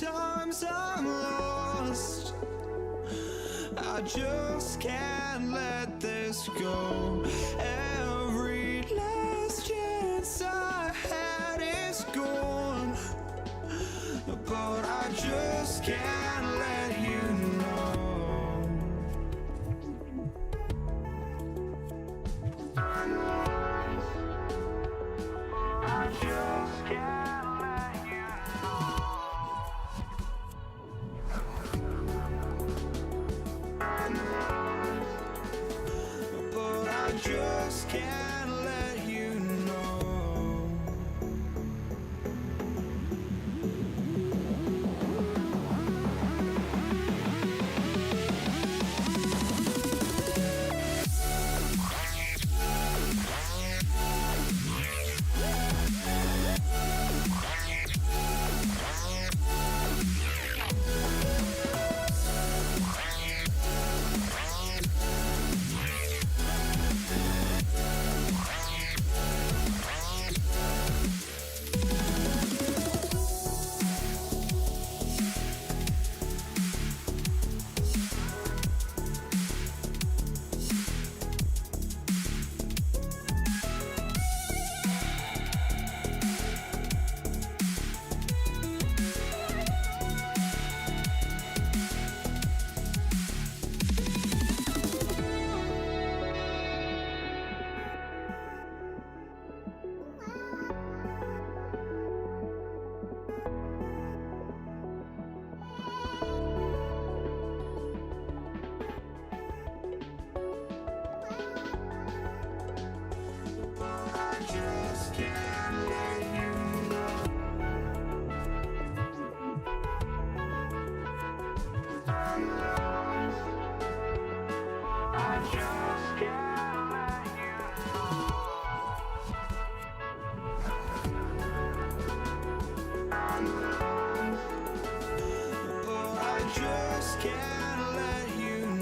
times I'm lost. I just can't let this go. Every last chance I had is gone, but I just can't let you know. I just can't let you know. But I just can't let you know. I just can't let you know.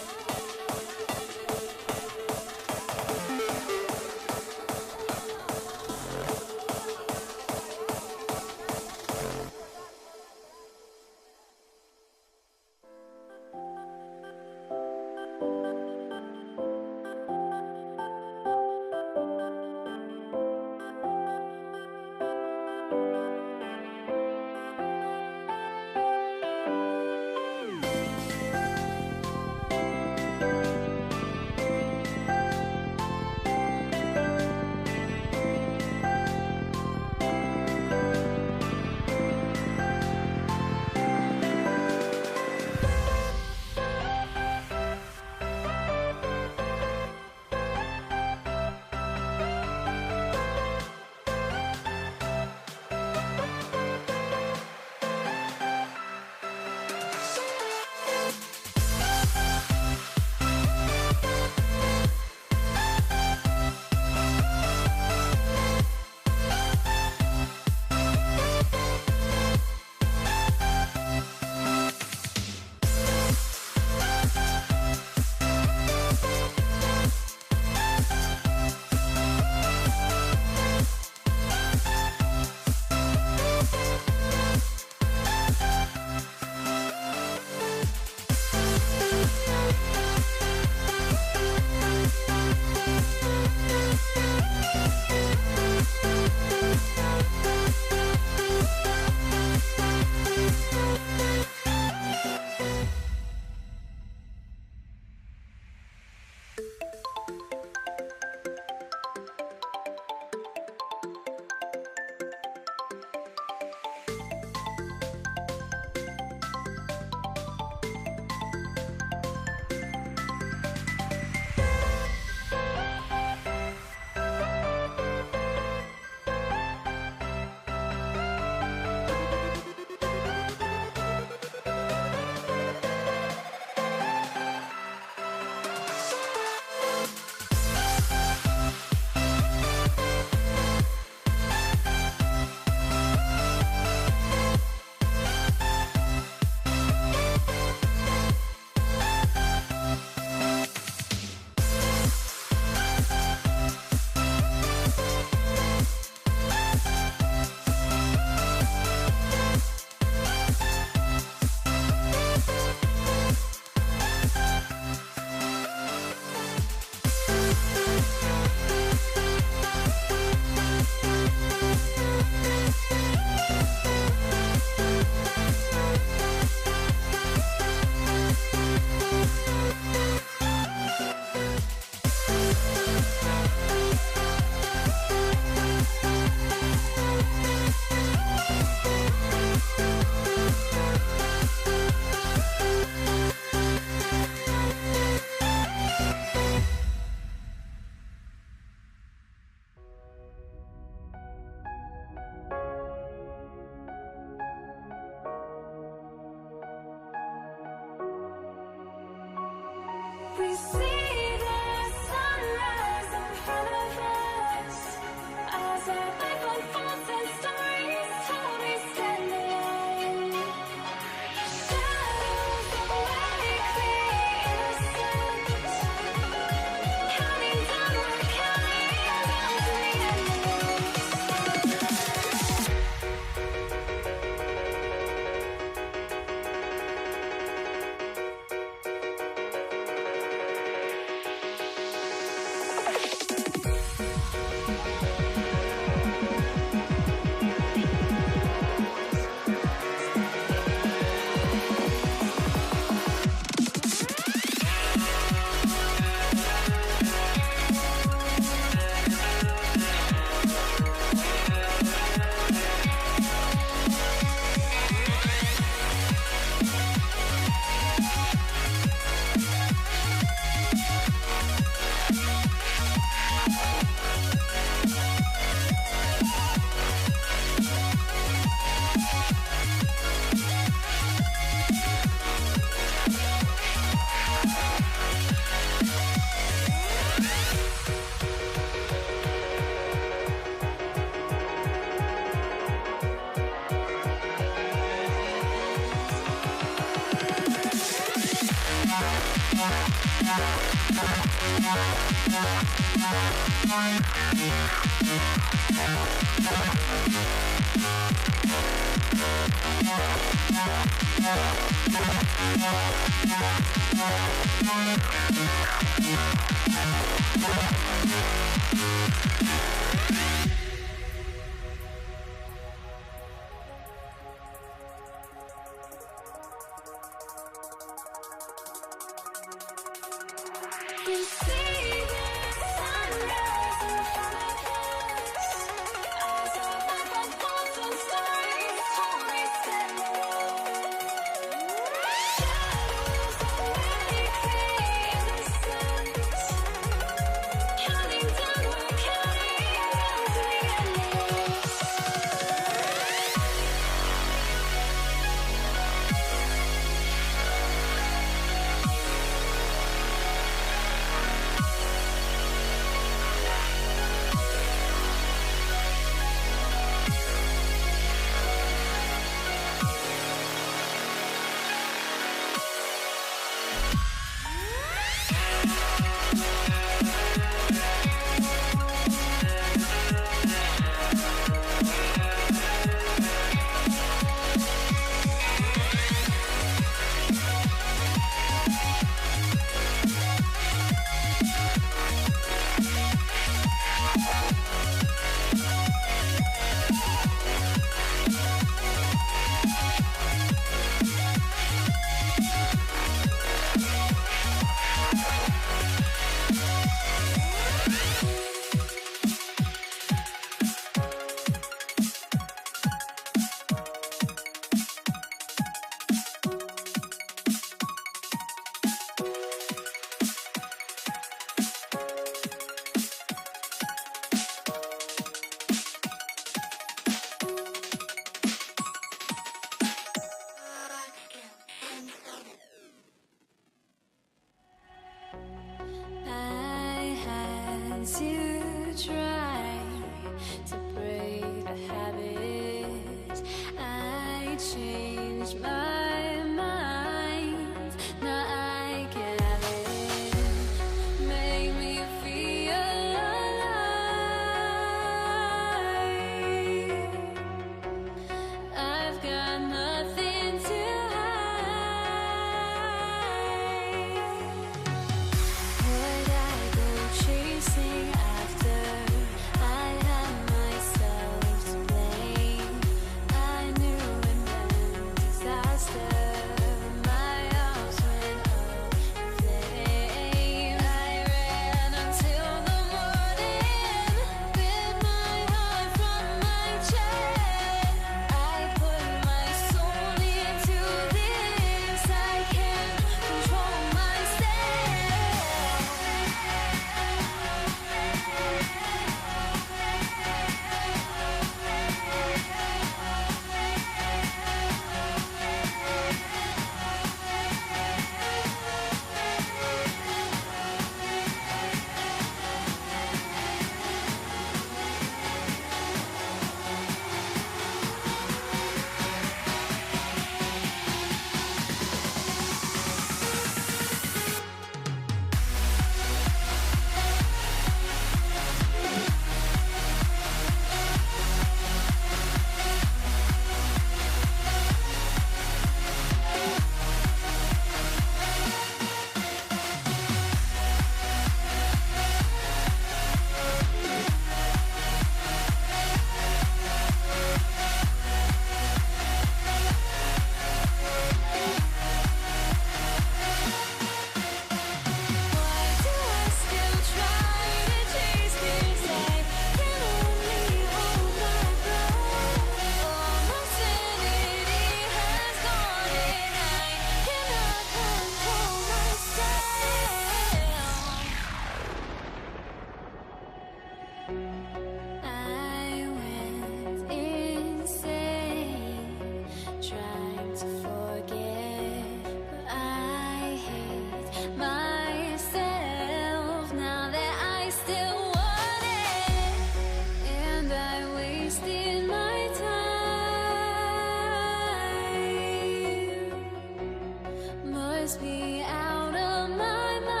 must be out of my mind.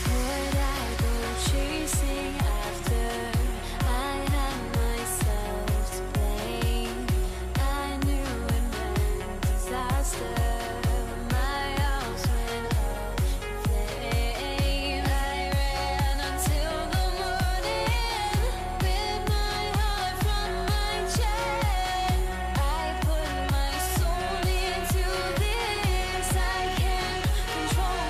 Would I go chasing after I had myself to blame? I knew it meant disaster. My house went up in flames. I ran until the morning with my heart from my chest. I put my soul into this. I can't control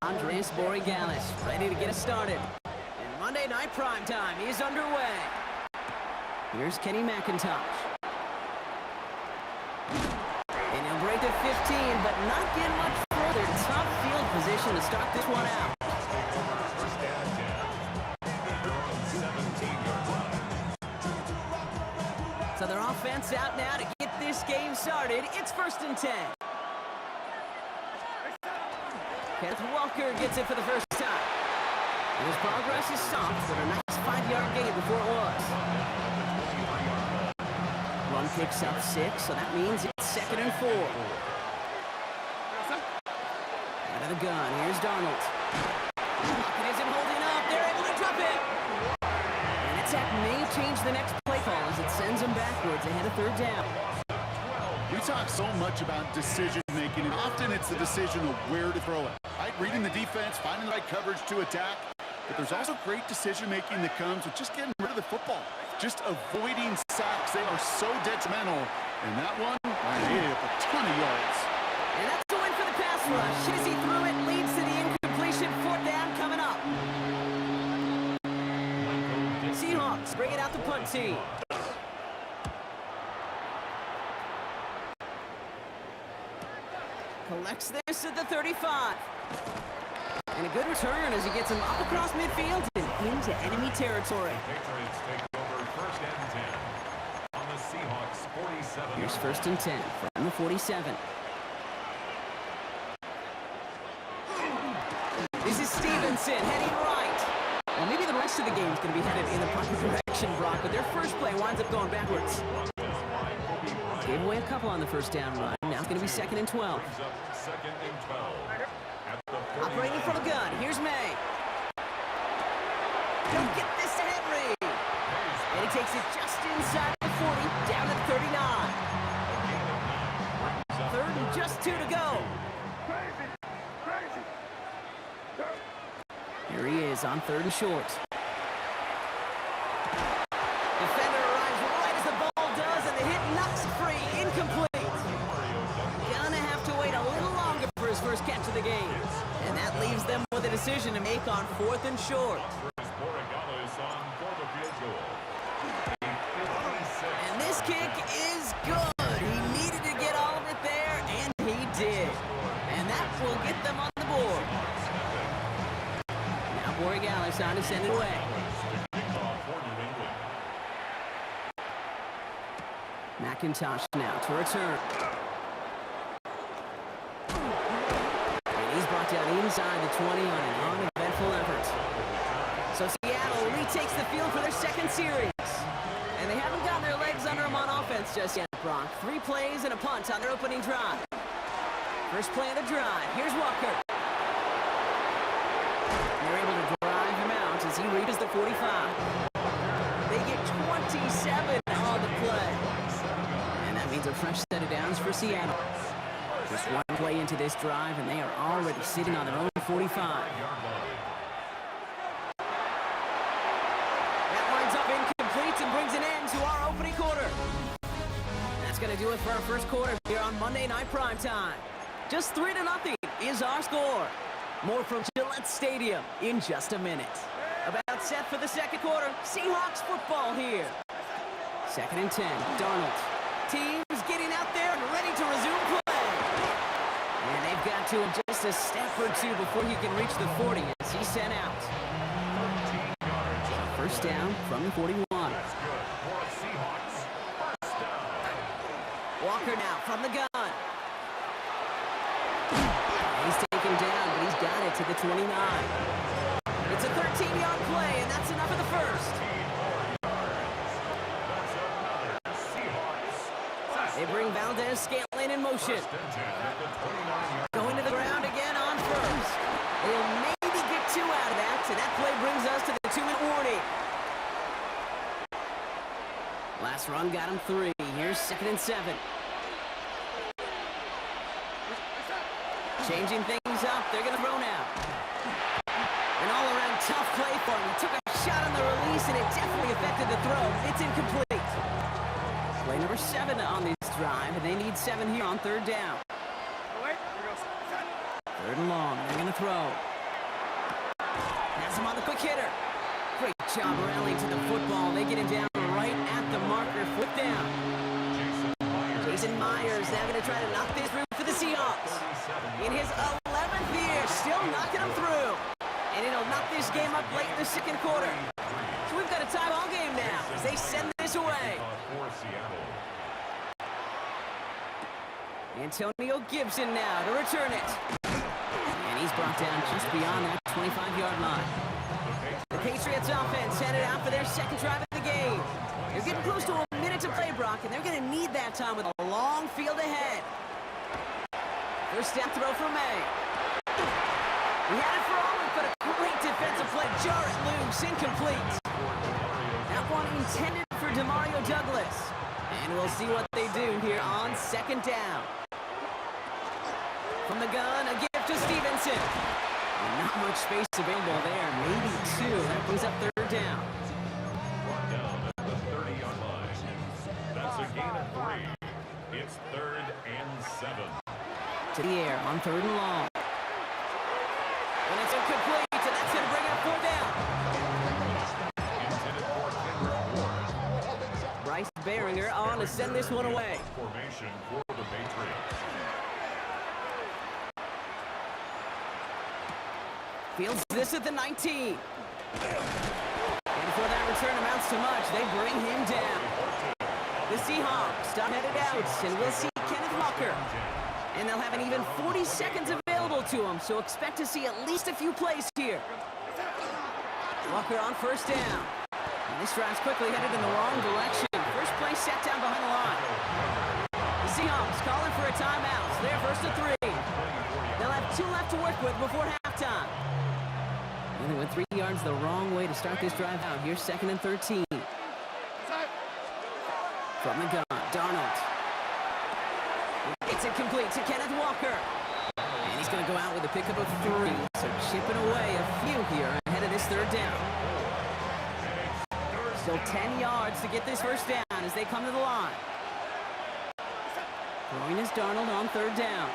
Andres Borregalis, ready to get us started. And Monday Night Primetime is underway. Here's Kenny McIntosh. And he'll break to 15, but not get much further. Tough field position to start this one out. offense out now to get this game started. It's 1st and 10. Kenneth Walker gets it for the first time. And his progress is stopped with a nice 5-yard gain before it was. Run picks up 6, so that means it's 2nd and 4. Out of the gun, here's Darnold. It isn't holding up, they're able to drop it. And attack may change the next play call as it sends them backwards ahead of 3rd down. We talk so much about decision-making, and often it's the decision of where to throw it. Right? Reading the defense, finding the right coverage to attack. But there's also great decision-making that comes with just getting rid of the football. Just avoiding sacks. They are so detrimental. And that one, they ate up a ton of yards. And that's a win for the pass rush. Shizzy threw it, leads to the incompletion. 4th down coming up. Seahawks bring it out the punt team. Collects this at the 35. And a good return as he gets him up across midfield and into enemy territory. Patriots take over 1st and 10 on the Seahawks 47. Here's 1st and 10 from the 47. This is Stevenson heading right. Well, maybe the rest of the game is going to be headed in the proper direction, Brock, but their first play winds up going backwards. Gave away a couple on the 1st down run. Now it's going to be 2nd and 12. Second and 12. Operating from a gun. Here's May. Don't get this to Henry. And he takes it just inside the 40, down at 39. 3rd and just 2 to go. Here he is on 3rd and short. Defender arrives right as the ball does, and the hit knocks it free. Incomplete. Gonna have to wait a little longer for his first catch of the game. And that leaves them with a decision to make on 4th and short. And this kick is good. He needed to get all of it there, and he did. And that will get them on the board. Now Borregales on to send it away. McIntosh now to return. Brought down inside the 20 on an uneventful effort. So Seattle retakes the field for their 2nd series. And they haven't got their legs under them on offense just yet, Brock. 3 plays and a punt on their opening drive. First play of the drive. Here's Walker. They're able to drive him out as he reaches the 45. They get 27 on the play. And that means a fresh set of downs for Seattle. Just one play into this drive, and they are already sitting on their own 45. That winds up incomplete and brings an end to our opening quarter. That's going to do it for our first quarter here on Monday Night Primetime. Just 3-0 is our score. More from Gillette Stadium in just a minute. About set for the 2nd quarter. Seahawks football here. 2nd and 10. Darnold. Teams getting out there and ready to resume play. And they've got to him just a step or 2 before he can reach the 40 as he's sent out. 1st down from the 41. Walker now from the gun. He's taken down, but he's got it to the 29. It's a 13-yard play, and that's enough of the first. They bring Valdez-Scantling in motion. Going to the ground again on 1st. They'll maybe get 2 out of that, so that play brings us to the 2-minute warning. Last run got him 3. Here's 2nd and 7. Changing things up, they're going to throw now. An all-around tough play for him. He took a shot on the release, and it definitely affected the throw. It's incomplete. Play number 7 on this drive, and they need 7 here on 3rd down. 3rd and long, they're going to throw. Has him on the quick hitter. Great job rallying to the football. They get him down right at the marker. 4th down. Jason Myers now going to try to knock this through for the Seahawks. In his 11th year, still knocking them through. And it'll knock this game up late in the 2nd quarter. So we've got a tie ball game now as they send this away. Antonio Gibson now to return it. And he's brought down just beyond that 25-yard line. The Patriots offense headed out for their second drive of the game. They're getting close to a minute to play, Brock, and they're going to need that time with a long field ahead. First down throw for May. He had it for Allen, but a great defensive play. Jar it loose, incomplete. That one intended for Demario Douglas. And we'll see what they do here on second down. From the gun, a gift to Stevenson. And not much space available there, maybe two. That brings up third down. Brought down at the 30-yard line. That's a gain of 3. It's 3rd and 7. To the air on third and long. And it's incomplete, and that's going to bring up fourth down. Intended for Kendrick Ward. Bryce Baringer on to send this one away. Formation for the Patriots. Fields this at the 19. And before that return amounts to much, they bring him down. The Seahawks are headed out, and we'll see Kenneth Walker. And they'll have an even 40 seconds available to him, so expect to see at least a few plays here. Walker on first down. And this drive's quickly headed in the wrong direction. First play set down behind the line. The Seahawks calling for a timeout. They're first to 3. They'll have 2 left to work with before halftime. And they went 3 yards the wrong way to start this drive out. Here's 2nd and 13. From the gun, Darnold. It's incomplete to Kenneth Walker. And he's going to go out with a pickup of 3. So chipping away a few here ahead of this third down. Still 10 yards to get this first down as they come to the line. Throwing is Darnold on third down.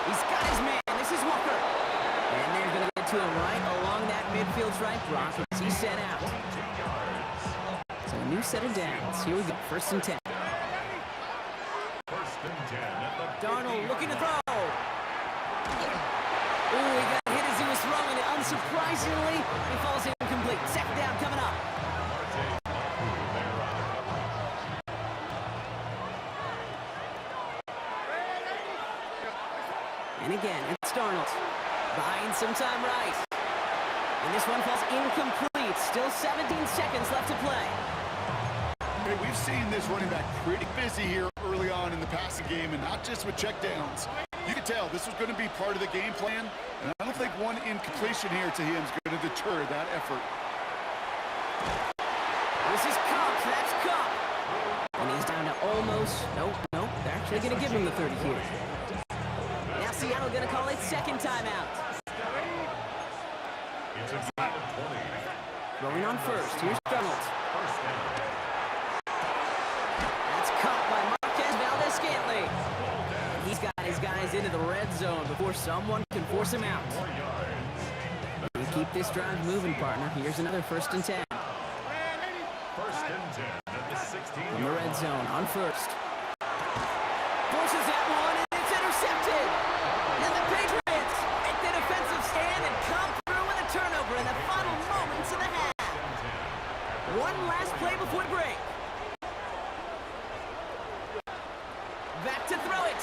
He's got his man. This is Walker. And they're going to get to him right along that midfield stripe, Brock, as he set out. So a new set of downs. Here we go. 1st and 10. 1st and 10 at the Darnold looking to throw. Ooh, he got hit as he was throwing it. Unsurprisingly, he falls incomplete. Second down coming up. And again, it's Darnold. Buying some time right. And this one falls incomplete. Still 17 seconds left to play. Hey, we've seen this running back pretty busy here early on in the passing game, and not just with checkdowns. You can tell this was going to be part of the game plan, and I don't think one incompletion here to him is going to deter that effort. This is Cup. That's Cup. And he's down to almost... Nope. They're actually going to give him the 30 here. Now Seattle going to call it second timeout. It's a gain of 20. Rolling on first. Here's Darnold. First down. That's caught by Marquez Valdez-Scantling. He's got his guys into the red zone before someone can force him out. 4 yards. We keep this drive moving, partner. Here's another 1st and 10. 1st and 10 at the 16. From the red zone on first. Forces that one, and it's intercepted. And the Patriots make the defensive stand and come through with a turnover in the final moments of the half. One last play before the break. Back to throw it.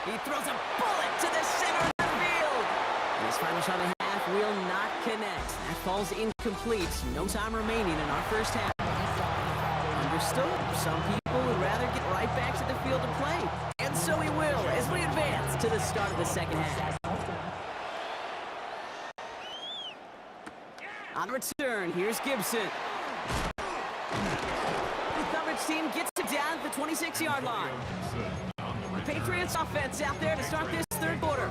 He throws a bullet to the center of the field. And his final shot of the half will not connect. That falls incomplete. No time remaining in our first half. Understood. Some people would rather get right back to the field to play. And so we will as we advance to the start of the second half. On return, here's Gibson. The coverage team gets it down at the 26-yard line. The Patriots offense out there to start this third quarter.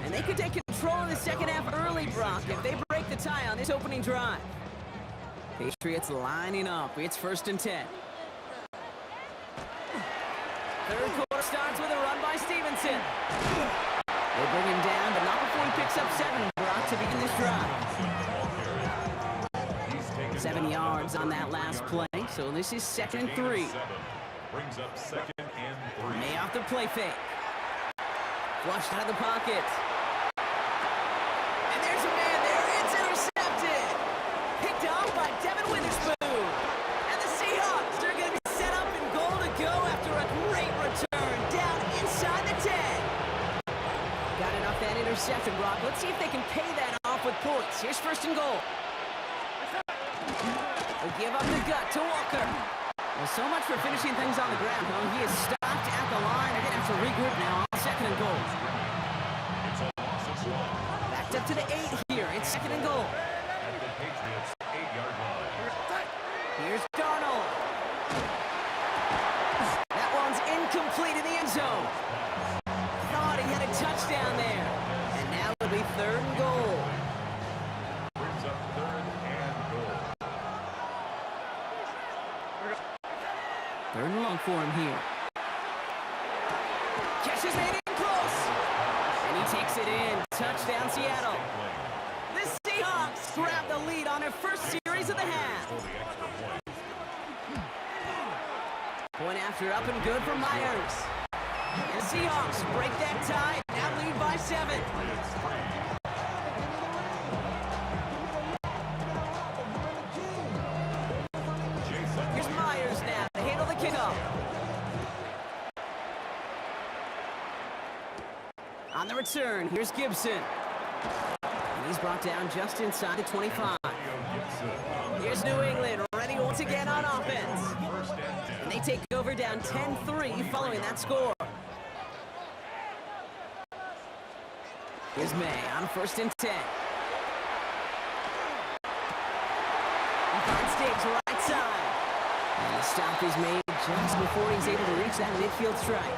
And they could take control of the second half early, Brock, if they break the tie on this opening drive. Patriots lining up. It's 1st and 10. Third quarter starts with a run by Stevenson. They bring him down, but not before he picks up 7, Brock, to begin this drive. 7 yards on that last play, so this is 2nd and 3. Brings up 2nd and 3. May off the play fake. Flushed out of the pocket. And there's a man there. It's intercepted. Picked off by Devin Witherspoon. And the Seahawks are going to be set up in goal to go after a Got enough that interception, Brock. Let's see if they can pay that off with points. Here's first and goal. They give up the gut to Walker. Well, so much for finishing things on the ground, huh? He is stopped at the line. They're going to have to regroup now on second and goal. It's a loss of 1. Backed up to the 8 here. It's second and goal. At the Patriots' 8-yard line. Here's Darnold. That one's incomplete in the end zone. Thought he had a touchdown there. And now it'll be third and goal. Brings up third and goal. Third and long for him here. Catch is made in close. And he takes it in. Touchdown, Seattle. The Seahawks grab the lead on their first series of the half. For the extra point. Point after up and good for Myers. And the Seahawks break that tie. Now lead by 7. Here's Myers now to handle the kickoff. On the return, here's Gibson. And he's brought down just inside the 25. Here's New England, ready once again on offense. And they take over down 10-3 following that score. Here's May on first and 10. He finds Diggs right side. And the stop is made just before he's able to reach that midfield strike.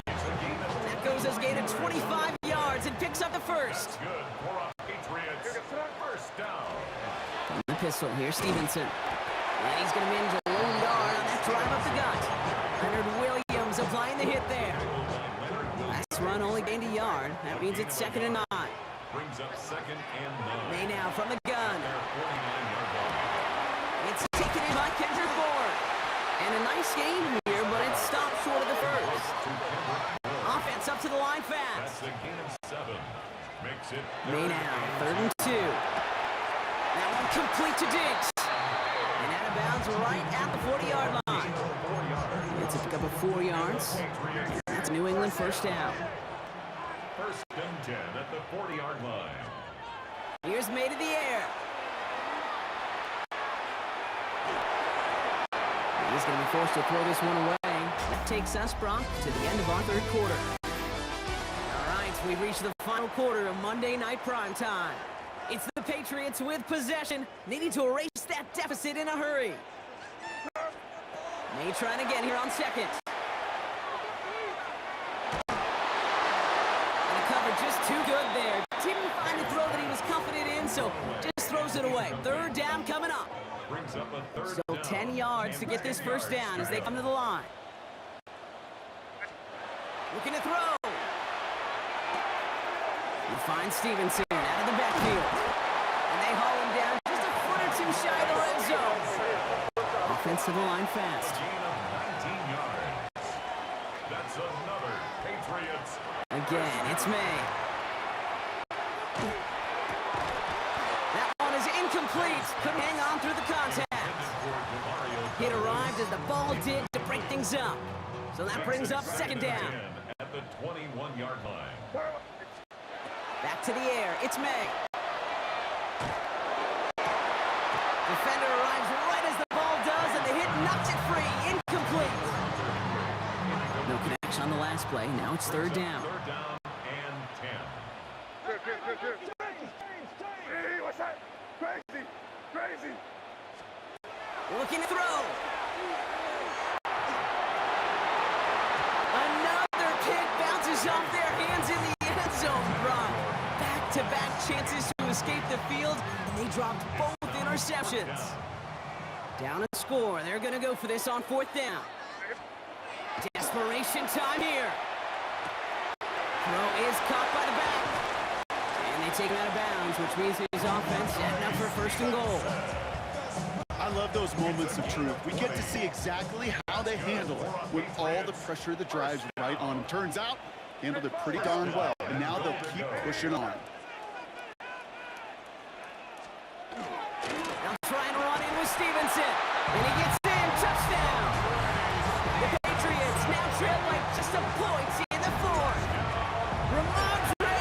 That goes as gain of 25 yards and picks up the first. Good for a Patriots. First down. From the pistol, here's Stevenson. And he's going to manage a low yard on that drive up the gut. Leonard Williams applying the hit there. Last run only gained a yard. That means it's second and 9. Brings up second and 9. May now from the gun. Their 49-yard line. It's taken in by Kendrick Bourne. And a nice game here, but it's stopped short of the first. Offense up to the line That's fast. a gain of 7. Makes it May now, third and 2. That one complete to Diggs. And out of bounds right at the 40-yard line. 4 yards. It's a pick up of 4 yards. Patriots. That's New England first down. First and 10 at the 40-yard line. Here's May to the air. He's going to be forced to throw this one away. That takes us, Brock, to the end of our third quarter. All right, we've reached the final quarter of Monday Night Prime Time. It's the Patriots with possession, needing to erase that deficit in a hurry. May trying again here on second. And the cover just too good there. Didn't find a throw that he was confident in, so just throws it away. Third down coming up. Brings up a third So down. 10 yards to get this first down as they come to the line. Looking to throw. He finds Stevenson out of the backfield. And they haul him down just a foot or two shy of the red zone. Offensive line fast. Gain of 19 yards. That's another Patriots. Again, it's May. That one is incomplete. Couldn't hang on through the contact. It arrived as the ball did to break things up. So that brings up second down. At the 21-yard line. Back to the air. It's May. Defender arrives right as the ball does, and the hit knocks it free. Incomplete. No connection on the last play. Now it's third down. Third down and 10. Hey, what's that? Crazy! Crazy! Looking to throw. Another pick bounces off their hands in the end zone, Brock. Back-to-back chances to escape the field, and they dropped both interceptions. Down a score. They're going to go for this on fourth down. Desperation time here. Throw is caught by the back. And they take him out of bounds, which means his offense setting up for first and goal. I love those moments of truth. We get to see exactly how they handle it with all the pressure that drives right on them. Turns out, handled it pretty darn well, and now they'll keep pushing on. They'll try and run in with Stevenson. And he gets in. Touchdown. The Patriots now trail by just a point in the fourth. Ramondre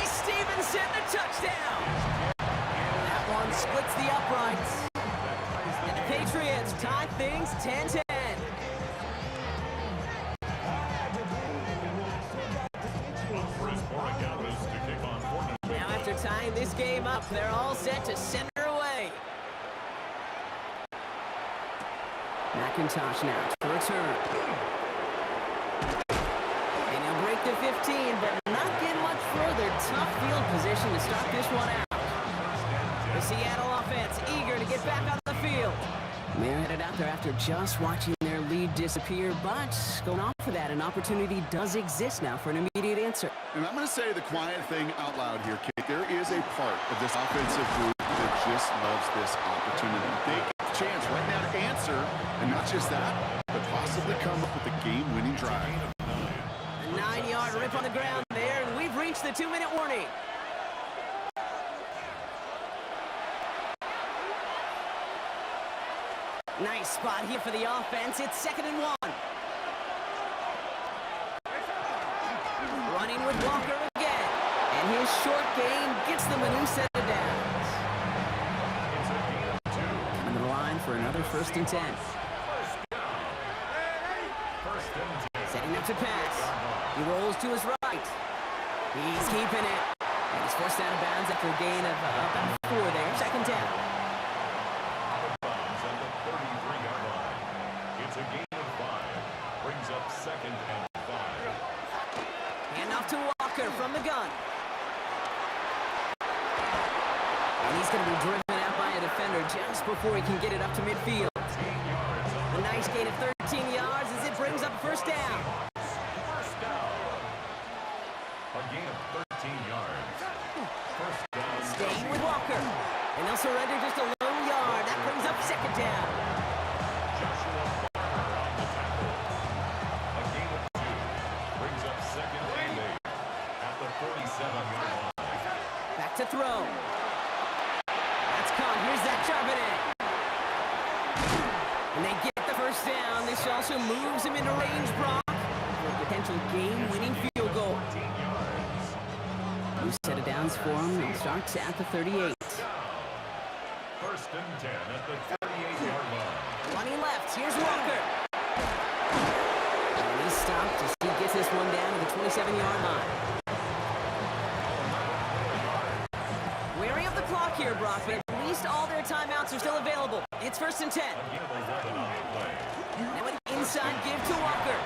10-10. For his point account is to kick on for Now after tying this game up, they're all set to send her away. McIntosh now to return. And he'll break the 15, but not get much further. Tough field position to start this one out. The Seattle offense eager to get back on the field. They're headed out there after just watching their lead disappear, but going off of that, an opportunity does exist now for an immediate answer. And I'm going to say the quiet thing out loud here, Kate. There is a part of this offensive group that just loves this opportunity. They get a chance right now to answer, and not just that, but possibly come up with a game-winning drive. A 9-yard rip on the ground there, and we've reached the 2-minute warning. Nice spot here for the offense. It's 2nd and 1. Running with Walker again. And his short gain gets them a new set of downs. Coming to the line for another 1st and 10. Setting up to pass. He rolls to his right. He's keeping it. And he's forced out of bounds after a gain of about 4 there. 2nd down. It's a gain of 5. Brings up 2nd and 5. Hand off to Walker from the gun. And he's going to be driven out by a defender just before he can get it up to midfield. A nice gain of 13 yards as it brings up 1st down. A gain of 13 yards. 1st down. Staying with Walker. And they'll surrender just a lone yard. That brings up 2nd down. Joshua Barr on the tackle. A gain of 2. Brings up 2nd and 8. At the 47-yard line. Back to throw. That's caught. Here's that Charbonnet. And they get the 1st down. This also moves him into range, Brock, for a potential game-winning field goal. 14 yards. New set of downs for him. It starts at the 38. 1st and 10 at the 38-yard line. Running left. Here's Walker. And he's stopped as he gets this one down to the 27-yard line. Wary of the clock here, Brock, but at least all their timeouts are still available. It's 1st and 10. A gain of 11 on the play. Now an inside give to Walker.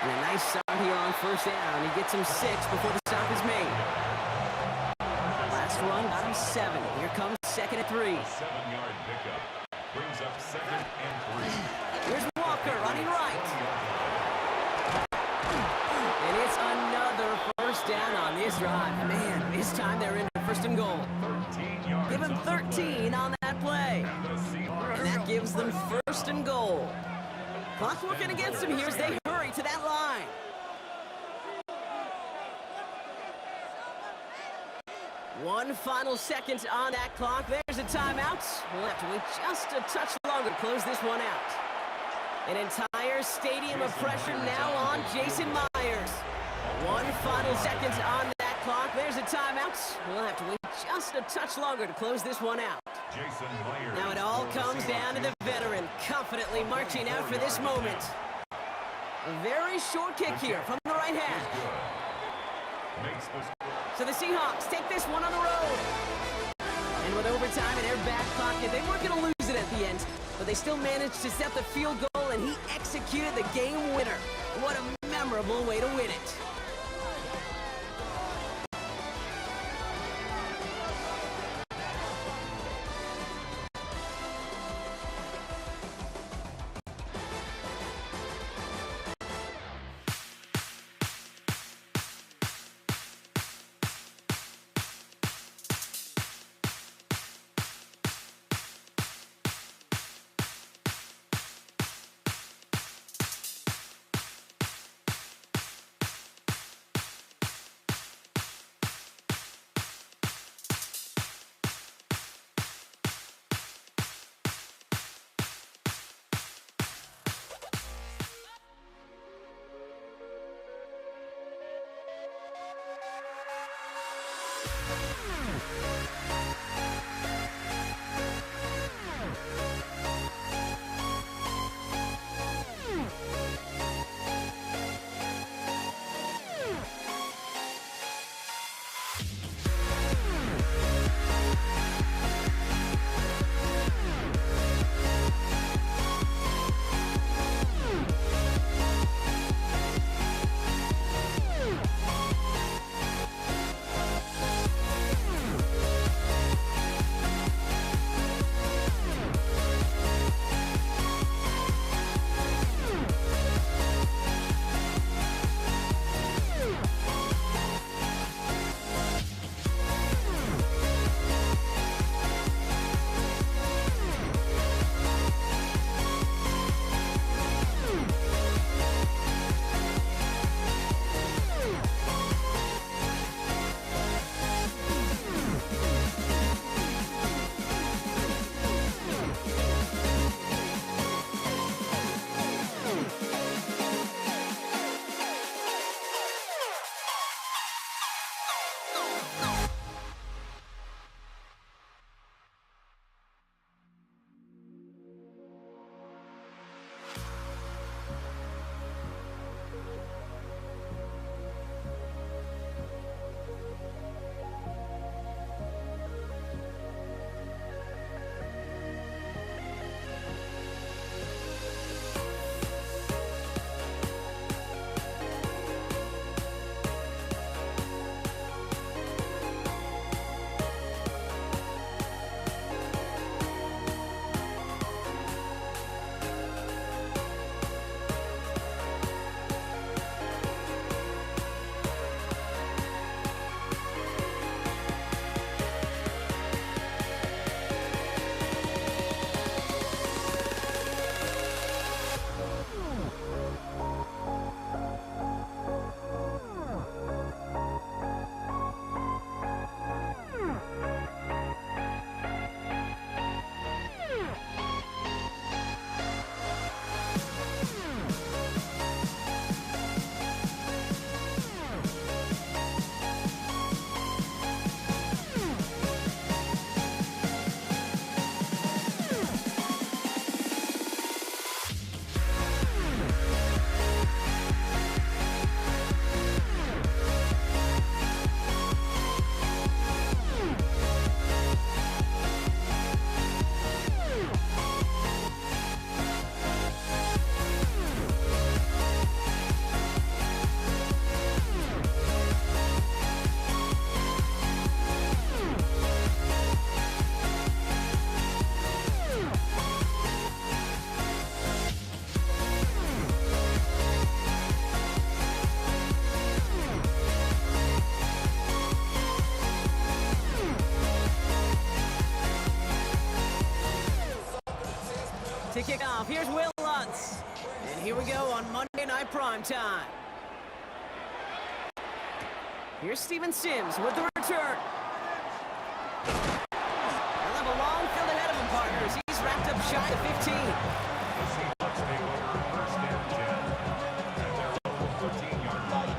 And a nice start here on 1st down. He gets him 6 before the stop is made. Last run got him 7. Here comes 2nd and 3. 7-yard pickup. Brings up 2nd and 3. Here's Walker running right. And it's another 1st down on this drive. Man, this time they're into 1st and goal. 13 yards. Give him 13 on that play. The Seahawks. And that gives them 1st and goal. Clock working against them here as they hurry to that line. One final second on that clock. There's a timeout. We'll have to wait just a touch longer to close this one out. An entire stadium of pressure now on Jason Myers. One final second on that clock. There's a timeout. We'll have to wait just a touch longer to close this one out. Jason Myers. Now it all comes down to the veteran, confidently marching out for this moment. A very short kick here from the right hand. Makes the So the Seahawks take this one on the road. And with overtime in their back pocket, they weren't going to lose it at the end, but they still managed to set the field goal, and he executed the game winner. What a memorable way to win it. kick off. Here's Will Lutz. And here we go on Monday Night Primetime. Here's Steven Sims with the return. They'll have a long field ahead of him, partners. He's wrapped up shy of 15. The Seahawks take over first and 10 at their own 14-yard line.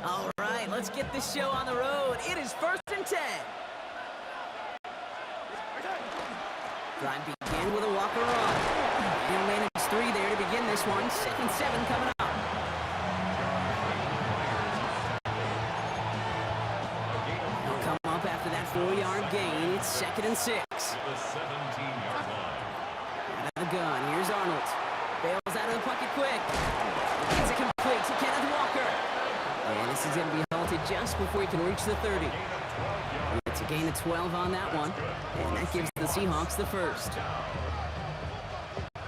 All right, let's get this show on the road. It is first and 10. Drive begin with a walker run. He'll manage 3 there to begin this one. 2nd and 7 coming up. He'll come up after that 4-yard gain. It's 2nd and 6. The 17-yard line. Out of the gun, here's Arnold. Bails out of the pocket quick. Gets it complete to Kenneth Walker. And this is going to be halted just before he can reach the 30. It's a gain of 12 on that one. And that gives the Seahawks the first.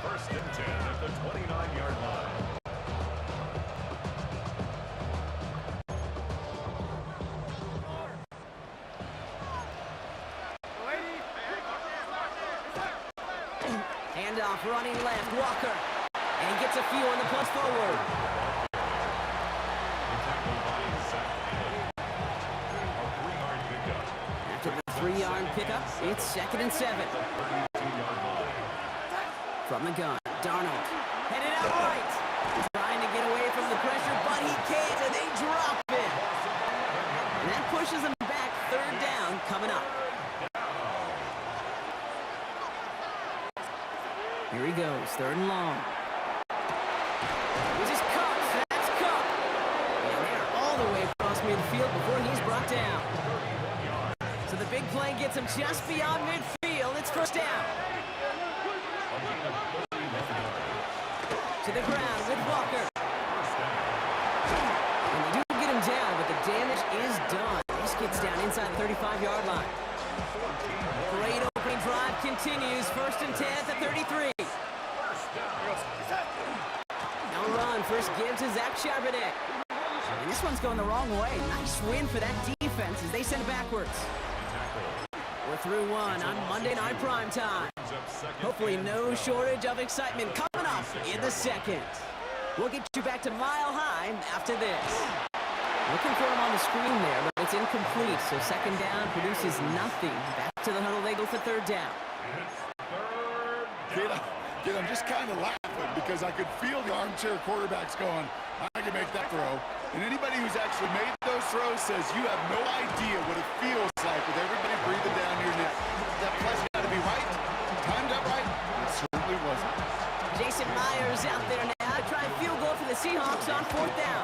First and 10 at the 29-yard line. Handoff running left, Walker. And he gets a few on the push forward. After the 3-yard pickup, it's 2nd and 7. From the gun, Darnold. Headed out right. Trying to get away from the pressure, but he can't, and they drop it. And that pushes him back. 3rd down coming up. Here he goes, 3rd and long. He's just Kupp. That's Kupp. And they're all the way across midfield before he's brought down. So the big play gets him just beyond midfield. It's first down. To the ground with Walker. And they do get him down, but the damage is done. This gets down inside the 35-yard line. Great opening drive continues. 1st and 10 at the 33. Now run. First give to Zach Charbonnet. And this one's going the wrong way. Nice win for that defense as they send it backwards. We're through one on Monday Night Primetime. Hopefully no shortage of excitement coming up in the 2nd. We'll get you back to Mile High after this. Looking for him on the screen there, but it's incomplete, so 2nd down produces nothing. Back to the huddle they go for 3rd down. Kid, I'm just kind of laughing because I could feel the armchair quarterbacks going, I can make that throw. And anybody who's actually made those throws says you have no idea what it feels like with everybody breathing down your neck. That play's got to be right, timed up right. It certainly wasn't. Jason Myers out there now to try a field goal for the Seahawks on 4th down.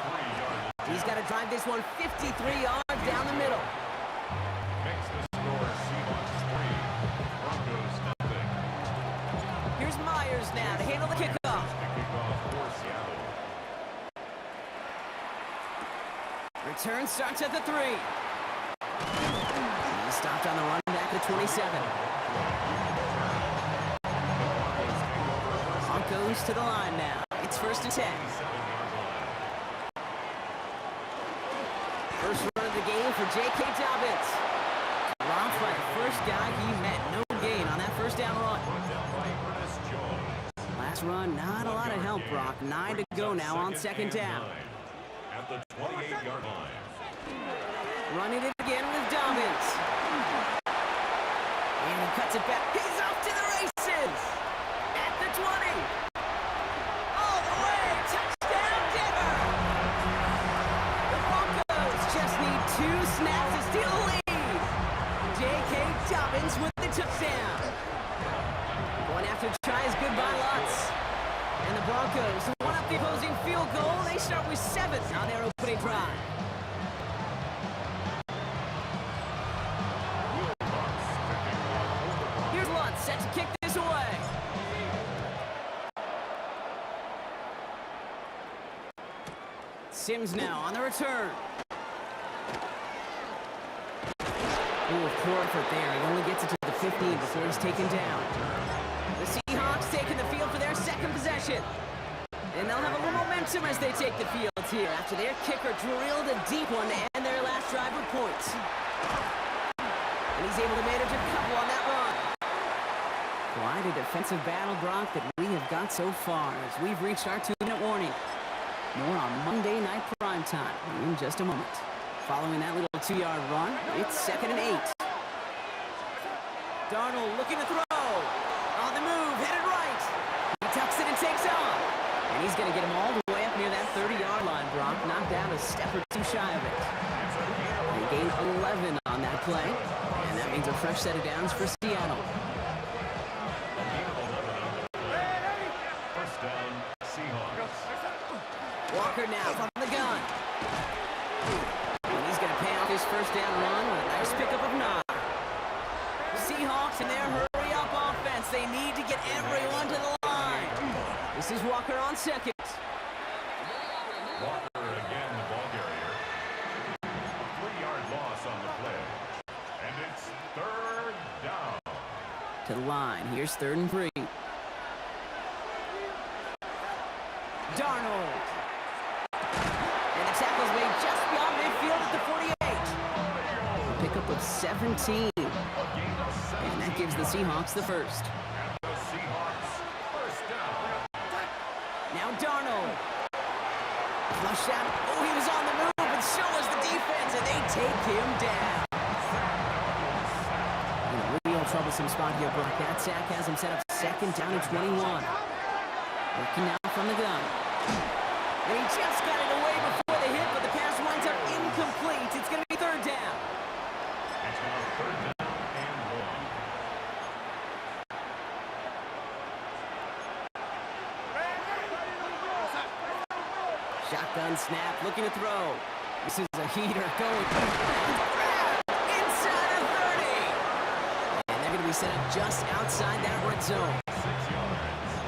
He's got to drive this one 53 yards down the middle. Makes the score Seahawks 3, Broncos nothing. Here's Myers now to handle the kickoff. Kickoff for Seattle. Return starts at the 3. He stopped on the run back at 27. Broncos to the line now. It's 1st and 10. First run of the game for J.K. Dobbins. Dropped by the first guy he met. No gain on that 1st down run. Last run, not a lot of help, Brock. 9 to go now on 2nd down. At the 28-yard line. Running it again with Dobbins. And he cuts it back. He's off to the races. At the 20. All the way. Touchdown, Denver. The Broncos just need 2 snaps to steal the lead. J.K. Dobbins with the touchdown. Going after to try his goodbye Lutz. And the Broncos won up the opposing field goal. They start with 7 on their opening drive. Here's Lutz set to kick this away. Sims now on the return. Ooh, a poor effort there. He only gets it to the 15 before he's taken down. The Seahawks taking the field for their 2nd possession. And they'll have a little momentum as they take the field here after their kicker drilled a deep one to end their last drive with points. And he's able to manage a couple on that run. Quite a defensive battle, Brock, that we have got so far as we've reached our 2-minute warning. More on Monday Night Primetime in just a moment. Following that little 2-yard run, it's 2nd and 8. Darnold looking to throw. On the move, headed right. He tucks it and takes off. And he's going to get him all the way up near that 30-yard line, Brock. Knocked down a step or two shy of it. They gained 11 on that play. And that means a fresh set of downs for Seattle. First down, Seahawks. Walker now from the gun. And he's going to pay off his first down run with a nice pickup of 9. Seahawks in their hurry-up offense. They need to get everyone to the line. This is Walker on second. Walker again, the ball carrier. A 3-yard loss on the play. And it's 3rd down. To the line. Here's 3rd and 3. Darnold. And the tackle's made just beyond midfield at the 48. A pickup of 17. And that gives the Seahawks the first. The Seahawks, first down. Now Darnold. Flush out. Oh, he was on the move, and so was the defense, and they take him down. In a real troublesome spot here, Brock. That sack has him set up 2nd down and 21. Working now from the gun. And he just got it away before the hit, but the pass winds up incomplete. It's going to be 3rd down. It's now 3rd down and 1. Shotgun snap, looking to throw. This is a heater going. Inside of 30. And they're going to be set up just outside that red zone. 6 yards.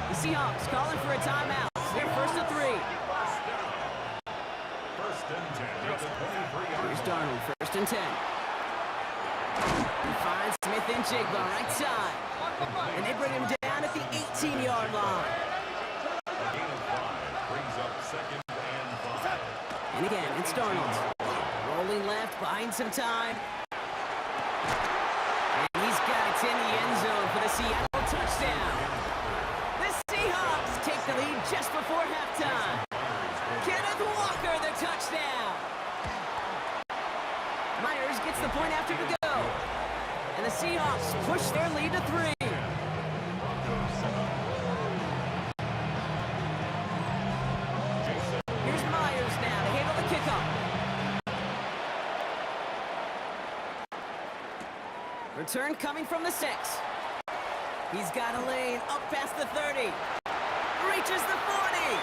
The Seahawks calling for a timeout. They're 1st and 3. First and 10 at the 23-yard Here's line. Darnold, 1st and 10. He finds Smith and Jigba right side. And they bring him down at the 18-yard line. A gain of 5 brings up 2nd and 5. And again, it's Darnold. Rolling left, buying some time. And he's got it in the end zone for the Seattle touchdown. The Seahawks take the lead just before halftime. Kenneth Walker, the touchdown. Myers gets the point after the go. And the Seahawks push their lead to 3. Here's Myers now to handle the kickoff. Return coming from the 6. He's got a lane up past the 30. Reaches the 40.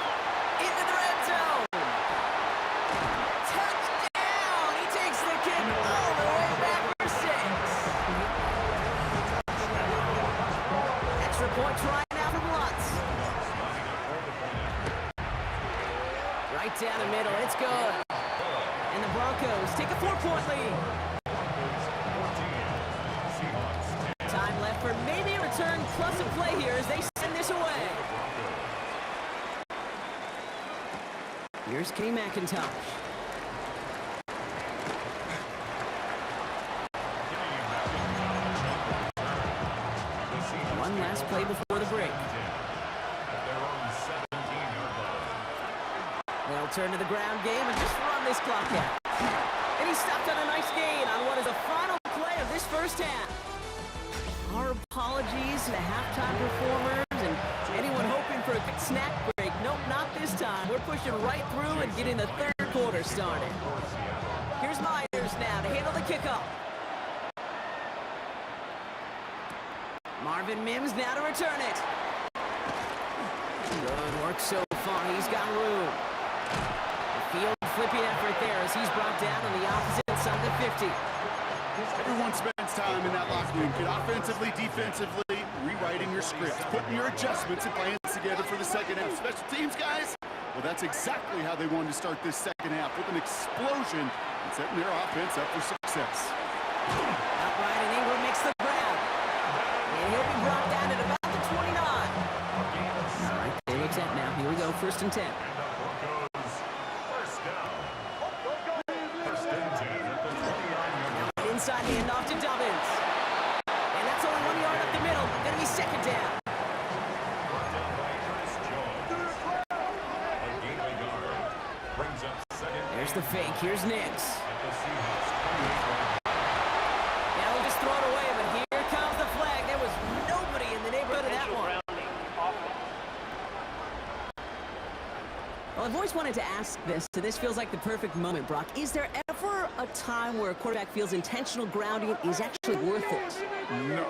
Into the red zone. Touchdown! He takes the kick all the way back for 6. Extra point try now from Lutz. Right down the middle. It's good. And the Broncos take a 4-point lead. Time left for maybe a return plus a play here as they send this away. Here's Kenny McIntosh. One last play before the break. They'll turn to the ground game and just run this clock out. And he stopped on a nice gain on what is the final play of this first half. Our apologies to the halftime performers and anyone hoping for a quick snack break. Nope, not this time. We're pushing right through and getting the 3rd quarter started. Here's Myers now to handle the kickoff. Marvin Mims now to return it. Good work so far. He's got room. The field flipping effort there as he's brought down on the opposite side of the 50. Everyone spends time in that locker room, offensively, defensively, rewriting your script, putting your adjustments and plans together for the second half. Special teams, guys, well, that's exactly how they wanted to start this second half, with an explosion and setting their offense up for success. Outright, and Ingram makes the grab. And he'll be brought down at about the 29. All right, they looks at now. Here we go, 1st and 10. First There's the fake. Here's Nix. At the Seahawks 28-yard line. Yeah, we'll just throw it away, but here comes the flag. There was nobody in the neighborhood of that one. Well, I've always wanted to ask this, so this feels like the perfect moment, Brock. Is there ever a time where a quarterback feels intentional grounding is actually worth it? No.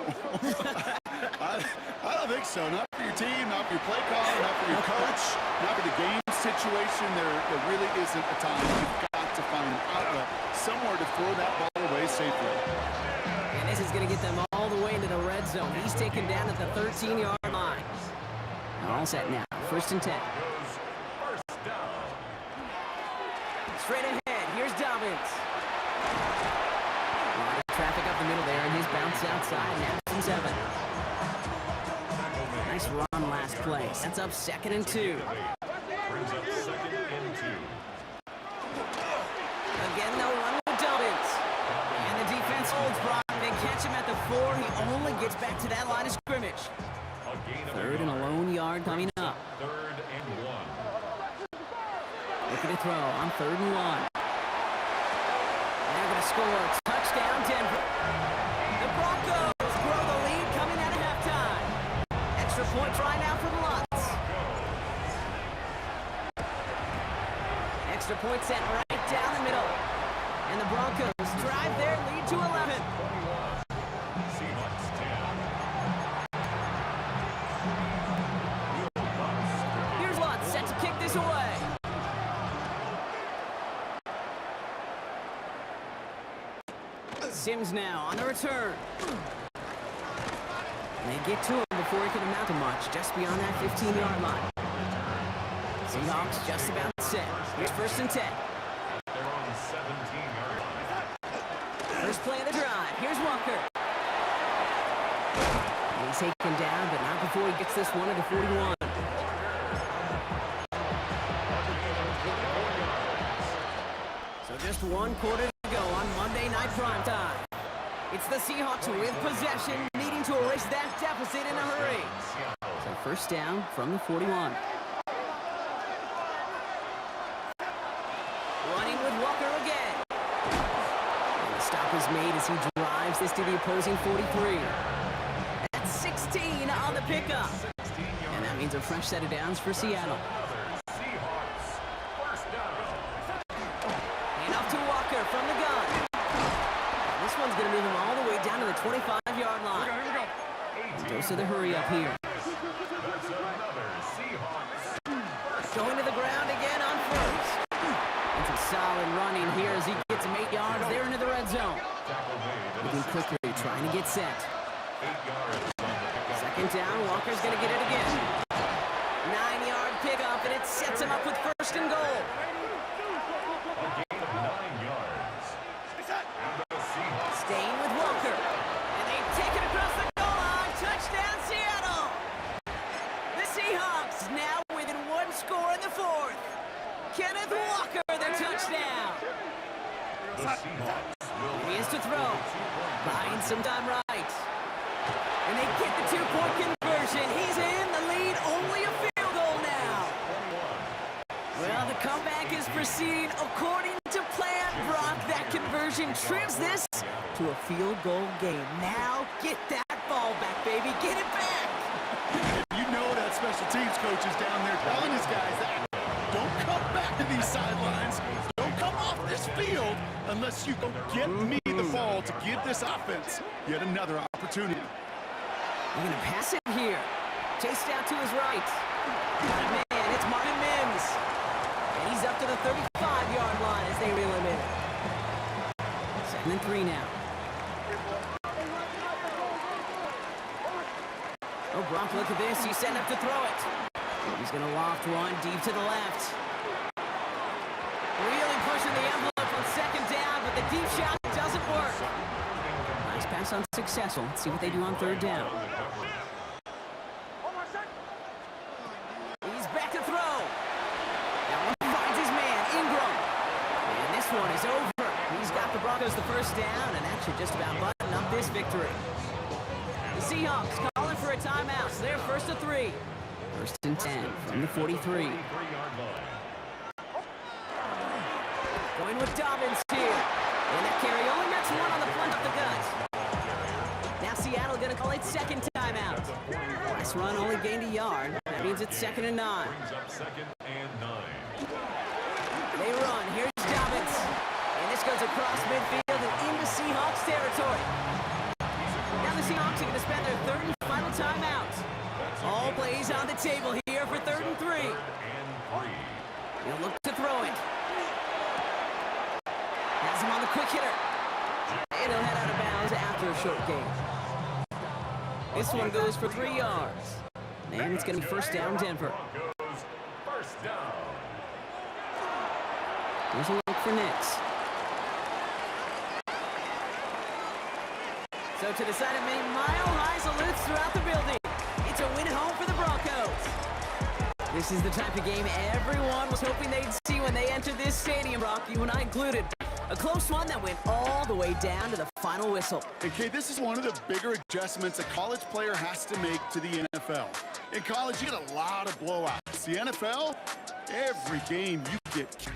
I don't think so. Not for your team, not for your play caller, not for your coach, not for the game situation. There really isn't a time. You've got to find an outlet somewhere to throw that ball away safely. And this is going to get them all the way into the red zone. He's taken down at the 13-yard line. All set now. 1st and 10. Goes first down. Straight ahead. Here's Dobbins. A lot of traffic up the middle there, and his bounce outside. Now it's 7. Nice run last play. Sets up 2nd and 2. Brings up 2nd and 2. Again, they'll run with Dobbins. And the defense holds Brock. They catch him at the 4. He only gets back to that line of scrimmage. A gain of 3rd and a lone yard coming up. 3rd and 1. Looking to throw on 3rd and 1. They're going to score. Touchdown, Denver. The Broncos grow the lead coming out of halftime. Extra point try now for the Lutz. Extra point set right down the middle. And the Broncos drive their lead to 11. Seahawks 10. Here's Lutz set to kick this away. Sims now on the return. They get to him before he can amount to much, just beyond that 15-yard line. Seahawks just about set. Here's 1st and 10. They're on the 17-yard line. First play of the drive. Here's Walker. He's taken down, but not before he gets this one at the 41. So just 1 quarter to go on Monday Night Primetime. It's the Seahawks with possession, needing to erase that deficit in a hurry. So 1st down from the 41. Running with Walker again. And the stop is made as he drives this to the opposing 43. That's 16 on the pickup. And that means a fresh set of downs for Seattle. Seahawks first down. And off to Walker from the gun. This one's going to move him all the way down to the 25-yard line. Goes to the hurry up here. That's another Seahawks. Going to the ground again on 1st. It's a solid running here as he gets him 8 yards there into the red zone. Tackle made. Moving quickly, trying to get set. 8 yards on the pickup. 2nd down, Walker's going to get it again. 9-yard pickup, and it sets him up with 1st and goal. A gain of 9 yards. And the Seahawks Staying with Walker. And they take it across the goal line. Touchdown, Seattle. The Seahawks now within 1 score in the 4th. Kenneth Walker, their touchdown. The Seahawks will He is to throw. Buying some time right. And they get the 2-point conversion. He's in the lead. Only a field goal now. Well, the comeback is proceeding according to plan, Brock. That conversion trims this to a field goal game. Now get that ball back, baby. Get it back. You know that special teams coach is down there telling his guys that don't come back to these sidelines. Don't come off this field unless you go get me the ball to give this offense yet another opportunity. They're going to pass it here. Chased out to his right. Man, it's Marvin Mims. And he's up to the 35-yard line as they reel him in. 2nd and 3 now. Oh, Brock, look at this. He's setting up to throw it. He's going to loft one deep to the left. Really pushing the envelope on 2nd down, but the deep shot doesn't work. Nice pass unsuccessful. Let's see what they do on 3rd down. He's back to throw. That one finds his man, Ingram. And this one is over. He's got the Broncos the 1st down, and that should just about button up this victory. The Seahawks calling for a timeout. So they're 1st and 3. 1st and 10 from the 43. 3-yard line. Going with Dobbins here. And that carry only gets one on the plunge up the gut. Now Seattle going to call it second timeout. Last run only gained a yard. That means it's 2nd and 9. Brings up 2nd and 9. They run. Here's Dobbins. And this goes across midfield and into Seahawks territory. Now the Seahawks are going to spend their third and final timeout. All plays on the table here for 3rd and 3. He'll look to throw it. Has him on the quick hitter. And he'll head out of bounds after a short gain. This one goes for 3 yards. And it's going to be first down, Denver. Broncos, first down. Here's a look for Nix. So to the side of me, Mile High salutes throughout the building. It's a win at home for the Broncos. This is the type of game everyone was hoping they'd see when they entered this stadium, Brock, you and I included. A close one that went all the way down to the final whistle. And Kate, this is one of the bigger adjustments a college player has to make to the NFL. In college, you get a lot of blowouts. The NFL, every game you get.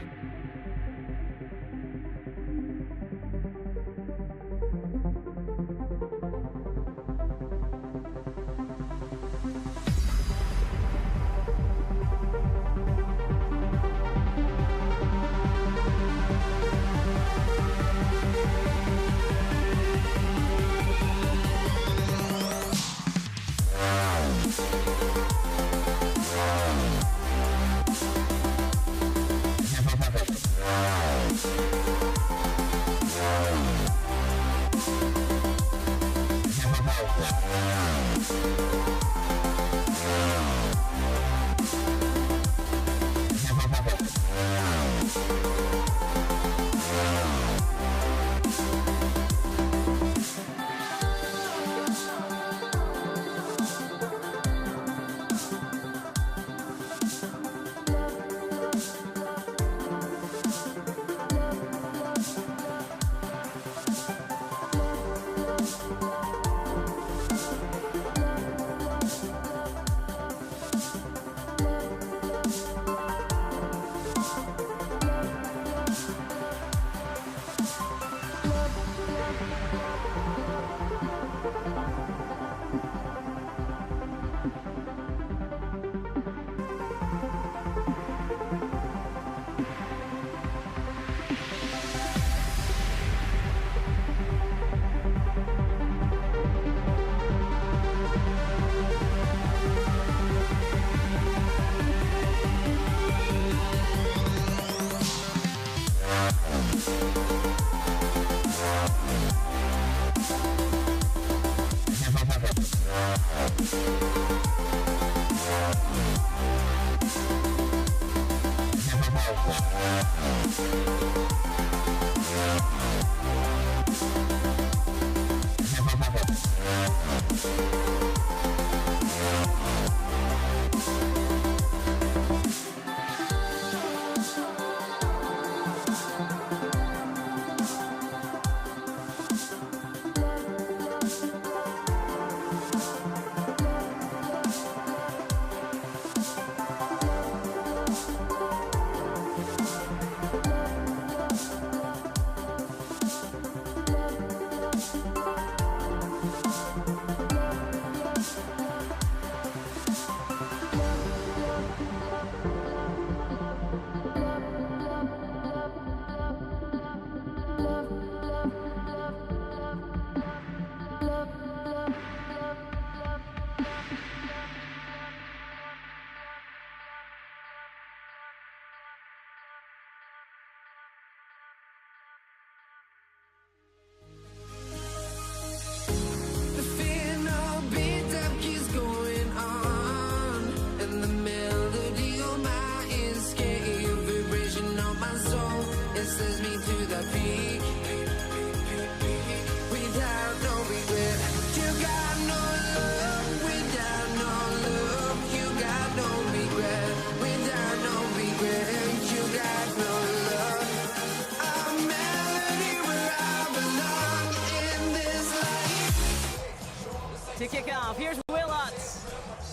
To kick off, here's Will Utz.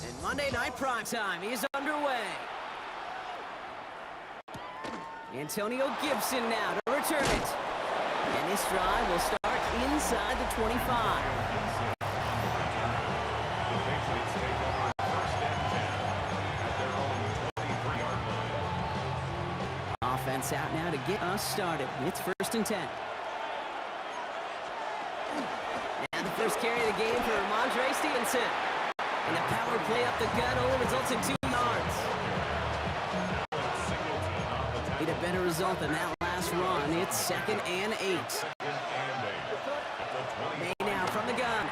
And Monday Night Primetime is underway. Antonio Gibson now to return it. And this drive will start inside the 25. The Patriots take over first and 10 at their own 23-yard line. Offense out now to get us started. It's first and 10. Now the first carry of the game for Ramondre Stevenson. And the power play up the gut only results in 2 yards. Need a better result than that last run. It's second and 8. May now from the gun.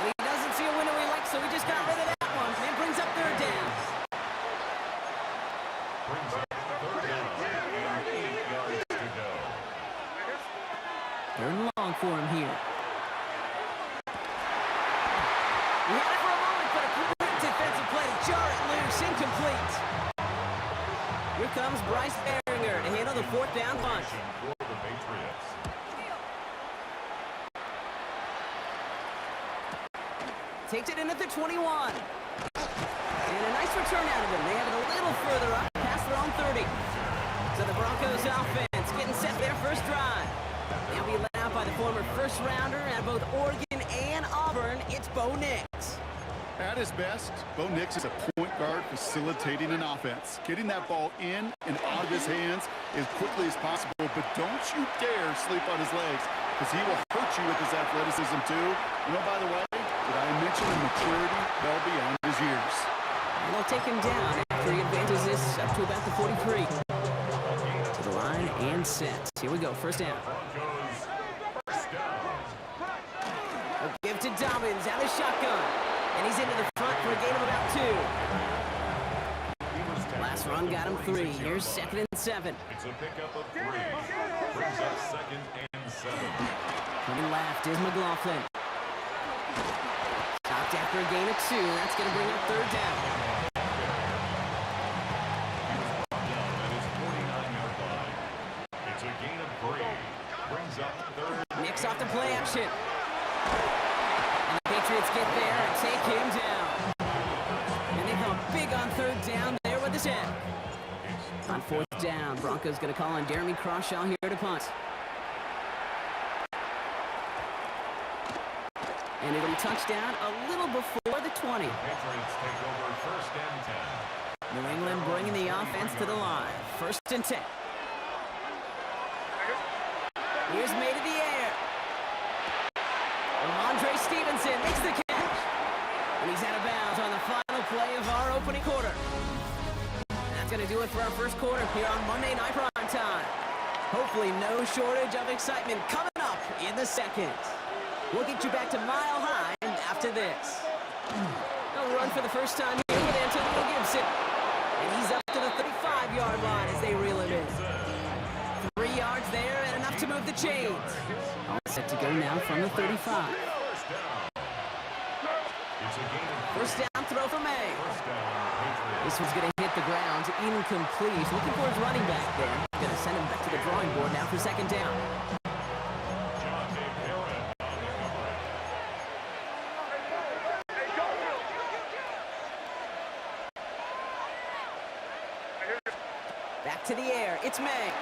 And he doesn't see a window he likes, so he just got rid of that one. And brings up third down. Brings up third down and 8 yards to go. Third and long for him here. He had it for a moment, but a great defensive play to jar it loose, incomplete. Here comes Bryce Behringer to handle the fourth down punch. For the Patriots. Takes it in at the 21. And a nice return out of him. They have it a little further up, past their own 30. So the Broncos offense getting set their first drive. They'll be led out by the former first-rounder at both Oregon and Auburn. It's Bo Nix. At his best, Bo Nix is a point guard facilitating an offense. Getting that ball in and out of his hands as quickly as possible, but don't you dare sleep on his legs, because he will hurt you with his athleticism too. You know, by the way, did I mention the maturity well beyond his years? And they'll take him down after he advances this up to about the 43. To the line and set. Here we go, first down. Broncos first down. A give to Dobbins out of shotgun. And he's into the front for a gain of about 2. Last run got him 3. Here's second and 7. It's a pickup of 3. Brings up second and 7. Coming left is McLaughlin. Stopped after a gain of 2. That's going to bring up third down. Down at his 49-yard line. It's a gain of 3. Brings up third. Nix off the play action. And the Patriots get there and take him down. And they come big on third down there with the sack. On fourth down, Broncos going to call on Jeremy Crawshaw here to punt. And it'll be touchdown a little before the 20. Patriots take over first and 10. New England bringing the offense to the line. First and 10. Here's May to the air. Ramondre Stevenson makes the catch. And he's out of bounds on the final play of our opening quarter. That's going to do it for our first quarter here on Monday Night Prime Time. Hopefully no shortage of excitement coming up in the second. We'll get you back to Mile High after this. They'll run for the first time here with Antonio Gibson. And he's up to the 35-yard line as they reel him in. 3 yards there and enough to move the chains. All set to go now from the 35. First down. It's a gain of 3. First down throw for May. First down, Patriots. This one's going to hit the ground, incomplete. He's looking for his running back there. Going to send him back to the drawing board now for second down. John Dave Barrett on the coverage. Back to the air. It's May.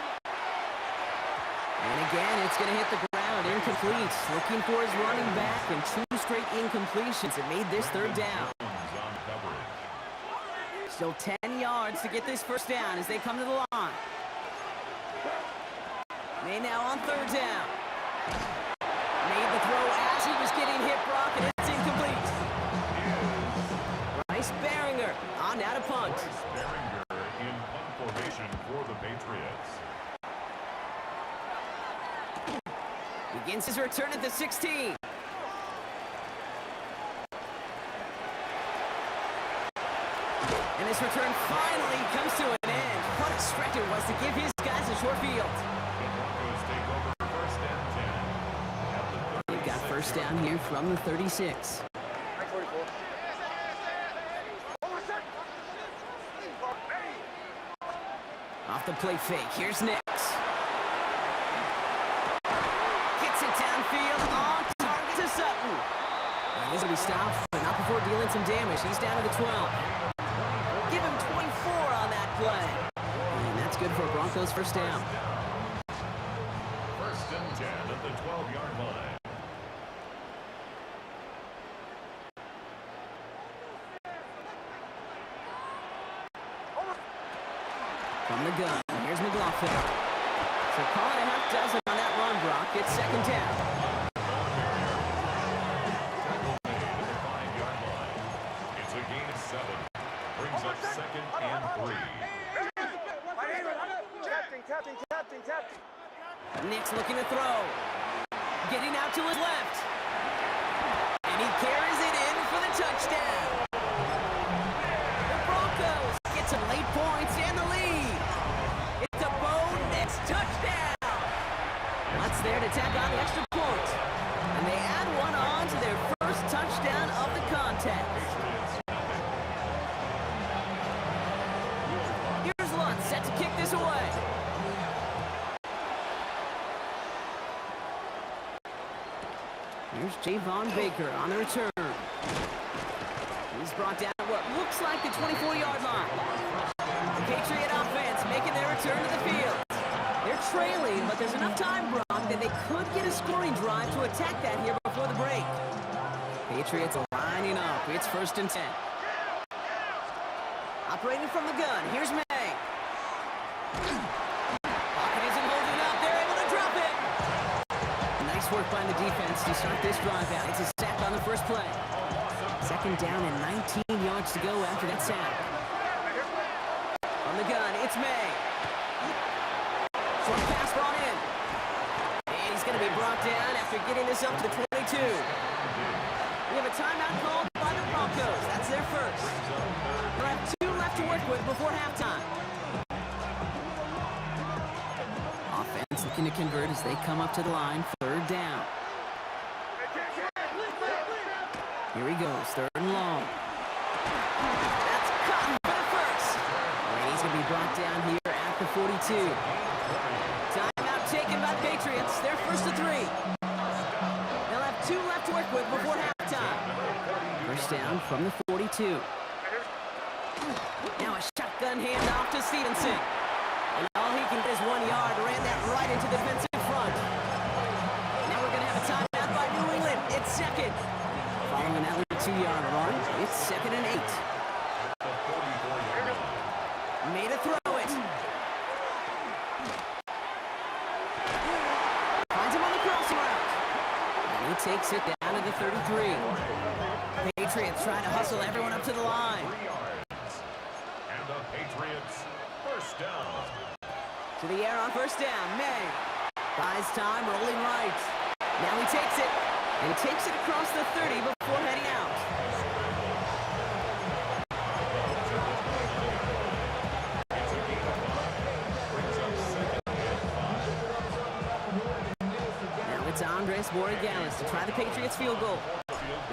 And again, it's going to hit the ground, incomplete. Looking for his running back, and 2 straight incompletions. It made this third down. On coverage. Still 10 yards to get this first down as they come to the line. May now on third down. Made the throw as he was getting hit, Brock, and it's incomplete. Bryce Behringer on down to punt. Behringer in punt formation for the Patriots. Begins his return at the 16. And this return finally comes to an end. What a stretch it was to give his guys a short field. The Broncos take over first and 10. At the They've got first down here from the 36. Off the play fake, here's Nix. Gets it downfield, on target to Sutton. And he's going to be stopped, but not before dealing some damage. He's down to the 12. give him 24 on that play. And that's good for Broncos first down. First and 10 at the 12-yard line. From the gun, here's McLaughlin. So call it a half dozen on that run, Brock. It's second down. Tackle made at the 5-yard line. It's a gain of 7. Brings up second and 3. Nick's looking to throw. Getting out to his left. And he carries it in for the touchdown. The Broncos get some late points and the lead. It's a Bo Nix touchdown. Nuts there to tack on the extra point. And they add one on to their first touchdown of the contest. Here's Lutz set to kick this away. Here's Javon Baker on the return. He's brought down at what looks like the 24-yard line. The Patriot offense making their return to the field. They're trailing, but there's enough time, Brock, that they could get a scoring drive to attack that here before the break. Patriots lining up. It's first and 10. Operating from the gun, here's May. Pocket isn't holding up. They're able to drop it. Nice work by the defense to start this drive out. It's a sack on the first play. Second down and 19 yards to go after that sack. On the gun, it's May. Short pass brought in. And he's going to be brought down after getting this up to the 22. We have a timeout called by the Broncos. That's their first. They'll have 2 left to work with before halftime. Offense looking to convert as they come up to the line. Third down. Here he goes, third and long. That's caught for the first. And he's going to be brought down here at the 42. Timeout taken by the Patriots. They're first to 3. They'll have 2 left to work with before halftime. First down from the 42. Now a shotgun handoff to Stevenson. And all he can get is 1 yard. Ran that right into the defensive front. Now we're going to have a timeout by New England. It's second. Following that 2-yard run, it's second and 8. Made a throw it. Finds him on the crossing route. And he takes it down to the 33. Patriots trying to hustle everyone up to the line. 3 yards. And the Patriots first down. To the air on first down. May buys time, rolling right. Now he takes it. And he takes it across the 30 before heading out. Now it's Andres Borregales to try the Patriots field goal.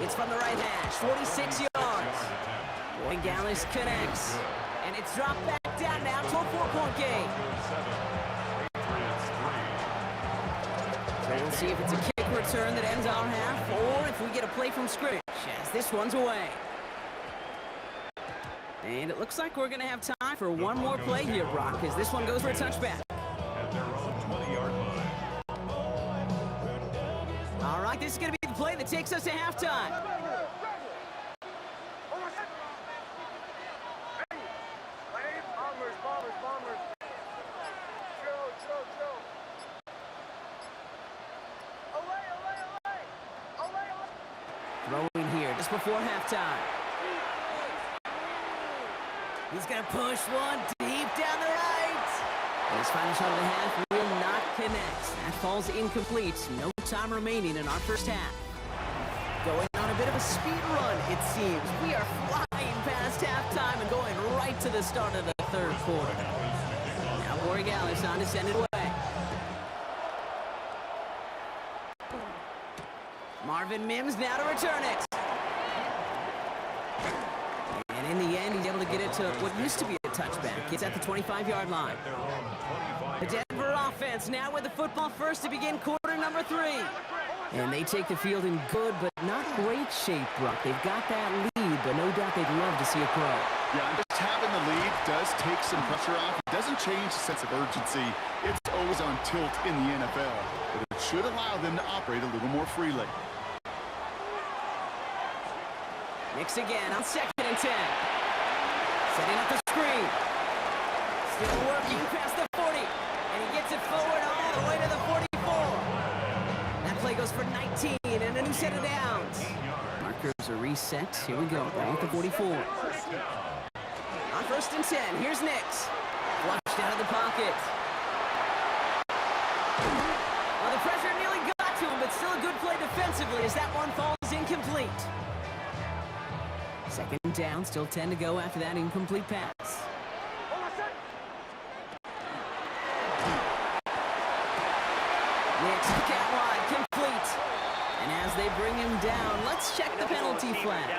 It's from the right hash, 46 yards. Borregales connects. And it's dropped back down now to a 4-point game. So we'll see if it's a kick return that ends our half, or if we get a play from scrimmage, as this one's away. And it looks like we're going to have time for one more play here, Brock, as this one goes for a touchback. At their own 20-yard line. All right, this is going to be the play that takes us to halftime. Throwing here just before halftime. He's going to push one deep down the right. And his final shot of the half will not connect. That falls incomplete. No time remaining in our first half. Going on a bit of a speed run, it seems. We are flying past halftime and going right to the start of the third quarter. Now Borregales on to send it away. Marvin Mims now to return it. And in the end, he's able to get it to what used to be a touchback. It's at the 25-yard line. The Denver offense now with the football first to begin quarter number 3. And they take the field in good but not great shape, Brock. They've got that lead, but no doubt they'd love to see it grow. Yeah, and just having the lead does take some pressure off. It doesn't change the sense of urgency. It's always on tilt in the NFL, but it should allow them to operate a little more freely. Knicks again on 2nd and 10. Setting up the screen. Still working past the 40. And he gets it forward all the way to the 44. That play goes for 19 and a new set of downs. Markers are reset. Here we go. Ball at the 44. On 1st and 10, here's Nix. Flushed out of the pocket. Well, the pressure nearly got to him, but still a good play defensively as that one falls incomplete. 2nd down, still 10 to go after that incomplete pass. Nix cat wide, complete. And as they bring him down, let's check the penalty flag.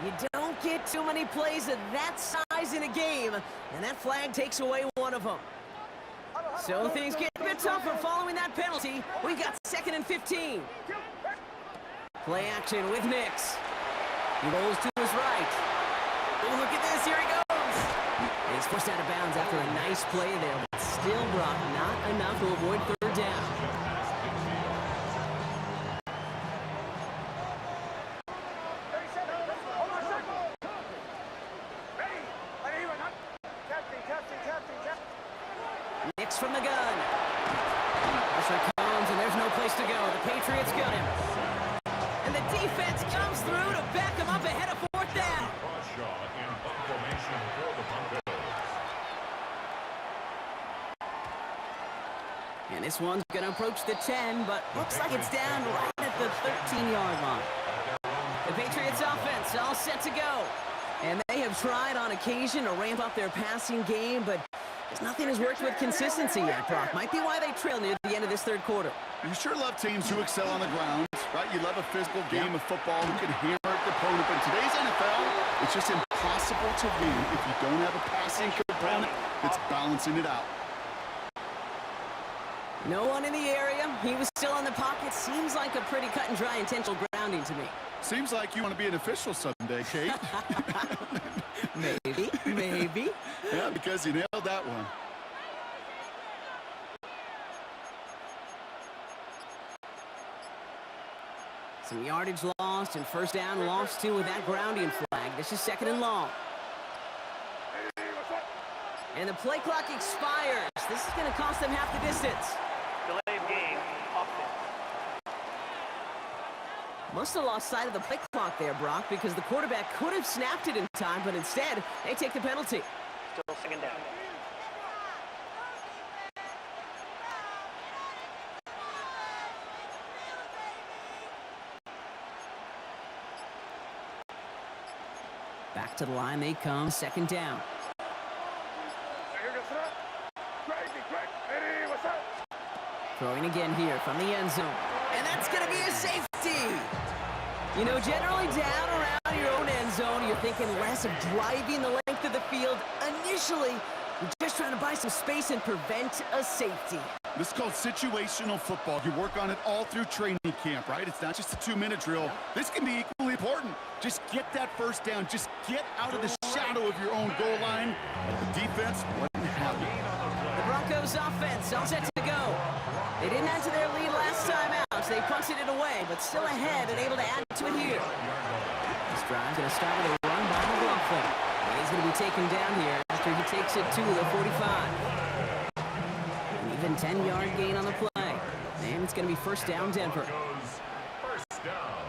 You don't get too many plays of that size in a game, and that flag takes away one of them. So things get a bit tougher following that penalty. We've got 2nd and 15. Play action with Nix. He rolls to his right. Oh, look at this, here he goes. And he's pushed out of bounds after a nice play there, but still, Brock, not enough to avoid 3rd down. Nix from the gun. Pressure comes, and there's no place to go. The Patriots got him. And the defense comes through to back him up ahead of 4th down. Bradshaw in punt formation for the Broncos. And this one's going to approach the 10, but looks like it's down right at the 13-yard line. The Patriots offense all set to go. And they have tried on occasion to ramp up their passing game, but nothing has worked with consistency yet, Brock. Might be why they trail near the end of this 3rd quarter. You sure love teams who excel on the ground, right? You love a physical game of football who can hammer at the opponent. But in today's NFL, it's just impossible to win if you don't have a passing component that's balancing it out. No one in the area. He was still in the pocket. Seems like a pretty cut and dry intentional grounding to me. Seems like you want to be an official someday, Kate. Maybe. Yeah, because you nailed that one. Some yardage lost and 1st down lost too with that grounding flag. This is 2nd and long. And the play clock expires. This is going to cost them half the distance. Delayed game, offense. Must have lost sight of the play clock there, Brock, because the quarterback could have snapped it in time, but instead, they take the penalty. Still 2nd down. Back to the line they come, 2nd down. Throwing again here from the end zone. And that's going to be a safety. You know, generally down around your own end zone, you're thinking less of driving the length of the field. Initially, you're just trying to buy some space and prevent a safety. This is called situational football. You work on it all through training camp, right? It's not just a 2-minute drill. This can be equally important. Just get that 1st down. Just get out of the shadow of your own goal line. The defense wasn't happy. The Broncos offense all set to go. They didn't add to their lead last time out, so they punted it away, but still ahead and able to add to it here. This drive's going to start with a run by McLaughlin. And he's going to be taken down here after he takes it to the 45. An even 10-yard gain on the play. And it's going to be 1st down, Denver. 1st down.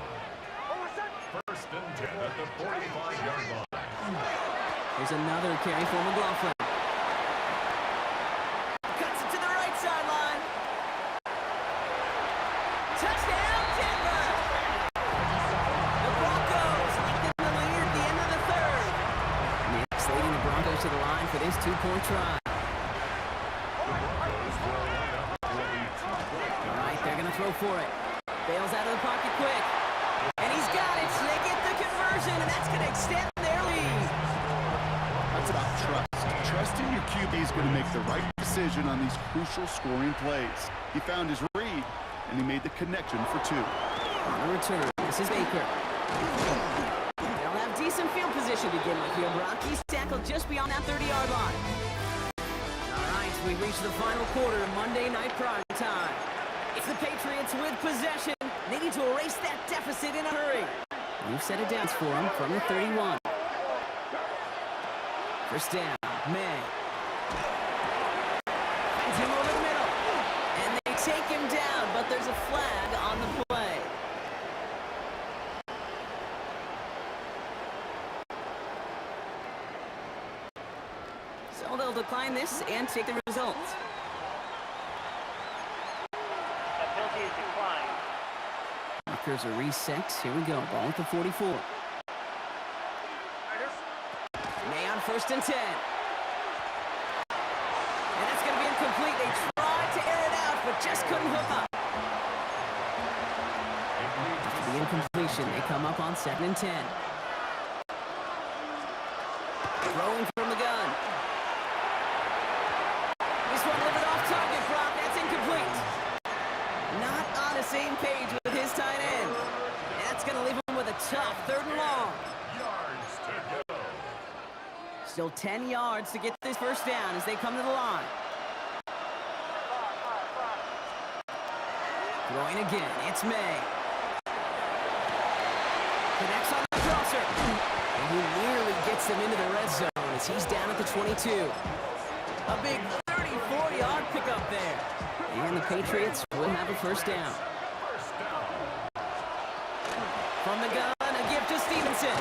1st and 10 at the 45-yard line. There's another carry for McLaughlin. Cuts it to the right sideline. Touchdown, Denver! The Broncos lengthen the lead at the end of the 3rd. Nix leading the Broncos to the line for this 2-point try. All right, they're going to throw for it. Bails out of the pocket quick. And he's got it. So they get the conversion, and that's going to extend their lead. That's about trust. Trusting your QB is going to make the right decision decision on these crucial scoring plays. He found his read, and he made the connection for two. On the return, this is Baker. They'll have decent field position to begin with here, Brock. He's tackled just beyond that 30-yard line. All right, we've reached the final quarter of Monday Night Prime Time. It's the Patriots with possession. They need to erase that deficit in a hurry. You've set it down for him from the 31. First down, May. Finds him over the middle. And they take him down, but there's a flag on the play. So they'll decline this and take the results. That penalty is declined. Markers are reset. Here we go. Ball at the 44. May on first and 10. And that's going to be incomplete. They tried to air it out, but just couldn't hook up. After the incompletion, they come up on 2nd and 10. Throwing from the gun. This one delivered off target, Brock. That's incomplete. Not on the same page with his tight end. And that's going to leave him with a tough 3rd and long. Yards to go. Still 10 yards to get this first down as they come to the line. Throwing again, it's May. Connects on the crosser. And he nearly gets them into the red zone as he's down at the 22. A big 34-yard pickup there. And the Patriots will have a first down. From the gun, a gift to Stevenson.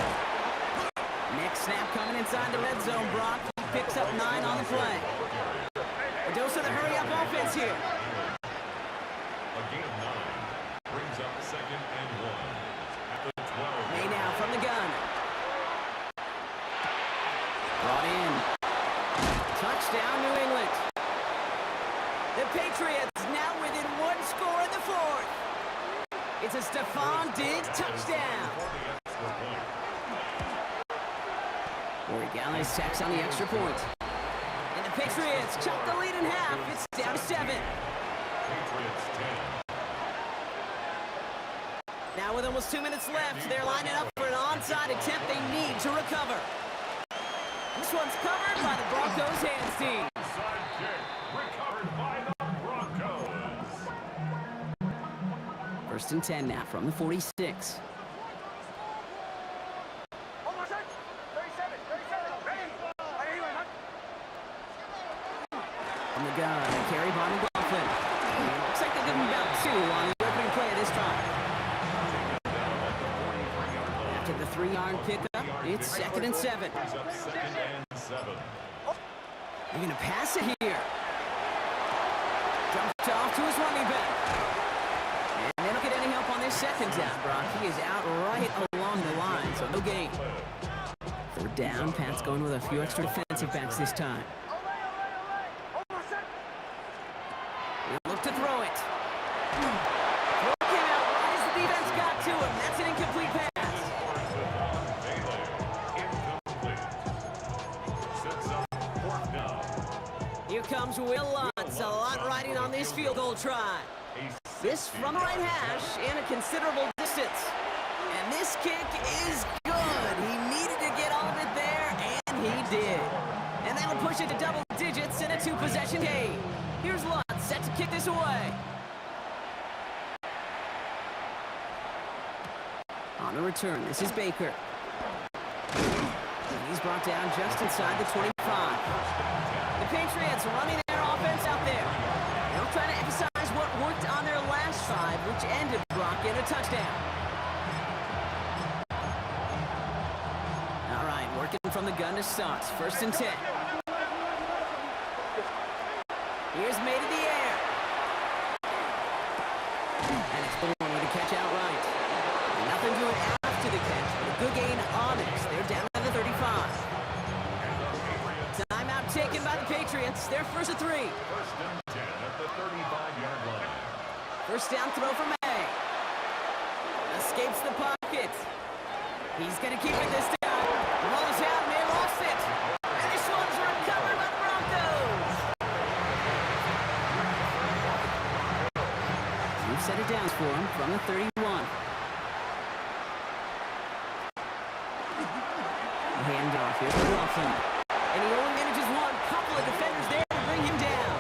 Next snap coming inside the red zone, Brock. He picks up 9 on the play. A dose of the hurry-up offense here. A gain of 9 brings up 2nd and 1 at the 12. May now from the gun. Brought in. Touchdown, New England. The Patriots now within 1 score in the 4th. It's a Stephon Diggs touchdown. Corey Gallis tacks on the extra point. And the Patriots chop the lead in half. It's down to 7. Patriots 10. Now with almost 2 minutes left, they're lining up for an onside attempt they need to recover. This one's covered by the Broncos hands team. Side kick recovered by the Broncos. 1st and 10 now from the 46. From the gun, a carry by McLaughlin. Looks like they give him about 2 on the opening play of this drive. After the 3-yard pickup, it's 2nd and 7. Brings up 2nd and 7. They're going to pass it here. Dumped off to his running back. And they don't get any help on this 2nd down, Brock. He is out right along the line, so no gain. 3rd down, Pat's going with a few extra defensive backs this time. He'll look to throw it. Throw came out right as the defense got to him. That's an incomplete pass. Incomplete. Sets up 4th down. Here comes Will Lutz. A lot riding on this field goal try. This from the right hash and a considerable distance. And this kick is good. He needed to get all of it there, and he did. And that'll push it to double digits in a 2-possession game. Here's Lutz set to kick this away. On the return, this is Baker. And he's brought down just inside the 25. The Patriots running their offense out there. They'll try to emphasize what worked on their last drive, which ended Brock in a touchdown. All right, working from the gun to start. 1st and 10. Here's May to the air. And it's Bourne with a catch outright. Nothing doing after the catch, but a good gain on it. They're down to the 35. Timeout taken by the Patriots. They're 1st and 3. 1st and 10 at the 35-yard line. 1st down throw for May. Escapes the pocket. He's going to keep it this time. Rolls out, May lost it. And this one's recovered by the Broncos. downs for him from the 31. Handoff here for Wilson. And he only manages one. Couple of defenders there to bring him down.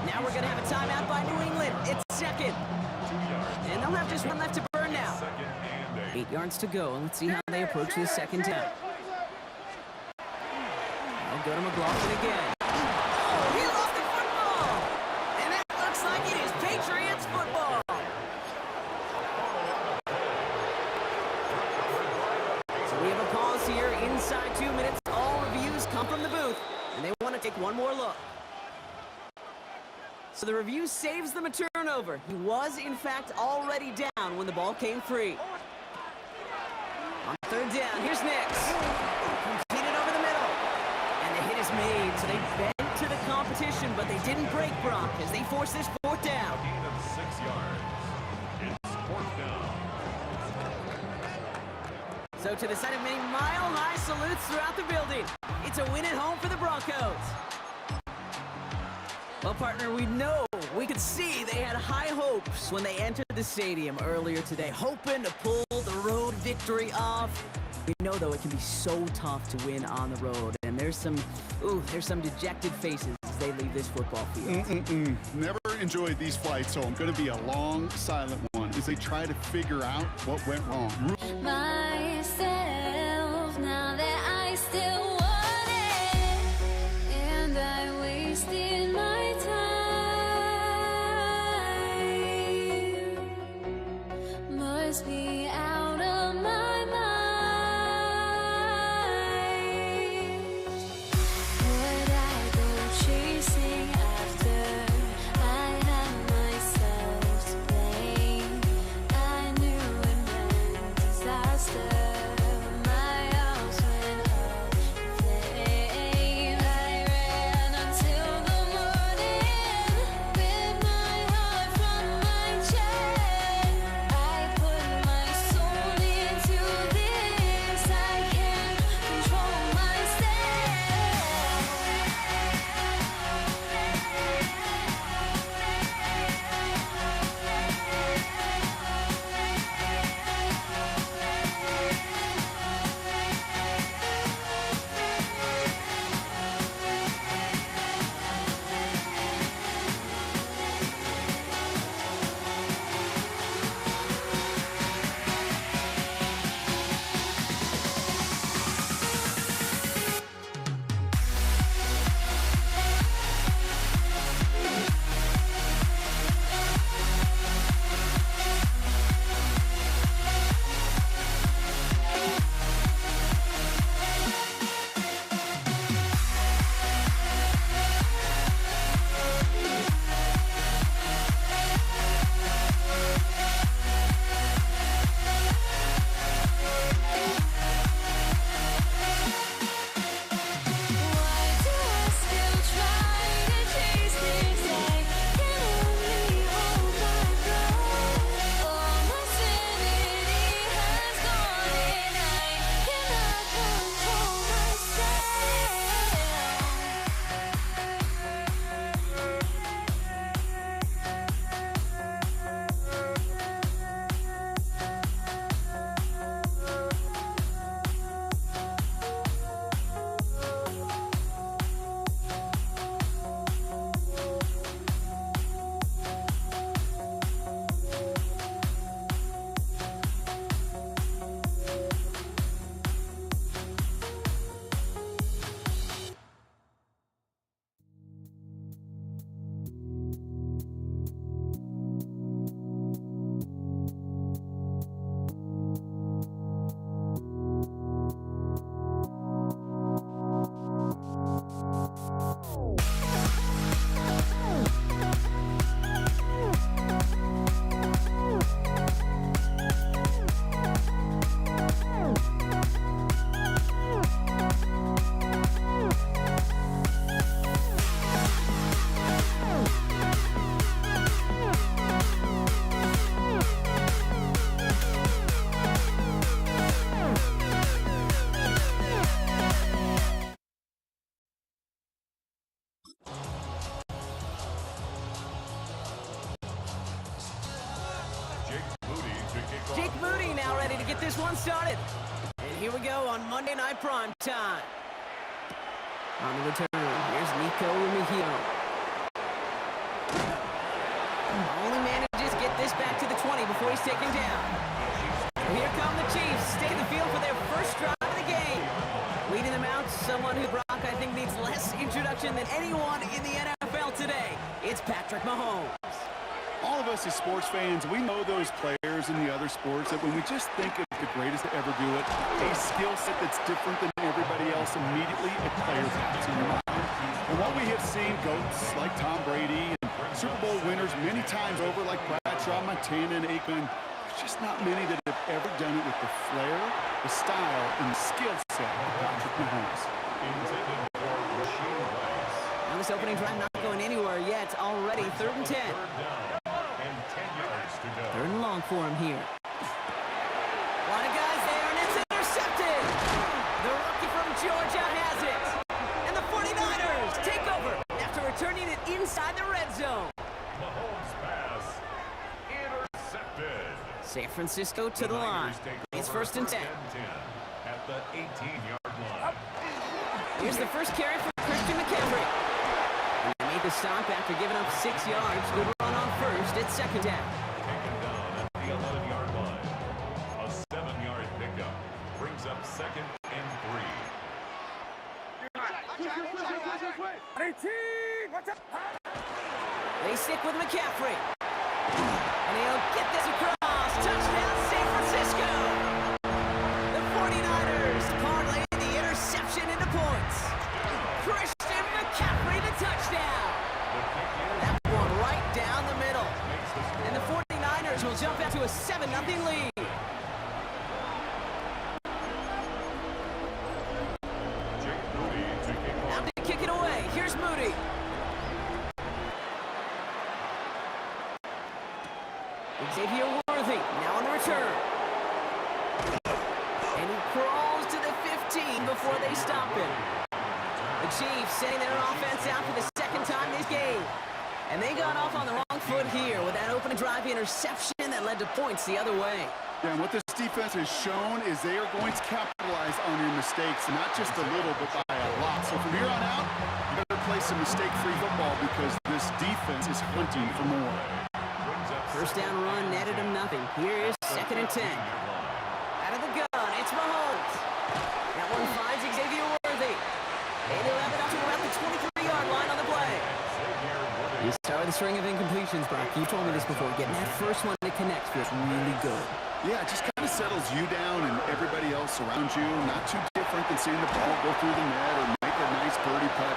Now we're going to have a timeout by New England. It's second. 2 yards. And they'll have just one left to burn now. Second and 8. 8 yards to go. Let's see how they approach this second down. They'll go to McLaughlin again. Oh, he lost the football! And that looks like it is Patriots football. So we have a pause here inside 2 minutes. All reviews come from the booth, and they want to take one more look. So the review saves them a turnover. He was, in fact, already down when the ball came free. On third down, here's Nix. Completed over the middle. And the hit is made, so they bent to the competition, but they didn't break Brock as they force this fourth down. A gain of 6 yards. It's fourth down. So to the side of many mile-high salutes throughout the building. It's a win at home for the Broncos. Well, partner, we could see they had high hopes when they entered the stadium earlier today, hoping to pull the road victory off. We know, though, it can be so tough to win on the road, and there's some dejected faces as they leave this football field. Never enjoyed these flights home. Going to be a long, silent one as they try to figure out what went wrong. Myself, now that I still want it, and I wasted my time. Must be out of my mind. Would I go chasing after? I had myself to blame. I knew it meant disaster. My house went this one started. And here we go on Monday Night Prime Time. On the return, here's Nico Mejio. Only manages to get this back to the 20 before he's taken down. Here come the Chiefs, stay in the field for their first drive of the game. Leading them out, someone who Brock I think needs less introduction than anyone in the NFL today. It's Patrick Mahomes. All of us as sports fans, we know those players in the other sports that when we just think of the greatest to ever do it, a skill set that's different than everybody else, immediately a player pops in your mind. And while we have seen GOATs like Tom Brady and Super Bowl winners many times over like Bradshaw, Montana, and Aikman, there's just not many that have ever done it with the flair, the style, and the skill set of Patrick Mahomes. Intended for Rasheed Rice. Now this opening drive not going anywhere yet. Already 3rd and 10. Third down and 10 yards to go. 3rd and long for him here. Line of guys there, and it's intercepted. The rookie from Georgia has it. And the 49ers take over after returning it inside the red zone. Mahomes pass intercepted. San Francisco to the line. It's 1st and 10. At the 18-yard line. Here's the first carry for Christian McCaffrey. And they made the stop after giving up 6 yards. Good run on first. It's 2nd down. Taken down at the 11-yard line. A 7-yard pickup brings up 2nd and 3. 18! Watch out! They stick with McCaffrey. And he'll get this across. Touchdown, San Francisco. The 49ers parlay the interception into points. Christian McCaffrey, the touchdown. That one right down the middle. And the 49ers will jump out to a 7-0 lead. Jake Moody to kick off. Now to kick it away. Here's Moody. Xavier Worthy now on the return. And he crawls to the 15 before they stop him. The Chiefs setting their offense out for the 2nd time this game. And they got off on the wrong foot here with that opening drive interception that led to points the other way. Yeah, and what this defense has shown is they are going to capitalize on your mistakes, not just a little, but by a lot. So from here on out, you better play some mistake-free football because this defense is hunting for more. First down run netted him nothing. Here is 2nd and 10. Out of the gun, it's Mahomes. That one finds Xavier Worthy. And he'll have it up to around the 23-yard line on the play. You started the string of incompletions, Brock. You told me this before. Getting that first one to connect feels really good. Yeah, it just kind of settles you down and everybody else around you. Not too different than seeing the ball go through the net or make a nice birdie putt.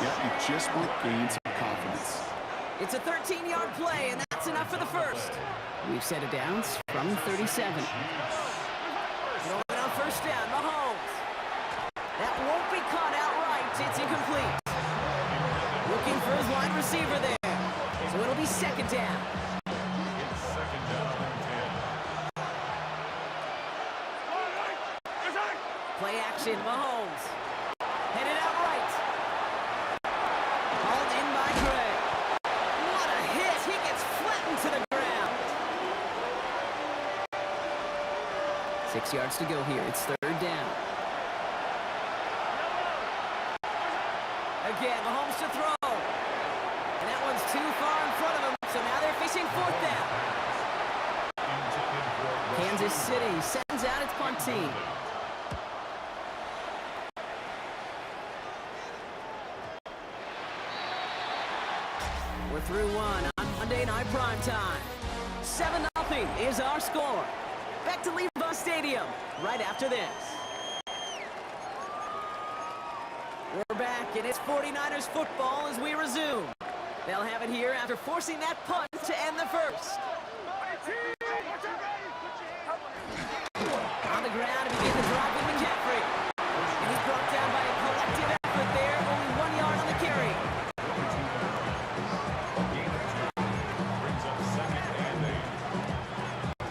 Yeah, you just want to gain some confidence. It's a 13-yard play, and that's enough for the first. We've set it down from 37. Throwing on first down, Mahomes. That won't be caught outright. It's incomplete. Looking for his wide receiver there. So it'll be 2nd down. It's 2nd down and 10. Play action, Mahomes. Headed out right. Hauled in by Gray. What a hit. He gets flattened to the ground. 6 yards to go here. It's 3rd down. Again, Mahomes to throw. And that one's too far in front of him, so now they're facing 4th down. Kansas City sends out its punt team. We're through one on Monday Night Prime Time. 7-0 is our score. Back to Levi Stadium right after this. We're back, and it's 49ers football as we resume. They'll have it here after forcing that punt to end the first. On the ground to begin the drive with McCaffrey. And he's brought down by a collective effort there, only 1 yard on the carry. Brings up 2nd and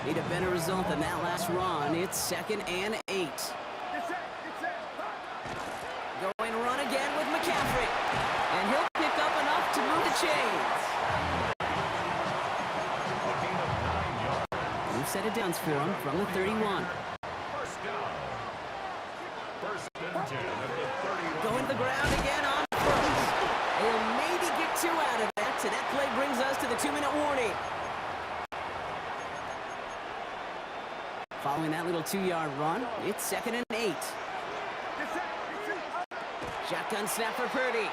8. Need a better result than that last run. It's 2nd and 8. Going run again with McCaffrey. And he'll pick up enough to move the chains. We've set it down for him from the 31. First and 10 at the 31. Going to the ground again on first. They'll maybe get 2 out of that, so that play brings us to the 2-minute warning. Following that little 2-yard run, it's 2nd and 8. Shotgun snap for Purdy.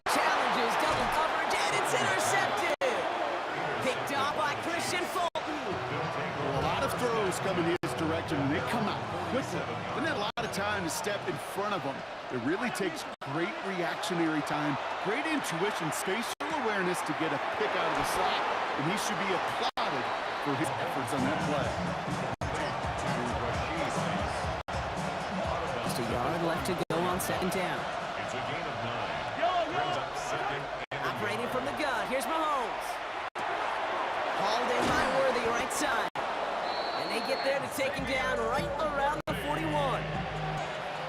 Challenges, double coverage, and it's intercepted. Picked off by Christian Fulton. A lot of throws coming his direction, and they come out quickly. Doesn't have a lot of time to step in front of them. It really takes great reactionary time, great intuition, spatial awareness to get a pick out of the slot, and he should be applauded for his efforts on that play. Just a yard left to go on 2nd down. It's a gain of 9. Brings up 2nd and Operating from the gun, here's Mahomes. Hauled in by Worthy, right side. And they get there to take him down right around the 41.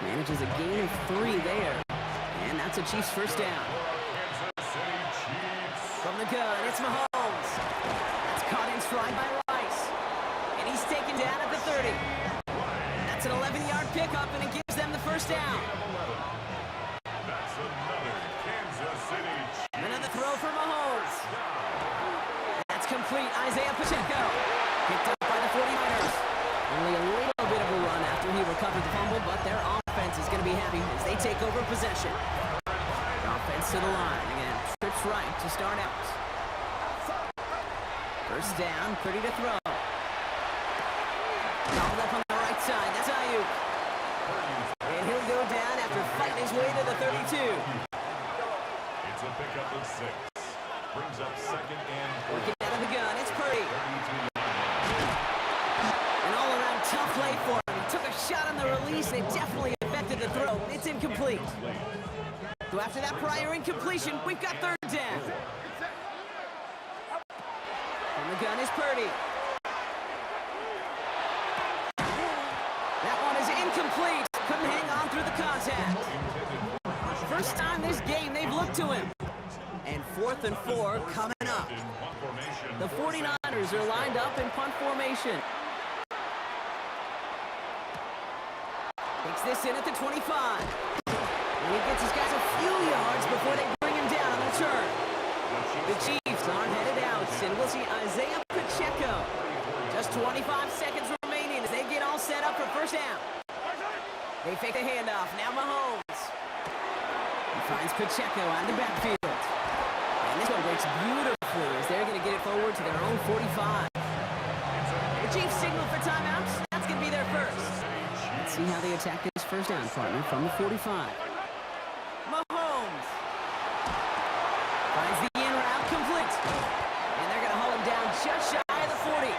Manages a gain of 3 there. And that's a Chiefs first down. Kansas City Chiefs. From the gun, it's Mahomes. That's caught in stride by Rice. And he's taken down at the 30. That's an 11-yard pickup, and it gives them the first down. That's another Kansas City Chiefs. Another throw for Mahomes. That's complete. Isaiah Pacheco. Picked up by the 49ers. Only a little bit of a run after he recovered the fumble, but their offense is going to be happy as they take over possession. Offense to the line. Again, trips right to start out. First down, pretty to throw. Called up on the right side. That's Ayuk. And he'll go down after fighting his way to the 32. It's a pickup of 6. Brings up 2nd and 4. Working out of the gun, it's Purdy. An all-around tough play for him. He took a shot on the release. It definitely affected the throw. It's incomplete. So after that prior incompletion, we've got 3rd down. From the gun is Purdy. That one is incomplete. Couldn't hang on through the contact. First time this game they've looked to him. And 4th and 4 coming up. In punt formation. The 49ers are lined up in punt formation. Takes this in at the 25. And he gets his guys a few yards before they bring him down on the turn. The Chiefs are headed out, and we'll see Isaiah Pacheco. Just 25 seconds remaining as they get all set up for first down. They fake the handoff. Now Mahomes. He finds Pacheco on the backfield. And this one breaks beautifully as they're going to get it forward to their own 45. The Chiefs signal for timeouts. That's going to be their first. Let's see how they attack this first down, partner, from the 45. Mahomes finds the in route complete. And they're going to haul him down just shy of the 40.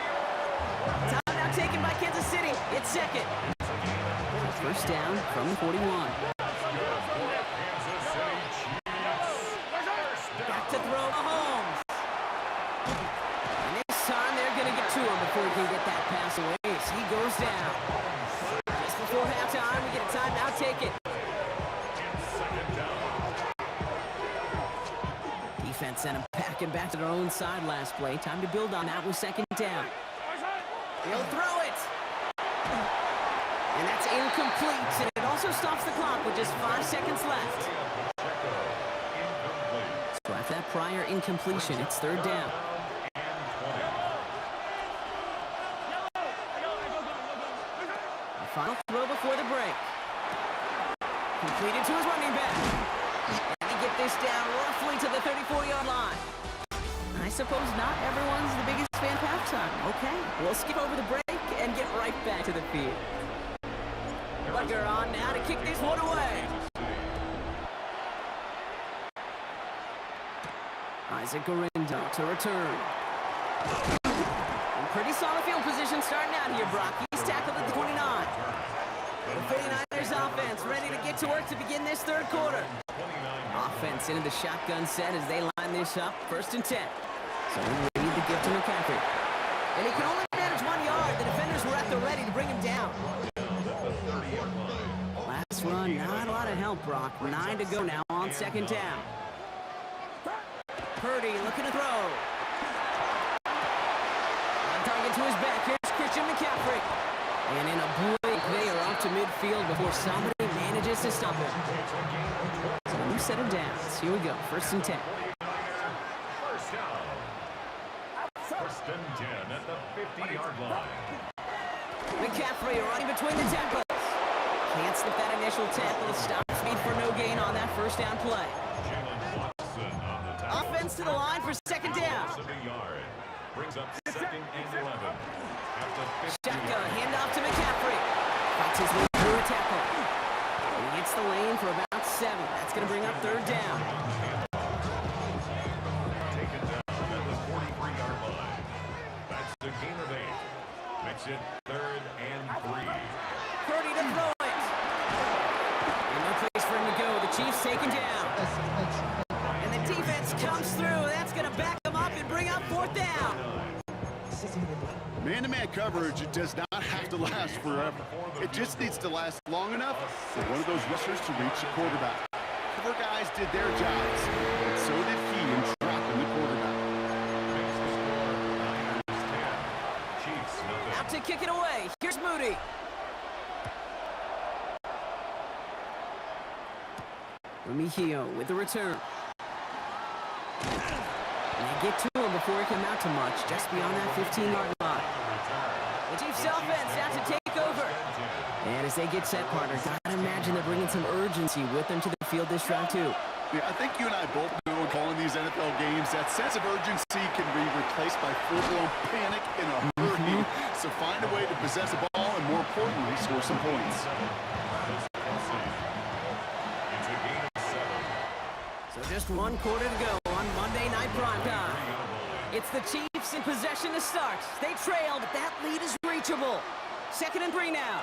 Timeout taken by Kansas City. It's 2nd. First down from the 41. Back to throw Mahomes. And this time they're going to get to him before he can get that pass away. So he goes down. Just before halftime, we get a timeout taken. Defense sent him packing back to their own side last play. Time to build on that with 2nd down. He'll throw it. And that's incomplete. And it also stops the clock with just 5 seconds left. So after that prior incompletion, it's 3rd down. The final throw before the break. Completed to his running back. And they get this down roughly to the 34-yard line. I suppose not everyone's the biggest fan of halftime. Okay, we'll skip over the break and get right back to the field. Butker on now to kick this one away. Isaac Garindo to return. In pretty solid field position starting out here, Brock. He's tackled at the 29. The 49ers offense ready to get to work to begin this 3rd quarter. Offense into the shotgun set as they line this up. 1st and 10. So we need the gift to McCaffrey. And he can only manage 1 yard. The defenders were at the ready to bring him down. Last run, not a lot of help, Brock. 9 to go now on 2nd down. Purdy looking to throw. On target to his back. Here's Christian McCaffrey. And in a blink, they are off to midfield before somebody manages to stop him. So new set of downs. Here we go. 1st and 10. First down. 1st and 10 at the 50-yard line. McCaffrey running between the tackles. Can't slip that initial tackle. Stop speed for no gain on that 1st down play. Jalen Watson on the tackle. Offense to the line for 2nd down. Loss of a yard. Brings up 2nd and 11. At the 50 Shotgun, handoff to McCaffrey. Fights his way through a tackle. He hits the lane for about 7. That's going to bring up 3rd down. Taken down at the 43-yard line. That's the gain of 8. Makes it 3rd and 3. Purdy to throw it. And no place for him to go. The Chiefs taken down. And the defense comes through. That's going to back them up and bring up 4th down. Man-to-man coverage, it does not have to last forever. It just needs to last long enough for one of those rushers to reach the quarterback. Cover guys did their jobs, but so did he in dropping the quarterback. Makes the score 9-10. Chiefs nothing. Out to kick it away. Here's Moody. Remigio with the return. And they get to him before he can mount to much, just beyond that 15-yard line. The Chiefs offense out to take over. And as they get set, partner, gotta imagine they're bringing some urgency with them to the field this drive, too. Yeah, I think you and I both know in calling these NFL games, that sense of urgency can be replaced by full-blown panic in a hurry. So find a way to possess the ball and, more importantly, score some points. It's a gain of 7. So just 1 quarter to go on Monday Night Primetime. It's the Chiefs in possession to start. They trail, but that lead is reachable. 2nd and 3 now.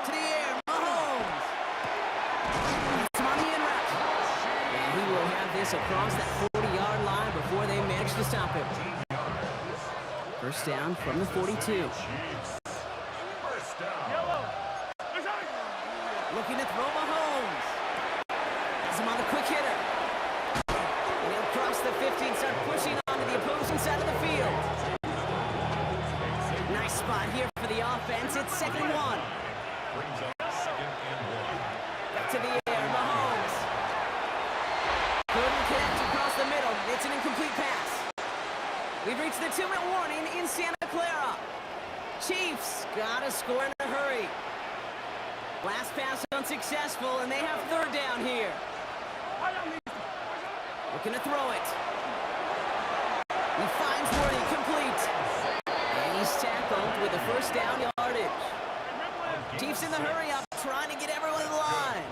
To the air, Mahomes. It's money in route. And he will have this across that 40-yard line before they manage to stop him. 1st down from the 42. First down. Looking to throw Mahomes. Has him on the quick hitter. And he'll cross the 15, start pushing onto the opposing side of the field. Nice spot here for the offense. It's 2nd and 1. Brings up 2nd and 1. Back to the air, Mahomes. Couldn't connect across the middle. It's an incomplete pass. We've reached the 2-minute warning in Santa Clara. Chiefs gotta score in a hurry. Last pass unsuccessful, and they have 3rd down here. Looking to throw it. He finds Worthy, complete. And he's tackled with the 1st down yardage. Chiefs in the hurry up, trying to get everyone in line.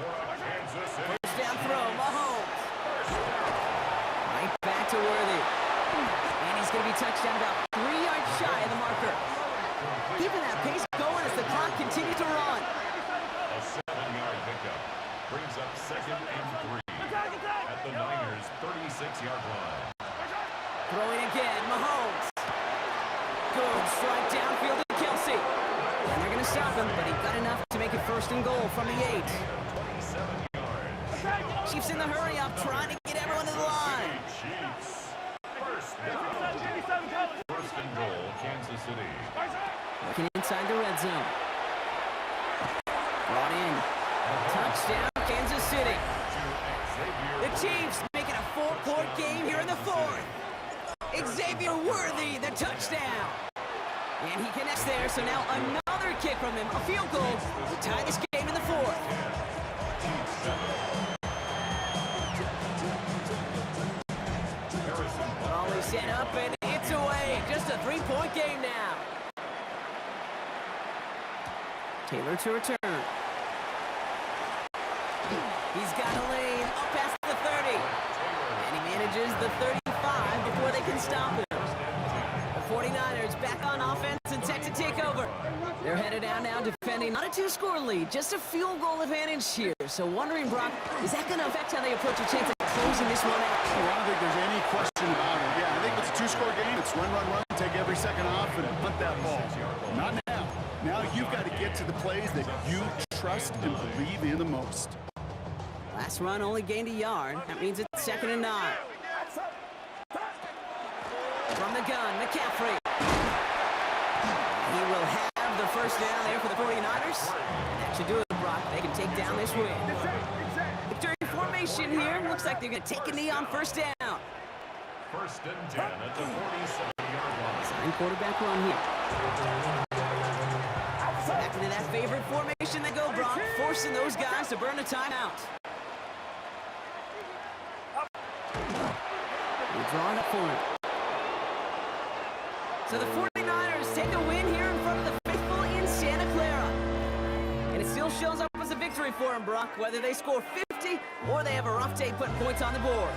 1st down throw, Mahomes. Right back to Worthy. And he's going to be touched down about 3 yards shy of the marker. Keeping that pace going as the clock continues to run. A 7-yard pickup. Brings up 2nd and 3. At the Niners' 36-yard line. Throwing again, Mahomes. Good strike downfield to Kelsey. And they're going to stop him, but he got enough to make it 1st and goal from the 8. 27 yards. Chiefs in the hurry up, trying to get everyone to the line. Chiefs. First down. 1st and goal, Kansas City. Looking inside the red zone. Brought in. Touchdown, Kansas City. The Chiefs making a 4-point game here in the 4th. Xavier Worthy, the touchdown. And he connects there, so now another kick from him. A field goal to tie this game in the 4th. Always set up, and it's away. Just a 3-point game now. Taylor to return. He's got a lane up past the 30. And he manages the 35 before they can stop him. The 49ers back on offense and set to take over. They're headed out now defending not a 2-score lead, just a field goal advantage here. So wondering, Brock, is that going to affect how they approach a chance of closing this one out? Well, I don't think there's any question about it. Yeah, I think it's a 2-score game. It's run, run, run, take every second off and hunt that ball. Not now. Now you've got to get to the plays that you trust and believe in the most. Last run only gained a yard. That means it's 2nd and 9. From the gun, McCaffrey. He will have the first down there for the 49ers. And that should do it, Brock. They can take down this win. Victory formation here. Looks like they're going to take a knee on first down. First and 10 at the 47-yard line. Sign quarterback run here. Back into that favorite formation they go, Brock, forcing those guys to burn a timeout. We'll draw it up for him. So the 49ers take a win here in front of the faithful in Santa Clara. And it still shows up as a victory for them, Brock, whether they score 50 or they have a rough day putting points on the board.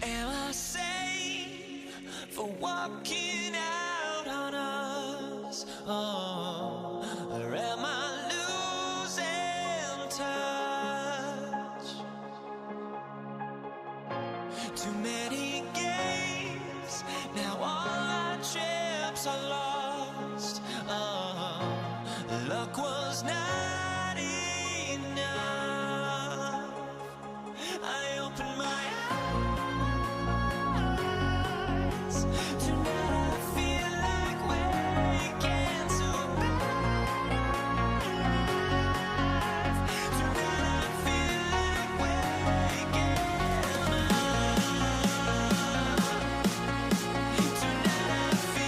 Am I safe for walking out on us? Oh, or am I losing touch? Too many games, now all our chips are lost. Oh, luck was not enough. I opened my eyes. Tonight I feel like waking to life. Tonight I feel like waking up. Tonight I feel like waking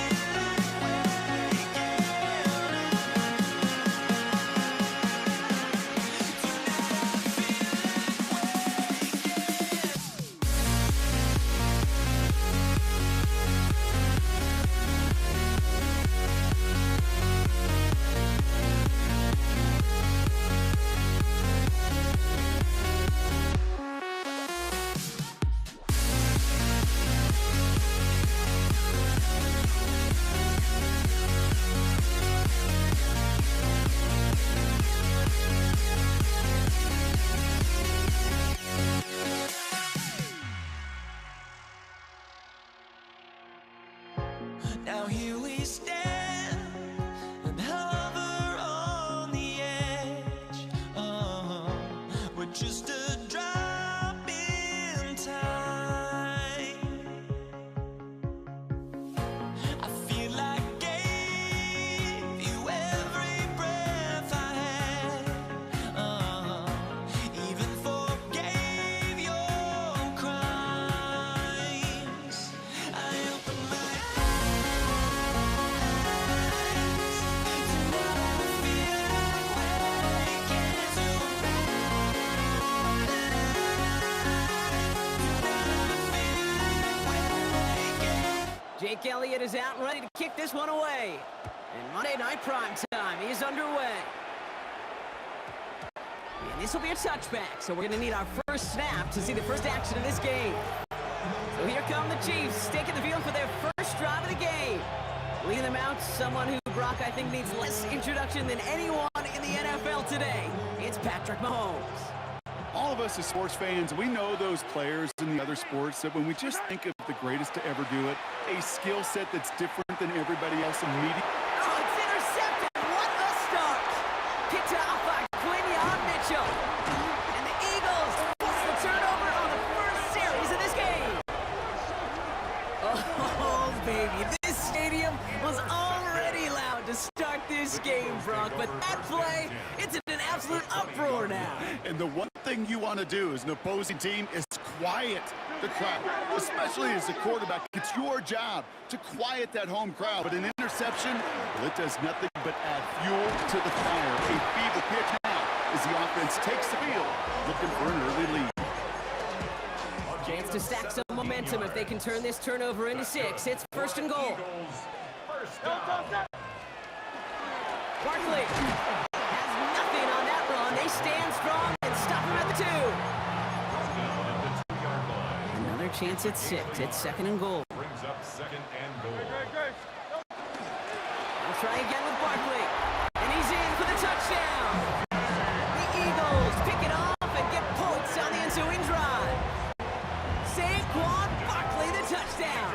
Now here we stand and hover on the edge. We're just a drop in time. I feel like I gave you every breath I had. Even forgave your crimes. I opened my Jake Elliott is out and ready to kick this one away. And Monday Night Prime Time is underway. And this will be a touchback, so we're going to need our first snap to see the first action of this game. So here come the Chiefs, taking the field for their first drive of the game. Leading them out, someone who, Brock, I think needs less introduction than anyone in the NFL today. It's Patrick Mahomes. All of us as sports fans, we know those players in the other sports that when we just think of the greatest to ever do it, a skill set that's different than everybody else immediately. Oh, it's intercepted. What a start. Picked off by Quinion Mitchell. And the Eagles force the turnover on the first series of this game. Oh, baby. This stadium was already loud to start this game, Brock. But that play, it's in an absolute uproar now. And the one thing you want to do as an opposing team is quiet the crowd, especially as a quarterback. It's your job to quiet that home crowd. But an interception, well, it does nothing but add fuel to the fire. A feeble pitch now as the offense takes the field, looking for an early lead. Chance to stack some momentum if they can turn this turnover into 6. It's first and goal. Barkley has nothing on that run. They stand strong and stop him at the 2. Another chance at 6. It's second and goal. Brings up second and goal. I'll try again with Barkley. And he's in for the touchdown. The Eagles pick it off and get points on the ensuing drive. Saquon Barkley, the touchdown.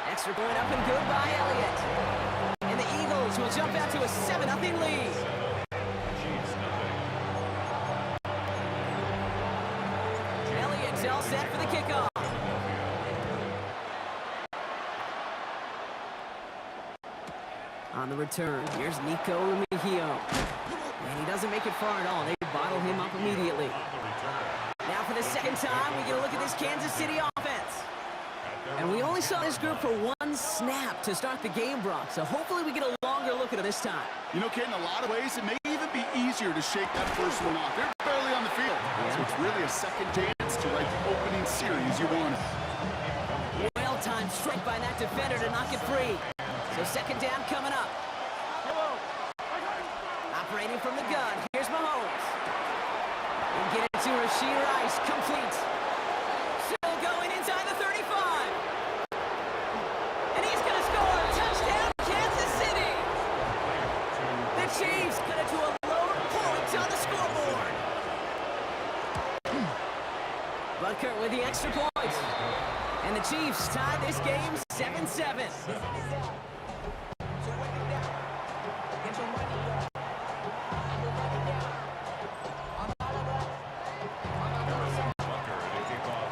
Extra point up and good by Elliott. And the Eagles will jump out to a 7-0 lead. Elliott's all set for the kickoff. On the return, here's Nico Remigio. And he doesn't make it far at all. They bottle him up immediately. Now for the second time, we get a look at this Kansas City offense. And we only saw this group for one snap to start the game, Brock. So hopefully we get a longer look at it this time. You know, Kate, in a lot of ways, it may even be easier to shake that first one off. They're barely on the field. So it's really a second chance to write the opening series you wanted. Well-timed strike by that defender to knock it free. So second down coming up. Operating from the gun, here's Mahomes. And get it to Rashee Rice, complete. Still going inside the 35. And he's going to score. Touchdown, Kansas City. The Chiefs cut it to a lower point on the scoreboard. Butker with the extra point. And the Chiefs tie this game 7-7.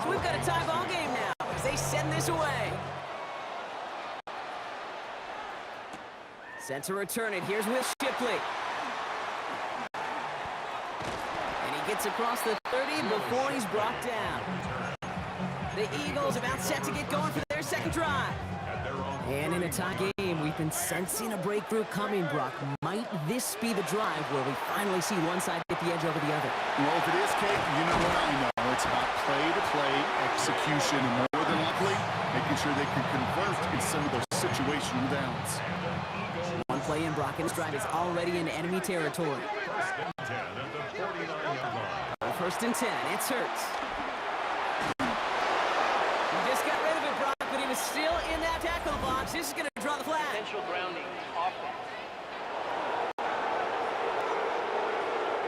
So we've got a tie ball game now as they send this away. Set to return it. Here's Will Shipley. And he gets across the 30 before he's brought down. The Eagles about set to get going for their second drive. And in a tie game, we've been sensing a breakthrough coming, Brock. Might this be the drive where we finally see one side get the edge over the other? Well, if it is, Kate, you know what I know. It's about play-to-play execution, and more than likely, making sure they can convert in some of those situational downs. One play in, Brock, and this drive is already in enemy territory. First and 10, it's Hurts. He just got rid of it, Brock, but he was still in that tackle box. This is going to draw the flag. Potential grounding offense.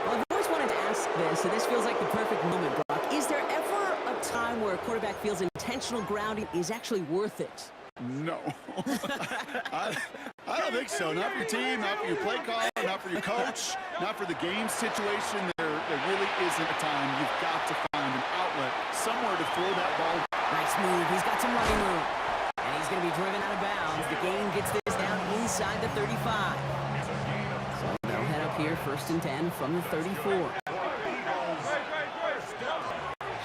Well, I've always wanted to ask this, and this feels like the perfect moment, Brock. Is there ever a time where a quarterback feels intentional grounding is actually worth it? No. I don't think so. Not for your team, not for your play call, not for your coach, not for the game situation. There really isn't a time. You've got to find an outlet, somewhere to throw that ball. Nice move. He's got some running room. And he's going to be driven out of bounds. The game gets this down inside the 35. So they'll head up here, first and 10 from the 34.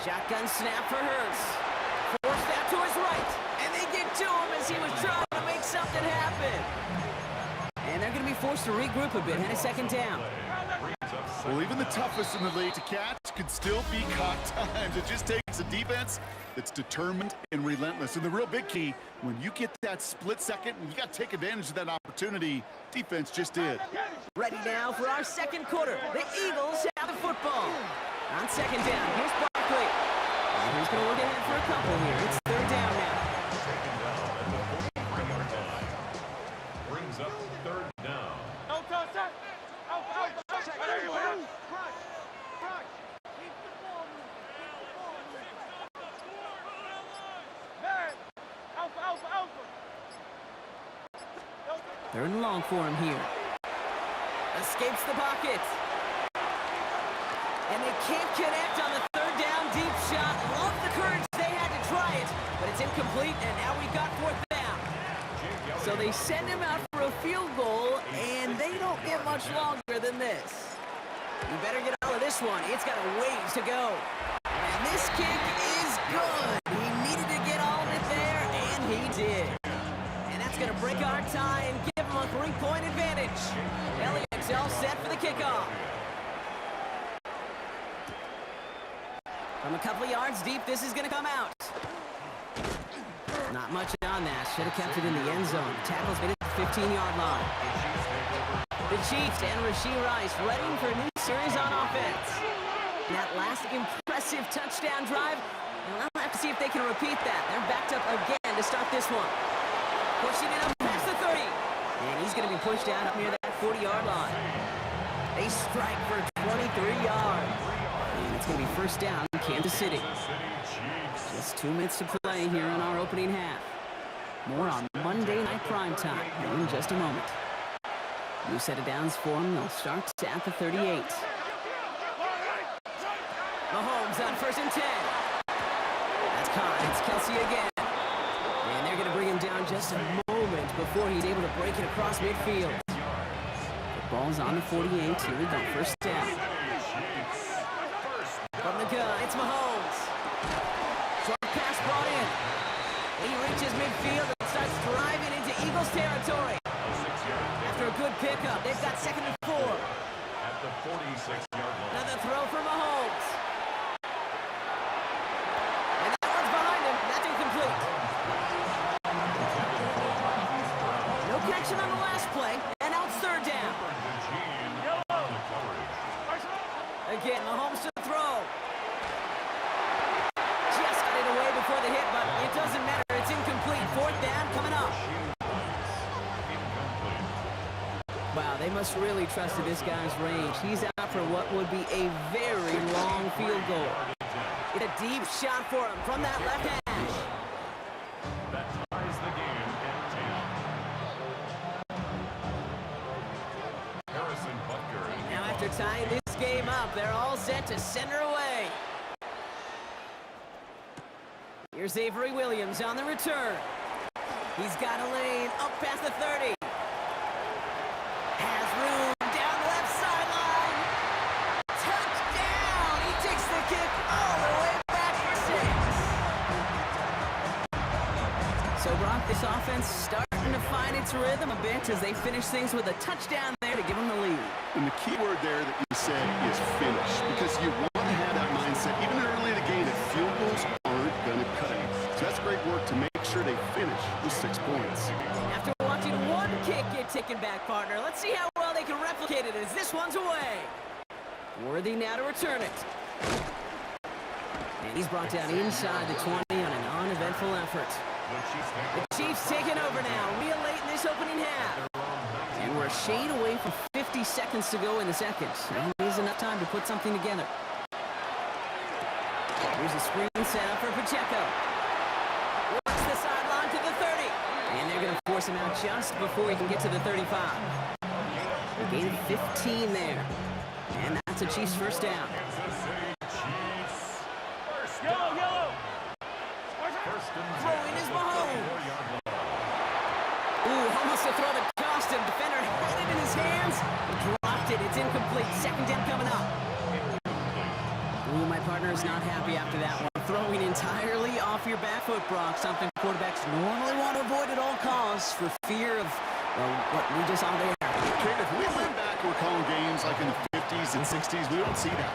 Shotgun snap for Hurts. Forced out to his right. And they get to him as he was trying to make something happen. And they're going to be forced to regroup a bit, and a second down. Well, even the toughest in the league to catch could still be caught times. It just takes a defense that's determined and relentless. And the real big key, when you get that split second, you got to take advantage of that opportunity. Defense just did. Ready now for our second quarter. The Eagles have the football. On second down, here's Barkley. He's going to look ahead for a couple here. It's third down now. Taken down at the 43-yard line. Brings up third down. Third and long for him here. Escapes the pocket. And they can't connect on the third down deep shot. Love the courage they had to try it, but it's incomplete, and now we've got fourth down. So they send him out for a field goal, and they don't get much longer than this. You better get all of this one. It's got a ways to go. And this kick is good. He needed to get all of it there, and he did. And that's going to break our tie and give him a 3-point advantage. Elliott's all set for the kickoff. From a couple of yards deep, this is going to come out. Not much on that. Should have kept it in the end zone. Tackle's made it to the 15-yard line. The Chiefs and Rashee Rice ready for a new series on offense. That last impressive touchdown drive, and I'll have to see if they can repeat that. They're backed up again to start this one. Pushing it up past the 30. And he's going to be pushed out up near that 40-yard line. They strike for 23 yards. And it's going to be first down in Kansas City. Just 2 minutes to play here in our opening half. More on Monday Night Primetime in just a moment. New set of downs for them. They'll start at the 38. Mahomes on first and 10. That's caught. It's Kelsey again. And they're going to bring him down just a moment before he's able to break it across midfield. The ball's on the 48. Here we go. First down. From the gun, it's Mahomes. Short pass brought in. He reaches midfield and starts driving into Eagles territory. After a good pickup, they've got second and 4. At the 46-yard line. Another throw for Mahomes. And that one's behind him. That's incomplete. No connection on the last play, and now it's third down. Again, Mahomes to the throw. Just got it away before the hit, but it doesn't matter. It's incomplete. Fourth down coming up. Wow, they must really trust this guy's range. He's out for what would be a very long field goal. It's a deep shot for him from that left hash. That ties the game at 10. Harrison Butker. Now after tying this game up, they're all set to send her away. Here's Avery Williams on the return. He's got a lane up past the 30. Has room down the left sideline. Touchdown! He takes the kick all the way back for 6. So Brock, this offense starting to find its rhythm a bit as they finish things with a touchdown there to give them the lead. And the key word there that you said is finish, because you want to have that mindset, even early in the game, that field goals aren't going to cut it. So that's great work to make sure they finish with 6 points. After watching one kick get taken back, partner, let's see how well they can replicate it as this one's away. Worthy now to return it. And he's brought down inside the 20 on an uneventful effort. The Chiefs taking over now, real late in this opening half. And we're a shade away from 50 seconds to go in the second. And there's enough time to put something together. Here's a screen set up for Pacheco. Works the sideline to the 30. And they're going to force him out just before he can get to the 35. A gain of 15 there. And that's a Chiefs first down. Throwing is Mahomes. Ooh, almost to throw the cost him. Defender had it in his hands. Dropped it. It's incomplete. Second down coming up. Ooh, my partner is not happy after that one. Throwing entirely off your back foot, Brock. Something quarterbacks normally want to avoid at all costs for fear of, well, what we just saw there. Okay, if we went back, we're calling games like in the 50s and 60s. We don't see that.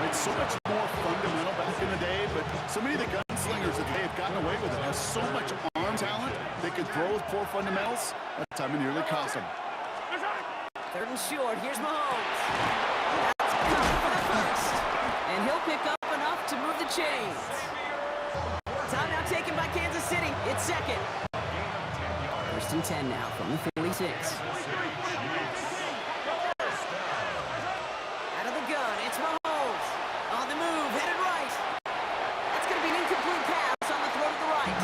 It's so much more fundamental back in the day, but so many of the gunslingers that they have gotten away with it have so much arm talent. They can throw with poor fundamentals. That time it nearly cost them. Third and short. Here's Mahomes. That's cut for the first. And he'll pick up enough to move the chains. Timeout taken by Kansas City. It's second. First and 10 now from the 46. Out of the gun, it's Mahomes. On the move, headed right. That's going to be an incomplete pass on the throw to the right.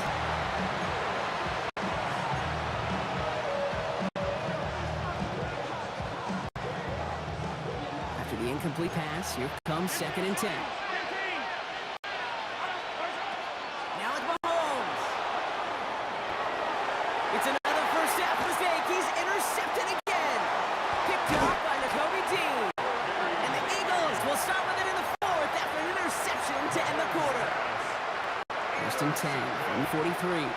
After the incomplete pass, here comes second and 10. Now it's Mahomes. It's another first half mistake. He's intercepted again. Picked off by Nakobe Dean. And the Eagles will start with it in the fourth after an interception to end the quarter. First and 10 from 43.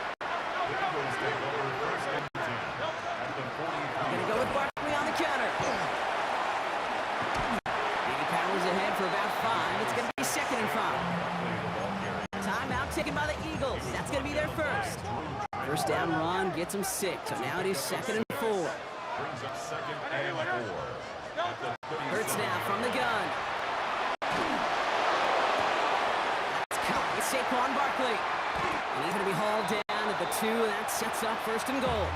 Gonna go with Barkley on the counter. He powers ahead for about 5. It's gonna be second and 5. Timeout taken by the Eagles. That's gonna be their first. First down run gets them 6. So now it is second and 4. Brings up second and 4. Hurts now from the gun. That's caught with Saquon Barkley. And he's going to be hauled down at the 2, and that sets up first and goal.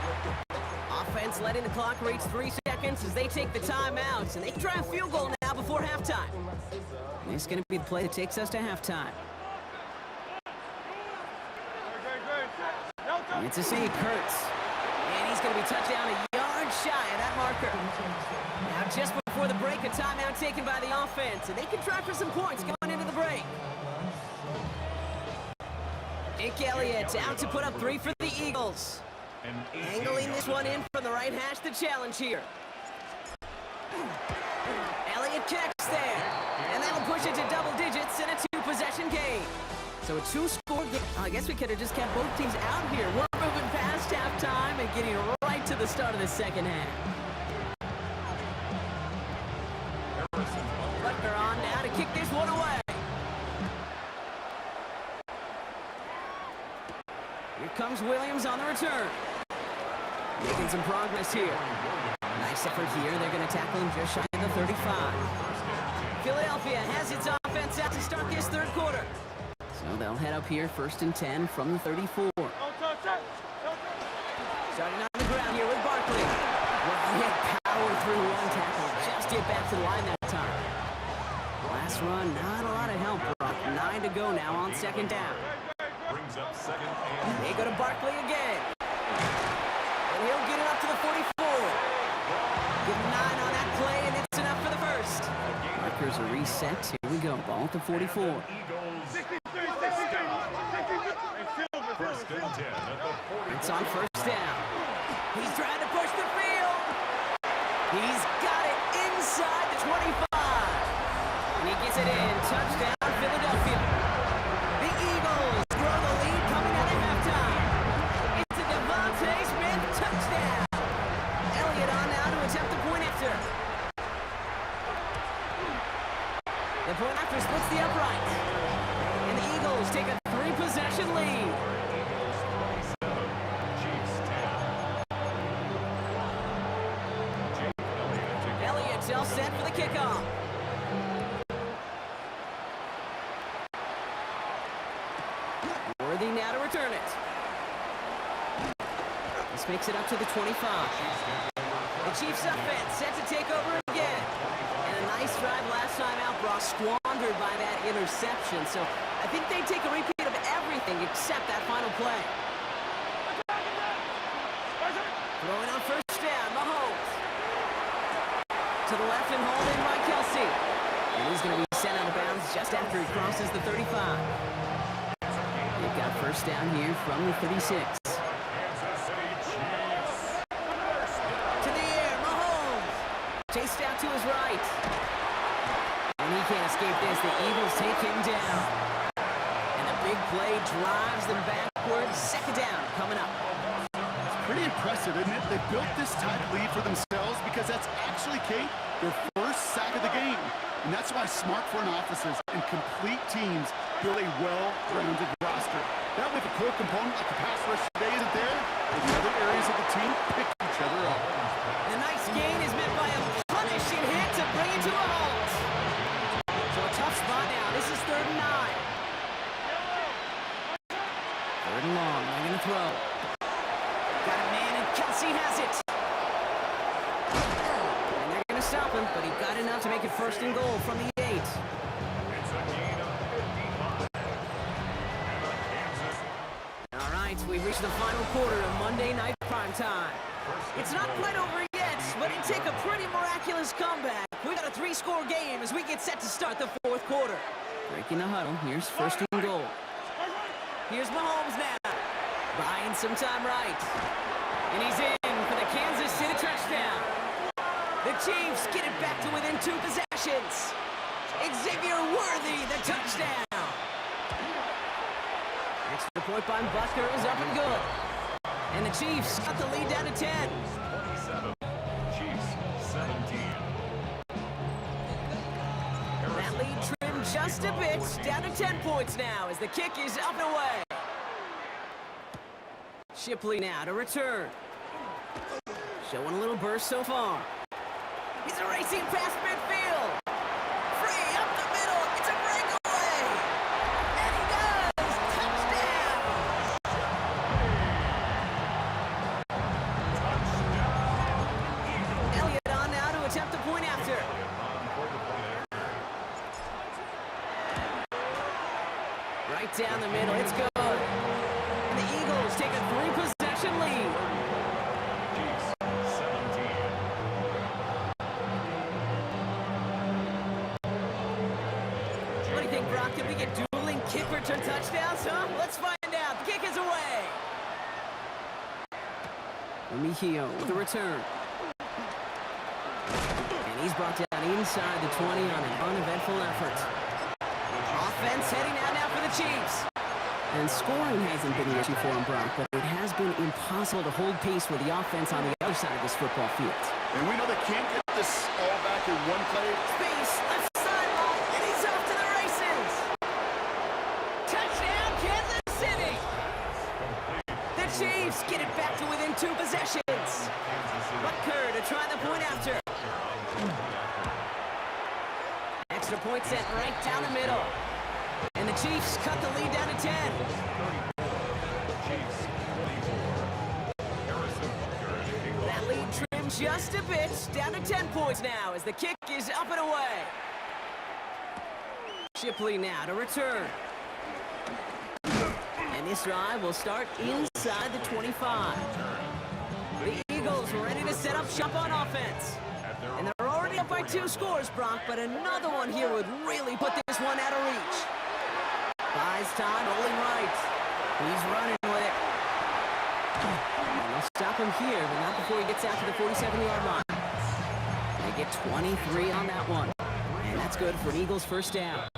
Offense letting the clock reach 3 seconds as they take the timeouts, and they try a field goal now before halftime. And this is going to be the play that takes us to halftime. And it's a save, Hurts. And he's going to be touchdown a yard shy of that marker. Now just before the break, a timeout taken by the offense, and they can try for some points going into the break. Nick Elliott out to put up 3 for the Eagles. Angling this one in from the right hash, the challenge here. Elliott connects there, and that'll push it to double digits in a 2-possession game. So a 2-score game. I guess we could have just kept both teams out here. We're moving past halftime and getting right to the start of the second half. Butker on now to kick this one away. Here comes Williams on the return. Making some progress here. Nice effort here. They're going to tackle him just shy of the 35. Philadelphia has its offense out to start this third quarter. So they'll head up here first and 10 from the 34. Starting on the ground here with Barkley. Well, he had power through one tackle. Just get back to the line that time. Last run, not a lot of help, Brock. 9 to go now on second down. Brings up second and They go to Barkley again. And he'll get it up to the 44. Get 9 on that play, and it's enough for the first. Markers are reset. Here we go. Ball at the 44. Eagles. First and 10 at the 40. It's on first down. He's trying to push the field. He's got it inside the 25. And he gets it in. Touchdown, Philadelphia. The Eagles grow the lead coming out of halftime. It's a Devontae Smith touchdown. Elliott on now to attempt the point after. The point after splits the upright. And the Eagles take a 3-possession lead. Elliott's all set for the kickoff. Worthy now to return it. This makes it up to the 25. The Chiefs offense set to take over again. And a nice drive last time out, Brock, squandered by that interception. So I think they take a repeat of everything except that final play. Throwing on first down, Mahomes. To the left and hauled in by Kelsey. And he's going to be sent out of bounds just after he crosses the 35. They've got first down here from the 36. To the air, Mahomes. Chased out to his right. And he can't escape this. The Eagles take him down. And the big play drives them backwards. Second down coming up. Pretty impressive, isn't it? They built this tight lead for themselves because that's actually, Kate, their first sack of the game. And that's why smart front offices and complete teams build a well-rounded roster. That way, if a core component like the pass rush today isn't there, the other areas of the team pick each other up. The nice gain is met by a punishing hit to bring it to a halt. So a tough spot now. This is 3rd and 9. Third and long. They're going to throw. Got a man, and Kelsey has it. And they're going to stop him, but he got enough to make it first and goal from the 8. It's a gain of 55. And Kansas. All right, we've reached the final quarter of Monday Night Primetime. It's not quite over yet, but it took a pretty miraculous comeback. We got a 3-score game as we get set to start the 4th quarter. Breaking the huddle, here's first and goal. Here's Mahomes now, buying some time right. And he's in for the Kansas City touchdown. The Chiefs get it back to within 2 possessions. Xavier Worthy, the touchdown. Extra point by Butker is up and good. And the Chiefs got the lead down to 10. 27. Chiefs 17. That lead trimmed just a bit, down to 10 points now as the kick is up and away. Shipley now to return. Showing a little burst so far. He's racing past midfield. Free up the middle. It's a breakaway. And he does. Touchdown. Elliott on now to attempt the point after. Right down the middle. It's good. And the Eagles take a 3-possession lead. Chiefs 17. What do you think, Brock? Can we get dueling kick return touchdowns, huh? Let's find out. The kick is away. Mejio with the return. And he's brought down inside the 20 on an uneventful effort. Offense heading out now for the Chiefs. And scoring hasn't been the issue for him, Brock, but it has been impossible to hold pace with the offense on the other side of this football field. And we know they can't get this all back in one play. Space, left sideline, and he's off to the races. Touchdown, Kansas City. The Chiefs get it back to within 2 possessions. Butker to try the point after. Extra point set right down the middle. And the Chiefs cut the lead down to 10. Chiefs 24. Harrison Butker and a kickoff. That lead trimmed just a bit, down to 10 points now as the kick is up and away. Shipley now to return. And this drive will start inside the 25. The Eagles ready to set up shop on offense. And they're already up by 2 scores, Brock, but another one here would really put this one out of reach. Buys time, rolling right. He's running with it. And they'll stop him here, but not before he gets out to the 47-yard line. They get 23 on that one. And that's good for an Eagles first down.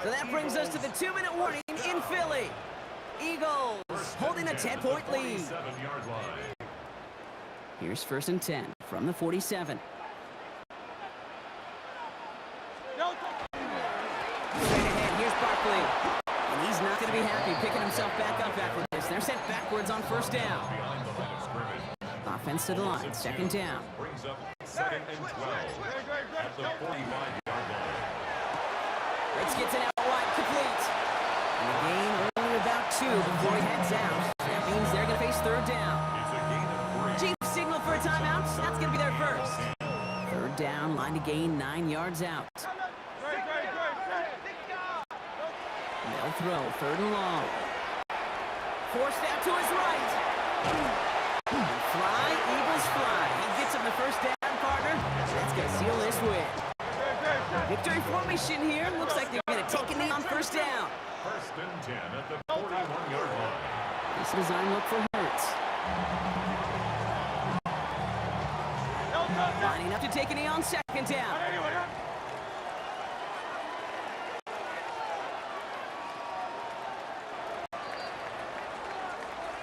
So that brings us to the 2-minute warning in Philly. Eagles holding a 10-point lead. 7-yard line. Here's first and 10 from the 47. Straight ahead, here's Barkley. And he's not going to be happy picking himself back up after this. They're sent backwards on first down. Behind the line of scrimmage. Offense to the line, second down. Brings up 2nd and 12 at the 45-yard line. Ricks gets it out wide, complete. And the gain only about 2 before he heads out. That means they're going to face third down. It's a gain of 3. Chiefs signal for a timeout. That's going to be their first. Third down, line to gain 9 yards out. They'll throw, third and long. Forced out to his right. And fly, Eagles fly. He gets him the first down, partner. That's going to seal this win. Victory formation here. Looks like they're going to take a knee on first down. 1st and 10 at the 41-yard line. This design look for Hurts. Lining up to take a knee on second down.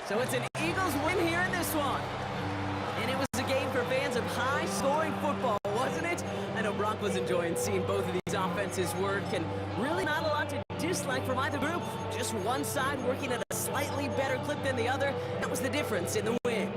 So it's an Eagles win here in this one. And it was a game for fans of high-scoring football, wasn't it? I know Brock was enjoying seeing both of these offenses work, and really not a lot to dislike from either group. Just one side working at a slightly better clip than the other. That was the difference in the win.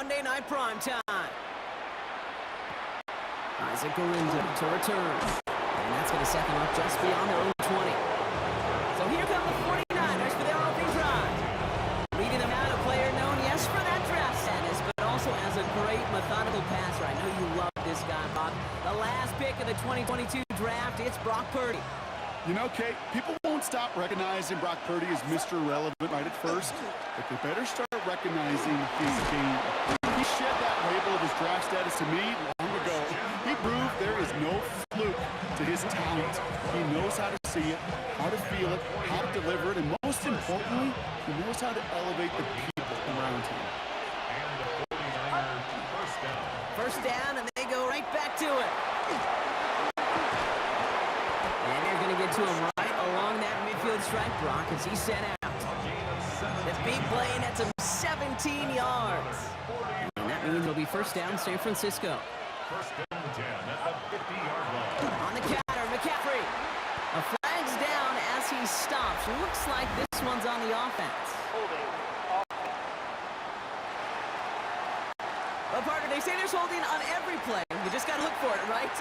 Monday Night Primetime. Isaac Galindo to return. And that's going to set them up just beyond their own 20. So here come the 49ers for their opening drive. Leading them out, a player known, yes, for that draft status, but also as a great methodical passer. I know you love this guy, Bob. The last pick of the 2022 draft, it's Brock Purdy. You know, Kate, people won't stop recognizing Brock Purdy as Mr. Irrelevant right at first, but they better start recognizing his game. He shed that label of his draft status to me long ago. He proved there is no fluke to his talent. He knows how to see it, how to feel it, how to deliver it, and most importantly, he knows how to elevate the people around him. And the 49ers first down. First down, and they go right back to it. And they're going to get to him right along that midfield stripe, Brock, as he's sent out. The big play nets him 17 yards. And that means it'll be first down, San Francisco. First down 10 at the 50-yard line. On the counter, McCaffrey. A flag's down as he stops. Looks like this one's on the offense. Holding. Well, partner, they say there's holding on every play. You just got to look for it, right?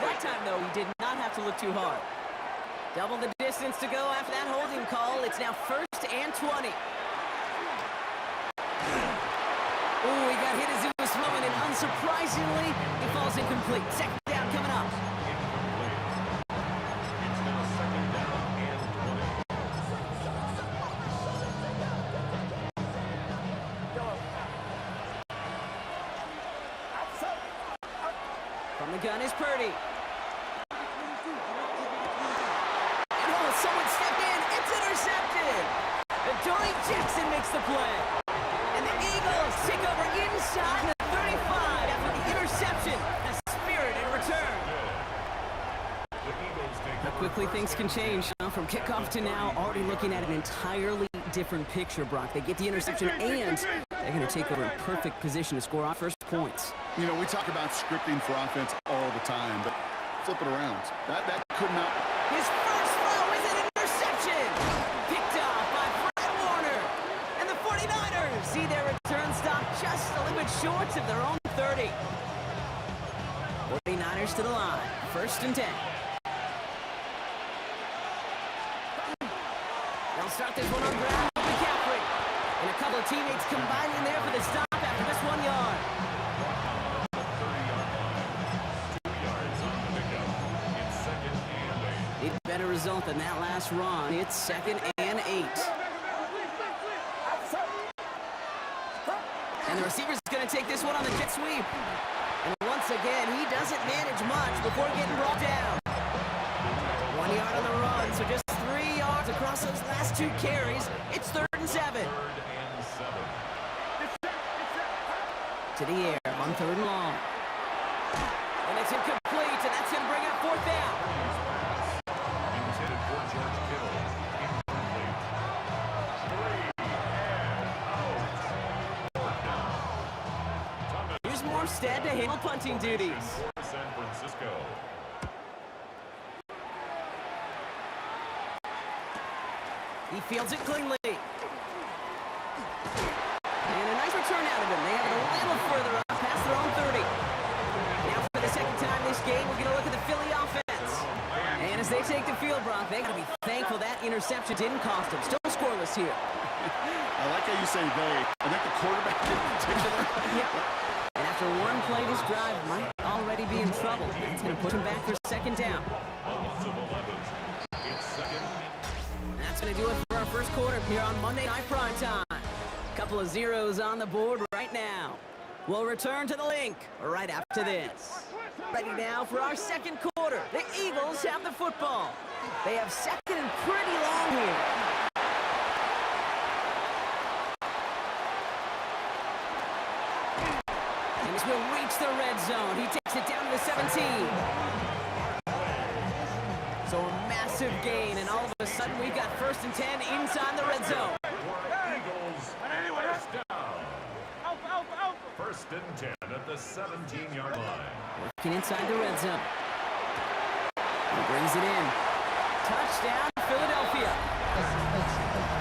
That time, though, he did not have to look too hard. Double the distance to go after that holding call. It's now first and 20. Ooh, he got hit as he was throwing, and unsurprisingly, he falls incomplete. Second down coming up. Incomplete. It's now second down and 20. From the gun is Purdy. And oh, someone stepped in. It's intercepted. Adoree Jackson makes the play. And the Eagles take over inside the 35 after the interception. A spirited return. The Eagles take How quickly things can change. From kickoff to now, already looking at an entirely different picture, Brock. They get the interception, and they're going to take over in perfect position to score our first points. You know, we talk about scripting for offense all the time, but flip it around. That could not. His first throw is an interception. Picked off by Fred Warner. And the 49ers see their return stop just a little bit short of their own 30. 49ers to the line. First and 10. They'll start this one on ground with McCaffrey. And a couple of teammates combining there for the stop after this 1 yard. Need a better result than that last run. It's second and 8. And the receiver's going to take this one on the jet sweep. And once again, he doesn't manage much before getting brought down. 1 yard on the run, so just 3 yards across those last 2 carries. It's third and 7. To the air on third and long. And it's incomplete, and that's going to bring up fourth down. Intended for George Kittle. Incomplete. 3 and out. Here's Morstead to handle punting duties. For San Francisco. He fields it cleanly. And a nice return out of him. They have it a little further up past their own 30. Now for the second time this game, we're going to look at the Philly offense. And as they take the field, Brock, they got to be thankful that interception didn't cost them. Still scoreless here. I like how you say they. I think the quarterback in particular. Yeah. And after one play, this drive might already be in trouble. That's going to put him back for second down. Loss of 11. It's second. That's going to do it for our first quarter here on Monday Night Primetime. Couple of zeros on the board right now. We'll return to the link right after this. Ready now for our second quarter. The Eagles have the football. They have second and pretty long here. And this will reach the red zone. He takes it down to the 17. So a massive gain, and all of a sudden we've got first and 10 inside the red zone. Eagles. First down. First and 10 at the 17-yard line. Working inside the red zone. He brings it in. Touchdown, Philadelphia.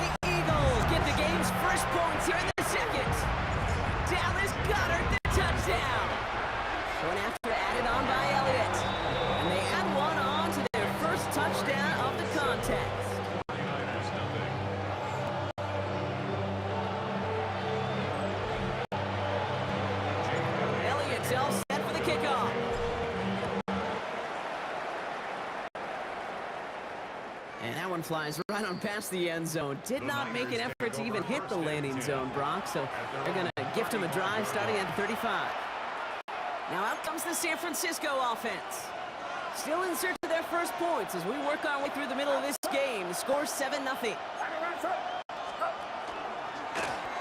The Eagles get the game's first points here in the second. Dallas Goedert one flies right on past the end zone. Did not make an effort to even hit the landing zone, Brock, so they're going to gift him a drive starting at the 35. Now out comes the San Francisco offense. Still in search of their first points as we work our way through the middle of this game. The score 7-0.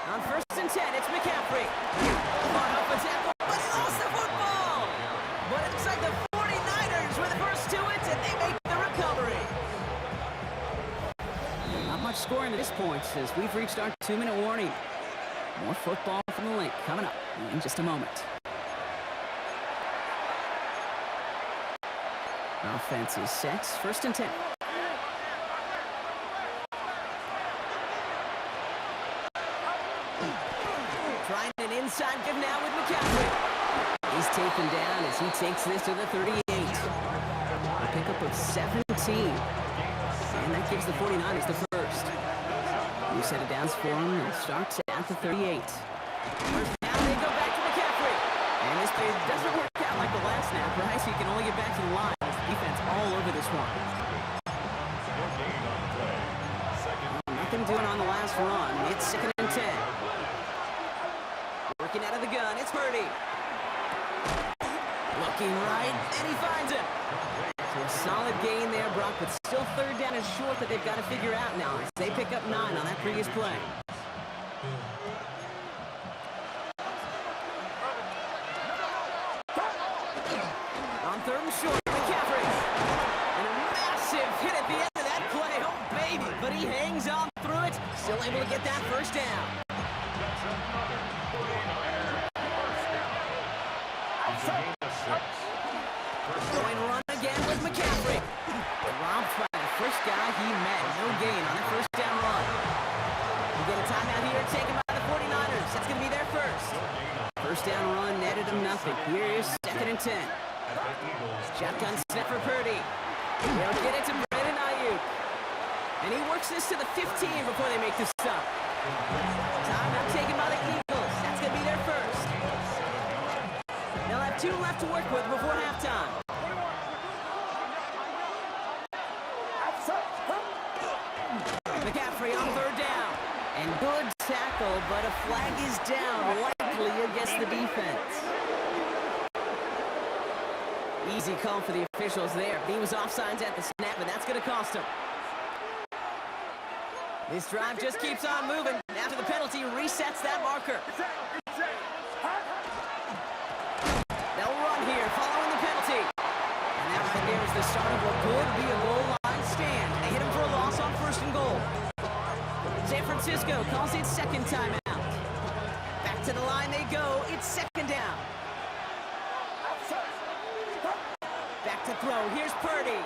On 1st and 10, it's McCaffrey. Far off a tackle, but he lost the football. But it looks like the 49ers were the first to it, and they make the recovery. Not much scoring at this point as we've reached our 2-minute warning. More football from the link coming up in just a moment. Offense is set. 1st and 10. Trying an inside give now with McCaffrey. He's taken down as he takes this to the 38. A pickup of 17. And that gives the 49ers the first. New set of downs for him and starts at the 38. First down, they go back to McCaffrey. And this play doesn't work out like the last snap, right? So he can only get back to the line. Defense all over this one. Nothing doing on the last run. It's 2nd and 10. Working out of the gun, it's Purdy. Looking right, and he finds it. So a solid gain there, Brock, but still 3rd down and short that they've got to figure out now. They pick up 9 on that previous play. On 3rd and short, McCaffrey. And a massive hit at the end of that play. Oh, baby. But he hangs on through it. Still able to get that 1st down. Going run again with McCaffrey. Robbed by the first guy he met. No gain on that 1st down run. We get a timeout here taken by the 49ers. That's going to be their first. 1st down run netted him nothing. Here is 2nd and 10. Shotgun snap for Purdy. They'll get it to Brandon Ayuk. And he works this to the 15 before they make the stop. Timeout taken by the Eagles. That's going to be their first. They'll have 2 left to work with before halftime. McCaffrey on 3rd down. And good tackle, but a flag is down, likely against the defense. Easy call for the officials there. He was offsides at the snap, and that's going to cost him. This drive just keeps on moving. After the penalty, resets that marker. They'll run here following the penalty. And that right there is the start of what could be a goal line stand. They hit him for a loss on 1st and goal. San Francisco calls it 2nd timeout. Back to the line they go. It's 2nd down. Back to throw. Here's Purdy.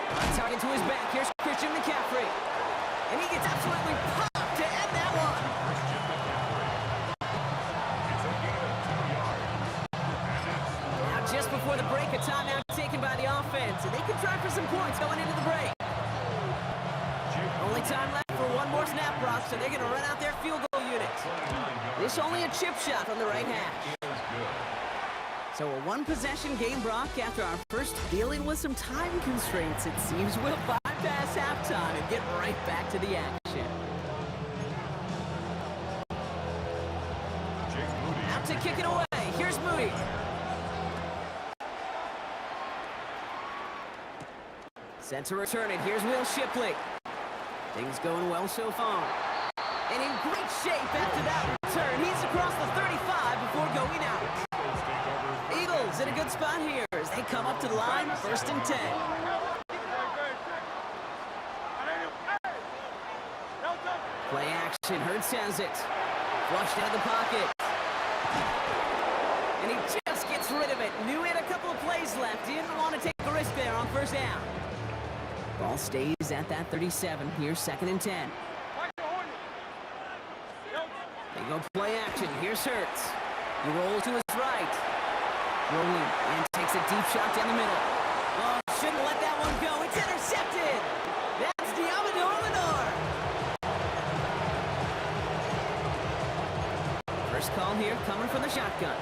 On target to his back. Here's Christian McCaffrey. And he gets absolutely popped to end that one. Now just before the break, a timeout taken by the offense. And they can try for some points going into the break. Only time left for one more snap, Brock, so they're going to run out their field goal unit. This only a chip shot from the right hash. So a 1-possession game, Brock, after our first dealing with some time constraints, it seems we'll bypass halftime and get right back to the action. Out to kick it away. Here's Moody. Set to return it. Here's Will Shipley. Things going well so far. And in great shape after that return. He's across the 35 before going out. Eagles in a good spot here as they come up to the line. 1st and 10. Play action. Hurts has it. Flushed out of the pocket. And he just gets rid of it. Knew he had a couple of plays left. Didn't want to take the risk there on 1st down. Ball stays at that 37. Here's 2nd and 10. They go play action. Here's Hurts. He rolls to his right. Rolling and takes a deep shot down the middle. Oh, shouldn't let that one go. It's intercepted. That's Diamador Lenore. First call here coming from the shotgun.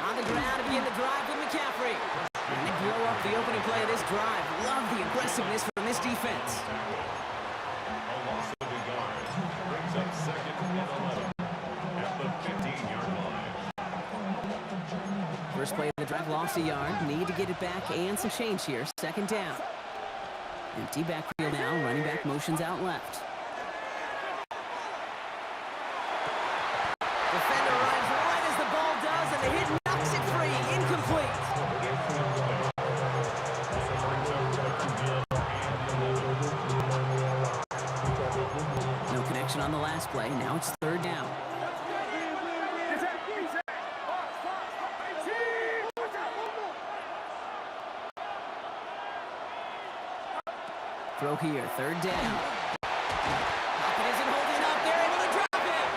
On the ground. the opening play of this drive. Love the aggressiveness from this defense. A loss of a yard brings up second and 11 at the 15-yard line. First play of the drive, lost a yard. Need to get it back and some change here. Second down. Empty backfield now. Running back motions out left. Defender runs right as the ball does, and the hit knocks it free. Incomplete. No connection on the last play. Now it's third down. Throw here, third down. Pocket isn't holding up. They're able to drop it.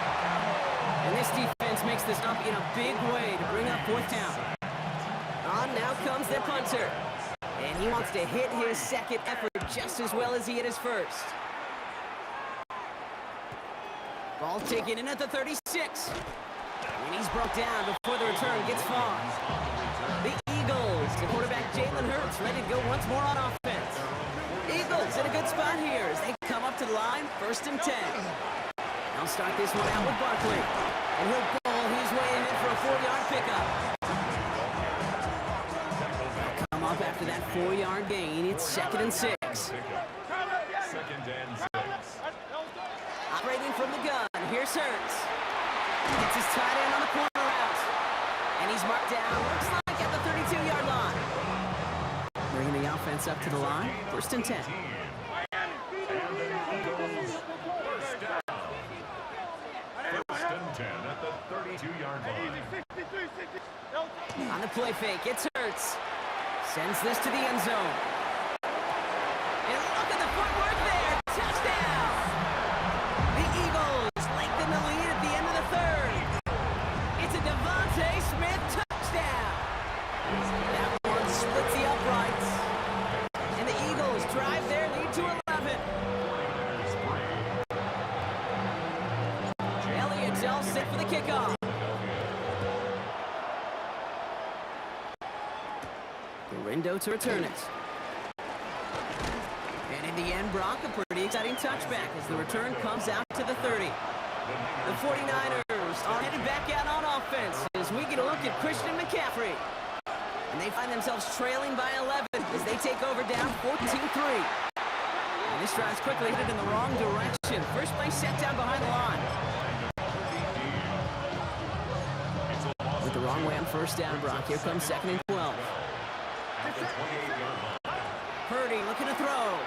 And this defense makes this up in a big way to bring up fourth down. On now comes the punter. And he wants to hit his second effort just as well as he hit his first. Ball taken in at the 36. And he's broke down before the return gets far. The Eagles, the quarterback Jalen Hurts, ready to go once more on offense. Eagles in a good spot here as they come up to the line, first and 10. They'll start this one out with Barkley. And he'll ball his way in for a 4-yard pickup. They'll come up after that 4-yard gain. It's second and 6. Second and 6. Operating from the gun, here's Hurts. Gets his tight end on the corner route. And he's marked down, looks like at the 32-yard line. Bringing the offense up to the line, first and 10. And the Eagles first down. First and 10 at the 32-yard line. On the play fake, it's Hurts. Sends this to the end zone. And look at the footwork there, touchdown! The Eagles lengthen the lead at the end of the third. It's a Devontae Smith touchdown. That one splits the uprights. And the Eagles drive their lead to 11. Elliott all set for the kickoff. Garindo to return it. And in the end, Brock, a pretty exciting touchback as the return comes out to the 30. The 49ers are headed back out on offense as we get a look at Christian McCaffrey. And they find themselves trailing by 11 as they take over down 14-3. And this drive's quickly headed in the wrong direction. First play set down behind the line. With the wrong way on first down, Brock. Here comes second and 12. At the 28-yard line. Purdy looking to throw.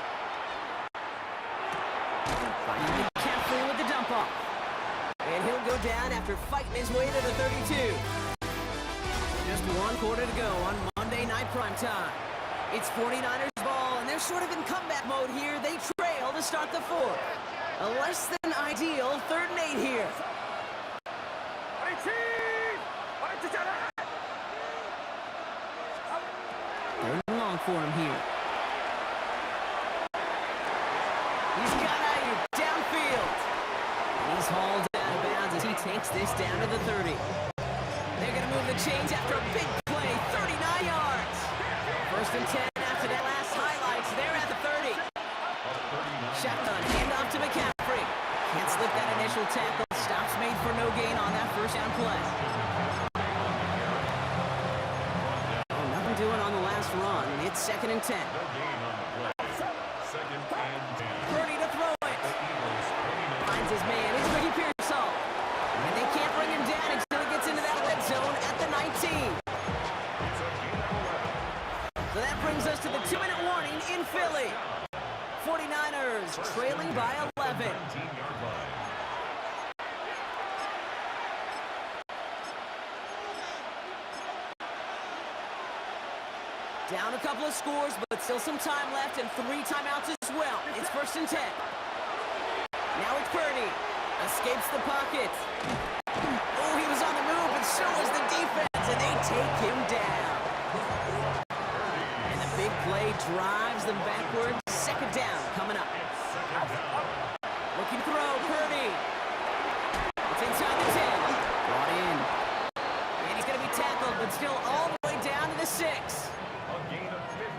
Finding McCaffrey with the dump off. And he'll go down after fighting his way to the 32. Just one quarter to go on Monday Night Primetime. It's 49ers ball, and they're sort of in comeback mode here. They trail to start the fourth. A less than ideal 3rd and 8 here. Third and long for him here. He's got Ayuk downfield. And he's hauled out of bounds as he takes this down to the 30. They're going to move the chains after a big play, 39 yards. First and 10 after that last highlights. They're at the 30. Shotgun, handoff to McCaffrey. Can't slip that initial tackle. Stops made for no gain on that first down play. Oh, nothing doing on the last run. It's second and 10. No gain on the play. Second and 10. Purdy to throw it. The Eagles bringing up Finds his man. It's Ricky Pearsall. And they can't bring him down until he gets into that red zone at the 19. it's a gain of 11. So that brings us to the 2-minute warning in Philly. 49ers trailing by 11. 19-yard line. Down a couple of scores, but still some time left and 3 timeouts as well. It's first and 10. Now it's Purdy. Escapes the pocket. Oh, he was on the move, but so was the defense, and they take him down. And the big play drives them backwards. Second down coming up. Looking to throw, Purdy. It's inside the 10. Brought in. And he's going to be tackled, but still all the way down to the 6. A gain of 15.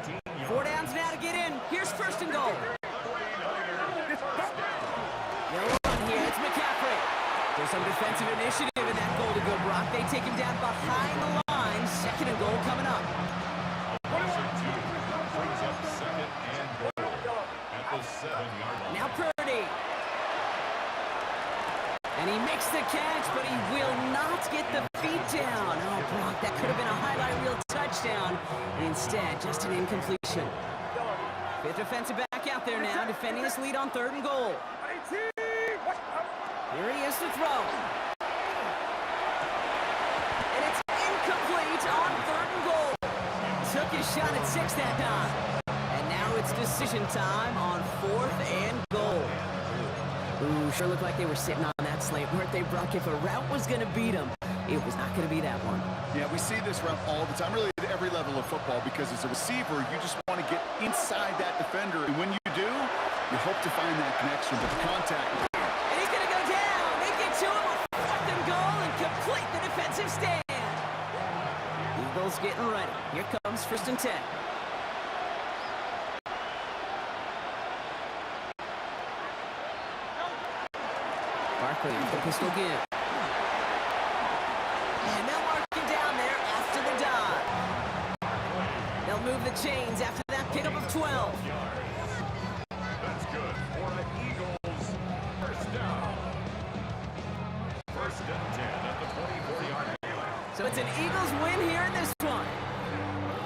some defensive initiative in that goal to good, Brock. They take him down behind the line. Second and goal coming up. Washington brings up second and goal at the 7-yard line. Now Purdy. And he makes the catch, but he will not get the feet down. Oh, Brock, that could have been a highlight reel touchdown. Instead, just an incompletion. Fifth defensive back out there now, defending his lead on third and goal. Here he is to throw. And it's incomplete on third and goal. Took his shot at 6 that time. And now it's decision time on fourth and goal. Ooh, sure looked like they were sitting on that slate, weren't they, Brock? If a route was going to beat them, it was not going to be that one. Yeah, we see this route all the time, really at every level of football, because as a receiver, you just want to get inside that defender. And when you do, you hope to find that connection, but the contact. And he's going to go down. They get to him on fourth and goal and complete the defensive stand. Eagles getting ready. Here comes first and 10. Barkley with the pistol give. And they'll mark him down there after the dive. They'll move the chains after that pickup of 12. That's good for the Eagles. First down. First and 10 at the 24-yard line. So it's an Eagles win here in this one.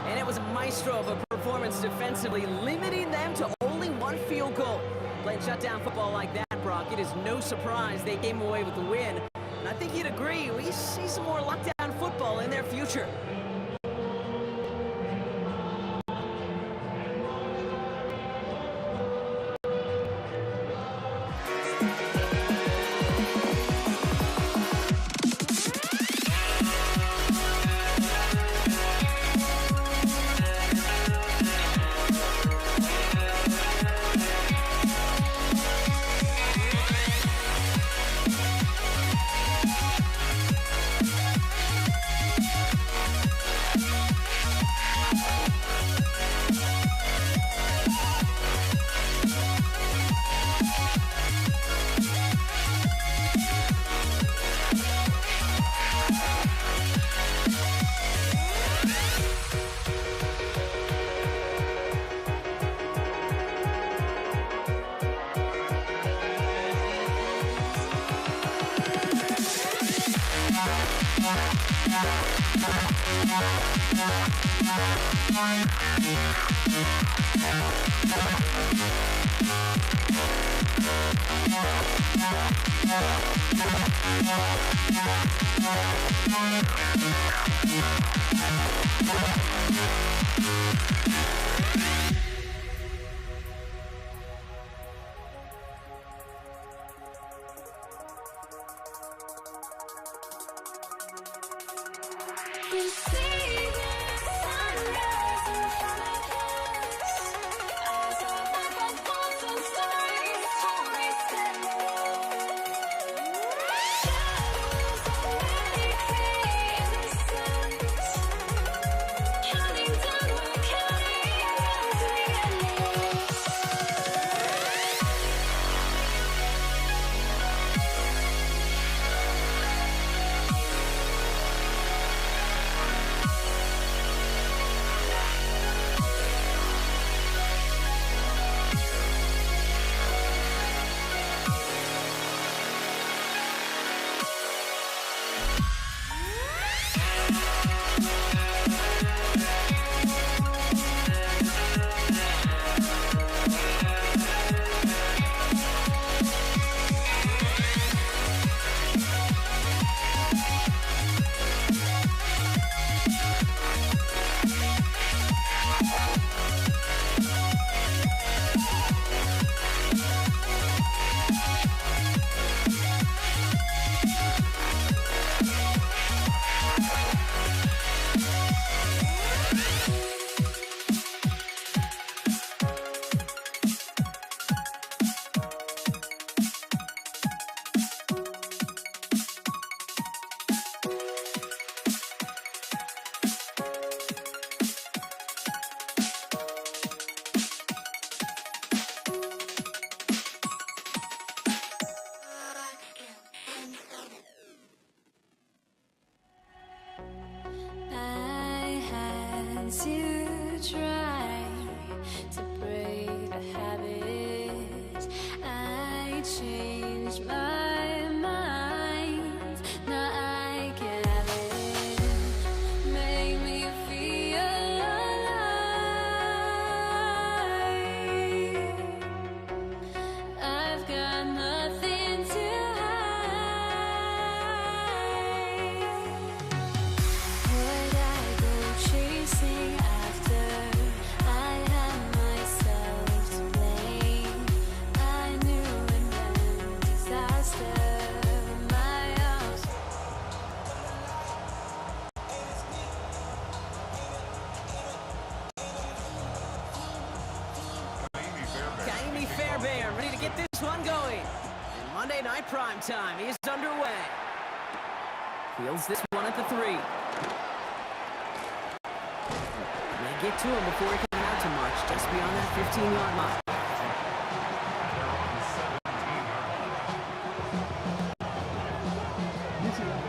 And it was a maestro of a performance defensively, limiting them to only one field goal. Playing shutdown football like that, Brock, it is no surprise they came away with the win. And I think you'd agree, we see some more lockdown football in their future. You see the sunrise in front of us. As our life unfolds, those stories already set. Shadows already fade the sun. Counting down, we're counting as we Bear, ready to get this one going. And Monday Night Primetime is underway. Fields this one at the 3. They get to him before he can out to march just beyond that 15-yard line.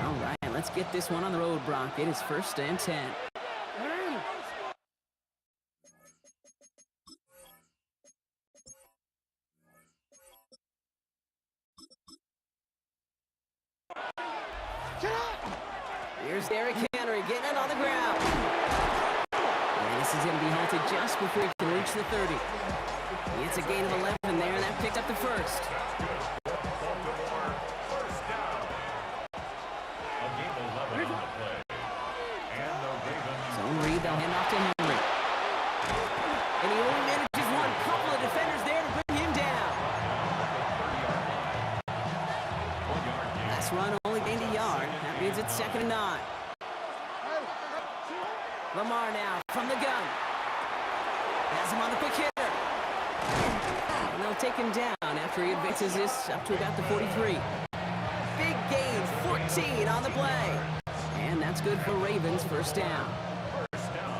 All right, let's get this one on the road, Brock. It is 1st and 10. Here's Derrick Henry getting it on the ground. And this is going to be halted just before he can reach the 30. It's a gain of 11 there, and that picked up the first. Baltimore, first down. A gain of 11 on the play. And the Ravens. Zone read, they'll hand off to Henry. And he only manages one. Couple of defenders there to bring him down. 1-yard gain. Last run only gained a yard. That means it's 2nd and 9. Lamar now from the gun. Has him on the quick hitter. And they'll take him down after he advances this up to about the 43. Big gain, 14 on the play. And that's good for Ravens, first down. First down.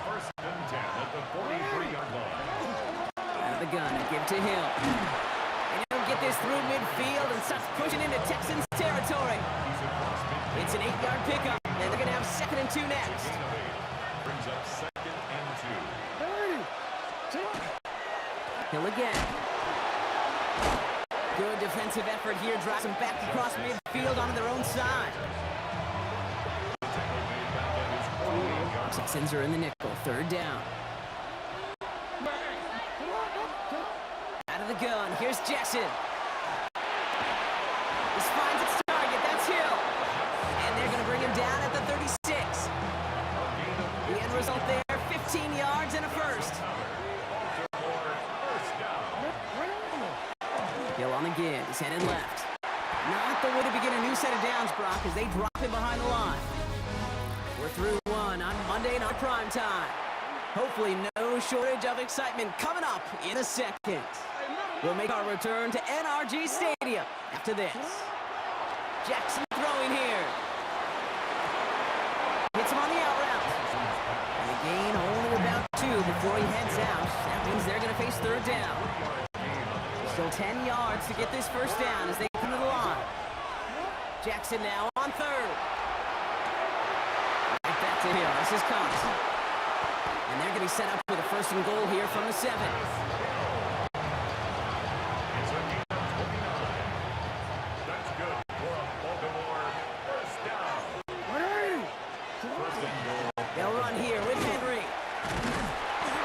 1st and 10 at the 43-yard line. Out of the gun, and give to Hill. And he'll get this through midfield and starts pushing into Texans territory. He's across midfield. It's an 8-yard pickup, and they're going to have 2nd and 2 next. Gain of 8. Brings up 2nd and 2. Hill again. Good defensive effort here, drives them back across midfield onto their own side. Texans are in the nickel, 3rd down. Out of the gun, here's Jackson. This finds its target, that's Hill. And they're going to bring him down at the 36. The end result there, 15 yards and a first. Hill on the give, he's headed left. Not the way to begin a new set of downs, Brock, as they drop him behind the line. We're through one on Monday Night Primetime. Hopefully no shortage of excitement coming up in a second. We'll make our return to NRG Stadium after this. Jackson throwing here. Hits him on the out route. And a gain only about 2 before he heads out. That means they're going to face 3rd down. Still 10 yards to get this first down as they come to the line. Jackson now on 3rd. Right back to Hill. This is Cox. And they're going to be set up with a 1st and goal here from the 7. It's a gain of 29. That's good for a Baltimore first down. 1st and goal. They'll run here with Henry.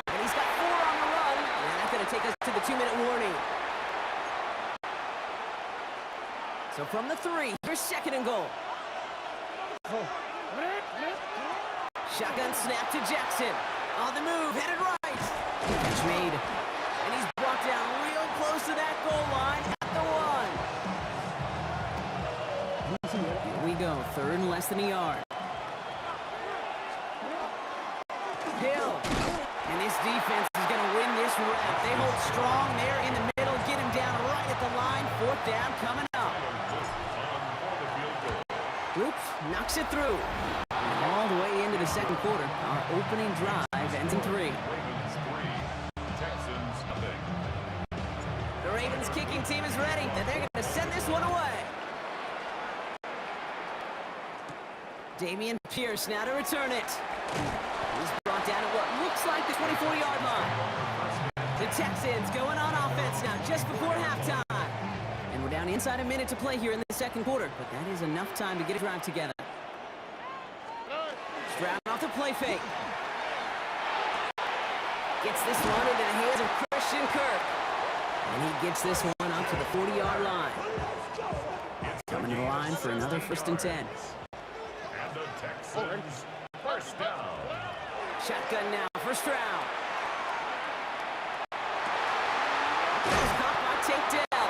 And he's got 4 on the run. And that's going to take us to the 2-minute warning. So from the 3, here's 2nd and goal. Shotgun snap to Jackson. On the move, headed right. Catch made. And he's brought down real close to that goal line at the 1. Here we go, 3rd and less than a yard. Hill. And this defense is going to win this rep. They hold strong there in the middle, get him down right at the line. 4th down coming up. Oops, knocks it through. And all the way into the 2nd quarter. Our opening drive ends in 3. Ravens 3, Texans nothing. The Ravens kicking team is ready, and they're going to send this one away. Damian Pierce now to return it. He's brought down at what looks like the 24-yard line. The Texans going on offense now just before halftime. And we're down inside a minute to play here in the 2nd quarter, but that is enough time to get a drive together. Stroud off the play fake. Gets this one into the hands of Christian Kirk. And he gets this one up to the 40-yard line. Coming to the line for another 1st and 10. And the Texans first down. Shotgun now for Stroud. That was caught by Tate Dell.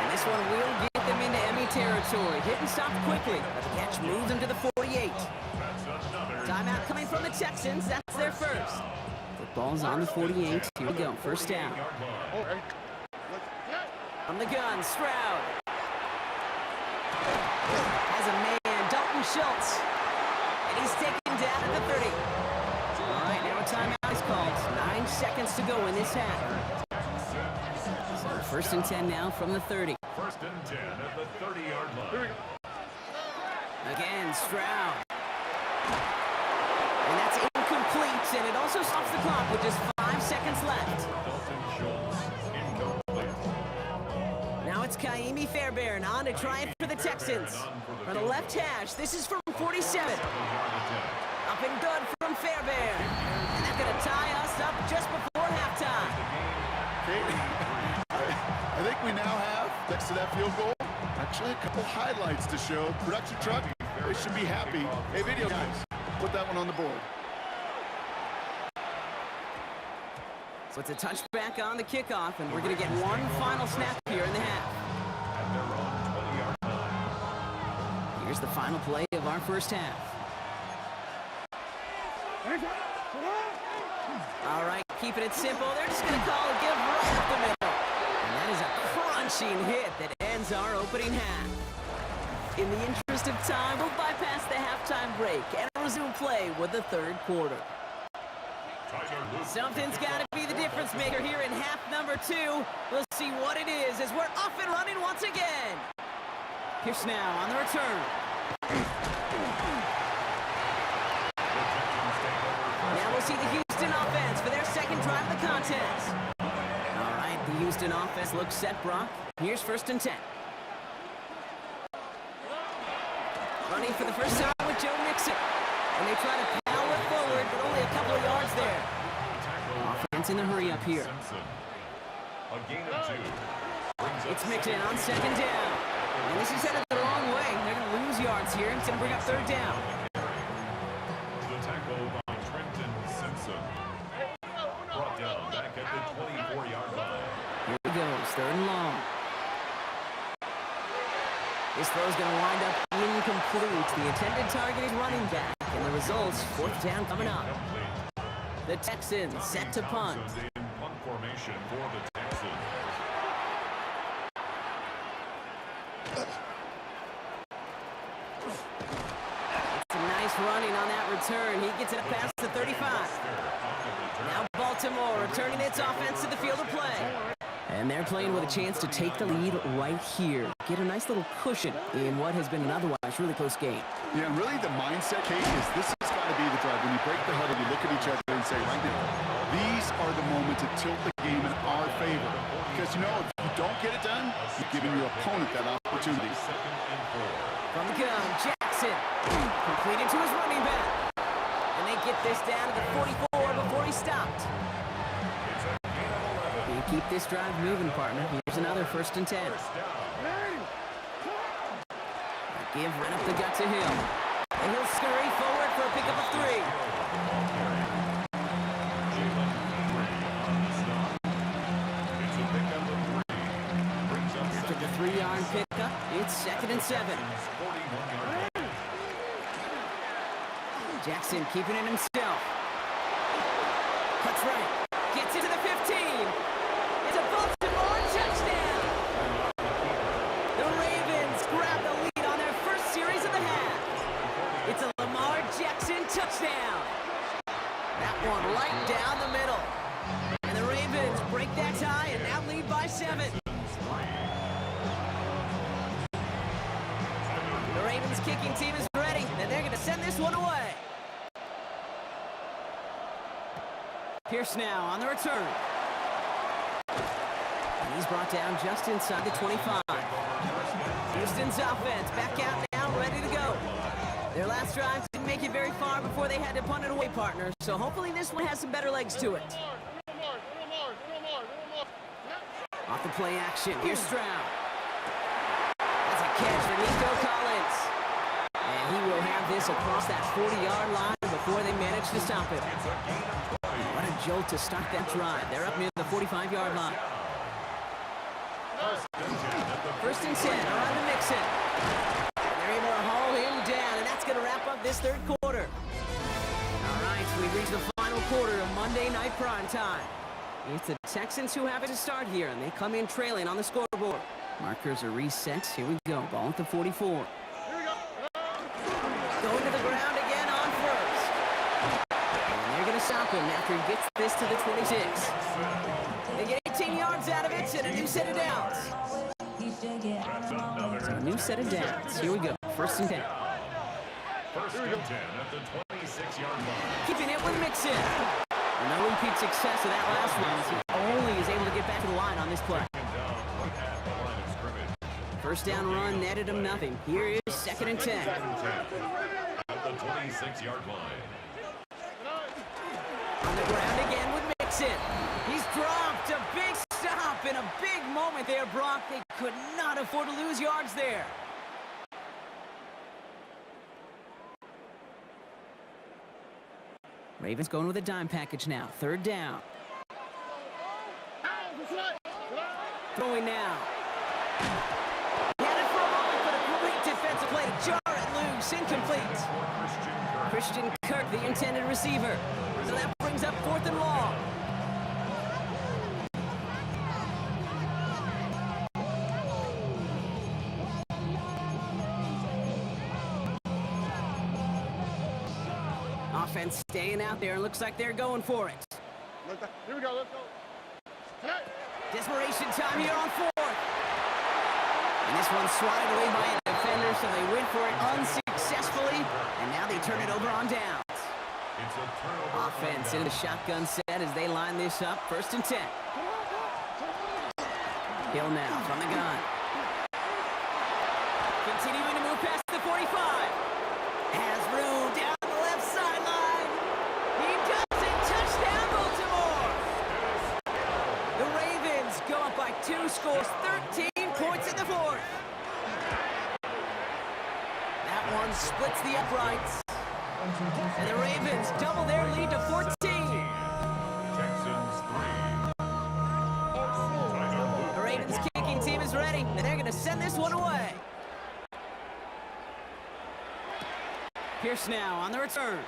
And this one will get them into Emmy territory. Hit and stop quickly. But the catch moves them to the 48. That's another. Timeout coming from the Texans. That's their first. Football's on the 48. Here we go, first down. From the gun, Stroud. Has a man, Dalton Schultz. And he's taken down at the 30. All right, now a timeout is called. 9 seconds to go in this half. So first and 10 now from the 30. First and 10 at the 30-yard line. Again, Stroud. And that's incomplete, and it also stops the clock with just 5 seconds left. Dalton Schultz, incomplete. Now it's Kaimi Fairbairn on to try it for the Texans. For the left hash, this is from 47. Up and good from Fairbairn. And that's going to tie us up just before halftime. Okay. I think we now have, next to that field goal, actually a couple highlights to show. Production truck, they should be happy. Hey, video guys, put that one on the board. So it's a touchback on the kickoff, and we're going to get one final snap here in the half. At their own 20-yard line. Here's the final play of our first half. All right, keeping it simple. They're just going to call a give right up the middle. And that is a crunching hit that ends our opening half. In the interest of time, we'll bypass the halftime break and resume play with the third quarter. Something's got to be the difference maker here in half number 2. We'll see what it is as we're off and running once again. Pierce now on the return. Now we'll see the Houston offense for their second drive of the contest. All right, the Houston offense looks set, Brock. Here's first and 10. Running for the first time with Joe Mixon. And they try to power it forward, but only a couple of yards there. Offense in the hurry up here. Simpson. A gain of 2. Brings up It's Mixon on second down. And this is headed the wrong way. They're going to lose yards here. It's going to bring up third down. the tackle by Trenton Simpson. Brought down back at the 24-yard line. Here he goes, third and long. This throw's going to wind up incomplete. The intended target is running back, and the results, fourth down coming up. Complete. The Texans set to punt. Texans in punt formation for the Texans. It's a nice running on that return. He gets it past the 35. Now Baltimore returning its offense to the field of play. And they're playing with a chance to take the lead right here. Get a nice little cushion in what has been an otherwise really close game. Yeah, and really the mindset, Kate, is this has got to be the drive. When you break the huddle, you look at each other and say, right now, these are the moments to tilt the game in our favor. Because, you know, if you don't get it done, you're giving your opponent that opportunity. Second and 4. From the gun, Jackson. Completed to his running back. And they get this down to the 44 before he stopped. You keep this drive moving, partner. Here's another first and 10. Give right up the gut to Hill. And he'll scurry forward for a pickup of 3. It's a pickup of 3. Brings up After the 3-yard pickup, it's second and 7. 41-yard line. Jackson keeping it himself. Cuts right. Gets into the 15. It's a Baltimore touchdown. The Ravens grab the lead on their first series of the half. It's a Lamar Jackson touchdown. That one right down the middle. And the Ravens break that tie and now lead by 7. The Ravens kicking team is ready, and they're going to send this one away. Pierce now on the return. And he's brought down just inside the 25. Houston's offense back out now, ready to go. Their last drive didn't make it very far before they had to punt it away, partner. So hopefully this one has some better legs to it. Off the play action, here's Stroud. That's a catch for Nico Collins. And he will have this across that 40-yard line before they manage to stop it. What a jolt to start that drive. They're up near the 45-yard line. First and 10 around the Mixon. They're able to haul him down, and that's going to wrap up this third quarter. All right, so we've reached the final quarter of Monday Night Primetime. It's the Texans who have it to start here, and they come in trailing on the scoreboard. Markers are reset. Here we go. Ball at the 44. Going to the ground again on first. And they're going to stop him after he gets this to the 26. They get 18 yards out of it and a new set of downs. So a new set of downs. Here we go. First and 10. First and 10 at the 26-yard line. Keeping it with Mixon. And no repeat success of that last one. He only is able to get back to the line on this play. Second down right at the line of scrimmage. First down run netted him nothing. Here is second and 10. Second and 10 at the 26-yard line. On the ground again with Mixon. He's dropped a big stop and a big moment there, Brock. They could not afford to lose yards there. Ravens going with a dime package now. Third down. Throwing now. Had it for a moment, but a great defensive play to jar it loose. Incomplete. Christian Kirk, the intended receiver. So that brings up fourth and long. Offense staying out there, and looks like they're going for it. Here we go, let's go. Desperation time here on fourth. And this one's swatted away by a defender, so they went for it unsuccessfully, and now they turn it over on downs. It's a turnover. Offense into the shotgun set as they line this up. First and 10. Hill now from the gun. Continuing to move past the 45. Has room down the left sideline. He does it. Touchdown, Baltimore. The Ravens go up by 2 scores, 13 points in the fourth. That one splits the uprights. And the Ravens double their lead to 14. Texans 3. The Ravens kicking team is ready, and they're going to send this one away. Pierce now on the return.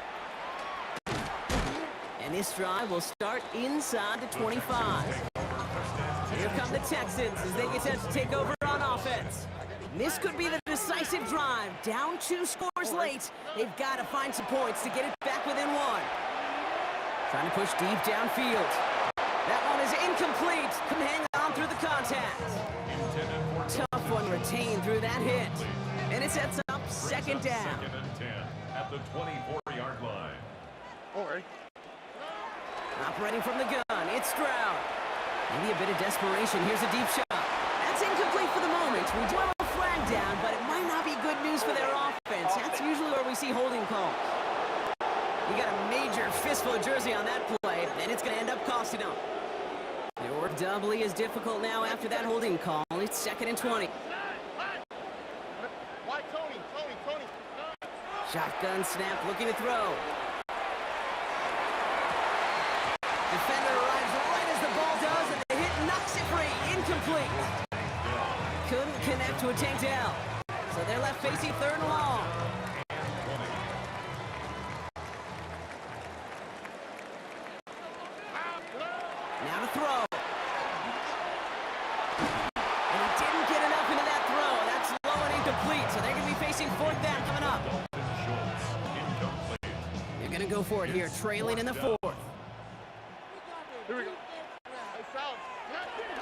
And this drive will start inside the 25. Here come the Texans as they get set to take over on offense. This could be the decisive drive. Down 2 scores late. They've got to find some points to get it back within 1. Trying to push deep downfield. That one is incomplete. Come hang on through the contact. Tough one retained through that hit. And it sets up second down. Second and 10 at the 24-yard line. Operating from the gun, it's Stroud. Maybe a bit of desperation. Here's a deep shot. That's incomplete for the moment. We do have a flag down, but it might not be good news for their offense. That's usually where we see holding calls. You got a major fistful of jersey on that play, and it's going to end up costing them. Their work doubly is difficult now after that holding call. It's second and 20. Why, Tony? Shotgun snap, looking to throw. Defender arrives right as the ball does, and the hit knocks it free. Incomplete. Couldn't connect to a takedown. So they're left facing third and long. Now to throw. And he didn't get enough into that throw. That's low and incomplete, so they're going to be facing fourth down coming up. They're going to go for it here, trailing in the fourth. Here we go.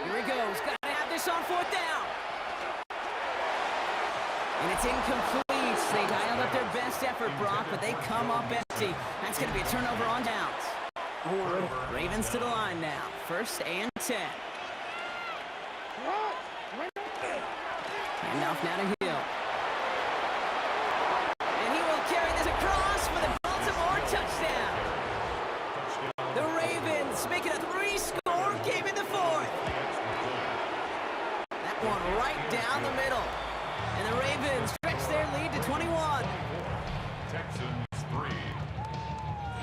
Here he goes. Got to have this on fourth down. And it's incomplete. They dialed up their best effort, Brock, but they come up empty. That's going to be a turnover on downs. Ravens to the line now. First and 10. Handoff now to Hill. And he will carry this across for the Baltimore touchdown. The Ravens make it a 3-score game in the fourth. That one right down the middle. And the Ravens stretch their lead to 21. Texans 3.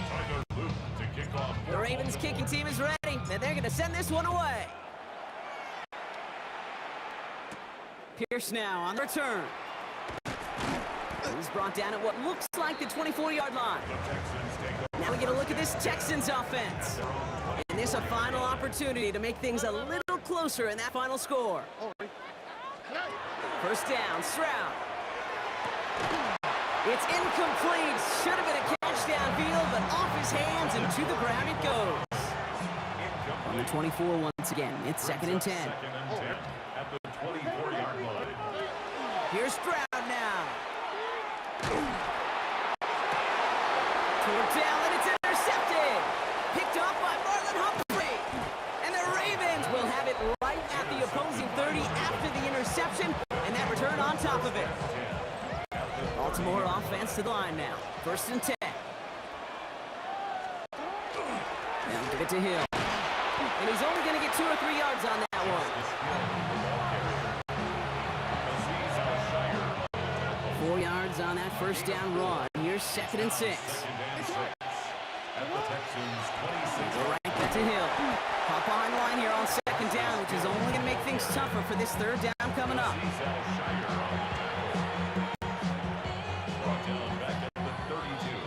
Tyler Luke to kick off. The Ravens kicking team is ready, and they're going to send this one away. Pierce now on the return. He's brought down at what looks like the 24-yard line. The Texans take over. Now we get a look at this Texans offense. And this a final opportunity to make things a little closer in that final score. First down, Stroud. It's incomplete. Should have been a catch downfield, but off his hands and to the ground it goes. On the 24 once again, it's 2nd and 10. Second and 10 at the 24-yard line. Here's Stroud now. Toward down, and it's intercepted. Picked off by Marlon Humphrey. And the Ravens will have it right at the opposing 30 after the interception, and that return on top of it. Baltimore offense to the line now. 1st and 10. Now give it to Hill. And he's only going to get 2 or 3 yards on that one. 4 yards on that first down run. Here's 2nd and 6. At the Texans 26. We're right back to Hill. Hop behind line here on 2nd down, which is only going to make things tougher for this 3rd down coming up. Brought down back at the 32.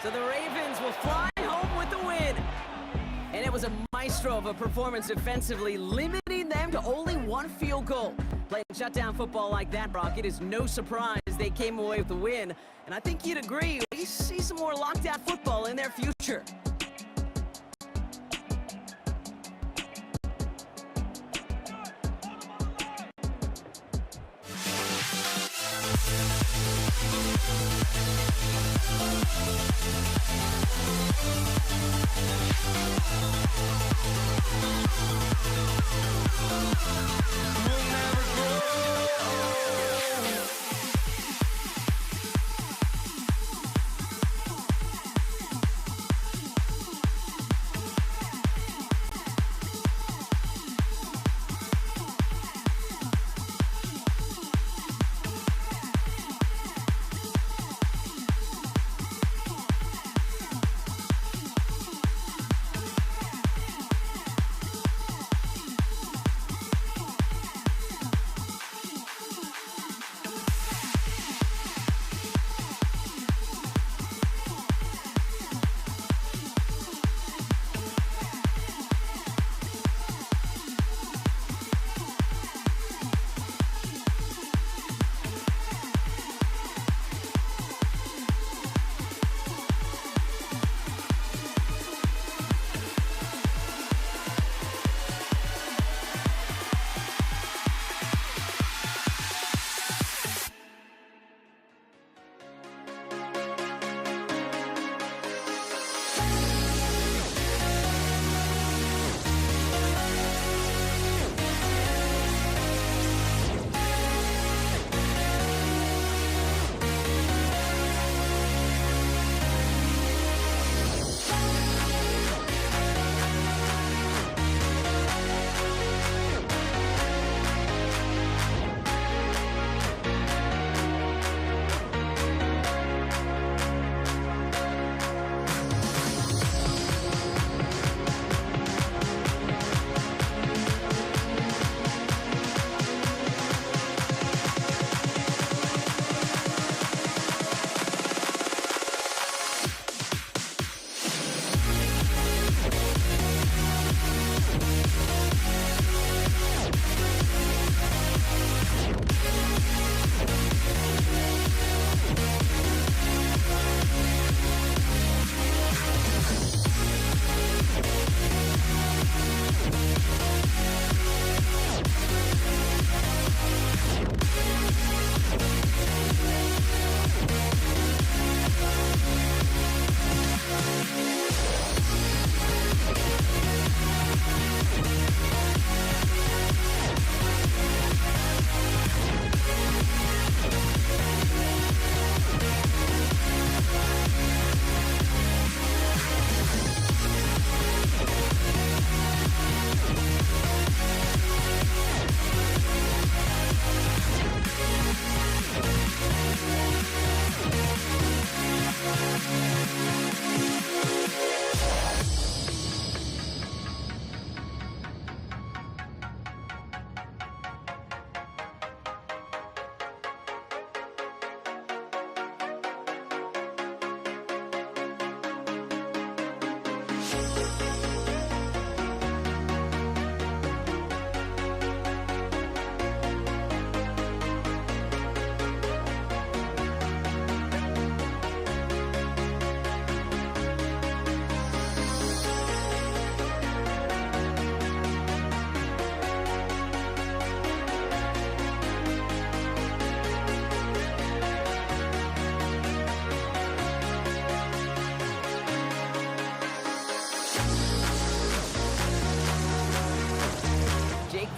So the Ravens will fly home with the win. And it was a maestro of a performance defensively, limiting them to only 1 field goal. Playing shutdown football like that, Brock, it is no surprise they came away with the win. And I think you'd agree, we see some more lockdown football in their future.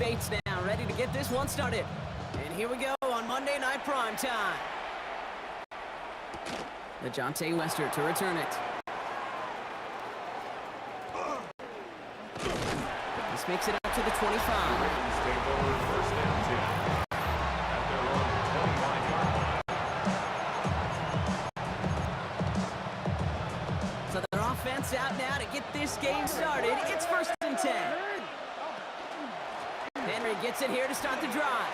Bates now, ready to get this one started. And here we go on Monday Night Prime Time. LeJohntay Wester to return it. This makes it up to the 25. Ravens take over first down 10 at their own 25-yard line. So their offense out now to get this game started. It's first and 10. Henry gets it here to start the drive.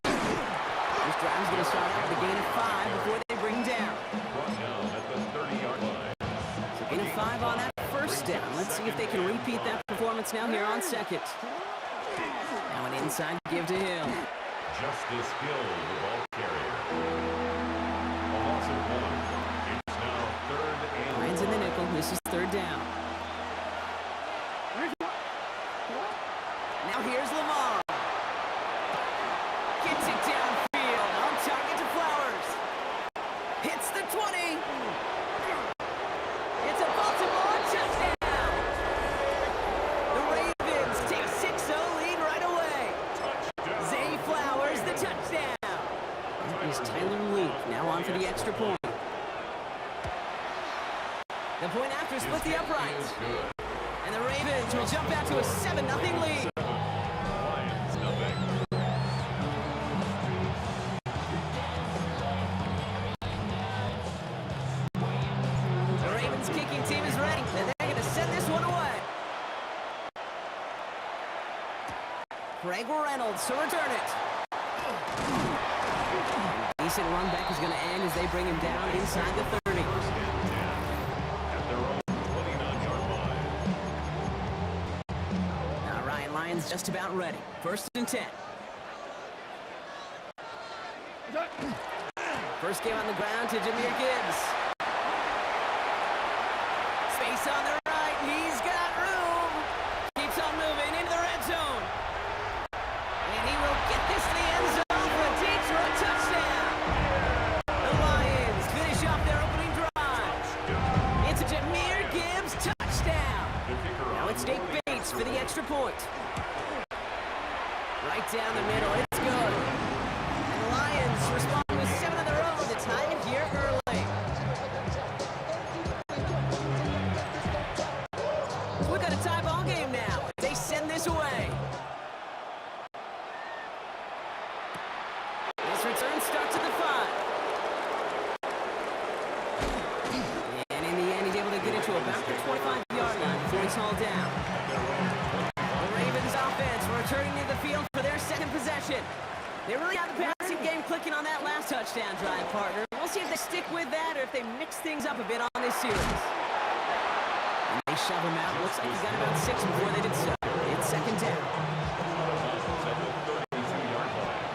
This drive's going to start out with a gain of 5 before they bring down. Brought down at the 30-yard line. So gain of 5 on that first down. Let's see if they can repeat that performance now here on second. Now an inside give to Hill. Justice Hill, the ball carrier. A loss of 1. It's now third and Lions in the nickel. This is third down. Now here's Lamar. Gets it downfield. On target to Flowers. Hits the 20. It's a Baltimore touchdown. The Ravens take a 6-0 lead right away. Zay Flowers, the touchdown. That is Tyler Luke now on for the extra point. The point after split the uprights. And the Ravens will jump out to a 7-0 lead. Lions, nothing. The Ravens kicking team is ready, and they're going to send this one away. Greg Reynolds to return it. Decent run back is going to end as they bring him down inside the 30. At their own 29-yard line. Now Ryan Lyons just about ready. First and 10. First game on the ground to Jahmyr Gibbs. Space on the right. He's got room. Keeps on moving into the red zone. And he will get this to the end zone for a Detroit touchdown. The Lions finish off their opening drive. It's a Jahmyr Gibbs touchdown. The kicker Now on it's Nate the Bates for the extra point. Right down the middle, it's good. And the Lions respond with 7 of their own to tie it here early. So we've got a tie ball game now. They send this away. This return starts at the 5. And in the end, he's able to get it to about the 25-yard line before he's hauled down. The Ravens offense returning to the field for their second possession. They really have the passing game clicking on that last touchdown drive, partner. We'll see if they stick with that or if they mix things up a bit on this series. And they shove him out. Looks like he got about 6 before they did so. It's second down. at the 32-yard line.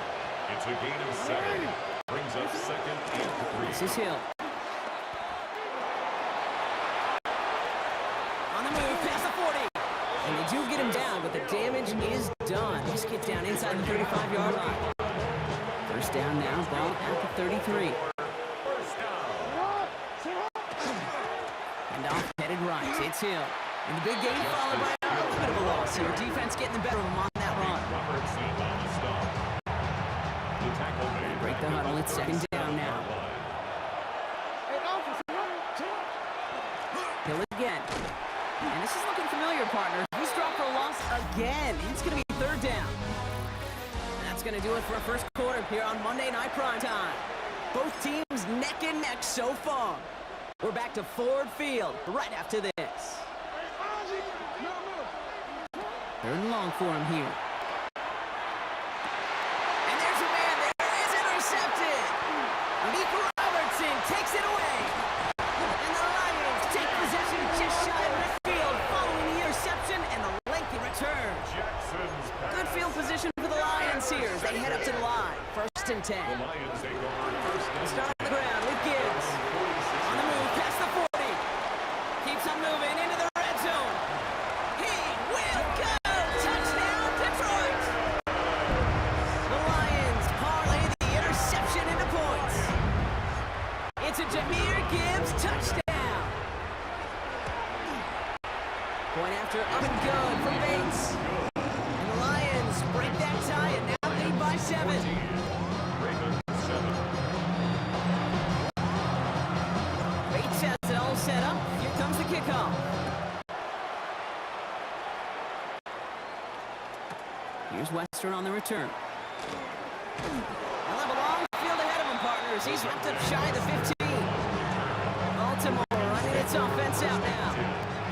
It's a gain of 7. Brings up second and 3. This is Hill. On the move, past the 40. And they do get him down, but the damage is done. This gets down inside the 35-yard line. First down now, ball at the 33. First down. And off headed right, it's Hill. And the big game followed by a little bit of a loss here. Defense getting the better of him on that run. Robertson on the stop. The tackle made. Break the huddle, it's second down now. Hill again. And this is looking familiar, partner. He's dropped for a loss again. It's going to be third down. That's going to do it for our first quarter here on Monday Night Prime Time. Both teams neck and neck so far. We're back to Ford Field right after this. Third and long for him here. And there's a man there. Is intercepted. Nico Robertson takes it away. And the Lions take possession just shy of midfield following the interception and the lengthy return. Jackson's pass. Good field position for the Lions here as they head up to the line. First and 10. The Lions take over first and Start on the ground with Gibbs. On the move, past the 40. Keeps on moving into the red zone. He will go. Touchdown, Detroit. The Lions parlay the interception into points. It's a Jahmyr Gibbs touchdown. Point after up and good from Bates. And the Lions 7. Ravens 7. Bates has it all set up. Here comes the kickoff. Here's Western on the return. They'll have a long field ahead of him, partners. He's wrapped up shy of the 15. Baltimore running its offense out now.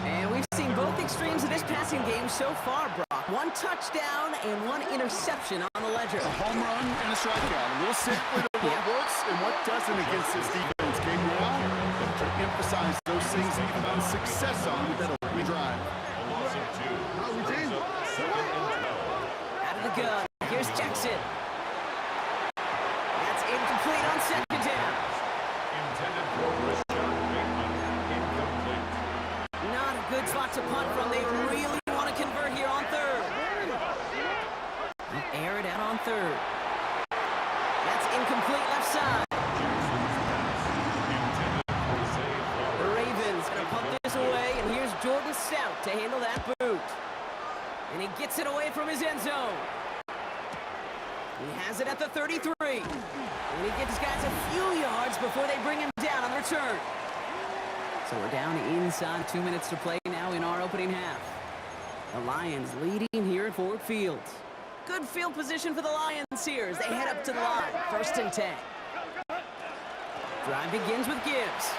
And we've seen both extremes of this passing game so far, Brock. One touchdown and one interception on the ledger. A home run and a strikeout. We'll sit with what works and what doesn't against this defense. Game now, to emphasize those things that you've found success on with that opening drive. A loss of 2. Brings up 2nd and 12. Out of the gun. Here's Jackson. That's incomplete on 2nd down. Intended for Rashad Bateman. Incomplete. Not a good spot to punt from. They really want to convert here on 3rd. Air it out on 3rd. That's incomplete left side. The Ravens going to pump this away, and here's Jordan Stout to handle that boot. And he gets it away from his end zone. He has it at the 33. And he gives guys a few yards before they bring him down on the return. So we're down inside 2 minutes to play now in our opening half. The Lions leading here at Ford Field. Good field position for the Lions here as they head up to the line. 1st and 10. Drive begins with Gibbs.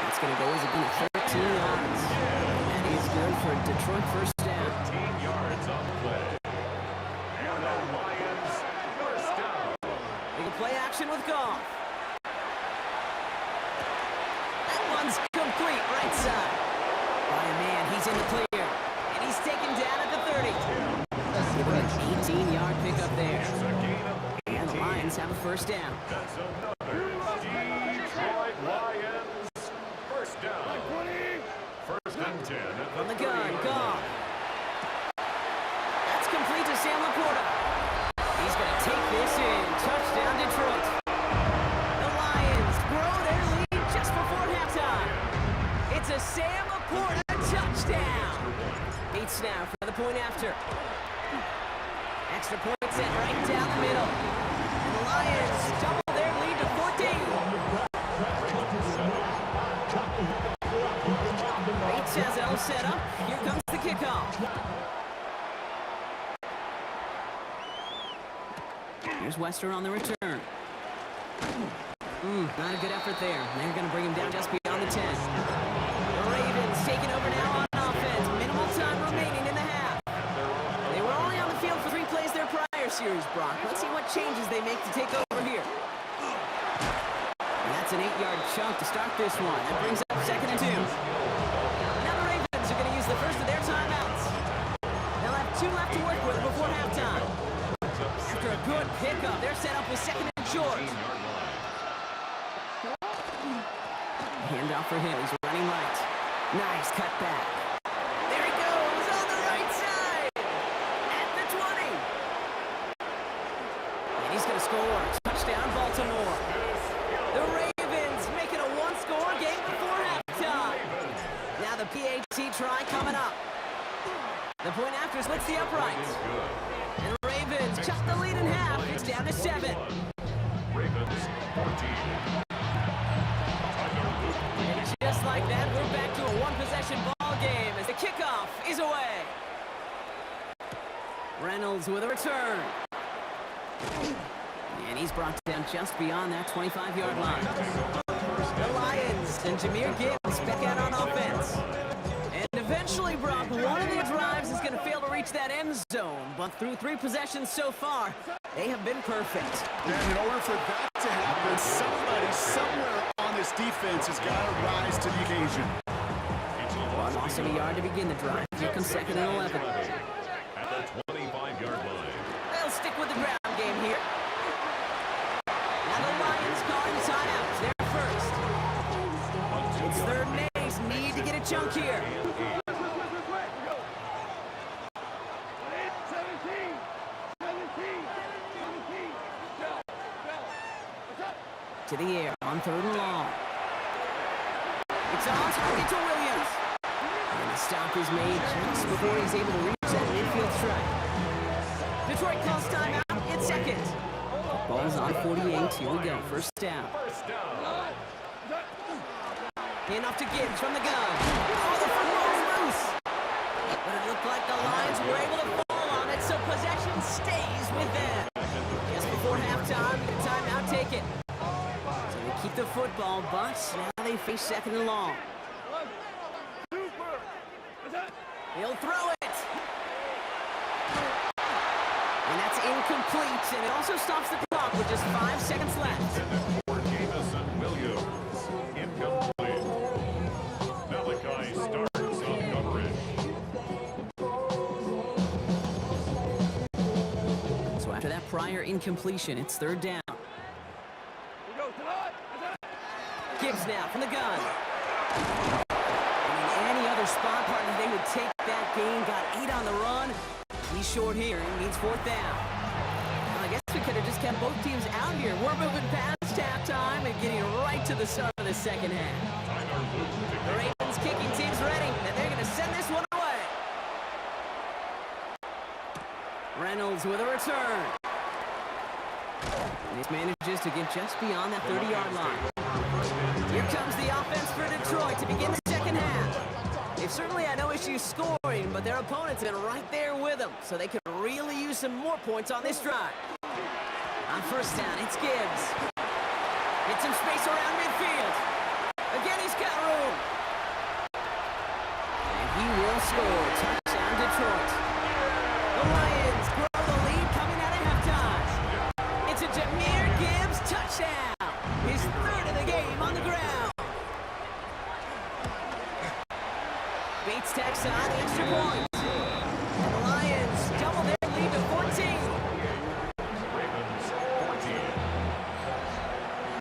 That's going to go as a good 13 yards. That is good for a Detroit 1st down. 13 yards on the play. And the Lions 1st down. They can play action with Goff. That one's complete right side. By a man, he's in the clear. And he's taken down at the 30. An 18-yard pickup there. It's a gain of And the Lions have a 1st down. That's another Detroit Lions 1st down. 1st and 10 at From the the gun, 30-yard Goff. line. That's complete to Sam Laporta. He's going to take this in. Touchdown, Detroit. The Lions grow their lead just before halftime. It's a Sam Laporta touchdown. Beats now for the point after. Extra point set right down the middle. And the Lions double their lead to 14. Bates has it all set up. Here comes the kickoff. Here's Western on the return. Not a good effort there. They're going to bring him down just beyond the 10. The Ravens taking over now on offense. Minimal time remaining in the half. They were only on the field for 3 plays their prior series, Brock. Let's see what changes they make to take over here. And that's an 8-yard chunk to start this one. That brings up 2nd and 2. Now the Ravens are going to use the first of their timeouts. They'll have 2 left to work with before halftime. After a good pickup, they're set up with 2nd and short. Handoff for him. He's running right. Nice cut back. There he goes on the right side. At the 20. And he's going to score. Touchdown, Baltimore. The Ravens make it a 1-score game before halftime. Now the PAT try coming up. The point after splits the uprights. And the Ravens cut the lead in half. It's down to 7. Ravens 14. And just like that, we're back to a 1-possession ball game as the kickoff is away. Reynolds with a return. And he's brought down just beyond that 25-yard line. The Lions and Jahmyr Gibbs back out on offense. And eventually, Brock, one of their drives is going to fail to reach that end zone. But through 3 possessions so far, they have been perfect. And in order for that to happen, somebody somewhere on this defense has got to rise to the occasion. One loss of a yard to begin the drive. Here comes 2nd and 11. At the 25-yard line. They'll stick with the ground game here. Now the Lions calling the timeouts. They're first. It's 3rd and 8. Need to get a chunk here. To the air on 3rd and long. It's on target to Williams. And the stop is made just before he's able to reach that midfield strike. Detroit calls timeout. It's second. Ball's on 48. Here we go. First down. First down. In off to Gibbs from the gun. Oh, the football's loose. But it looked like the Lions were able to fall on it, so possession stays with them. Just before halftime, the timeout taken. So they keep the football, but now they face second and long. He'll throw it. And that's incomplete, and it also stops the clock with just 5 seconds left. For Jamison Williams, incomplete. Malachi starts on coverage. So after that prior incompletion, it's third down. Gibbs now from the gun. And in any other spot partner, they would take that game. Got 8 on the run. He's short here. He needs fourth down. Well, I guess we could have just kept both teams out here. We're moving past halftime and getting right to the start of the second half. The Ravens kicking team's ready, and they're going to send this one away. Reynolds with a return. And this manages to get just beyond that 30-yard line. Here comes the offense for Detroit to begin the second half. They've certainly had no issues scoring, but their opponents have been right there with them, so they could really use some more points on this drive. On first down, it's Gibbs. Get some space around midfield. Again, he's got room. And he will score. Touchdown, Detroit. The Lions grow the lead coming out of halftime. It's a Jahmyr Gibbs touchdown. His third of the game on the ground. Bates tacks on the extra point. And the Lions double their lead to 14. Ravens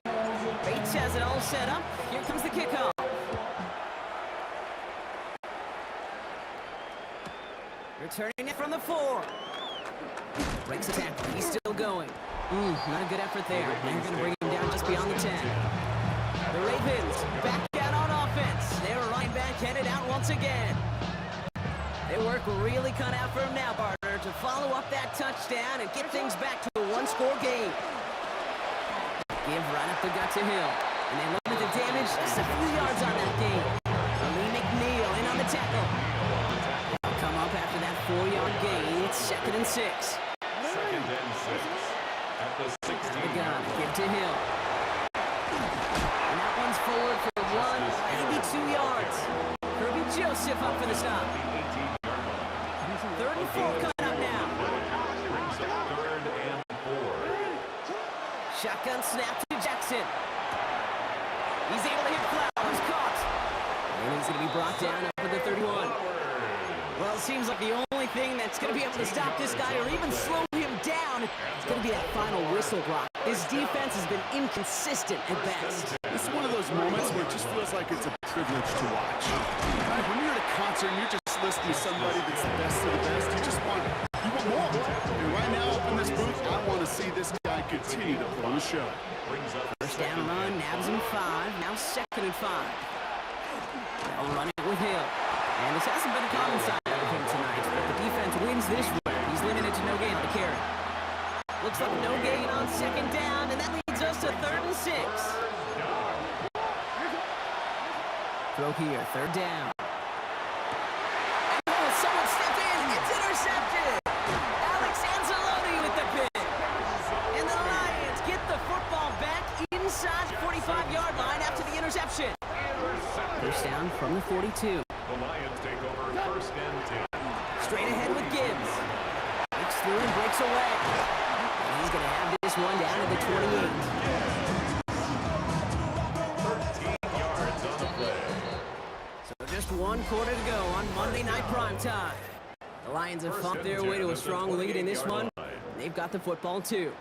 14. Bates has it all set up. Here comes the kickoff. Returning it from the 4. Breaks the tackle. He's still going. Not a good effort there. They're going to bring him down just beyond the 10. The Ravens back out on offense. They're right back headed out once again. They work really cut out for him now, partner, to follow up that touchdown and get things back to a one-score game. Give right up the gut to Hill. And they limit the damage just a few yards on that game. Lee McNeil in on the tackle. They'll come up after that 4-yard gain. It's second and 6. Second and 6. At the 16. The gun, give to Hill. And that one's forward for 82 yards. Kirby Joseph up for the stop. Third and 4 coming up now. Brings up third and 4. Shotgun snap to Jackson. He's able to hit Flowers, caught. And he's going to be brought down up at the 31. Well, it seems like the only thing that's going to be able to stop this guy or even slow him down is going to be that final whistle block. His defense has been inconsistent at best. This is one of those moments where it just feels like it's a privilege to watch. When you're at a concert and you're just listening to somebody that's the best of the best, you want more. And right now up in this booth, I want to see this guy continue to put on a show. First down run, nabs him 5, now second and 5. They'll run it with Hill. And this hasn't been a common side of him tonight, but the defense wins this one. He's limited to no gain on the carry. Looks like no gain on second down, and that leads us to third and 6. Throw here, third down. Oh, someone stepped in. It's intercepted. Alex Anzalone with the pick. And the Lions get the football back inside the 45-yard line after the interception. First down from the 42. The Lions take over first and 10. Straight ahead with Gibbs. Breaks through and breaks away. And he's going to have this one down to the 28. 13 yards on the play. So just 1 quarter to go on Monday Night Primetime. The Lions have fought their way to a strong lead in this one. They've got the football too.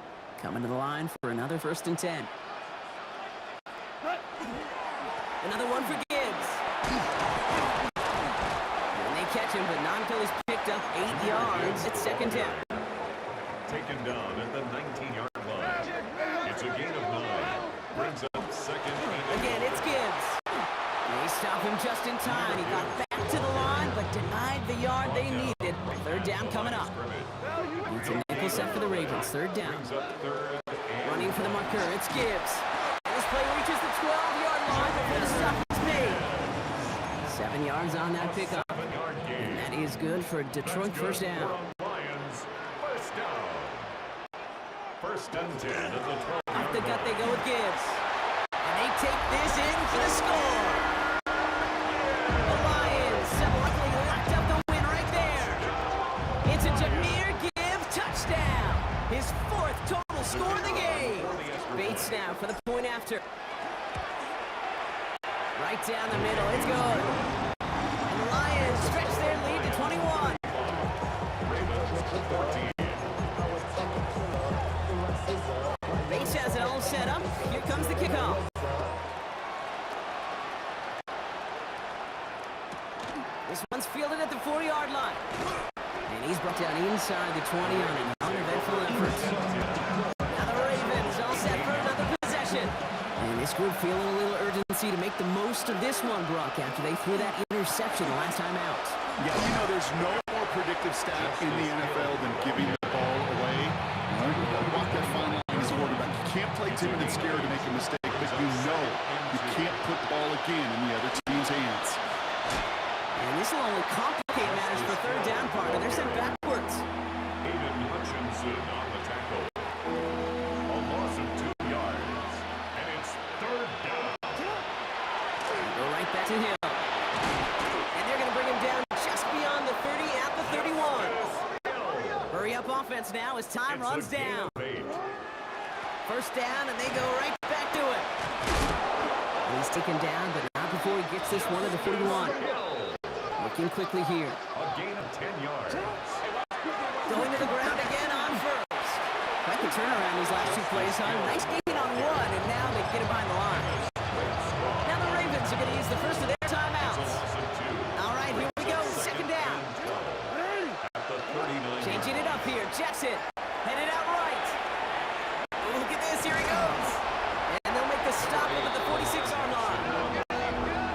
Coming to the line for another first and 10. Another one for Gibbs. And they catch him, but not until he's picked up 8 yards. It's second down. Taken down at the 19-yard line. It's a gain of 9. Brings up second and 8. Again, it's Gibbs. They stop him just in time. He got back to the line, but denied the yard they needed. Third down coming up. It's a nickel Pistol set for the Ravens. Third down. Brings up third and Running for the marker, it's Gibbs. And this play reaches the 12-yard line before the stop is made. 7 yards on that pickup. 7-yard gain. And that is good for Detroit first down. Lions, first down. First and 10 at the 12. Off the gut they go with Gibbs. And they take this in for the score. The Lions luckily locked up the win right there. It's a Jahmyr Gibbs touchdown. His 4th total score of the game. Bates now for the point after. Right down the middle, it's good. And the Lions stretch their lead to 21. Bates has it all set up. Here comes the kickoff. This one's fielded at the 4-yard line. And he's brought down inside the 20 on an uneventful effort. Now the Ravens all set for another possession. And this group feeling a little urgency to make the most of this one, Brock, after they threw that interception the last time out. Yeah, you know, there's no more predictive stat in the NFL than giving the ball away. You walk that fine line as a quarterback. You can't play timid and scared to make a mistake, but you know you can't put the ball again in the other team's hands. And this will only complicate matters for third down partner. They're sent backwards. Aiden Hutchinson on the tackle. A loss of 2 yards. And it's third down. Go right back to Hill. And they're going to bring him down just beyond the 30 at the 31. Hurry up offense now as time runs It's a gain down. of 8. First down, and they go right back to it. And he's taken down, but not before he gets this one to the 41. Looking quickly here. A gain of 10 yards. Going to the ground again on first. Quite the turnaround these last 2 plays, huh? Nice gain on 1, and now they get it behind the line. Now the Ravens are going to use the first of their timeouts. Loss of 2. All right, here we go. Second down. At the 39. Changing it up here. Jackson headed out right. Oh, look at this. Here he goes. And they'll make the stop up at the 46-yard line.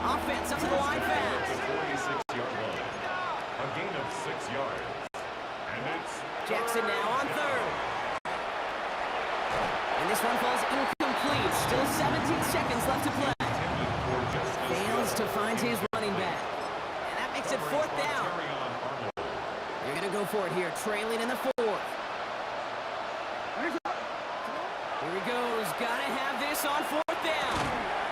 Offense up to the line fast. 46-yard line. A gain of 6 yards. And it's Jackson now on third. And this one falls incomplete. Still 17 seconds left to play. intended for just this. Fails to find his running back. And that makes it 4th down. Carry on Arnold. They're going to go for it here, trailing in the 4th. Here he goes. Got to have this on 4th down.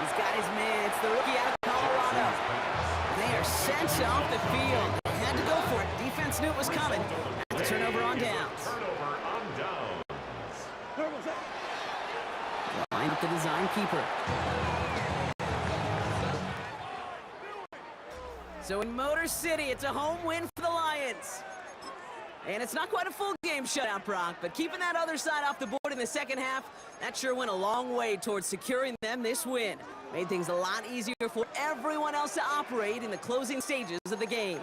He's got his man. It's the rookie out of Colorado. They are sent off the field. They had to go for it. Defense knew it was coming. That's a turnover on downs. Turnover on downs. Line with the design keeper. So in Motor City, it's a home win for the Lions. And it's not quite a full game shutout, Brock, but keeping that other side off the board in the second half, that sure went a long way towards securing them this win. Made things a lot easier for everyone else to operate in the closing stages of the game.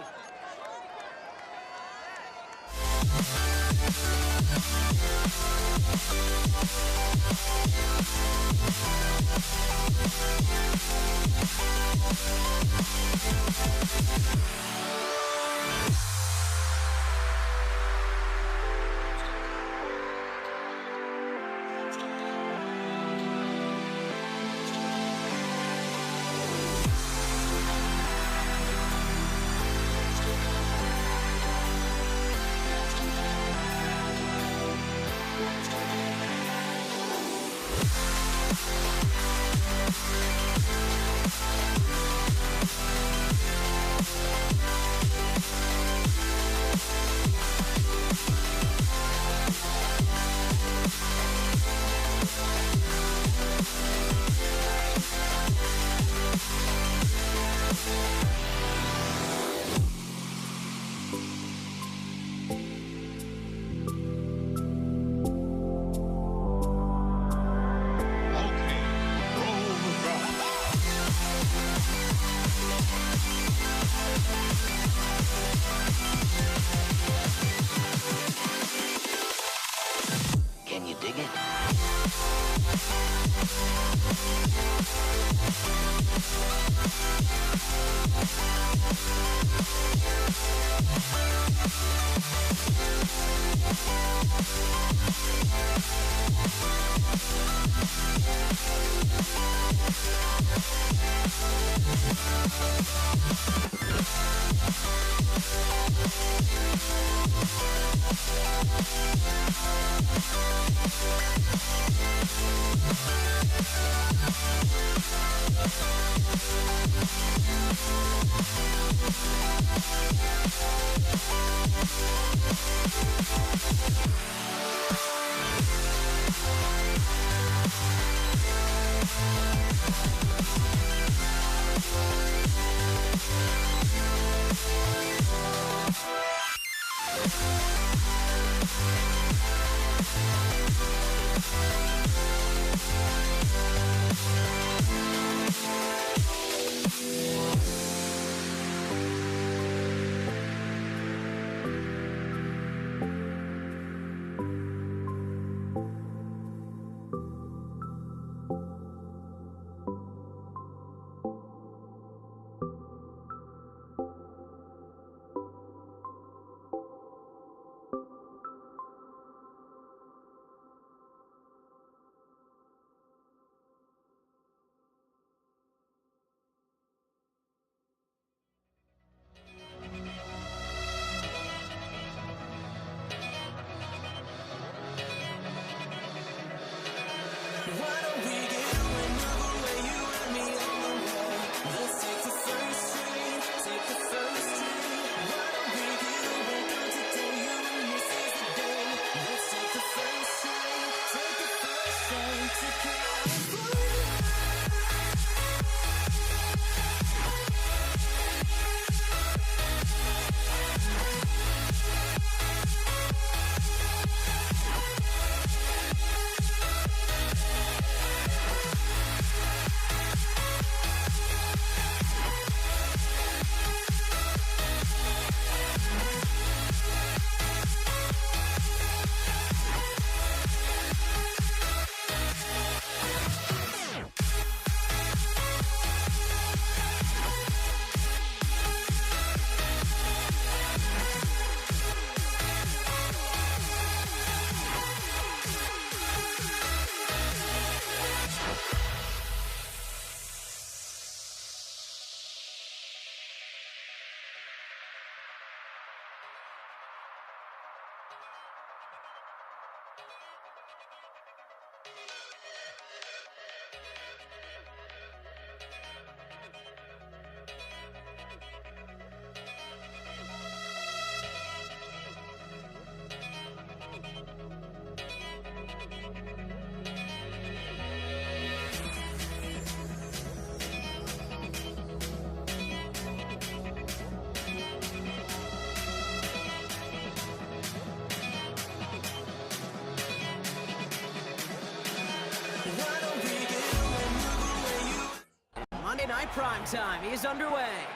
Monday Night Primetime is underway.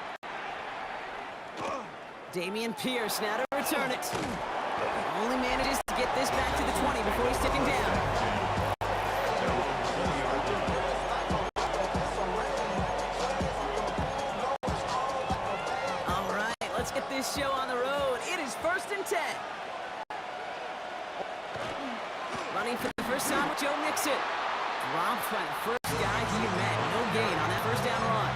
Damian Pierce now to return it. Only manages to get this back to the 20 before he's taken down. All right, let's get this show on the road. It is 1st and 10. Running for the first time with Joe Mixon. Dropped by the first guy he met. No gain on that first down run.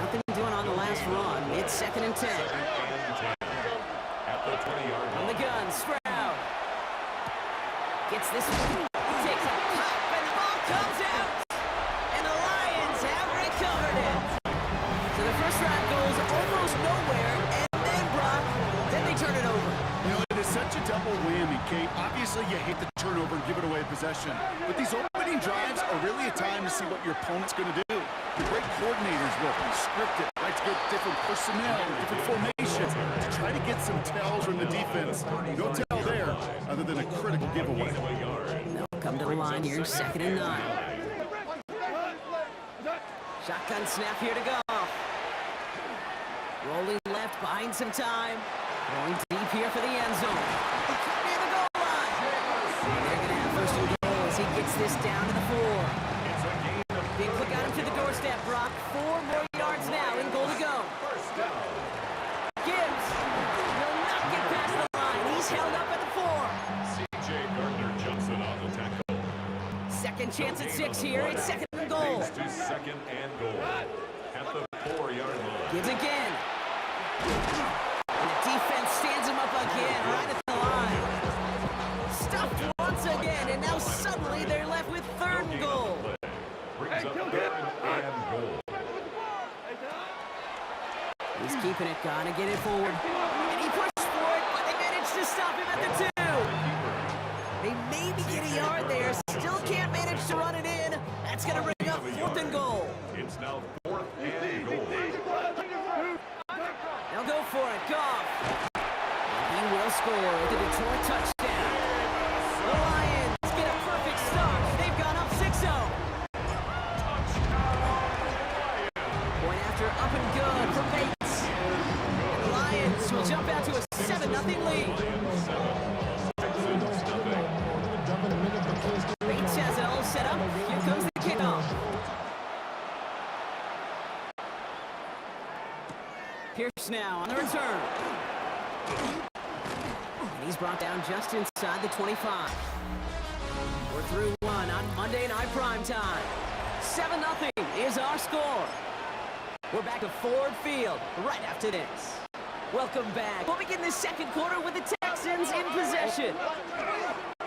Nothing doing on the last run. It's 2nd and 10. At the 20-yard On the gun, Stroud. Gets this one. Takes a pop, and the ball comes out. And the Lions have recovered it. So the first drive goes almost nowhere, and then Brock, then they turn it over. You know, it is such a double whammy, Kate. Obviously, you hate the turnover and give it away possession. But these opening drives are really a time to see what your opponent's going to do. The great coordinators will be scripted, like to get different personnel, different formations, to try to get some tells from the defense. No tell there, other than a critical giveaway. They'll come to the line here, 2nd and 9. Shotgun snap here to Goff. Rolling left, buying some time. Going deep here for the end zone. Near the goal line. They're going to have 1st and goal as he gets this down to the 4. Big look got him to the doorstep, Brock. 4 more yards now in goal to go. Gibbs will not get past the line. He's held up at the 4. C.J. Gardner-Johnson on the tackle. Second chance at 6 here. It's 2nd and goal. Brings to 2nd and goal. At the 4-yard line. Gibbs again. And the defense stands him up again right at the line. Stuffed once again, and now suddenly they're left with 3rd and goal. Brings up 3rd and goal. He's keeping it, gonna get it forward. And he pushed for it, but they managed to stop him at the 2. They maybe get a yard there, still can't manage to run it in. That's gonna bring up 4th and goal. It's now 4th and goal. They'll go for it, Goff. And he will score with a Detroit touchdown. The Lions get a perfect start. They've gone up 6-0. Point after up and good for Bates. And the Lions will jump out to a 7-0 lead. Bates has it all set up. Here comes the kickoff. Pierce now on the return. And he's brought down just inside the 25. We're through 1 on Monday Night Primetime. 7-0 is our score. We're back to Ford Field right after this. Welcome back. We'll begin the 2nd quarter with the Texans in possession.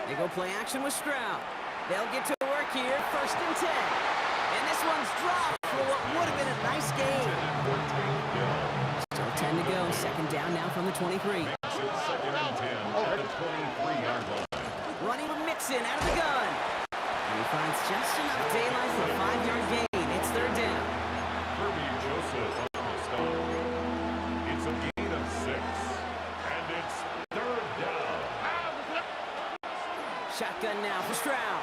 They go play action with Stroud. They'll get to work here, 1st and 10. And this one's dropped for what would have been a nice game. Still 10 to go. 2nd down now from the 23. 2nd and 10 at the 23-yard line. Running with Mixon out of the gun. And he finds just enough daylight for a 5-yard gain. It's 3rd down. Kirby Joseph on the stop. It's a gain of 6. And it's 3rd down. Shotgun now for Stroud.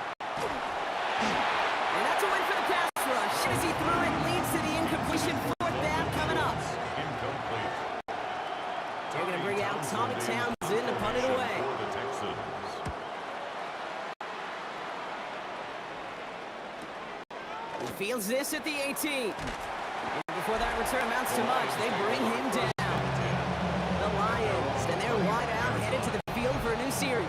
And that's a win for the pass rush. As he threw it, leads to the incompletion. 4th down coming up. Incomplete. They're going to bring out Tommy Townsend to punt it away. For the Texans. He fields this at the 18. And before that return amounts to much, they bring him down. The Lions, and they're wide out, headed to the field for a new series.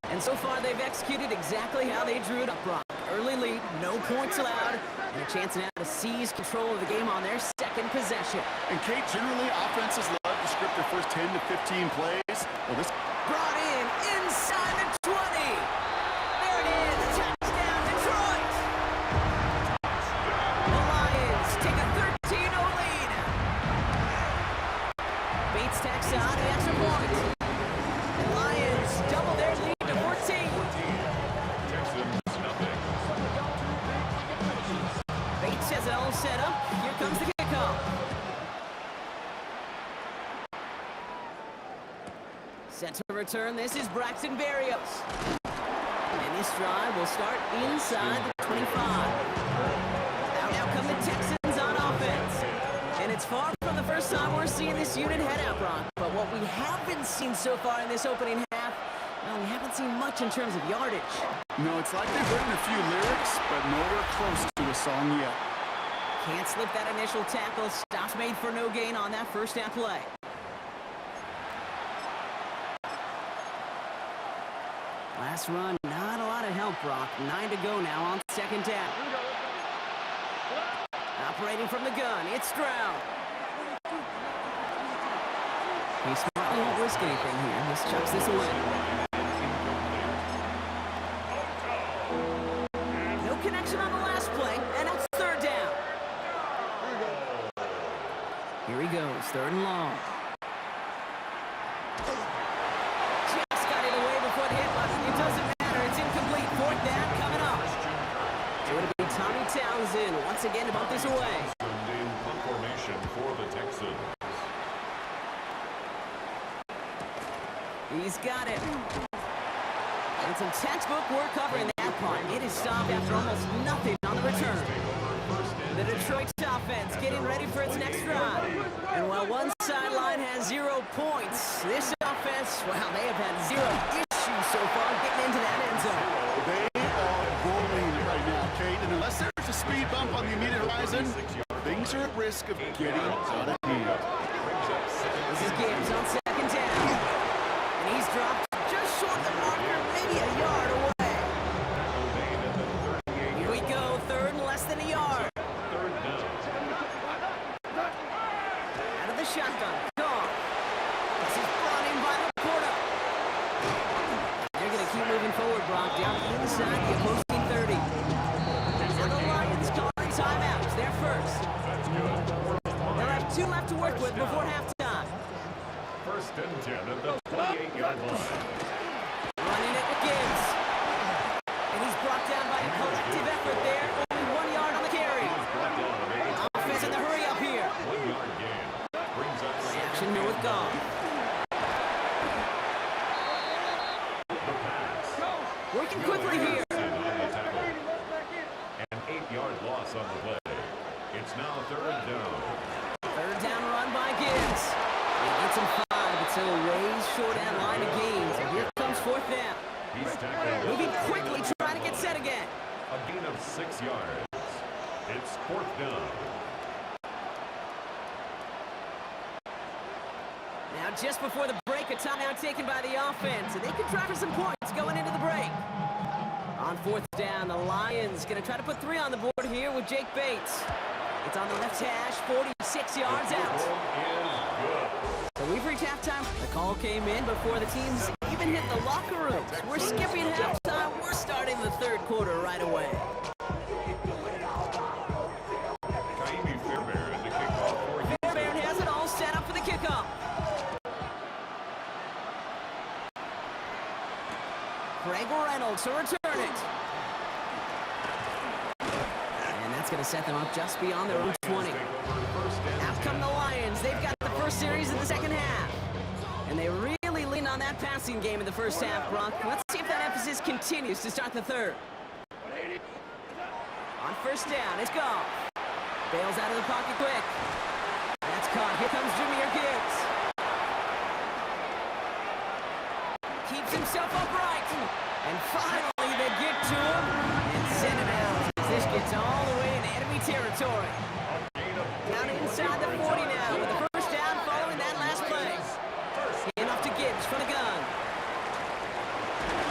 And so far, they've executed exactly how they drew it up, Brock. Early lead, no points allowed, and a chance now to seize control of the game on their 2nd possession. And Kate, generally offenses love to script their first 10 to 15 plays. Well, this brought in inside the 20. There it is. Touchdown, Detroit. The Lions take a 13-0 lead. Bates tacks on the extra point. The Lions double their lead to 14. Texans nothing. Bates has it all set up. Here comes the kickoff. Set to return. This is Braxton Berrios. And this drive will start inside the 25. Now come the Texans on offense. And it's far from the first time we're seeing this unit head out, Brock. But what we haven't seen so far in this opening half, well, we haven't seen much in terms of yardage. No, it's like they've written a few lyrics, but nowhere close to a song yet. Can't slip that initial tackle. Stops made for no gain on that first half play. Last run, not a lot of help, Brock. 9 to go now on second down. Operating from the gun, it's Stroud. He smartly won't risk anything here. Just chucks this away. No connection on the last play, and it's third down. Here he goes, third and long. Just got it away before the hit button. It doesn't matter, it's incomplete. Fourth down coming up. So it'll be Tommy Townsend once again to bump this away. In punt formation for the Texans. He's got it. And some textbook work covering that punt. It is stopped after almost nothing on the return. The Detroit offense getting ready for its next drive. And while one sideline has 0 points, this offense, well, they have had 0 issues so far getting into that end zone. They are rolling right now, Kate, and unless there's a speed bump on the immediate horizon, things are at risk of getting out of hand. This is Gibbs on second down. And he's dropped just short of the marker, maybe a yard away. Here we go, third and less than a yard. Out of the shotgun, gone. This is brought in by Laporta. They're going to keep moving forward, Brock, down inside the opposing 30. Now the Lions calling timeouts, they're first. They'll have 2 left to work with before halftime. First and 10 at the 28-yard line. Running it with Gibbs. And he's brought down by a collective effort there. Only 1 yard on the carry. Offense in the hurry up here. 1 yard gain. Brings up Action here with Goff. Working quickly here. on the tackle. An 8-yard loss on the play. It's now third down. Third down run by Gibbs. He gets him 5. It's a ways short end line of gains. And here comes fourth down. He's tackled. Moving quickly, trying to get set again. A gain of 6 yards. It's fourth down. Now, just before the break, a timeout taken by the offense, and they can try for some points going into the break. On fourth down, the Lions going to try to put 3 on the board here with Jake Bates. It's on the left hash, 46 yards out. So we've reached halftime. The call came in before the teams even hit the locker rooms. We're skipping halftime. We're starting the third quarter right away. Kaimi Fairbairn to kick off for Houston. Fairbairn has it all set up for the kickoff. Greg Reynolds to return it. And that's going to set them up just beyond their own 20. Out come the Lions. They've got the first series in the second half. And they really leaned on that passing game in the first half, Brock. Let's see if that emphasis continues to start the third. On first down, it's Goff. Bails out of the pocket quick. That's caught. Here comes Jahmyr Gibbs. Keeps himself upright. And finally they get to him and send him out. As this gets all the way into enemy territory. Down inside the 40 now with the first down following that last play. Hand off to Gibbs from the gun.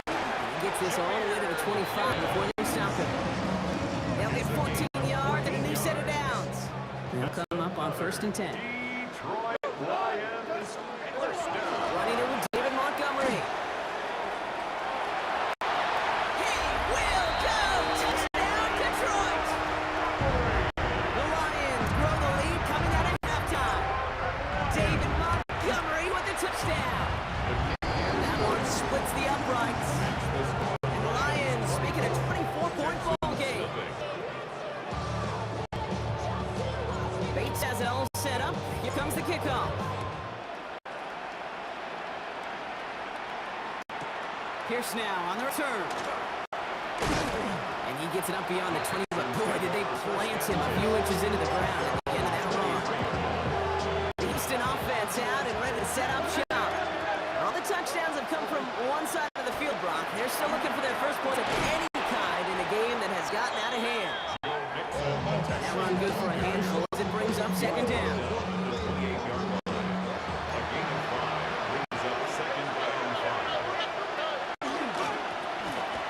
He gets this all the way to the 25 before they stop him. They'll get 14 yards and a new set of downs. They'll come up on first and 10. Detroit Lions first down. Running it with David Montgomery. comes the kickoff. Pierce now on the return. And he gets it up beyond the 20, but boy, did they plant him a few inches into the ground at the end of that run. The Houston offense out and ready to set up shop. All the touchdowns have come from one side of the field, Brock. They're still looking for their first point of any kind in a game that has gotten out of hand. That run good for a handful as it brings up second down.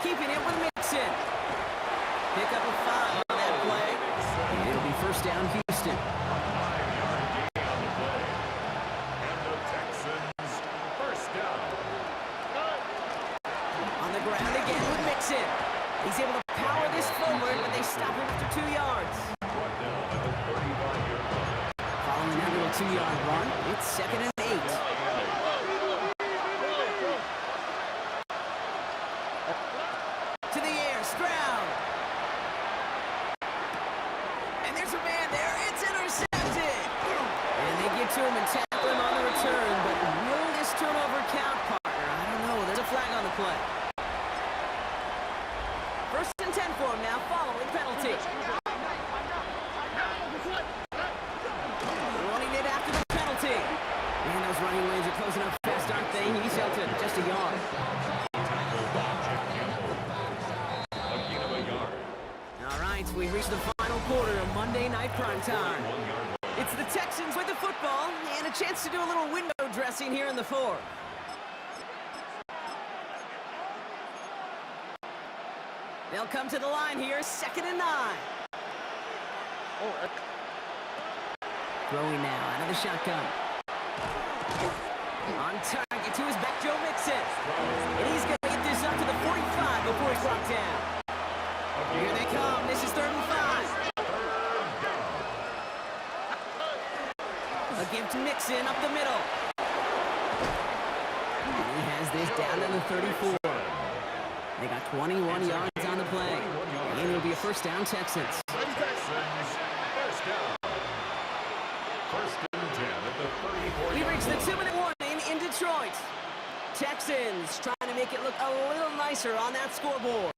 Keeping it with Mixon. Pick up a 5 on that play. And it'll be first down, Houston. On the ground again with Mixon. He's able to power this forward, but they stop him after 2 yards. Following that little 2-yard run, it's second and 8. To the air, Stroud. And there's a man there. It's intercepted. And they get to him and tackle him on the return. But will this turnover count, partner? I don't know. There's a flag on the play. First and 10 for him now, following penalty. Running it after the penalty. Man, those running lanes are closing up fast, aren't they? He's held to just a yard. All right, we reached the final quarter of Monday Night Primetime. It's the Texans with the football and a chance to do a little window dressing here in the fourth. They'll come to the line here, second and 9. Throwing now, out of the shotgun. On target to his back, Joe Mixon. And he's going to get this up to the 45 before he's brought down. Here they come. This is 3rd and 5. A give to Mixon up the middle. And he has this down to the 34. They got 21 yards on the play. And it'll be a first down, Texans. We reach the 2-minute warning in Detroit. Texans trying to make it look a little nicer on that scoreboard.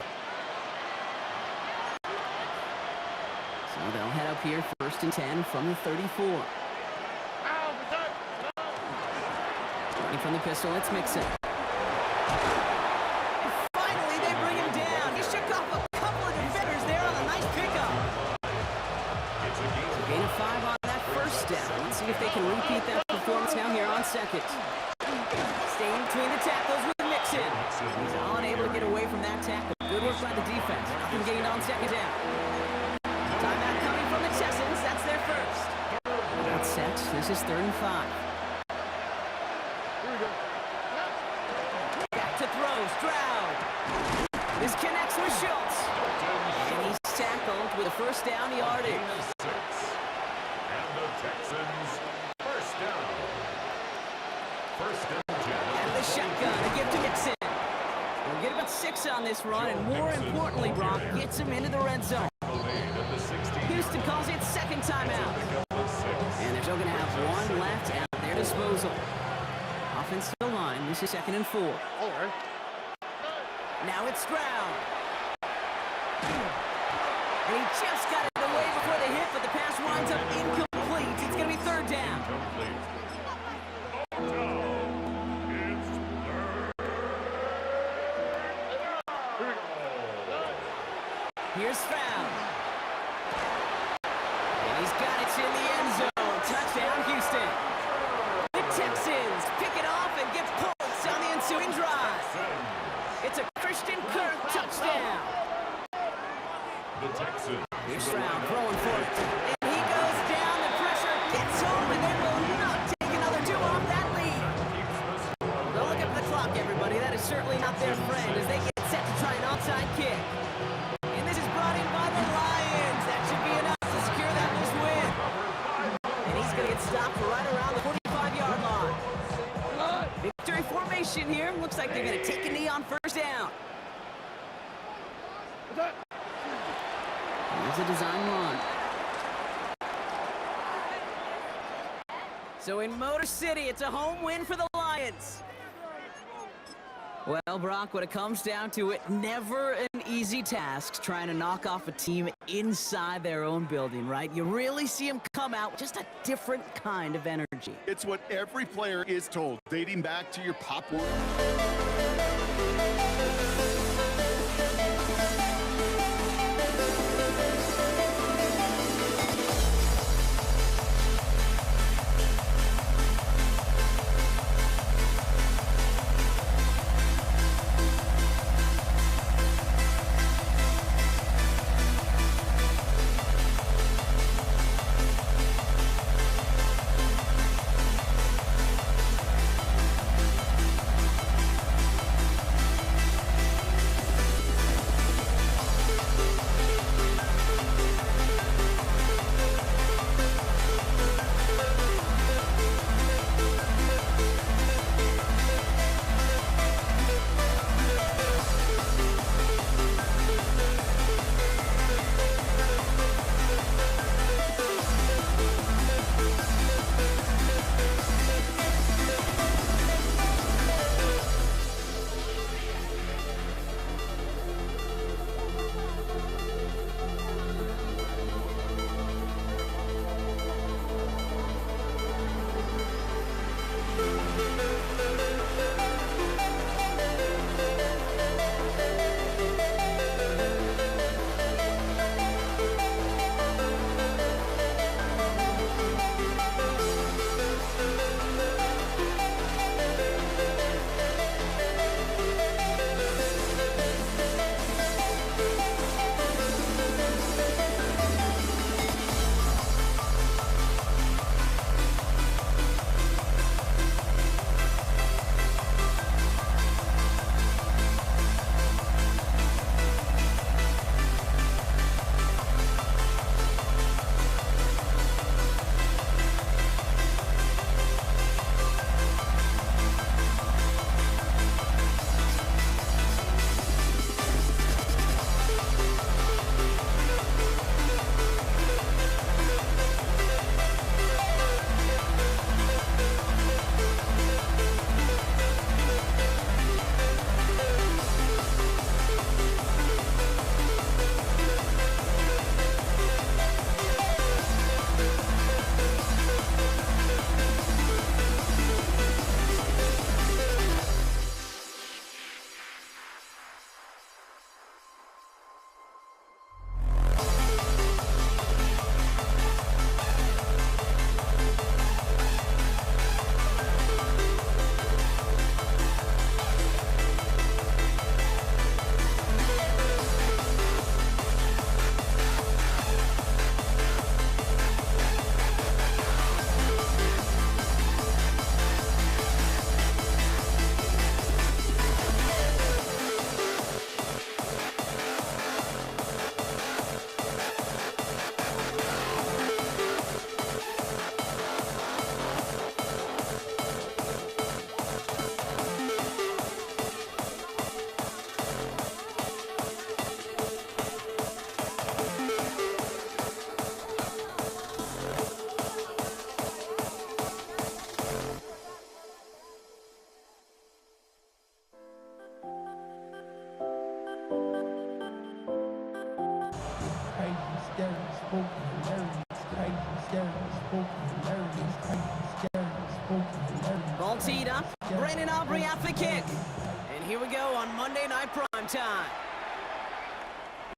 So they'll head up here, first and 10 from the 34. Running from the pistol, it's Mixon. Finally, they bring him down. He shook off a couple of defenders there on a nice pickup. So gain of 5 on that first down. Let's see if they can repeat that performance now here on second. Staying between the tackles with Mixon. He's unable to get away from that tackle. Good work by the defense. Nothing gained on second down. Timeout coming from the Texans. That's their first. That's set. This is 3rd and 5. Back to throw. Stroud. This connects with Schultz. And he's tackled with a first down yardage. And the Texans, first down. And the shotgun to give to Mixon. We'll get about 6 on this run, and more importantly, Brock gets him into the red zone. Houston calls it second timeout. And they're still going to have 1 left at their disposal. Offensive line, this is 2nd and 4. Now it's Stroud. And he just got it away before the hit, but the pass winds up incomplete. It's going to be 3rd down. Here's Stroud. And he's got it in the end zone. Touchdown, Houston. The Texans pick it off and get points on the ensuing drive. It's a Christian Kirk touchdown. The Texans. Here's Stroud throwing for it. And he goes down. The pressure gets home, and they will not take another 2 off that lead. Don't look up the clock, everybody. That is certainly not their friend as they get set to try an onside kick. And this is brought in by the Lions. That should be enough to secure that first win. And he's going to get stopped right around the 45-yard line. Victory formation here. Looks like they're going to take a knee on first down. Here's a design run. So in Motor City, it's a home win for the Lions. Well, Brock, when it comes down to it, never an easy task trying to knock off a team inside their own building, right? You really see them come out with just a different kind of energy. It's what every player is told, dating back to your Pop Warner. Ball teed up. Brandon Aubrey at the kick. And here we go on Monday Night Prime Time.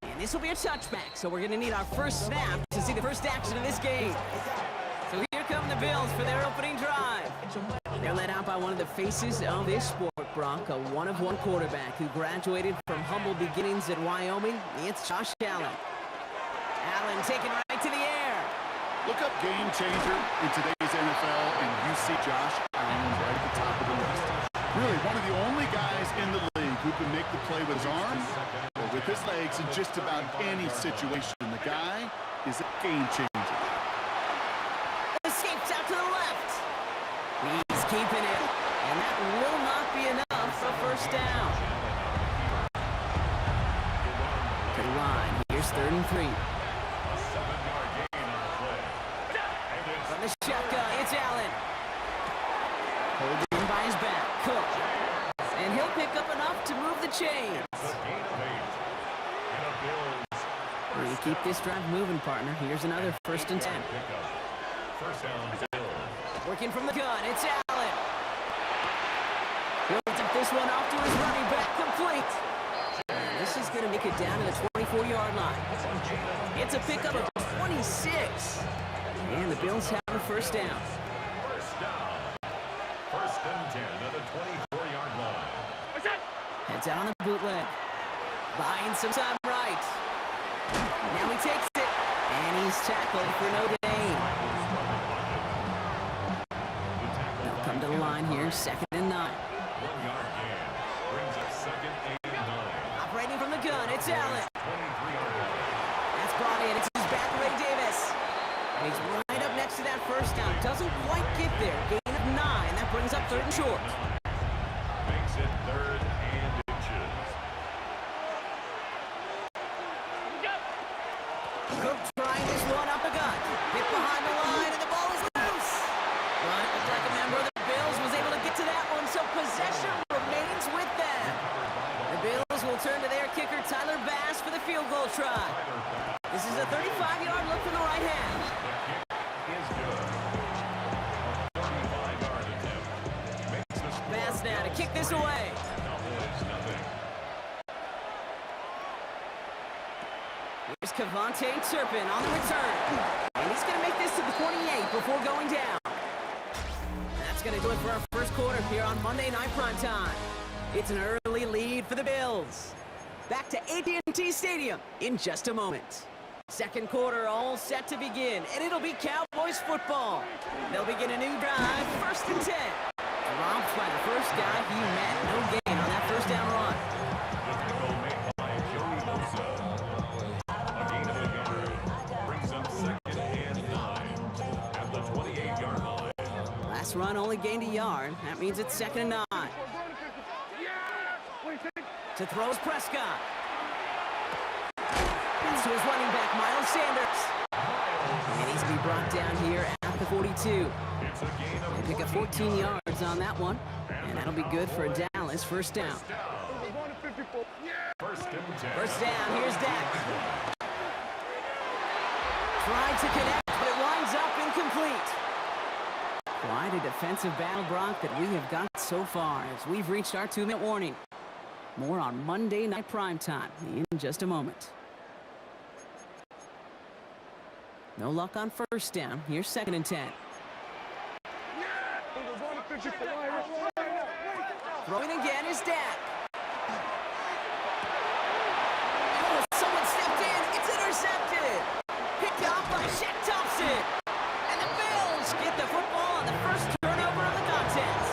And this will be a touchback, so we're going to need our first snap to see the first action of this game. So here come the Bills for their opening drive. They're led out by one of the faces of this sport, Brock, a one-of-one quarterback who graduated from humble beginnings at Wyoming. It's Josh Allen. Allen taken right to the air. Look up game changer in today's NFL, and you see Josh Allen right at the top of the list. Really, one of the only guys in the league who can make the play with his arms or with his legs in just about any situation. The guy is a game changer. Escapes out to the left. He's keeping it, and that will not be enough for first down. To the line, here's 3rd and 3. From the shotgun, it's Allen. Holding by his back. Cook. And he'll pick up enough to move the chains. It's a gain of 8. And a Bills We keep this drive moving, partner. Here's another 1st and 10. pickup. First down, Bills. Working from the gun, it's Allen. He'll tip this one off to his running back, complete. And this is going to make it down to the 24-yard line. It's a pickup of 26. And the Bills have a 1st down. First down. First and 10 at the 24-yard line. Heads out on the bootleg. Buying some time right. Now he takes it. And he's tackled for no gain. They'll come to the line here, 2nd and 9. 1-yard gain. Brings up 2nd and 9. Operating from the gun, it's Allen. 23-yard line. That's brought in. It's his back, Ray Davis. And he's right up next to that 1st down. Doesn't quite get there. Gain of 9. That brings up 3rd and short. Makes it 3rd and inches. Cook trying this one up the gut. Hit behind the line, and the ball is loose. Well, it looked like a member of the Bills was able to get to that one, so possession remains with them. The Bills will turn to their kicker, Tyler Bass, for the field goal try. This is a 35-yard look from the right hand. Is good. A 45-yard attempt. Makes the score Bass now to kick this away. Cowboys nothing. Here's Cavante Turpin on the return. And he's going to make this to the 28 before going down. That's going to do it for our 1st quarter here on Monday Night Primetime. It's an early lead for the Bills. Back to AT&T Stadium in just a moment. 2nd quarter all set to begin, and it'll be Cowboys football. They'll begin a new drive, 1st and 10. Dropped by the first guy he met. No gain on that 1st down run. The tackle made by Joey Bosa. A gain of 1 yard. Brings up 2nd and 9 at the 28-yard line. Last run only gained a yard. That means it's 2nd and 9. To throw is Prescott. That's to his running back, Miles Sanders. And he's going to be brought down here at the 42. It's a gain of They pick up 14 yards on that one. And that'll be good for Dallas 1st down. 1st and 10. 1st down, here's Dak. Tried to connect, but it winds up incomplete. Quite a defensive battle, Brock, that we have got so far as we've reached our 2-minute warning. More on Monday Night Primetime in just a moment. No luck on 1st down. Here's 2nd and 10. Throwing again is Dak. Oh, someone stepped in. It's intercepted. Picked up by Shaq Thompson. And the Bills get the football on the 1st turnover of the contest.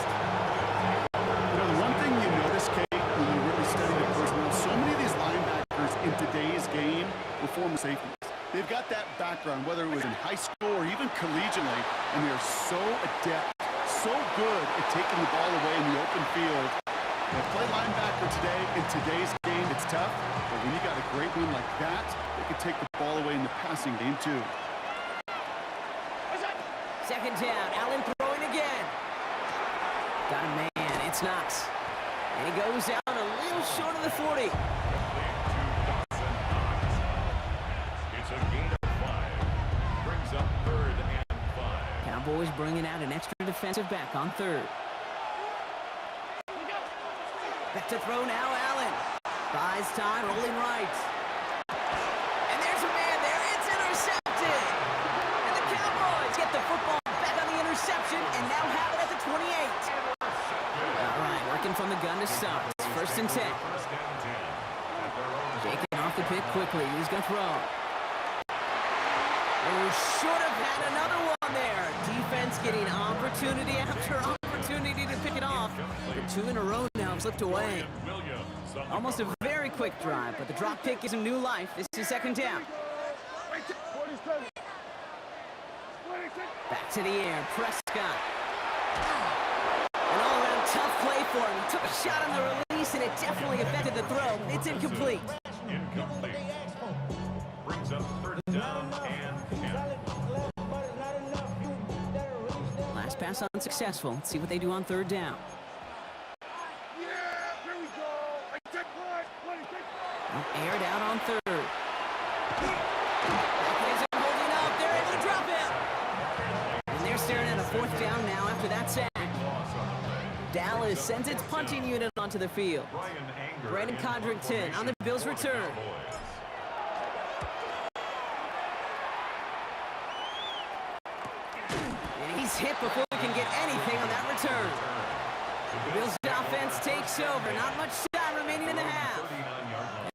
You know, the one thing you notice, Kate, when you really study the personnel, so many of these linebackers in today's game were former safeties. They've got that background, whether it was in high school or even collegiately, and they're so adept, so good at taking the ball away in the open field. They play linebacker today. In today's game, it's tough, but when you got a great one like that, they can take the ball away in the passing game, too. 2nd down. Allen throwing again. Got a man. It's Knox. And he goes out a little short of the 40. It's a gain of 5. Brings up 3rd and 5. Cowboys bringing out an extra defensive back on 3rd. Back to throw now, Allen. Buys time, rolling right. And there's a man there. It's intercepted. And the Cowboys get the football back on the interception and now have it at the 28. All right, working from the gun to start. 1st and 10. 1st and 10. At their own Taking off the pick quickly. He's going to throw. Oh, should have had another one there. Defense getting opportunity after opportunity to pick it off. The 2 in a row now have slipped away. Williams. Almost a very quick drive, but the drop kick gives him new life. This is 2nd down. Back to the air, Prescott. An all-around tough play for him. He took a shot on the release, and it definitely affected the throw. It's incomplete. Incomplete. Brings up 3rd down and 10. Last pass unsuccessful. Let's see what they do on third down. Yeah, here we go. Hey, take point. Aired out on third. That isn't holding up. They're able to drop it. And they're staring at a fourth down now after that sack. Dallas sends its punting unit onto the field. Brandon Condrington on the Bills' return. And he's hit before he can get anything on that return. The Bills' offense takes over. Not much time remaining in the half.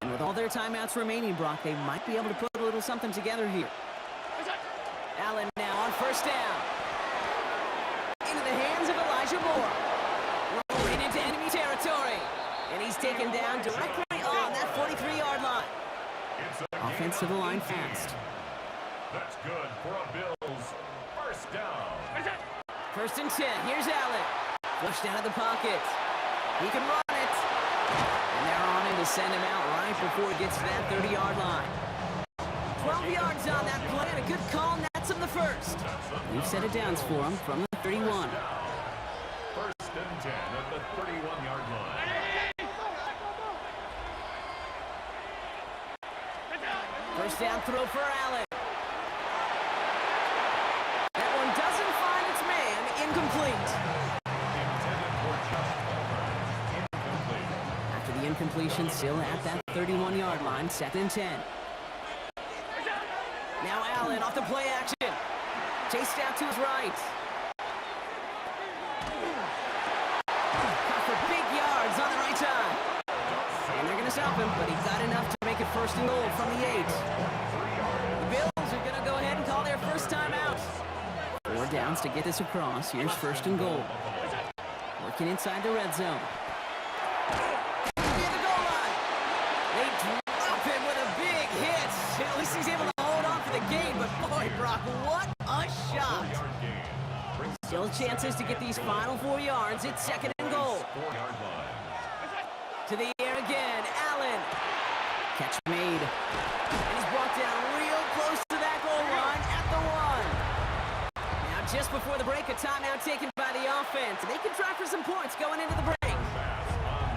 And with all their timeouts remaining, Brock, they might be able to put a little something together here. Allen now on first down. Into the hands of Elijah Moore. Rolling into enemy territory. And he's taken down directly on that 43-yard line. Offensive line fast. That's good for a Bills first down. First and 10. Here's Allen. Flushed out of the pocket. He can run it. And they're on him to send him out right before he gets to that 30-yard line. 12 yards on that play and a good call. Nets him the first. We've set it downs for him from the 31. First and 10 at the 31-yard line. First down throw for Allen. That one doesn't find its man. Incomplete. Intended for just Palmer. Incomplete. After the incompletion, still at that 31-yard line, second and 10. Now Allen off the play action. Chased out to his right. Caught for big yards on the right side. And they're going to stop him, but he got enough to make it first and goal from the 8. The Bills are going to go ahead and call their first timeout. 4 downs to get this across. Here's first and goal. Working inside the red zone. Near the goal line. They drop him with a big hit. At least he's able to hold on for the game, but boy, Brock, what a shot. Still chances to get these final 4 yards. It's second and goal. 4-yard line. To the air again, Allen. Catch made. And he's brought down real close to that goal line at the 1. Now just before the break, a timeout taken by the offense. They can try for some points going into the break.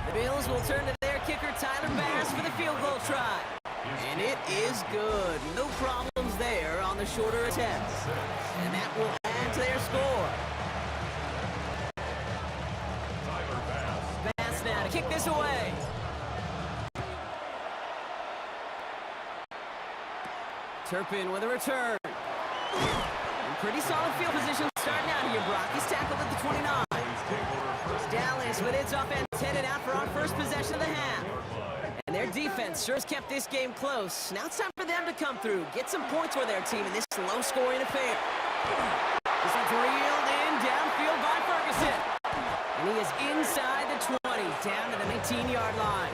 The Bills will turn to their kicker, Tyler Bass, for the field goal try. And it is good. No problems there on the shorter attempt. And that will add to their score. Tyler Bass. Bass now to kick this away. Turpin with a return. And pretty solid field position starting out here, Brock. He's tackled at the 29. Dallas with its offense headed out for our first possession of the half. And their defense sure has kept this game close. Now it's time for them to come through, get some points for their team in this low-scoring affair. This one's reeled in downfield by Ferguson. And he is inside the 20, down to the 19-yard line.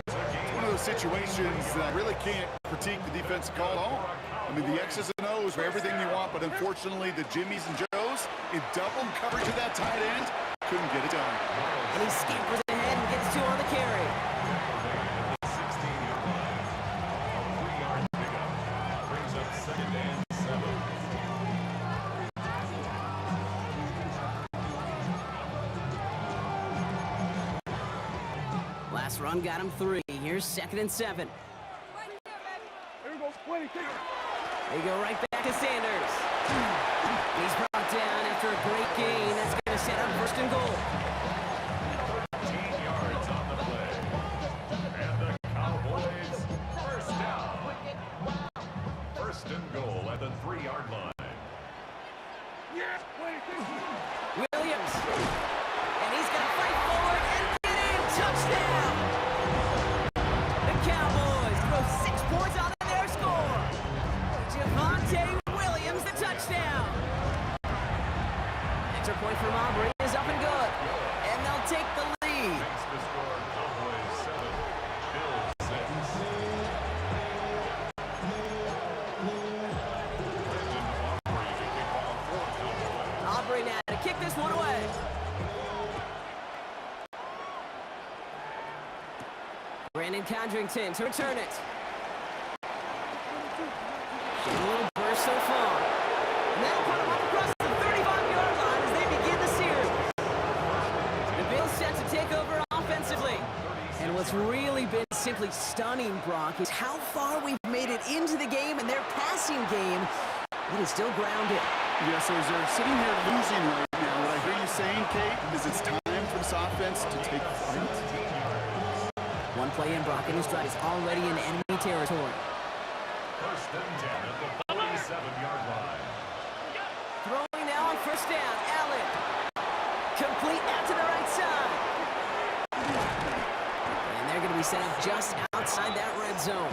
It's one of those situations that really can't critique the defensive call at all. I mean, the X's and O's are everything you want, but unfortunately, the Jimmies and Joes in double coverage of that tight end couldn't get it done. And he scampers ahead and gets 2 on the carry. 16-yard line. A 3-yard pickup. Brings up second and 7. Last run got him 3. Here's second and 7. Here we go. Wait, take it. They go right back to Sanders. He's brought down after a great gain. That's going to set up first and goal. 13 yards on the play. And the Cowboys first down. First and goal at the 3-yard line. Yeah, wait, take it. Williams. And he's going to fight forward and get in. Touchdown. The Cowboys throw 6 points on their score. Javonte Williams, the touchdown. Extra point from Aubrey is up and good. And they'll take the lead. Makes the score Cowboys 7, Bills 6. Aubrey now to kick this one away. Brandon Condrington to return it. A little burst so far. And that'll put him up across the 35-yard line as what's really been simply stunning, Brock, is how far we've made it into the game, and their passing game, it is still grounded. Yeah, so as they're sitting here losing right now, what I hear you saying, Kate, is it's time for this offense to take flight. One play in, Brock, and his drive is already in enemy territory. First and 10 at the 47-yard line. Throwing now on first down, Allen. Complete out to the right side. And they're going to be set up just outside that red zone.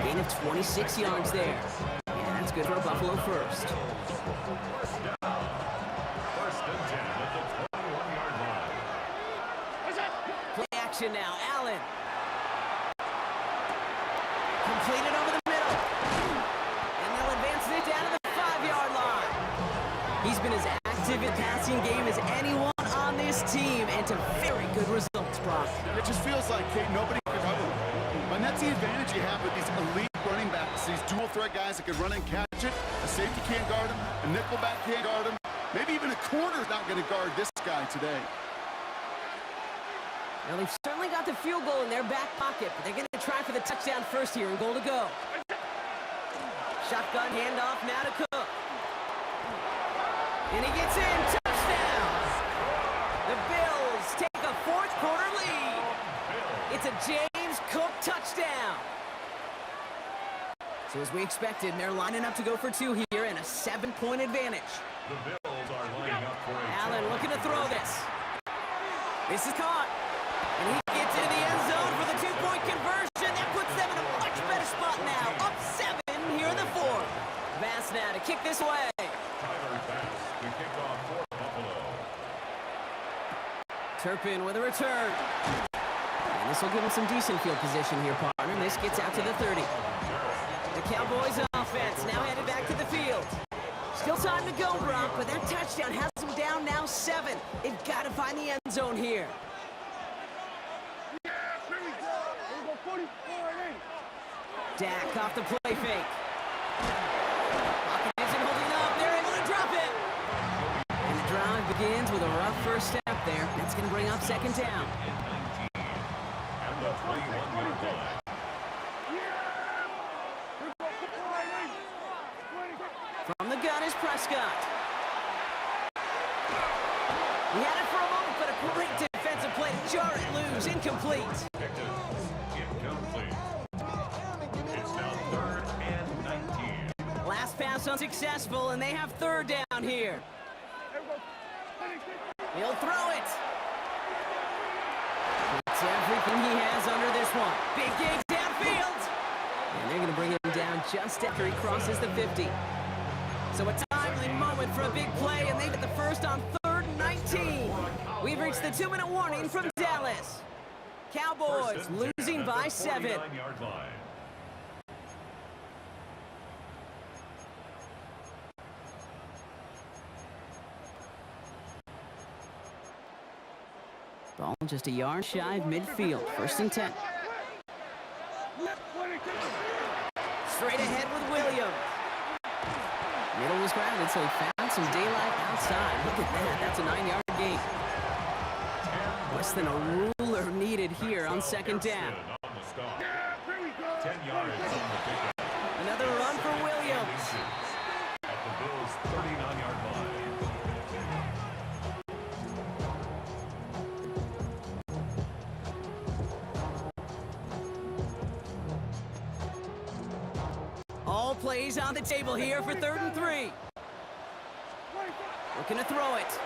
Gain of 26 yards there. And that's good for a Buffalo first. First down. First and 10 at the 21-yard line. Play action now, Allen. Completed over the middle. And they'll advance it down to the 5-yard line. He's been as active in passing game as anyone on this team, and to very good results, Brock. It just feels like, Kate, nobody can cover him. And that's the advantage you have with these elite running backs, these dual threat guys that can run and catch it. A safety can't guard him, a nickelback can't guard him. Maybe even a corner's not going to guard this guy today. Now, they've certainly got the field goal in their back pocket, but they're going to try for the touchdown first here and goal to go. Shotgun handoff now to Cook. And he gets in. Touchdown! The Bills take a fourth-quarter lead. It's a James Cook touchdown. So as we expected, they're lining up to go for two here and a 7-point advantage. The Bills are lining up for a Allen looking to throw this. This is caught. And he gets into the end zone for the two-point conversion. That puts them in a much better spot now. Up 7 here in the fourth. Bass now to kick this away. Tyler Bass to kick off for Buffalo. Turpin with a return. And this will give him some decent field position here, partner. This gets out to the 30. The Cowboys offense now headed back to the field. Still time to go, Brock, but that touchdown has them down now 7. They've got to find the end zone here. Dak off the play fake. Pocket isn't holding up. They're able to drop it. And the drive begins with a rough first step there. That's going to bring up second down. And the 21-yard line. From the gun is Prescott. He had it for a moment, but a great defensive play to jar it loose. Incomplete. Incomplete. It's now 3rd and 19. Last pass unsuccessful, and they have third down here. He'll throw it. It's everything he has under this one. Big gains downfield. And they're going to bring him down just after he crosses the 50. So a timely moment for a big play, and they get the first on 3rd and 19. We've reached the 2-minute warning from Dallas. Cowboys losing by 7. 49-yard line. Ball just a yard shy of midfield. 1st and 10. Straight ahead with Williams. Middle was grounded, so he found some daylight outside. Look at that. That's a 9-yard gain. Less than a ruler needed here on second down. On the stop. 10 yards on the pickup. Another run for Williams. At the Bills' 39-yard line. All plays on the table here for 3rd and 3. Looking to throw it.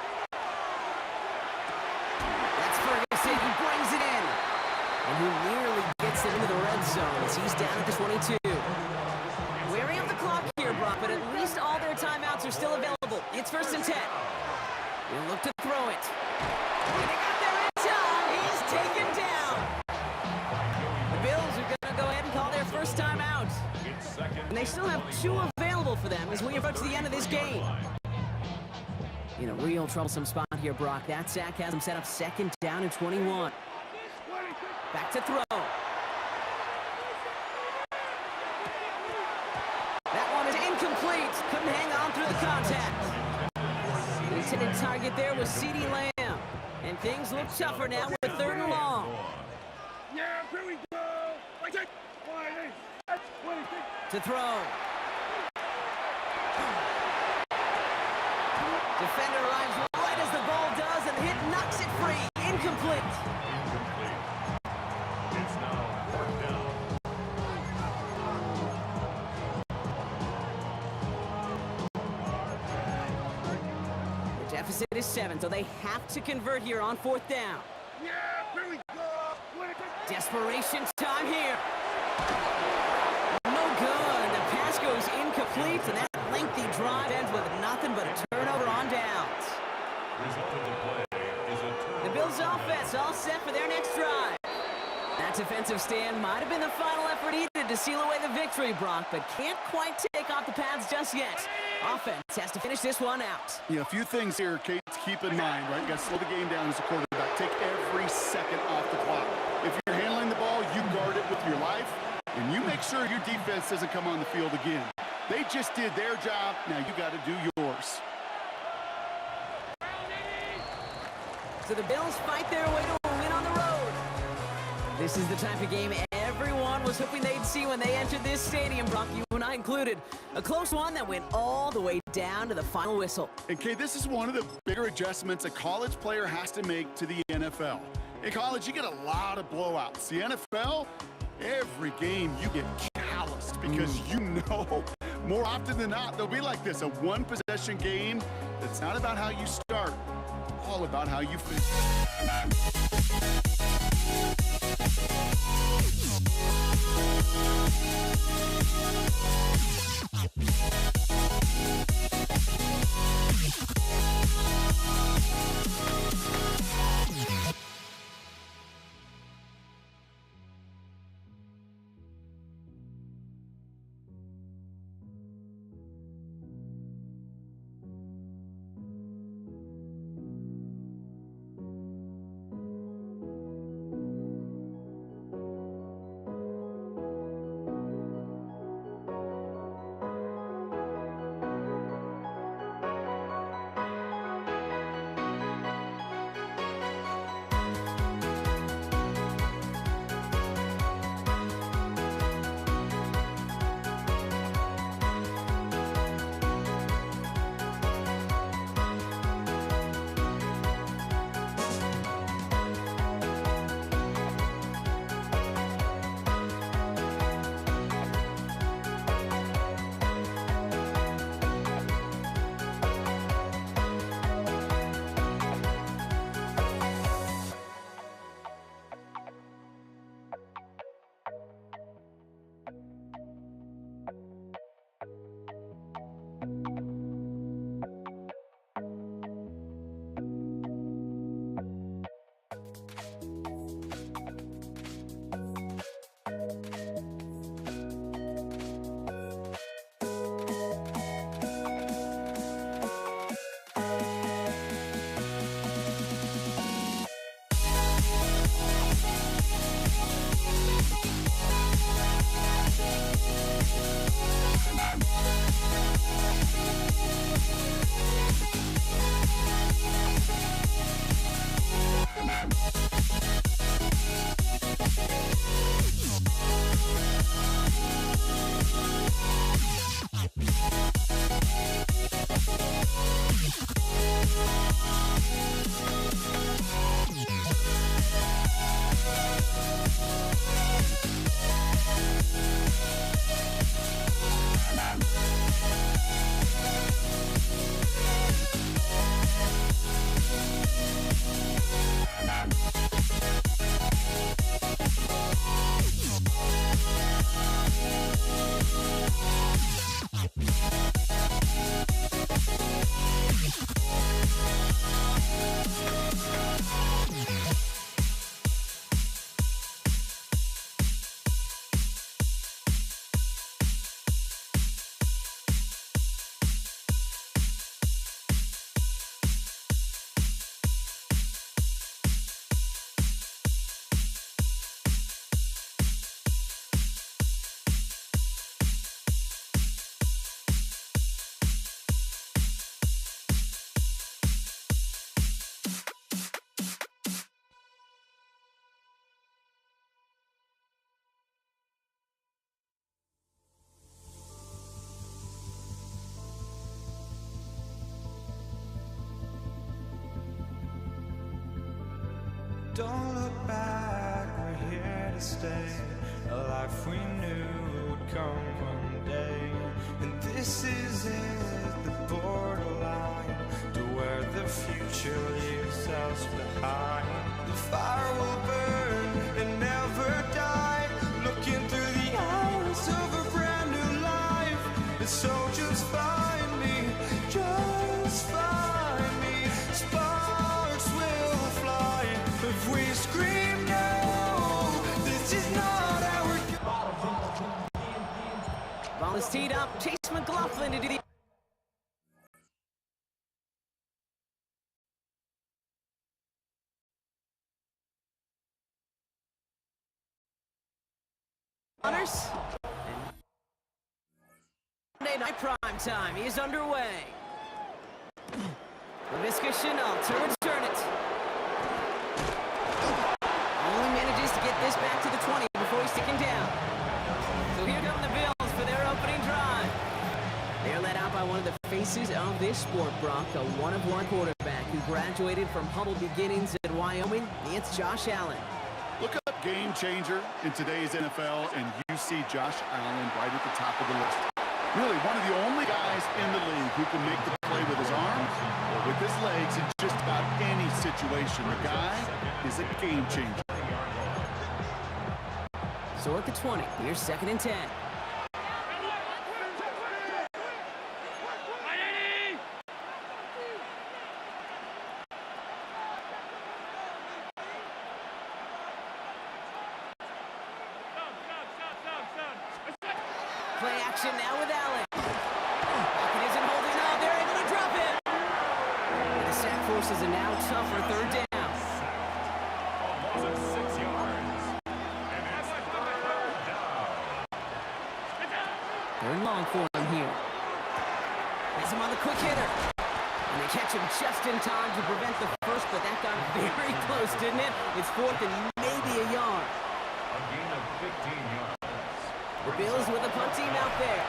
That's Ferguson. He brings it in. And he nearly gets them into the red zone as he's down at the 22. Wearing up the clock here, Brock, but at least all their timeouts are still available. It's 1st and 10. He'll look to throw it. And they got there in time. He's taken down. The Bills are going to go ahead and call their first timeout. It's 2nd. And they still have 2 available for them as we approach the end of this game. In a real troublesome spot here, Brock. That sack has them set up 2nd down and 21. Back to throw. That one is incomplete. Couldn't hang on through the contact. The intended target there was CeeDee Lamb. And things look tougher now with 3rd and long. Yeah, here we go. Like it. To throw. Defender arrives right as the ball does, and the hit knocks it free. Incomplete. Incomplete. It's now fourth down. The deficit is 7, so they have to convert here on 4th down. Yeah, here we go. Desperation time here. No good. The pass goes incomplete, and that lengthy drive ends with nothing but a turnover on downs. Result of the play is a turnover. The Bills offense all set for their next drive. That defensive stand might have been the final effort needed to seal away the victory, Brock, but can't quite take off the pads just yet. Offense has to finish this one out. Yeah, a few things here, Kate, to keep in mind, right? You got to slow the game down as a quarterback. Take every second off the clock. If you're handling the ball, you guard it with your life, and you make sure your defense doesn't come on the field again. They just did their job. Now you got to do yours. So the Bills fight their way to a win on the road. This is the type of game everyone was hoping they'd see when they entered this stadium, Brock, you and I included. A close one that went all the way down to the final whistle. And Kate, this is one of the bigger adjustments a college player has to make to the NFL. In college, you get a lot of blowouts. The NFL, every game you get calloused because you know more often than not they'll be like this, a one-possession game that's not about how you start, all about how you finish. Don't look back, we're here to stay. A life we knew would come one day. And this is it, the borderline to where the future leaves us behind. The fire will burn and never die. Looking through the eyes of a brand new life. And so just find me, just find me. Sparks will fly if we scream no. This is not our Ball is teed up. Chase McLaughlin to do the honors. Monday night prime time is underway. Laviska Chenault to return it. Only manages to get this back to the 20 before he's sticking down. So here come the Bills for their opening drive. They're led out by one of the faces of this sport, Brock, a one-of-one quarterback who graduated from humble beginnings at Wyoming. It's Josh Allen. Look up game changer in today's NFL, and you see Josh Allen right at the top of the list. Really one of the only guys in the league who can make the play with his arms or with his legs in just about any situation. The guy is a game changer. So at the 20, here's 2nd and 10. Play action now with Allen. Pocket isn't holding up. They're able to drop it. And the sack forces a now tougher 3rd down. Almost at 6 yards. And it's 3rd down. 3rd and long for him here. Has him on the quick hitter. And they catch him just in time to prevent the first, but that got very close, didn't it? It's 4th and maybe a yard. A gain of 15 yards. The Bills with a punt team out there.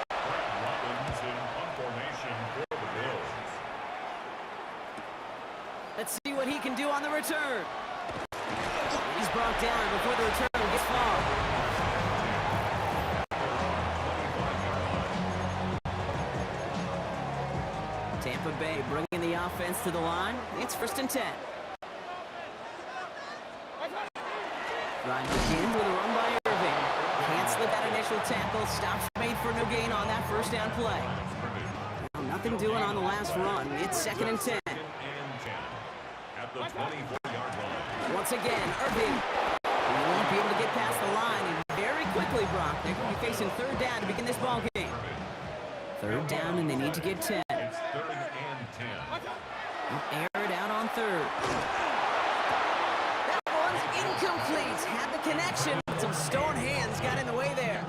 Brett Robbins in punt formation for the Bills. Let's see what he can do on the return. He's brought down before the return gets far. Tampa Bay bringing the offense to the line. It's 1st and 10. Ryan begins with a run by Irving. Can't slip that initial tackle. Stops made for no gain on that 1st down play. Well, nothing doing on the last run. It's 2nd and 10. At the 24-yard line. Once again, Irving. He won't be able to get past the line, and very quickly, Brock, they're going to be facing 3rd down to begin this ball game. 3rd down, and they need to get 10. It's 3rd and 10. Air it out on 3rd. That one's incomplete. Had the connection, but some stone hands got in the way there.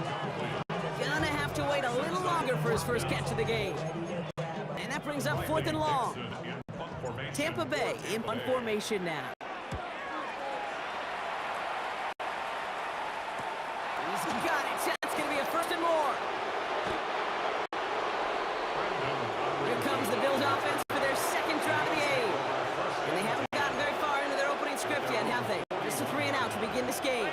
Gonna have to wait a little longer for his first catch of the game. And that brings up 4th and long. Tampa Bay in punt formation now. He's got it. That's going to be a 1st and more. Here comes the Bills offense for their 2nd drive of the game. And they haven't gotten very far into their opening script yet, have they? Just a 3 and out to begin this game.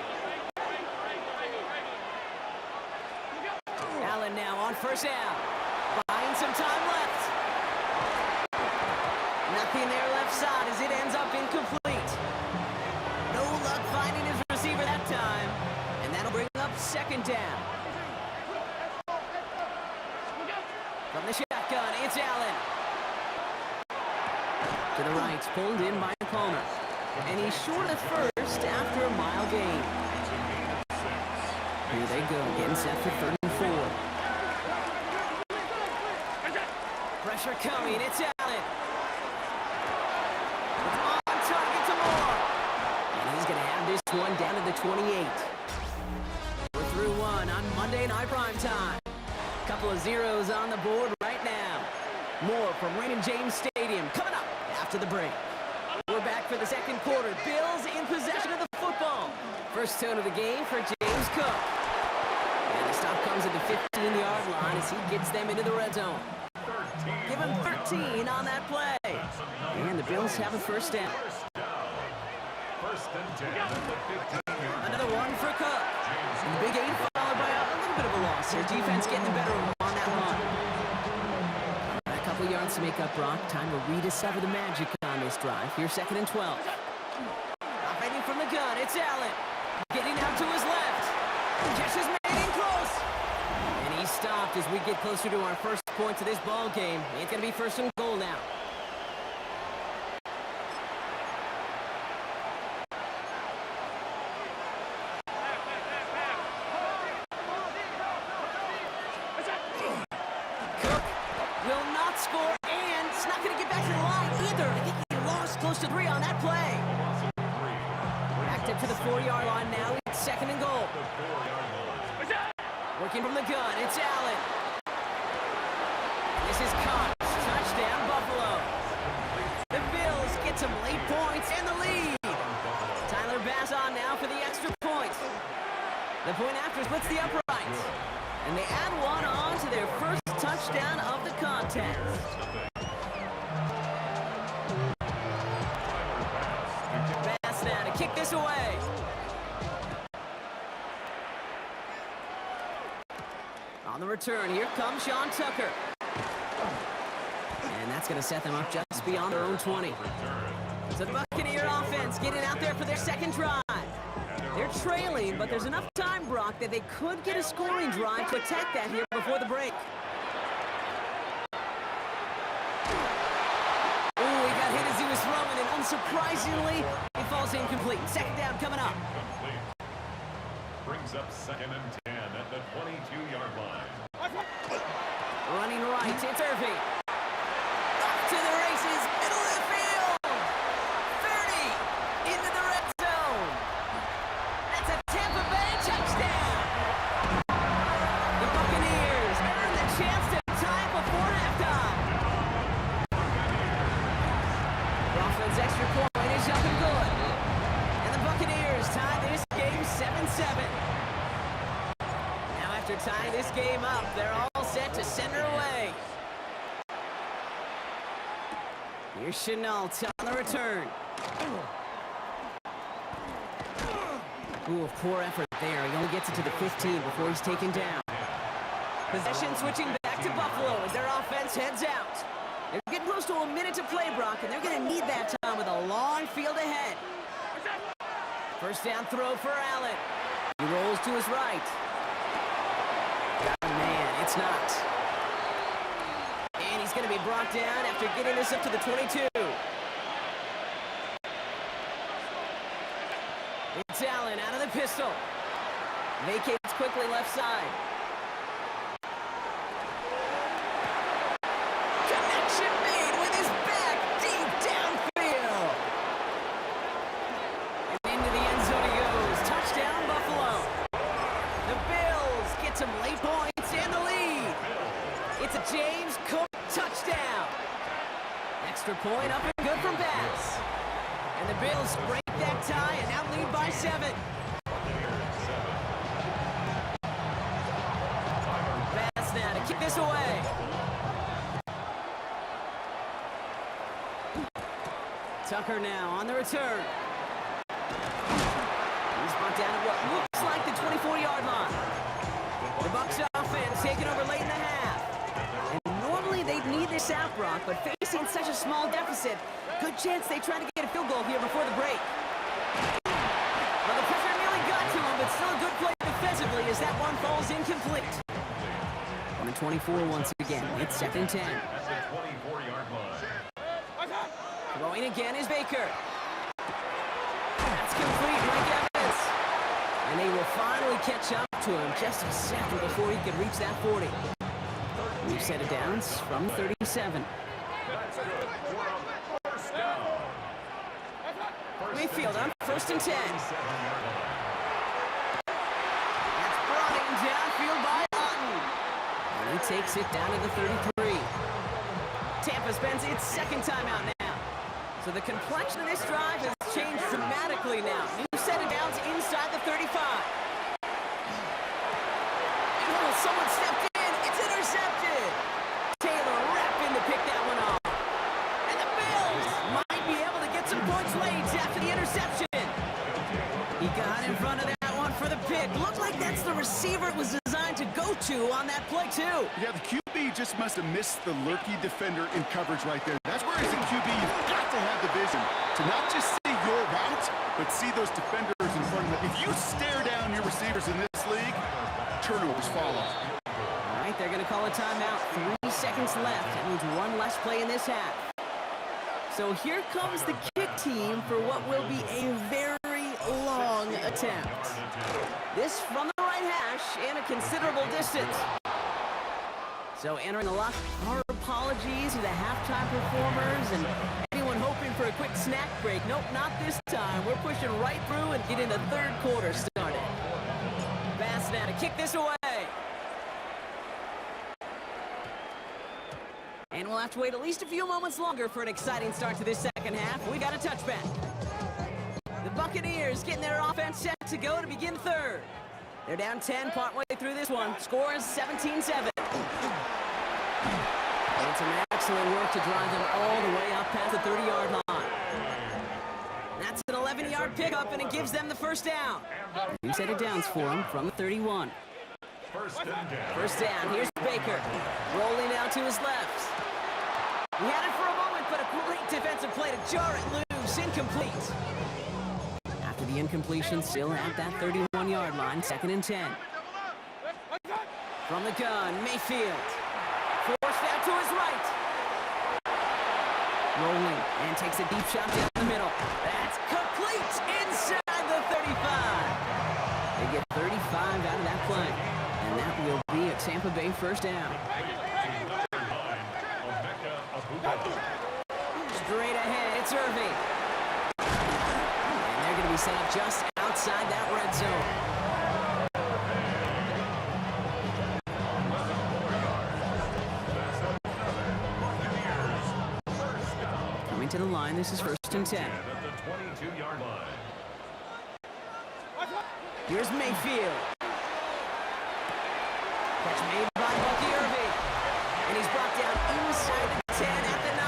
Allen now on 1st down. Buying some time left. Nothing there left side as it ends up incomplete. No luck finding his receiver that time. And that'll bring up 2nd down. From the shotgun, it's Allen. To the right, pulled in by Palmer. And he's short of 1st after a mile gain. Here they go, getting set for 3rd and 4. Pressure coming, it's Allen. It's on target to Moore. And he's going to have this one down to the 28. We're through 1 on Monday Night Prime Time. Couple of zeros on the board right now. More from Raymond James Stadium coming up after the break. We're back for the 2nd quarter. Bills in possession of the football. First tone of the game for James Cook. And the stop comes at the 15-yard line as he gets them into the red zone. Give him 13 on that play. And the Bills have a 1st down. First and 10 at the 15-yard line. Another one for Cook. And the big eight followed by a little bit of a loss. Their defense getting the better of them on that run. A couple yards to make up, Brock. Time to rediscover the magic on this drive. Here's 2nd and 12. Operating from the gun, it's Allen. Getting out to his left. Just is made in close. And he stopped as we get closer to our first point of this ball game. It's going to be 1st and goal now. Cook will not score, and it's not going to get back to the line either. I think he lost close to 3 on that play. Loss of 3. Backed up to the 4-yard line now. It's 2nd and goal. The 4-yard line. Working from the gun, it's Allen. This is Cox. Touchdown, Buffalo. The Bills get some late points and the lead. Tyler Bass on now for the extra point. The point after splits the uprights. And they add one on to their first touchdown of the contest. Bass now to kick this away. On the return, here comes Sean Tucker. And that's going to set them up just beyond their own 20. So the Buccaneer offense getting out there for their second drive. They're trailing, but there's enough time, Brock, that they could get a scoring drive to attack that here before the break. Ooh, he got hit as he was throwing, and unsurprisingly, it falls incomplete. 2nd down coming up. Complete. Brings up 2nd and 10 at the 22-yard line. Running right, it's Irving. Up to the races, middle of the field. 30 into the red zone. That's a Tampa Bay touchdown. The Buccaneers earn the chance to tie before halftime. The offense extra point is up and good. And the Buccaneers tie this game 7-7. Now after tying this game up, they're all set to send her away. Here's Chenault on the return. Ooh, poor effort there. He only gets it to the 15 before he's taken down. Possession switching back to Buffalo as their offense heads out. They're getting close to a minute to play, Brock, and they're going to need that time with a long field ahead. First down throw for Allen. He rolls to his right. Oh, man, it's not. And he's going to be brought down after getting this up to the 22. It's Allen out of the pistol. Vacates quickly left side. Connection made with his back deep downfield. And into the end zone he goes. Touchdown, Buffalo. The Bills get some late points and the lead. It's a James Cook touchdown. Extra point up and good from Bass. And the Bills break that tie and now lead by 7. Bass now to kick this away. Tucker now on the return. He's brought down at what looks like the 24-yard line. The Bucs offense taking over late in the half. And normally they'd need this out, Brock, but facing such a small deficit, good chance they try to get a field goal here before the break. Well, the pressure nearly got to him, but still a good play defensively as that one falls incomplete. On the 24 once again, it's 2nd and 10. At the 24-yard line. Throwing again is Baker. That's complete, Mike Evans. And they will finally catch up to him just a second before he can reach that 40. We've set it down from 37. That's good for a first down. Mayfield on 1st and 10. 7-yard line. That's brought in downfield by Otten. And he takes it down to the 33. Tampa spends its second timeout now. So the complexion of this drive has changed dramatically now. New set of downs inside the 35. Oh, someone stepped in. It's intercepted. Taylor rapping to pick that one off. And the Bills might be able to get some points late after the interception. He got in front of that one for the pick. Looked like that's the receiver it was designed to go to on that play, too. Yeah, the QB just must have missed the lurky defender in coverage right there. That's where as a QB, you've got to have the vision to not just see your route, but see those defenders in front of you. If you stare down your receivers in this league, turnovers follow. All right, they're going to call a timeout. 3 seconds left. That means one less play in this half. So here comes the kick team for what will be a very long attempt. This from the right hash and a considerable distance. So entering the lock, our apologies to the halftime performers and anyone hoping for a quick snack break. Nope, not this time. We're pushing right through and getting the third quarter started. Bass now to kick this away. And we'll have to wait at least a few moments longer for an exciting start to this second half. We got a touchback. The Buccaneers getting their offense set to go to begin third. They're down 10 partway through this one. Score is 17-7. And some excellent work to drive them all the way up past the 30-yard line. That's an 11-yard pickup, and it gives them the first down. New set of downs for them from the 31. First down. Here's Baker. Rolling now to his left. He had it for a moment, but a great defensive play to jar it loose. Incomplete. After the incompletion, still at that 31-yard line. 2nd and 10. From the gun, Mayfield. Forced out to his right. Rolling and takes a deep shot down the middle. That's complete inside the 35. They get 35 out of that play. And that will be a Tampa Bay first down. Straight ahead, it's Irving. And they're going to be set up just outside that red zone. Coming to the line, this is 1st and 10. Here's Mayfield. Catch made by Bucky Irving. And he's brought down inside the 10 at the 9.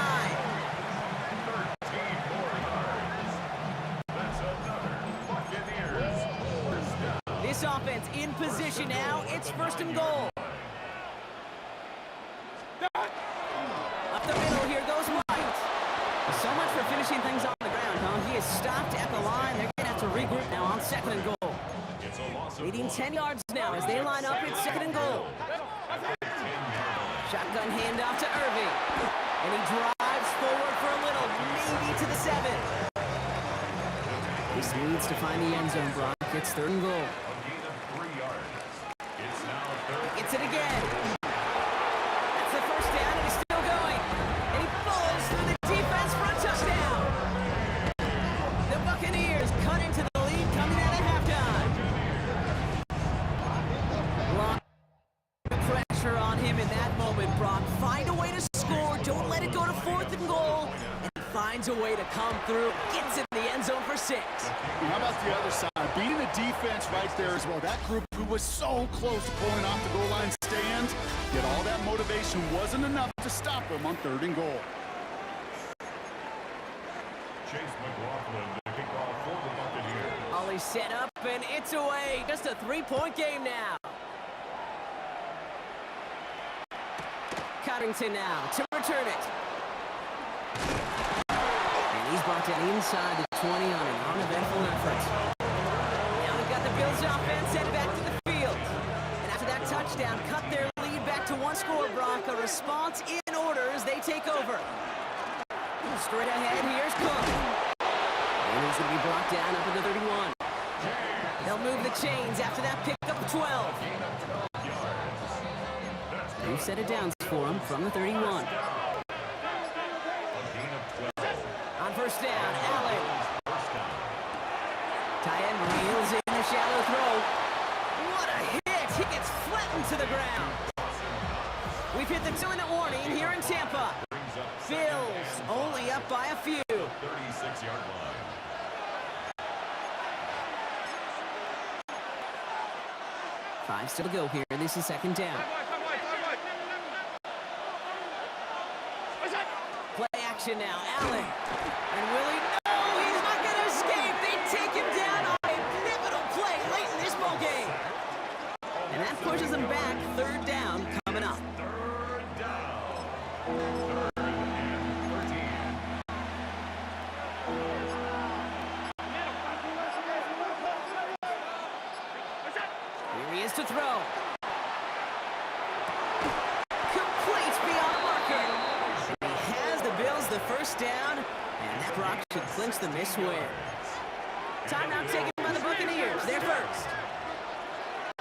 This offense in position now. It's 1st and goal. Up the middle, here goes White. So much for finishing things on the ground, huh? He is stopped at the line. They're going to have to regroup now on 2nd and goal. Leading 10 yards now as they line up. It's 2nd and goal. Shotgun handoff to Irving. And he drives forward for a little, maybe to the 7. This needs to find the end zone, Brock. It's 3rd and goal. Gets it again. That's the first down, and he's still going. And he falls through the defense for a touchdown. The Buccaneers cut into the lead coming out of halftime. Long pressure on him in that moment, Brock. Find a way to score. Don't let it go to 4th and goal. And he finds a way to come through. Gets in the end zone for 6. How about the other side? Beating the defense right there as well. That group who was so close to pulling off the goal line stand, yet all that motivation wasn't enough to stop them on 3rd and goal. Chase McLaughlin to kick off for the Buccaneers. Ollie set up, and it's away. Just a 3-point game now. Cottington now to return it. And he's brought down inside the 20 on an uneventful effort. Now we've got the Bills offense headed back to the field. And after that touchdown, cut their lead back to 1 score, Brock. A response in order as they take over. Straight ahead, here's Cook. And he's going to be brought down up at the 31. They'll move the chains after that pickup of 12. New set of downs for him from the 31. On first down, Allen. Tight end reels in the shallow throw. What a hit! He gets flattened to the ground. We've hit the 2-minute warning here in Tampa. Bills only up by a few. 36-yard line. Five still to go here. This is 2nd down. Play action now. Allen. And Willie, no, he's not going to escape. They take him down on a pushes them back. Third down coming up. Third down. Third and 13. Here he is to throw. Complete beyond marker. And he has the Bills the first down, and that Brock should clinch the miss win. Timeout taken by the Buccaneers. They're first.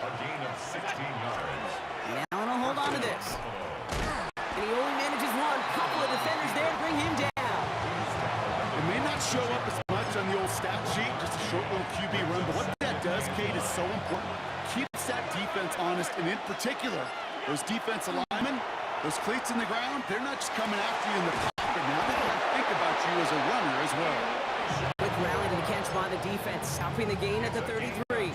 A gain of 16 yards. And Allen will hold on to this. And he only manages one. Couple of defenders there to bring him down. It may not show up as much on the old stat sheet, just a short little QB run, but what that does, Kate, is so important. Keeps that defense honest, and in particular, those defensive linemen, those cleats in the ground, they're not just coming after you in the pocket now. They gotta think about you as a runner as well. Quick rally to the catch by the defense, stopping the gain at the 33. 22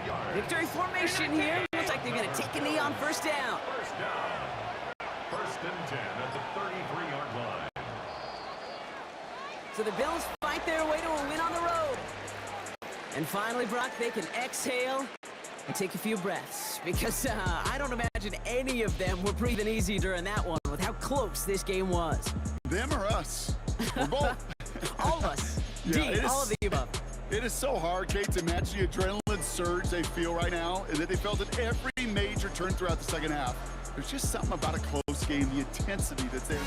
yards. Victory formation here. Looks like they're going to take a knee on first down. First down. First and 10 at the 33-yard line. So the Bills fight their way to a win on the road. And finally, Brock, they can exhale and take a few breaths. Because I don't imagine any of them were breathing easy during that one with how close this game was. Them or us? We're both. All of us. Yeah, Indeed, it is- all of the above. It is so hard, Kate, to match the adrenaline surge they feel right now, and that they felt at every major turn throughout the second half. There's just something about a close game, the intensity that's there.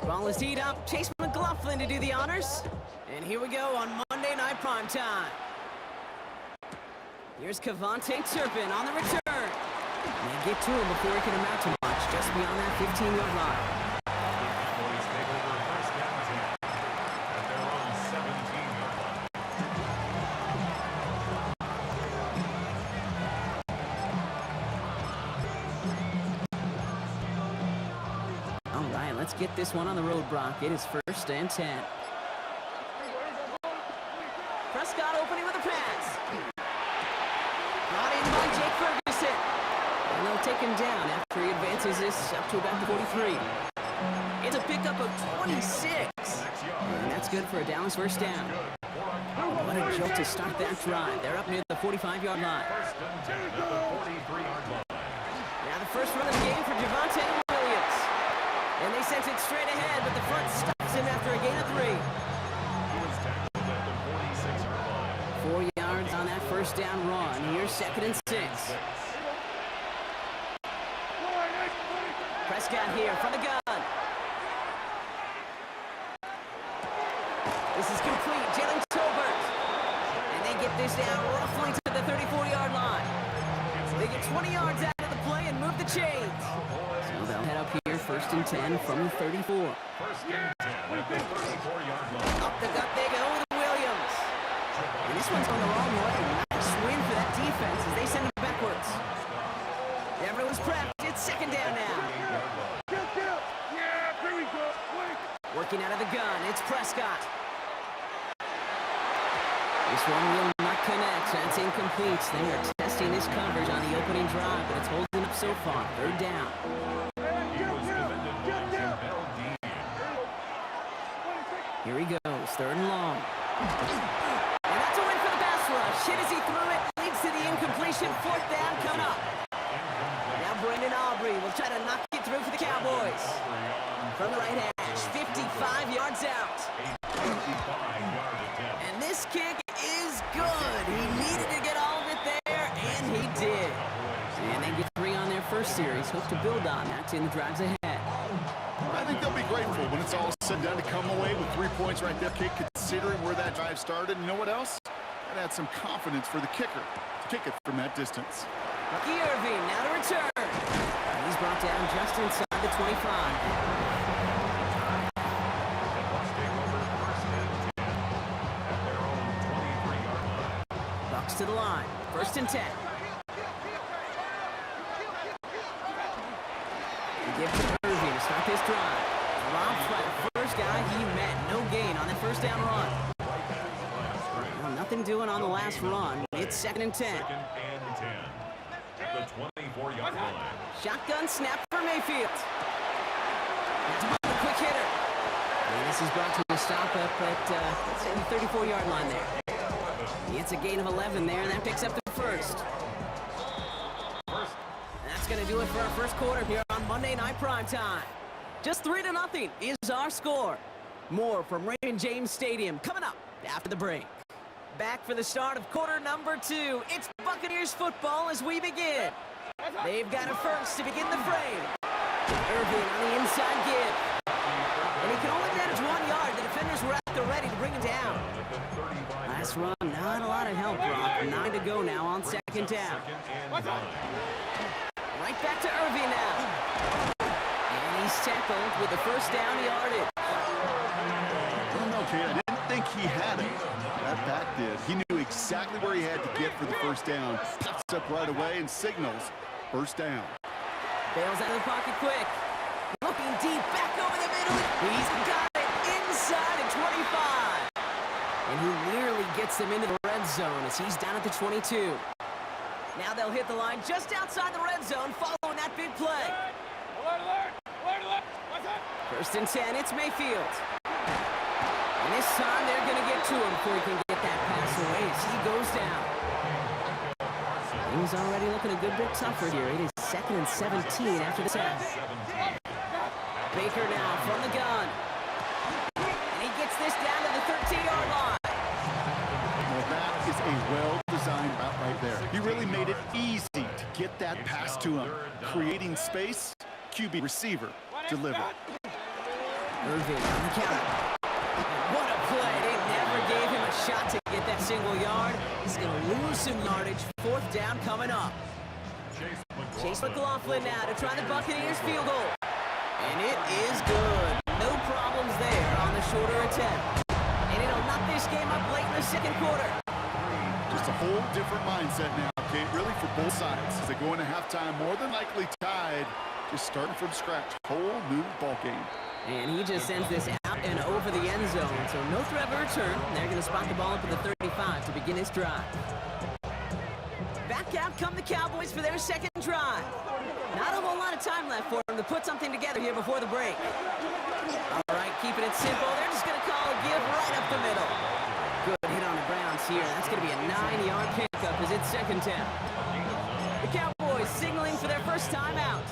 Ball is teed up. Chase McLaughlin to do the honors. And here we go on Monday Night Primetime. Here's Cavante Turpin on the return. They get to him before he can amount to much, just beyond that 15-yard line. Cowboys take over first down at their own 17-yard line. All right, let's get this one on the road, Brock. It is 1st and 10. Prescott opening with a pass. Brought in by Jake Ferguson. And they'll take him down after he advances this up to about the 43. It's a pickup of 26. And that's good for a Dallas first down. What a jolt to start that drive. They're up near the 45-yard line. First and 10 at the 43-yard line. Now the first run of the game for Javonte Williams. And they sent it straight ahead, but the front stops him after a gain of 3. He was tackled at the 46-yard line. 4 yards on that first down run. Here's 2nd and 6. Prescott here from the gun. This is complete. Jalen Tolbert. And they get this down roughly to the 34-yard line. They get 20 yards out of the play and move the chains. So they'll head up here 1st and 10 from the 34. First and 10 at the 34-yard line. Up the gut they go with Williams. And this one's going the wrong way. Nice win for that defense as they send it backwards. Everyone's prepped. It's 2nd down now. Yeah, here we go. Wait. Working out of the gun, it's Prescott. This one will not connect. That's incomplete. They are testing this coverage on the opening drive, but it's holding up so far. 3rd down. He was defended by Jamel Dean. Here he goes, 3rd and long. And that's a win for the pass rush. Hit as he threw it, leads to the incompletion. 4th down coming up. Now Brendan Aubrey will try to knock it through for the Cowboys. From the right hash, 55 yards out. 55-yard attempt. And this kick is good. He needed to get all of it there, and he did. And they get 3 on their first series. Hope to build on that in the drives ahead. I think they'll be grateful when it's all said and done to come away with 3 points right there, kick, considering where that drive started. And you know what else? That adds some confidence for the kicker to kick it from that distance. Bucky Irving now to return. And he's brought down just inside the 25. Let's take over first and 10 at their own 23-yard line. Bucks to the line. 1st and 10. They give to Irving to start this drive. Robbed by the first guy he met. No gain on that first down run. Well, nothing doing on the last run. It's 2nd and 10. 2nd and 10 at the 24-yard line. Shotgun snap for Mayfield. That's about the quick hitter. And this is brought to a stop up at the 34-yard line there. It's a gain of 11 there, and that picks up the first. That's going to do it for our first quarter here on Monday Night Primetime. Just 3-0 is our score. More from Raymond James Stadium coming up after the break. Back for the start of quarter number 2. It's Buccaneers football as we begin. They've got it first to begin the frame. Irving on the inside give. And he can only manage 1 yard. The defenders were out there ready to bring him down. Last run, not a lot of help, Brock. 9 to go now on 2nd down. Right back to Irving now. And he's tackled with the first down yardage. Okay, I didn't think he had it. That back did. He knew exactly where he had to get for the first down. Pops up right away and signals first down. Bails out of the pocket quick. Looking deep, back over the middle. He's got it inside at 25. And he nearly gets them into the red zone as he's down at the 22. Now they'll hit the line just outside the red zone following that big play. First and 10, it's Mayfield. And this time they're going to get to him before he can get that pass away as he goes down. Things already looking a good bit tougher here. It is 2nd and 17 after the sack. Baker now from the gun. And he gets this down to the 13-yard line. Well, that is a well-designed route right there. He really made it easy to get that pass to him. Creating space, QB receiver delivered. Irving on the counter. What a play. They never gave him a shot to get that single yard. He's going to lose some yardage. Fourth down coming up. Chase McLaughlin now to try the Buccaneers field goal. And it is good. No problems there on the shorter attempt. And it'll knock this game up late in the second quarter. Just a whole different mindset now, Kate, really for both sides. As they go into halftime, more than likely tied, just starting from scratch. Whole new ball game. And he just sends this out and over the end zone. So no threat of a return. They're going to spot the ball up at the 35 to begin his drive. Back out come the Cowboys for their second drive. Not a whole lot of time left for them to put something together here before the break. All right, keeping it simple. They're just going to call a give right up the middle. Good hit on the Browns here. That's going to be a 9-yard pickup as it's second down. The Cowboys signaling for their first time out.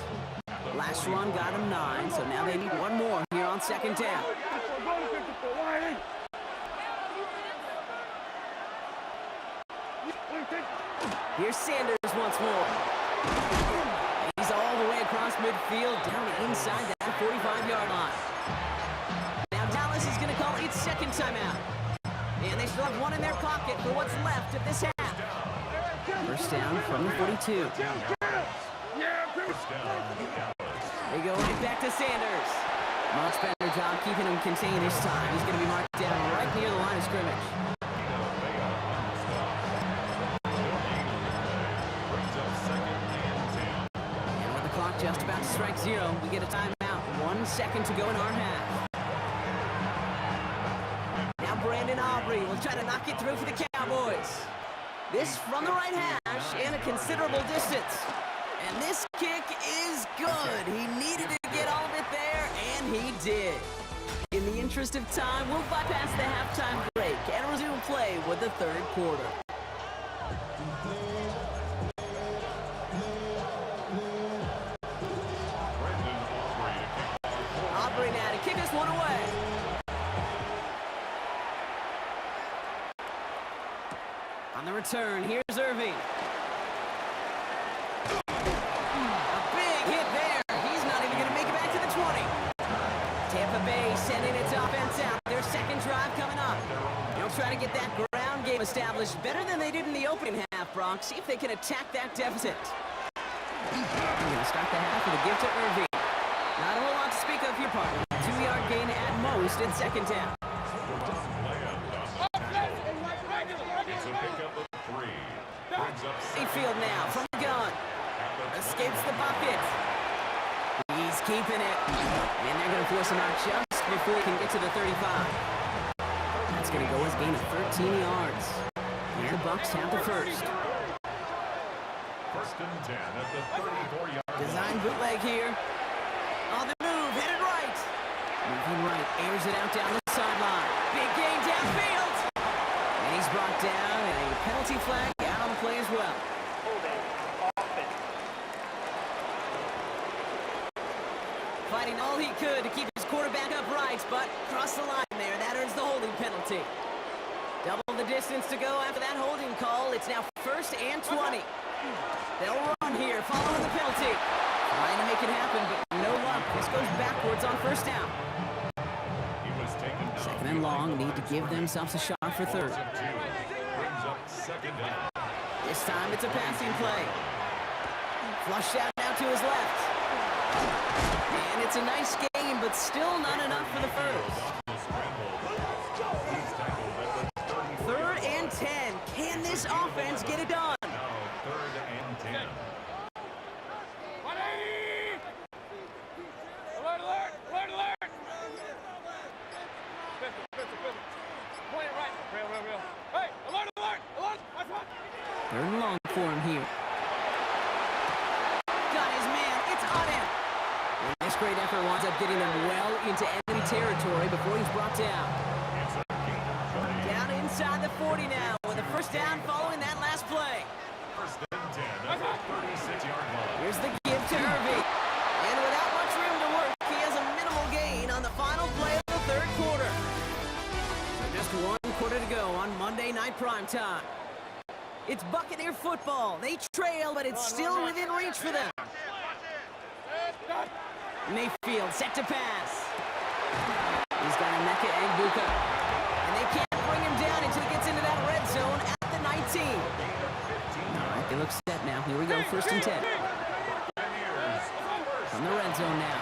Last run got them 9, so now they need one more here on second down. Here's Sanders once more. He's all the way across midfield, down inside that 45-yard line. Now Dallas is going to call its second timeout. And they still have one in their pocket for what's left of this half. First down from the 42. They go right back to Sanders. Much better job keeping him contained this time. He's going to be marked down right near the line of scrimmage. And with the clock just about to strike 0, we get a timeout. 1 second to go in our half. Now Brandon Aubrey will try to knock it through for the Cowboys. This from the right hash and a considerable distance. And this kick is good. He needed to get all of it there, and he did. In the interest of time, we'll bypass the halftime break and resume play with the third quarter. Aubrey now to kick this one away. On the return, here's Irving. Sending its offense out. Their second drive coming up. They'll try to get that ground game established better than they did in the opening half, Brock. See if they can attack that deficit. They're going to start the half with a give to Irving. Not a whole lot to speak of here, partner. 2-yard gain at most in second down. Mayfield now from the gun. Escapes the bucket. He's keeping it. And they're going to force him out just before he can get to the 35. That's going to go as gain of 13 yards. And the Bucs have the first. First and 10 at the 34-yard line. Design bootleg here. On the move, headed right. Moving right, airs it out down the sideline. Big gain downfield. And he's brought down, and a penalty flag out on the play as well. Holding offense. Fighting all he could to keep his quarterback upright, but crossed the line there. That earns the holding penalty. Double the distance to go after that holding call. It's now first and 20. They'll run here following the penalty. Trying to make it happen, but no luck. This goes backwards on first down. He was taken down. Second and long. Need to give themselves a shot for third. Brings up second down. This time it's a passing play. Flushed out now to his left. And it's a nice game, but still not enough for the first. Third and 10. Can this offense get it done? Now third and 10. 180! Alert, alert! Alert, alert! Pistol. Point it right. Real. Hey, alert, alert! Alert! That's one. Third and long for him here. Got his man. It's on him. And this great effort winds up getting them well into enemy territory before he's brought down. Down inside the 40 now with a first down following that last play. First and 10 at the 36-yard line. Here's the give to Irving. And without much room to work, he has a minimal gain on the final play of the third quarter. So just 1 quarter to go on Monday Night Primetime. It's Buccaneer football. They trail, but it's still within reach for them. Mayfield set to pass. He's got Emeka Egbuka. And they can't bring him down until he gets into that red zone at the 19. All right, they look set now. Here we go, 1st and 10. From the red zone now.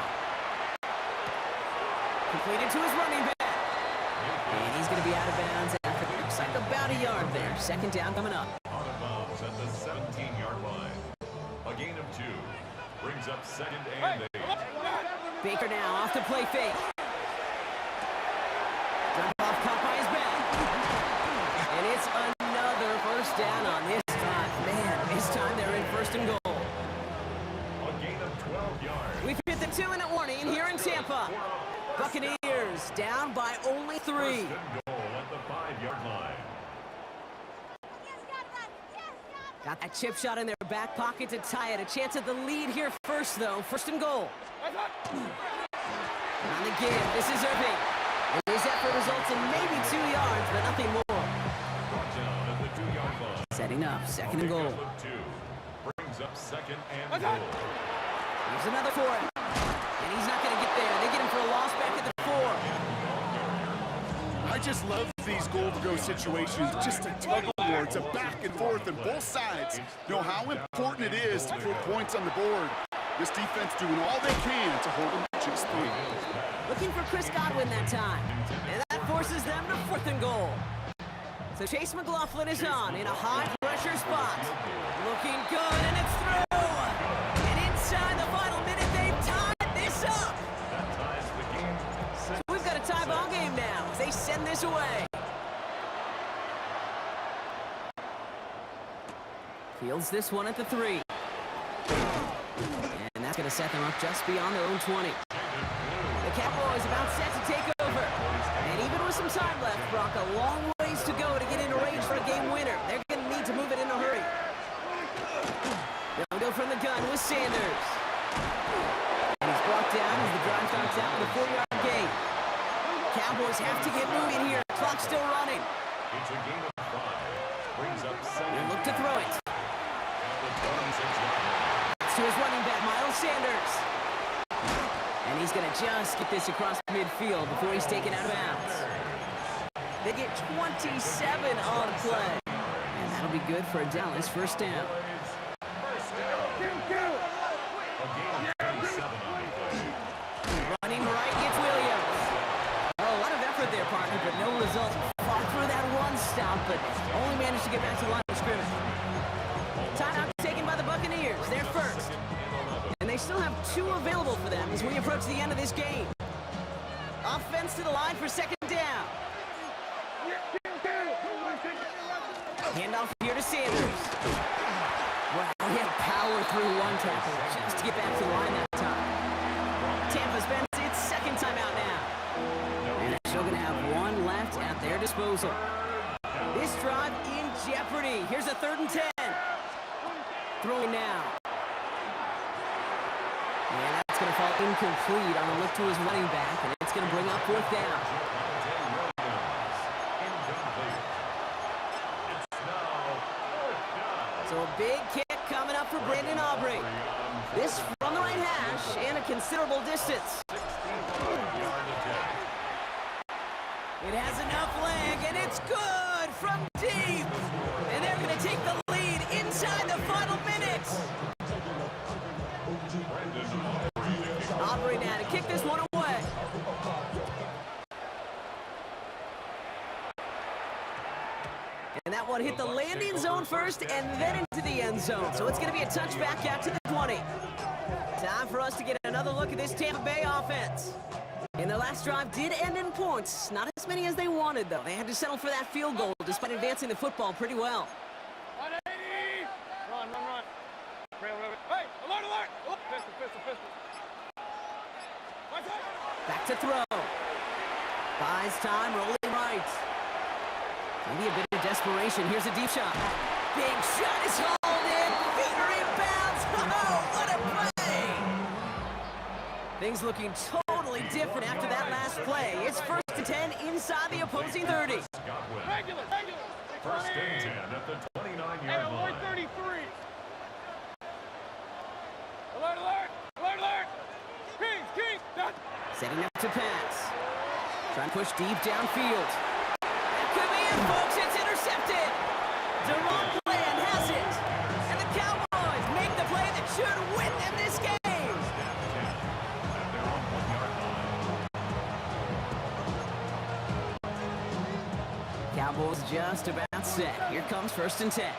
Completed to his running back. And he's going to be out of bounds after looks like about a yard there. 2nd down coming up. Out of bounds at the 17-yard line. A gain of 2. Brings up 2nd and 8. Baker now off the play fake. Drop off caught by his back. And it's another 1st down on this drive. Man, this time they're in 1st and goal. A gain of 12 yards. We've hit the 2-minute warning here in Tampa. Buccaneers down by only 3. 1st and goal at the 5-yard line. Got that chip shot in their back pocket to tie it. A chance at the lead here first, though. 1st and goal. On the give, this is Irving. And his effort results in maybe 2 yards, but nothing more. Brought down at the 2-yard line. Setting up, 2nd and goal. Pickup of 2. Brings up 2nd and goal. Here's another for him. And he's not going to get there. They get him for a loss back at the 4. I just love these goal-to-go situations. Just a tug-of-war. It's a back and forth, and both sides know how important it is to put points on the board. This defense doing all they can to hold them to just 3. Looking for Chris Godwin that time. And that forces them to 4th and goal. So Chase McLaughlin is on in a high-pressure spot. Looking good, and it's through. And inside the final minute, they've tied this up. That ties the game. So we've got a tie ball game now as they send this away. Fields this one at the 3. And that's going to set them up just beyond their own 20. The Cowboys about set to take over. And even with some time left, Brock, a long ways to go to get into range for a game winner. They're going to need to move it in a hurry. They'll go from the gun with Sanders. And he's brought down as the drive starts out with a 4-yard gain. Cowboys have to get moving here. Clock's still running. It's a gain of 5. Brings up 2nd. And look to throw it. At the 26-yard line. To his running back, Miles Sanders. And he's going to just get this across midfield before he's taken out of bounds. They get 27 on play. And that'll be good for a Dallas 1st down. A gain of 37 on the play. Running right gets Williams. Oh, a lot of effort there, partner, but no result. Fought through that run stop, but only managed to get back to the line of scrimmage. Timeout taken by the Buccaneers. They're first. And they still have 2 available for them as we approach the end of this game. Offense to the line for 2nd down. Handoff here to Sanders. Wow, he had power through one tackle just to get back to the line that time. Tampa spends its 2nd timeout now. And they're still going to have 1 left at their disposal. This drive in jeopardy. Here's a 3rd and 10. Throwing now. And that's going to fall incomplete on a look to his running back, and it's going to bring up 4th down. So a big kick coming up for Brandon Aubrey. This from the right hash and a considerable distance. It has enough leg, and it's good from deep. And they're going to take the lead inside the final minutes. Aubrey now to kick this one away. And that one hit the landing zone first and then into the end zone. So it's going to be a touchback out to the 20. Time for us to get another look at this Tampa Bay offense. And their last drive did end in points. Not as many as they wanted, though. They had to settle for that field goal despite advancing the football pretty well. 180! Run. Hey, alert! Oh, pistol. Back to throw. Buys time, rolling right. Maybe a bit of desperation. Here's a deep shot. Big shot is hauled in. Feeder inbounds. Oh, what a play! Things looking totally different after that last play. It's 1st and 10 inside the opposing 30. Regular. 1st and 10 at the 29-yard Hey, line. alert 33. Alert. Kings. Done. Setting up to pass. Trying to push deep downfield. It could be it, folks. It's intercepted. Deron Bland has it. And the Cowboys make the play that should win them this game. Cowboys just about set. Here comes 1st and 10.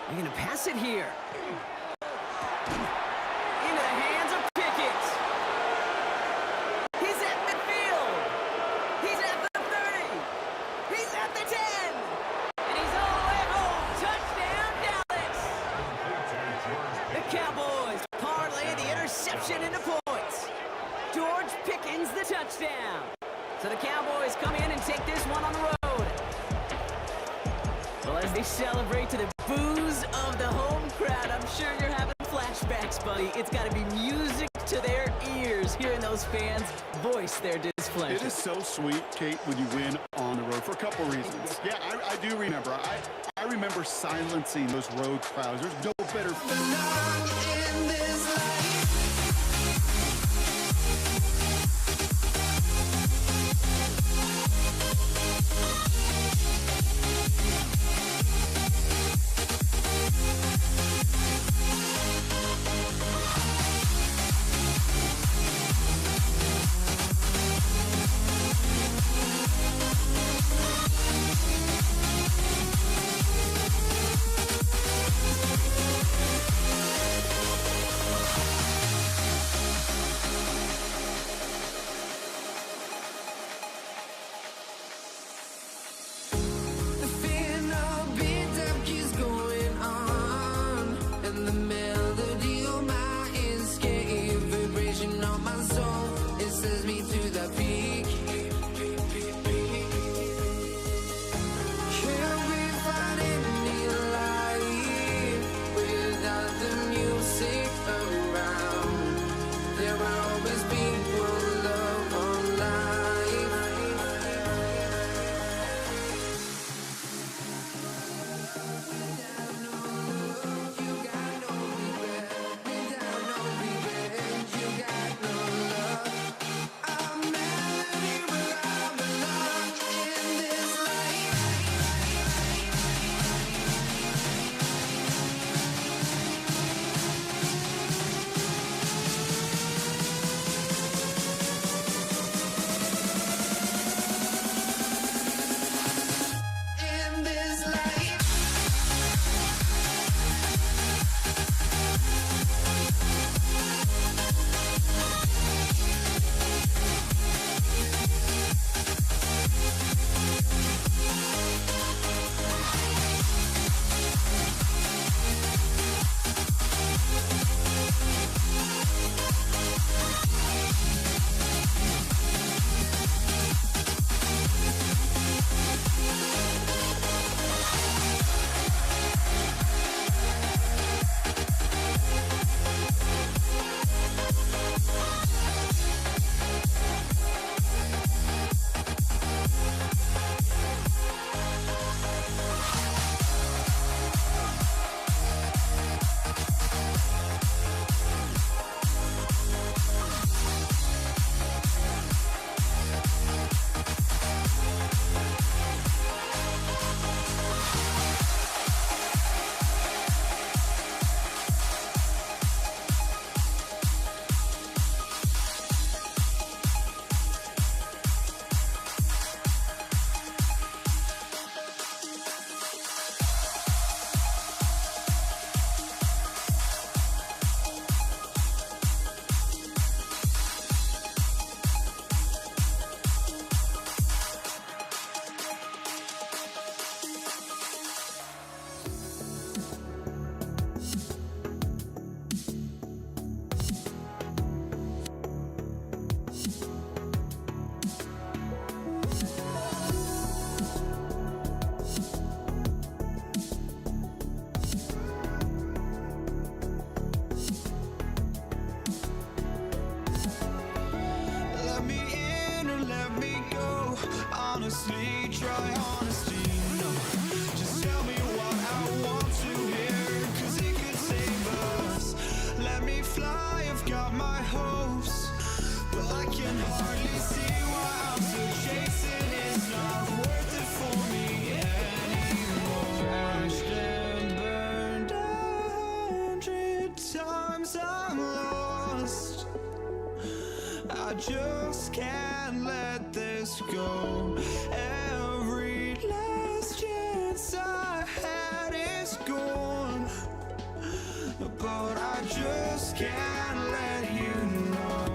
They're going to pass it here. Into the hands of Pickett. He's at midfield. He's at the 30. He's at the 10. And he's all the way home. Touchdown, Dallas. The Cowboys parlay the interception into points. George Pickens the touchdown. So the Cowboys come in and take this one on the road. Well, as they celebrate to the boos of the home crowd, I'm sure you're having flashbacks, buddy. It's got to be music to their ears, hearing those fans voice their displeasure. It is so sweet, Kate, when you win on the road for a couple reasons. Yeah, I do remember. I remember silencing those road crowds. There's no better feeling. honestly, try honesty, no. Just tell me what I want to hear, 'cause it could save us. Let me fly can hardly see why I'm still chasing. It's not worth it for me anymore. Crashed and burned 100 times, I'm lost. I just can't let this go. Every last chance I had is gone, but I just can't let you know.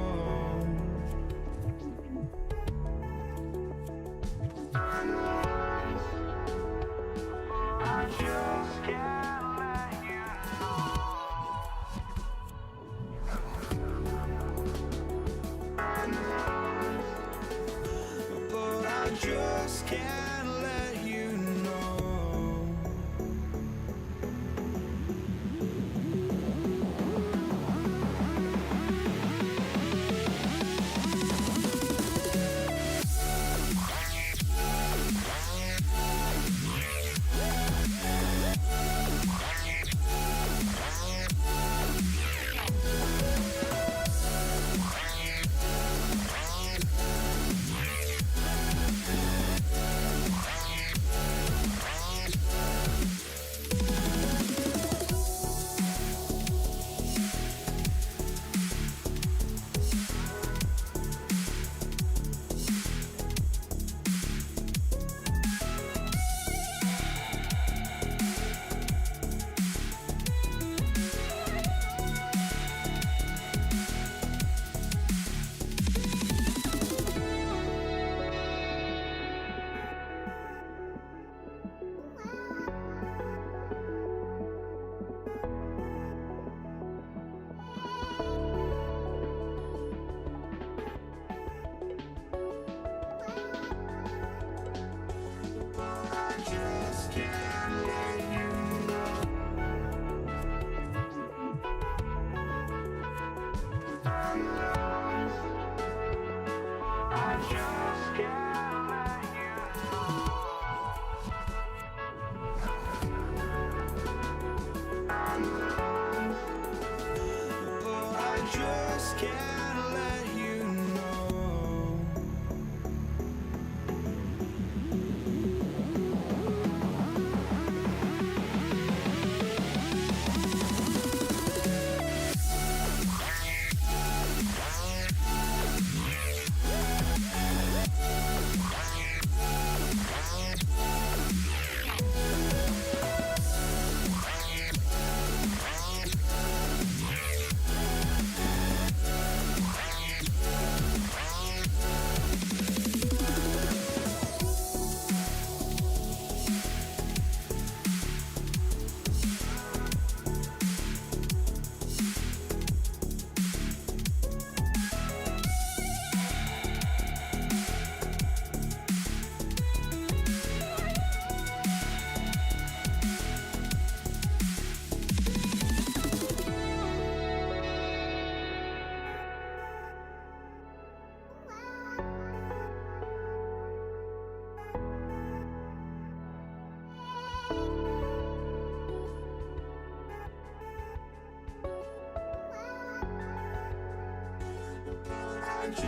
I just can't let you know. But I just can't let you know.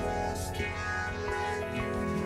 just can't let you know.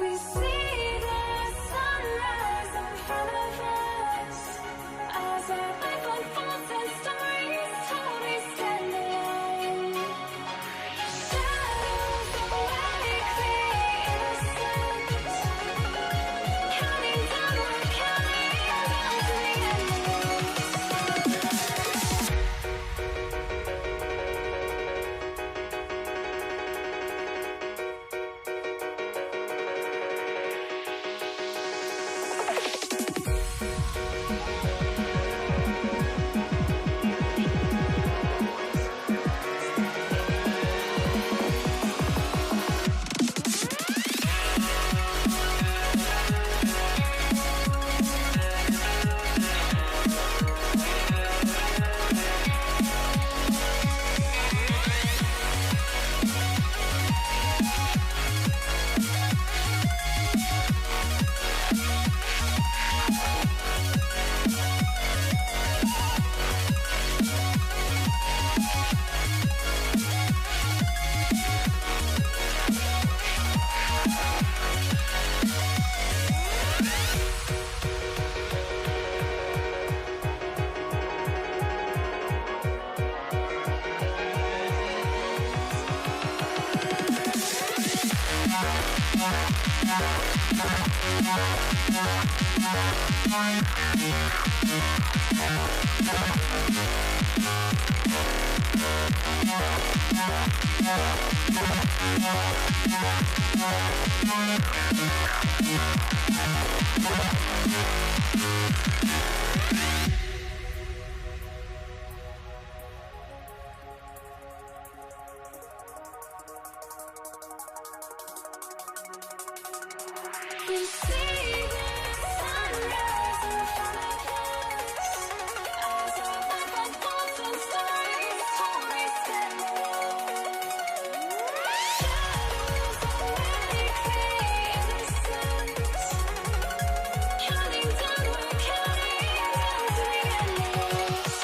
We see the sunrise in front of us as our life unfolds and stories told. We stand alone. Shadows awake the innocence, counting down, we're counting down to the We see the sunrise in front of us as our life unfolds and stories told. We stand alone. Shadows awake the innocence, counting down, we're counting down to the endless.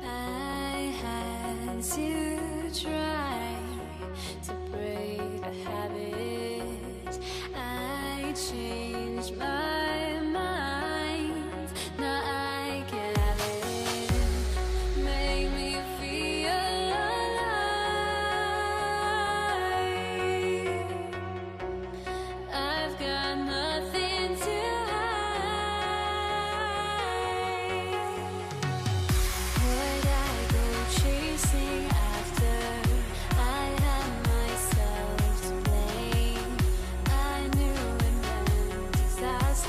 I had to try to break a habit. I changed my mind. Now I can have it. Make me feel alive. I've got nothing to would I go chasing after? I had myself to blame. I knew it meant disaster.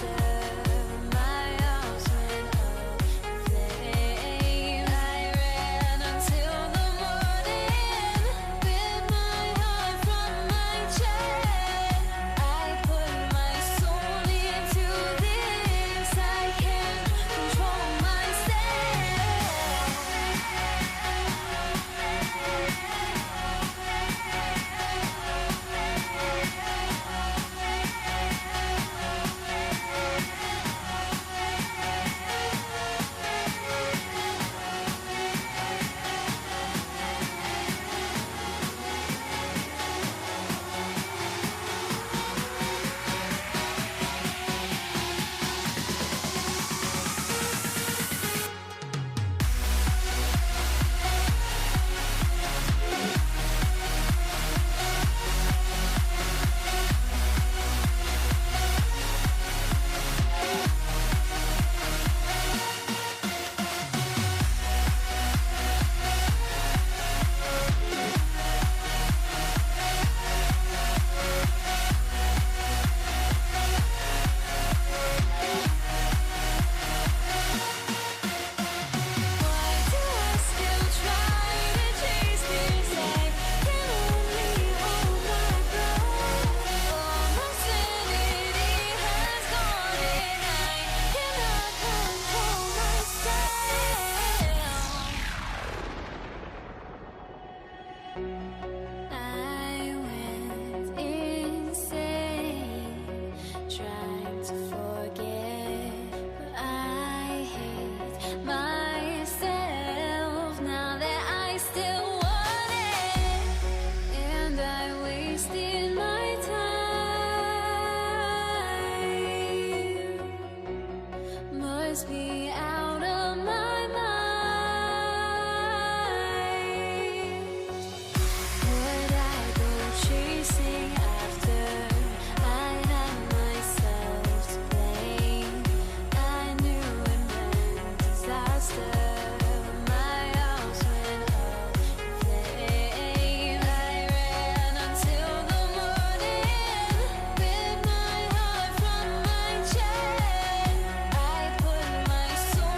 must be out of my mind. Would I go chasing after? I had myself to blame. I knew it meant disaster. My house went up in flames. I ran until the morning, ripped my heart from my chest. I put my soul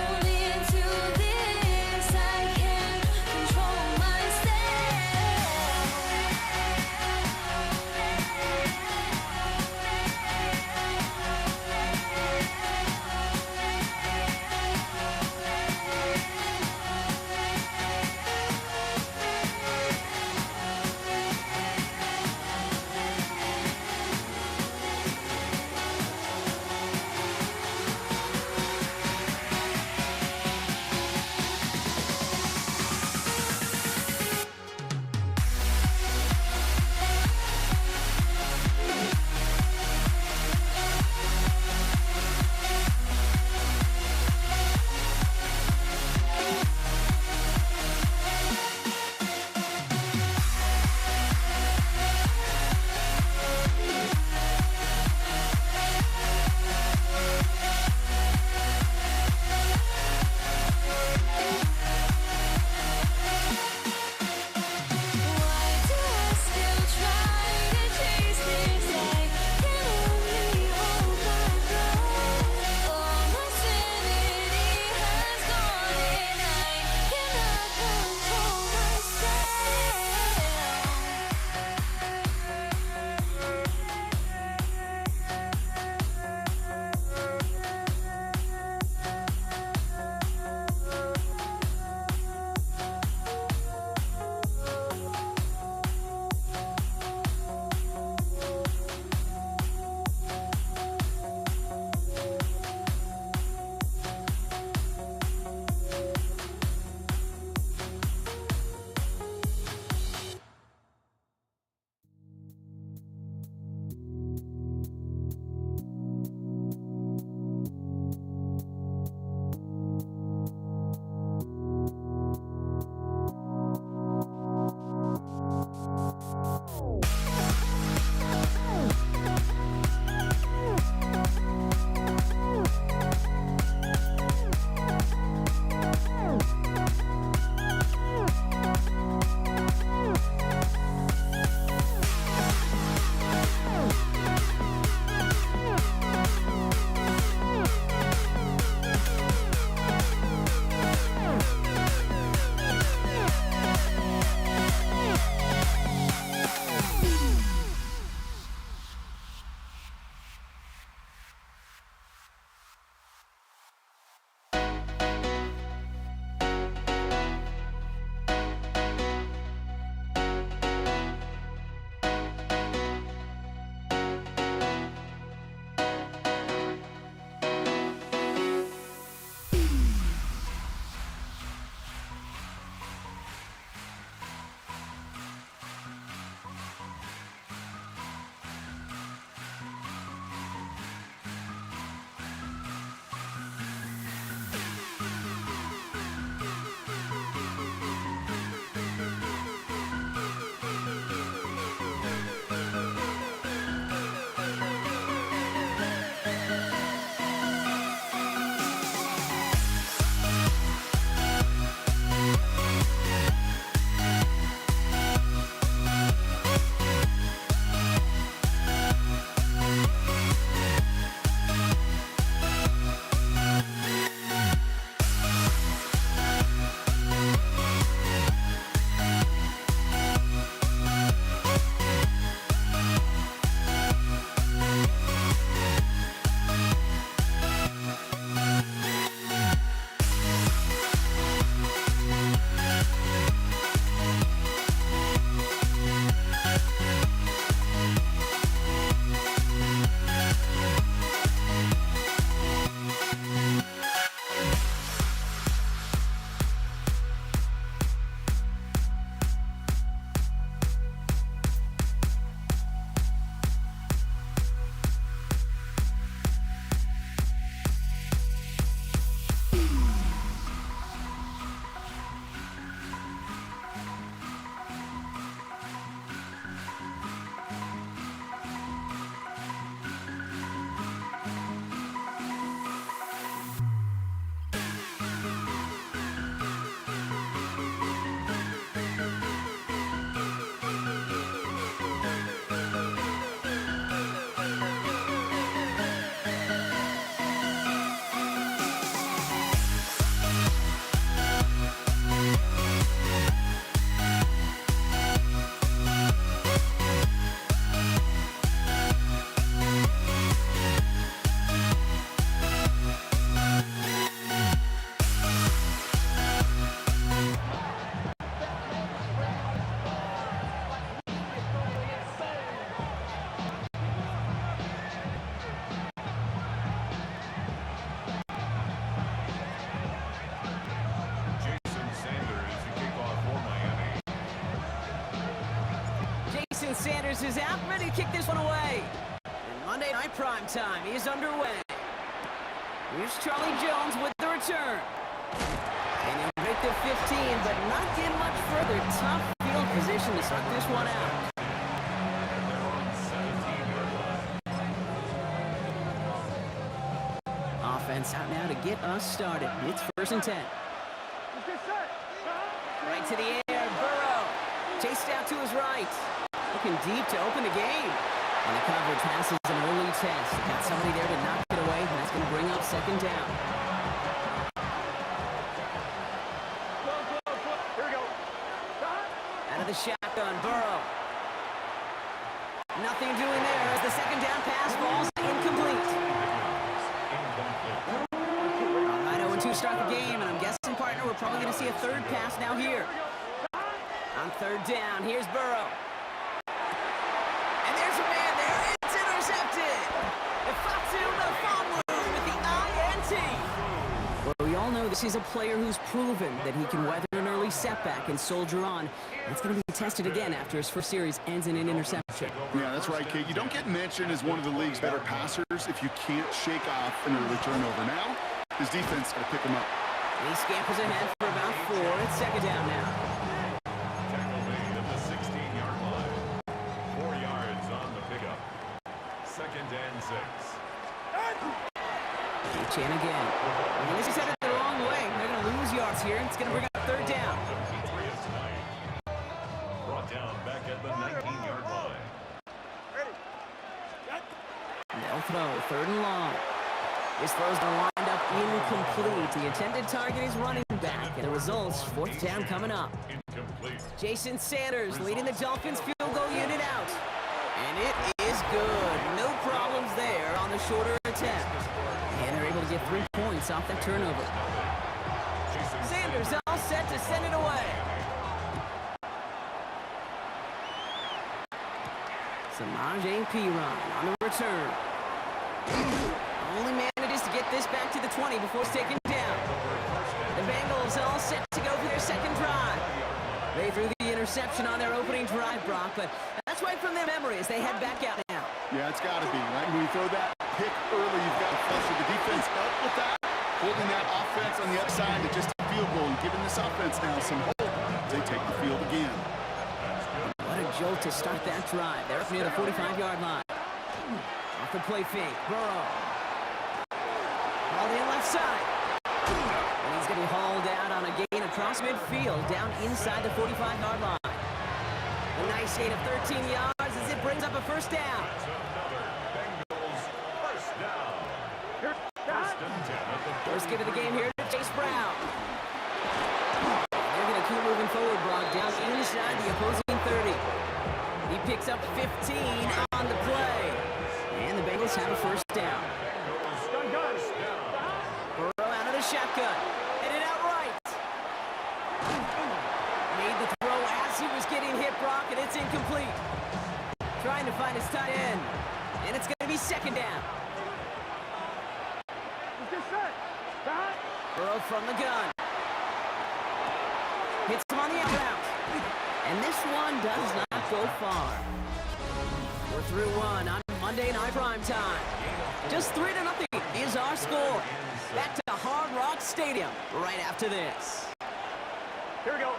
Sanders is out, ready to kick this one away. And Monday Night Primetime is underway. Here's Charlie Jones with the return. And he'll break the 15, but not get much further. Tough field position to start this one out. Offense out now to get us started. It's 1st and 10. Right to the air, Burrow. Chased out to his right. Looking deep to open the game. And the coverage passes an early test. Got somebody there to knock it away, and that's going to bring up 2nd down. Here we go. Out of the shotgun, Burrow. Nothing doing there as the 2nd down pass falls incomplete. All right, 0-2 start the game, and I'm guessing, partner, we're probably going to see a 3rd pass now here. On 3rd down, here's Burrow. And there's a man there. It's intercepted. Ifatu Mfonglu with the INT. Well, we all know this is a player who's proven that he can weather an early setback and soldier on. It's going to be tested again after his first series ends in an interception. Yeah, that's right, Kate. You don't get mentioned as one of the league's better passers if you can't shake off an early turnover. Now, his defense got to pick him up. He scampers ahead for about 4. It's 2nd down now. Tackle made at the 16-yard line. 4 yards on the pickup. 2nd and 6. Chan again. And this is headed the wrong way. They're going to lose yards here. It's going to bring up 3rd down. Brought down back at the 19-yard line. They'll throw 3rd and long. This throw's going to wind up incomplete. The intended target is running back, and the results, 4th down coming up. Incomplete. Jason Sanders leading the Dolphins field goal unit out. And it is good. No problems there on the shorter attempt. And they're able to get 3 points off that turnover. Sanders all set to send it away. Samaje Perine on the return. Only manages to get this back to the 20 before it's taken down. The Bengals all set to go for their 2nd drive. They threw the interception on their opening drive, Brock, but that's right from their memory as they head back out now. Yeah, it's got to be, right? When you throw that pick early, you've got to flush with the defense up with that. Holding that offense on the other side to just a field goal and giving this offense now some hope. They take the field again. What a jolt to start that drive. They're up near the 45-yard line. Off the play fake, Burrow. Hauled in left side. And he's going to be hauled out on a gain across midfield, down inside the 45-yard line. A nice gain of 13 yards as it brings up a 1st down. Bengals first down. 1st and 10 at the First give of the game here to Chase Brown. They're going to keep moving forward, Brock, down inside the opposing 30. He picks up 15 on the play. And the Bengals have a 1st down. Burrow out of the shotgun. Headed out right. Made the throw as he was getting hit, Brock, and it's incomplete. Trying to find his tight end. And it's going to be 2nd down. Burrow from the gun. Hits him on the out route. And this one does not go far. We're through 1 on Monday Night Primetime. Just 3-0 is our score. Back to Hard Rock Stadium right after this. Here we go.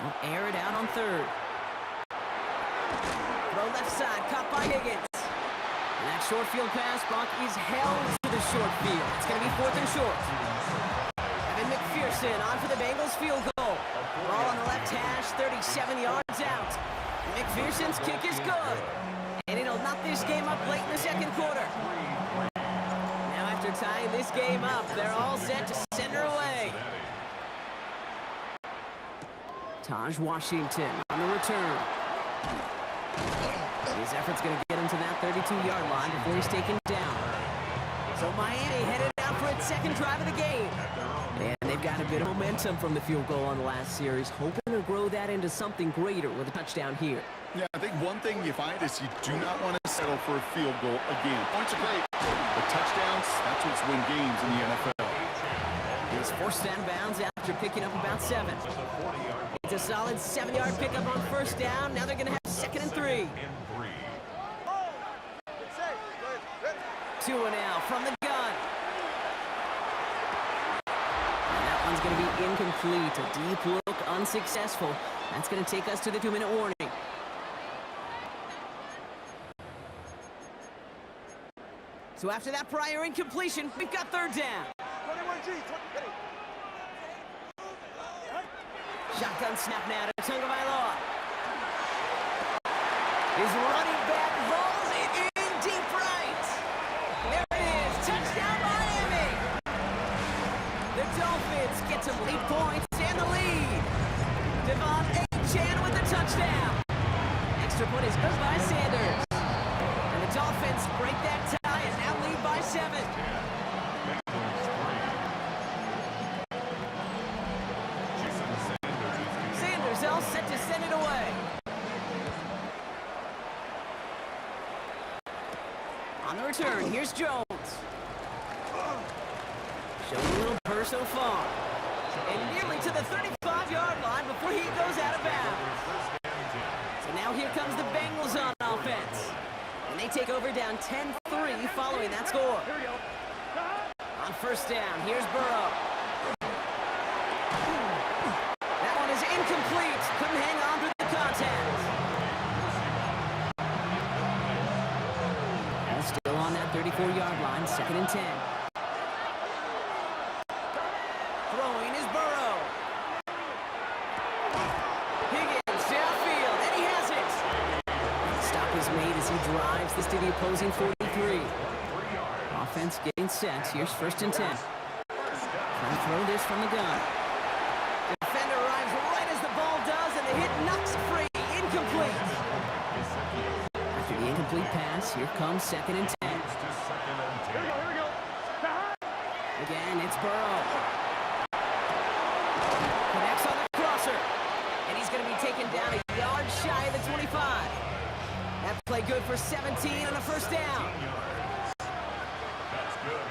We'll air it out on 3rd. Throw left side, caught by Higgins. And that short field pass, Brock, is held to the short field. It's going to be 4th and short. Evan McPherson on for the Bengals field goal. Ball on the left hash, 37 yards out. McPherson's kick is good. And it'll knock this game up late in the 2nd quarter. Now after tying this game up, they're all set to send her away. Taj Washington on the return. His effort's going to get him to that 32-yard line before he's taken down. So Miami headed out for its 2nd drive of the game. And they've got a bit of momentum from the field goal on the last series, hoping to grow that into something greater with a touchdown here. Yeah, I think one thing you find is you do not want to settle for a field goal again. Points are great, but touchdowns, that's what's win games in the NFL. He'll He's forced out of bounds after picking up about 7. It's a solid 7-yard pickup on first down. Now they're going to have 2nd and 3. Tua now from the gun. And that one's going to be incomplete. A deep look, unsuccessful. That's going to take us to the 2-minute warning. So after that prior incompletion, we've got 3rd down. Shotgun snap now to Tagovailoa. His running back rolls it in deep right. There it is. Touchdown Miami. The Dolphins get some 8 points and the lead. Devon Achane with the touchdown. Extra point is good by Sanders. And the Dolphins break that tie and now lead by 7. Sanders all set to send it away. On the return, here's Jones. Showing a little purr so far. And nearly to the 35-yard line before he goes out of bounds. So now here comes the Bengals on offense. And they take over down 10-3 following that score. On first down, here's Burrow. That one is incomplete. Couldn't hang on to the contact. And still on that 34-yard line, 2nd and 10. Throwing is Burrow. Higgins downfield, and he has it. Stop is made as he drives this to the opposing 43. Offense getting set. Here's 1st and 10. Trying to throw this from the gun. Defender arrives right as the ball does, and the hit knocks it free. Incomplete. After the incomplete pass, here comes 2nd and 10. Again, it's Burrow. Connects on the crosser. And he's going to be taken down a yard shy of the 25. That play good for 17 on a first down.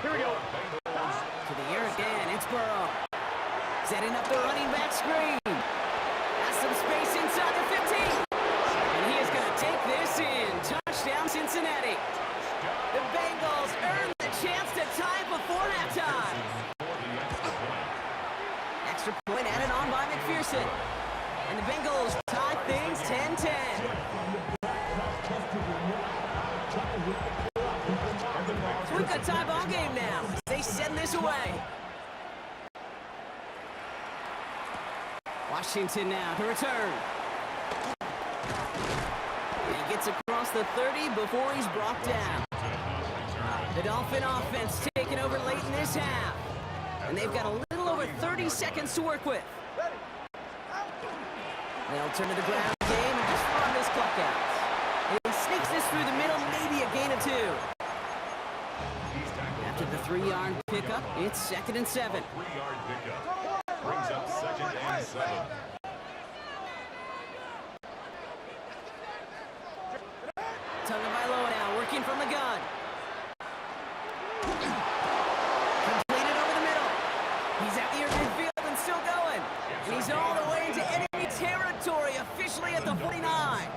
Here we go. To the air again, it's Burrow. Setting up the running back screen. Has some space inside the 15. And he is going to take this in. Touchdown, Cincinnati. The Bengals earn the chance to tie before halftime. Extra point added on by McPherson. And the Bengals tie things 10-10. So we've got a tie ball game now. They send this away. Washington now to return. And he gets across the 30 before he's brought down. The Dolphin offense taking over late in this half. And they've got a little over 30 seconds to work with. They'll turn to the ground game and just run this clock out. He sneaks this through the middle, maybe a gain of 2. After the 3-yard pickup, it's 2nd and 7. 3-yard pickup brings up 2nd and 7. Tagovailoa now working from the gun. Completed over the middle. He's out near midfield and still going. And he's all the way into enemy territory, officially at the 49.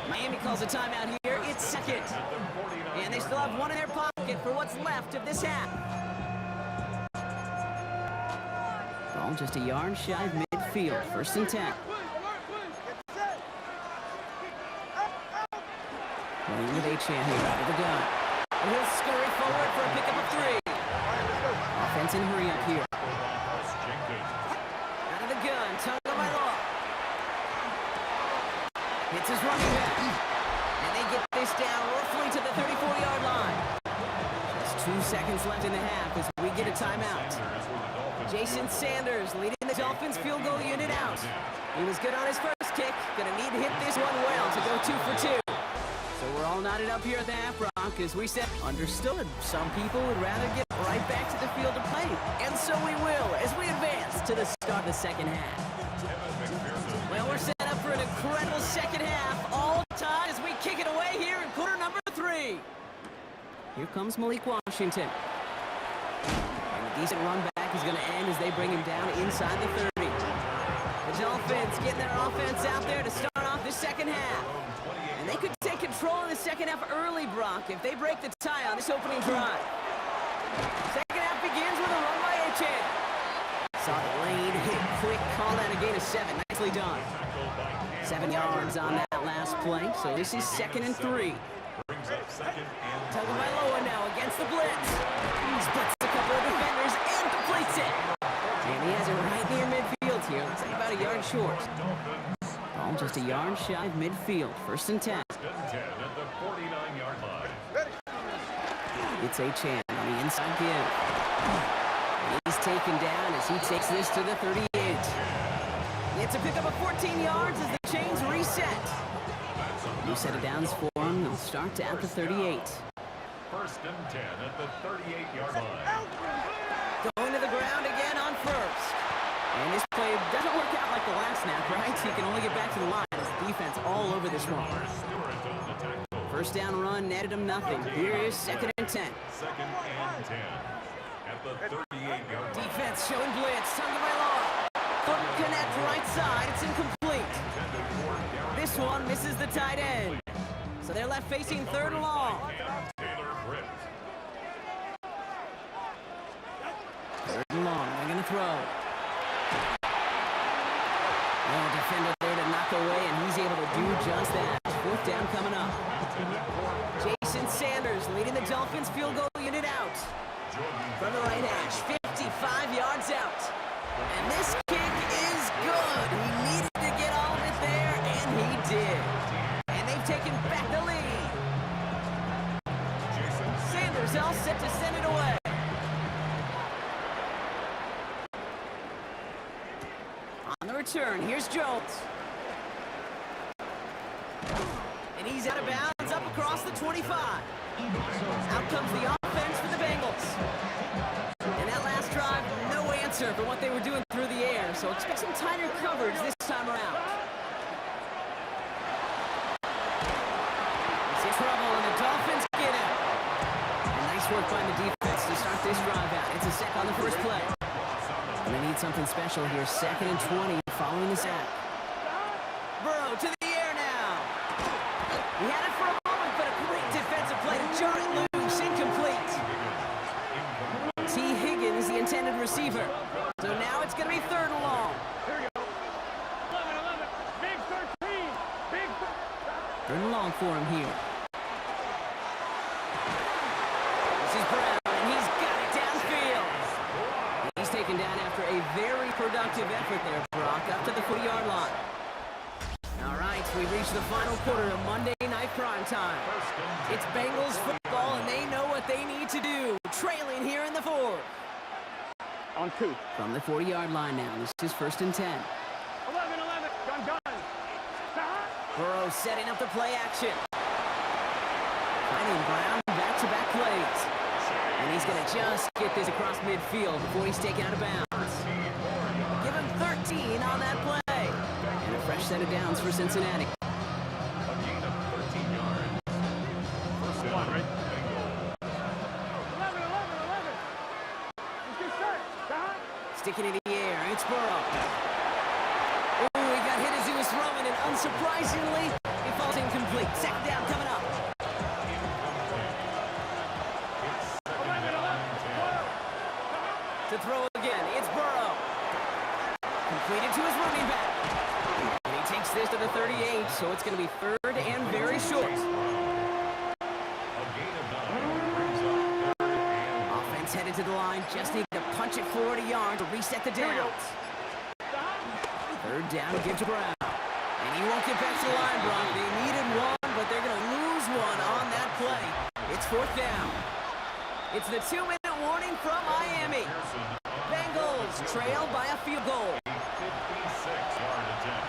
Miami calls a timeout here. It's 2nd. And they still have 1 in their pocket for what's left of this half. Ball just a yard shy of midfield. 1st and 10. Playing with Achane here out of the gun. And he'll scurry forward for a pickup of 3. Offense in hurry up here. Out of the gun, Tagovailoa. Hits his running back. And they get this down roughly to the 34-yard line. Just 2 seconds left in the half as we get a timeout. Jason Sanders leading the Dolphins field goal unit out. He was good on his first kick. Gonna need to hit this one well to go 2 for 2. So we're all knotted up here at the half, Brock, as we said, understood. Some people would rather get right back to the field to play. And so we will as we advance to the start of the second half. Well, we're set up for an incredible second half. All tied as we kick it away here in quarter number 3. Here comes Malik Washington. And a decent run back is going to end as they bring him down inside the 30. The Dolphins getting their offense out there to start off the second half. And they could take control in the second half early, Brock, if they break the tie on this opening drive. Second half begins with a run by Achane. Saw the lane hit quick, call that a gain of 7. Nicely done. 7 yards on that last play, so this is 2nd and 3. Brings up 2nd and Tagovailoa now against the blitz. Splits a couple of defenders and completes it. And he has it right near midfield here. Looks like about a yard short. Ball just a yard shy of midfield. 1st and 10. 10 at the 49-yard line. It's Achane on the inside give. And he's taken down as he takes this to the 38. It's a pickup of 14 yards as the chains reset. New set of downs for him. They'll start at the 38. 1st and 10 at the 38-yard line. Going to the ground again on 1st. And this play doesn't work out like the last snap, right? He can only get back to the line. His defense all over this one. Stewart on the tackle. First down run netted him nothing. Here is 2nd and 10. 2nd and 10 at the 38-yard line. Defense showing blitz. Tagovailoa. Couldn't connect right side. It's incomplete. This one misses the tight end. So they're left facing 3rd and long. Taylor Britt. 3rd and long. They're going to throw. Oh, defender there to knock away, and he's able to do just that. 4th down coming up. Jason Sanders leading the Dolphins field goal unit out. From the right hash, 55 yards out. And this kick is good. He needed to get all of it there, and he did. And they've taken back the lead. Sanders all set to send it away. On the return, here's Jones. And he's out of bounds up across the 25. Out comes the offense for the Bengals. And that last drive, no answer for what they were doing through the air, so expect some tighter coverage this time around. See trouble, and the Dolphins get it. And nice work by the defense to start this drive out. It's a sack on the first play. And they need something special here. 2nd and 20 following the sack. Burrow to the air now. He had it for a moment, but a great defensive play to jar it loose. Incomplete. T. Higgins, the intended receiver. So now it's going to be 3rd and long. 11, big 13, big 3rd and long for him here. This is Brown, and he's got it downfield. He's taken down after a very productive effort there, Brock, up to the 40-yard line. All right, we've reached the final quarter of Monday Night Primetime. It's Bengals football, and they know what they need to do. Trailing here in the 4th. On 2. From the 40-yard line now, this is 1st and 10. 11, gun. Burrow setting up the play action. Finding Brown back-to-back plays. And he's going to just get this across midfield before he's taken out of bounds. Give him 13 on that play. And a fresh set of downs for Cincinnati. A gain of 13 yards. First down, right? 11. Let's get set. Sticking in the air, it's Burrow. Ooh, he got hit as he was throwing, and unsurprisingly, he falls incomplete. 2nd down coming up. To throw again, it's Burrow. Completed to his running back. And he takes this to the 38, so it's going to be 3rd and very short. Offense headed to the line, just need to punch it forward a yard to reset the downs. 3rd down, give to Brown. And he won't get back to the line, Brock. They needed one, but they're going to lose one on that play. It's 4th down. It's the 2-minute warning from Miami. Bengals trail by a field goal. 56-yard attempt.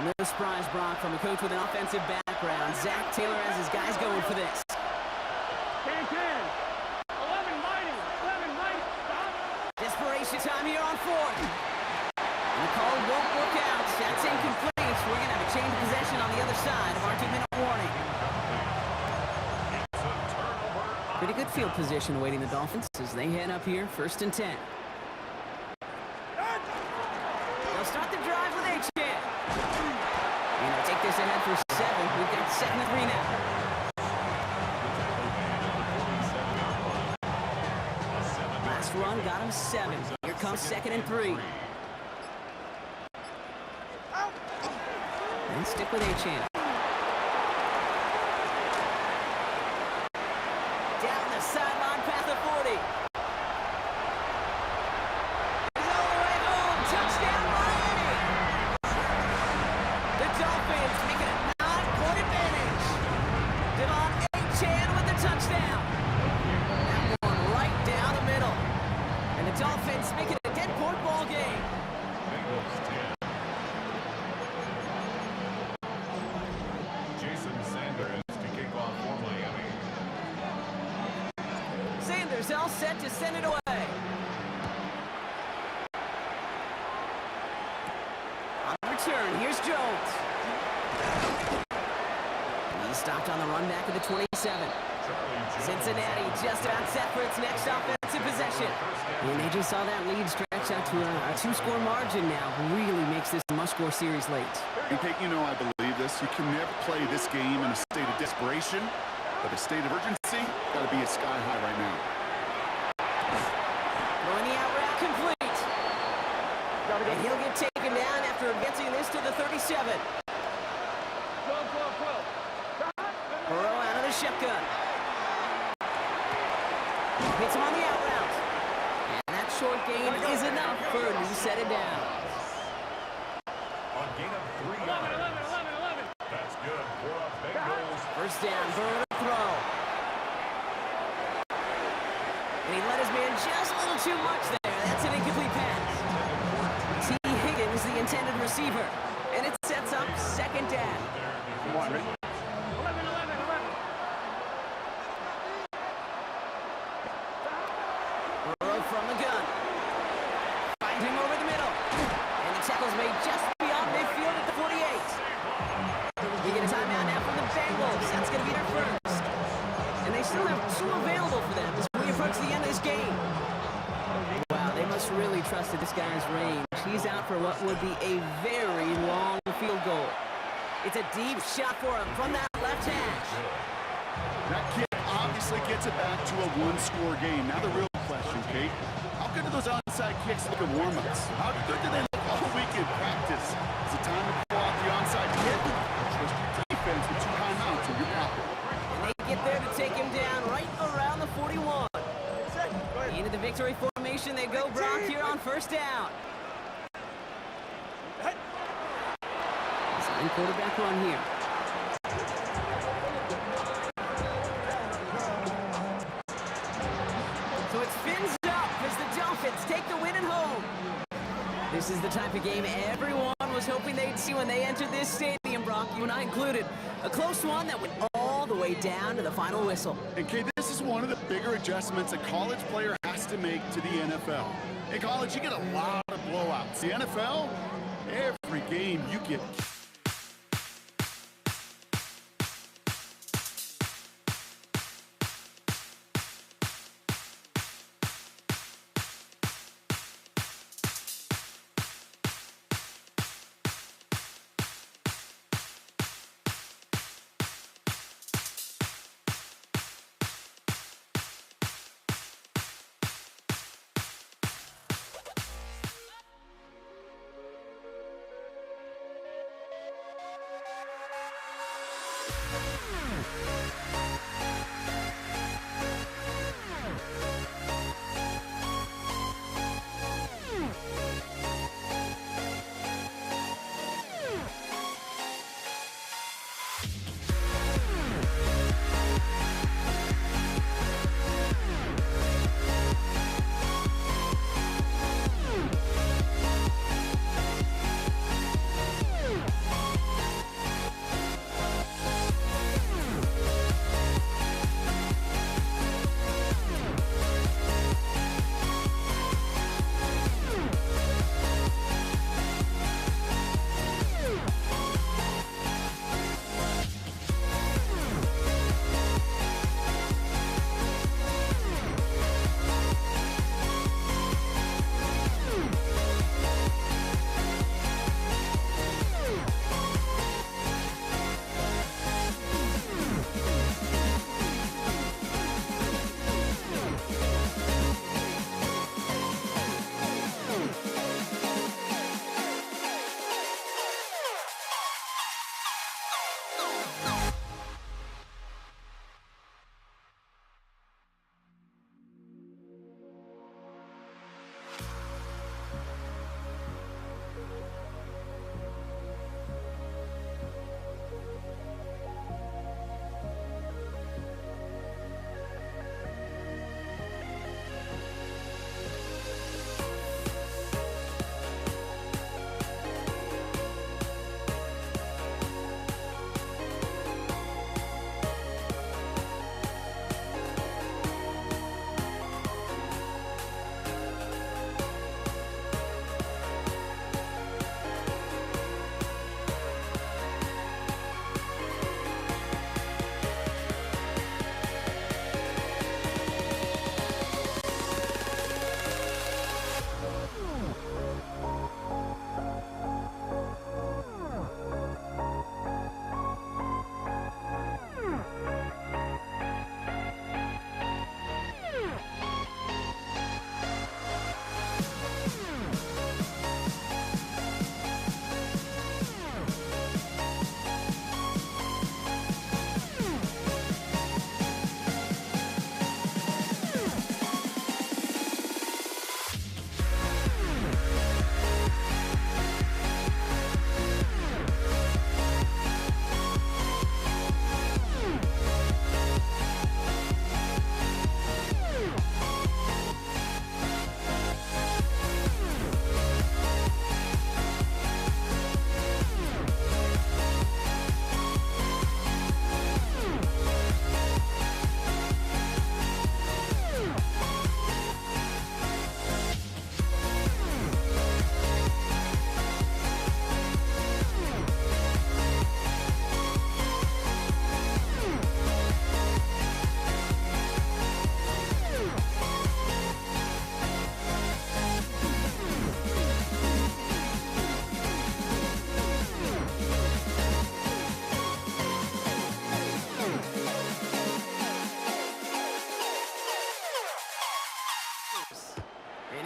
No surprise, Brock, from a coach with an offensive background. Zach Taylor has his guys going for this. 10. 11 mighty. Desperation time here on 4th. And the call won't work out. That's incomplete. We're going to have a change of possession on the other side of our 2-minute warning. Pretty good field position awaiting the Dolphins as they head up here, 1st and 10. They'll start the drive with Achane. And they'll take this ahead for 7. We've got 2nd and 3 now. Last run got him 7. Here comes 2nd and 3. And stick with Achane. Down the sideline past the 40. He's all the way home. Touchdown, Miami. The Dolphins make it a 9-point advantage. Devon Achane with the touchdown. That one right down the middle. And the Dolphins make it a 10-point ball game. Bengals 10. Jason Sanders to kick off for Miami. Sanders all set to send it away. On the return, here's Jones. He's stopped on the run back of the 27. Cincinnati just about set for its next offensive possession. And they just saw that lead stretch out to a 2-score margin now. Really makes this a must-score series late. And Kate, you know I believe this. You can never play this game in a state of desperation, but a state of urgency got to be at sky high right now. Throwing the out route complete. And he'll get taken down after advancing this to the 37. Burrow out of the shotgun. Hits him on the out route. And that short gain is enough for a new set it down. On gain of 3 yards. That's good for a Bengals. First down, Burrow to throw. And he let his man just a little too much there. That's an incomplete pass. T. Higgins, the intended receiver. And it sets up 2nd down. Burrow from the gun. Find him over the middle. And the tackle's made just beyond midfield at the 48. We get a timeout now from the Bengals. That's going to be their first. And they still have 2 available for them as we approach the end of this game. Wow, they must really trust this guy's range. He's out for what would be a very long field goal. It's a deep shot for him from that left hash. That kick obviously gets it back to a 1-score game. Now the real question, Kate, how good do those onside kicks look at warm-ups? How good do they look all week in practice? Is it time to pull out the onside kick? Trust your defense with 2 timeouts in your pocket. And they get there to take him down right around the 41. Into the victory formation they go, Brock, here on 1st down. Sign quarterback run here. So it's fins up as the Dolphins take the win at home. This is the type of game everyone was hoping they'd see when they entered this stadium, Brock, you and I included. A close one that went all the way down to the final whistle. And Kate, this is one of the bigger adjustments a college player has to make to the NFL. In college, you get a lot of blowouts. The NFL, every game you get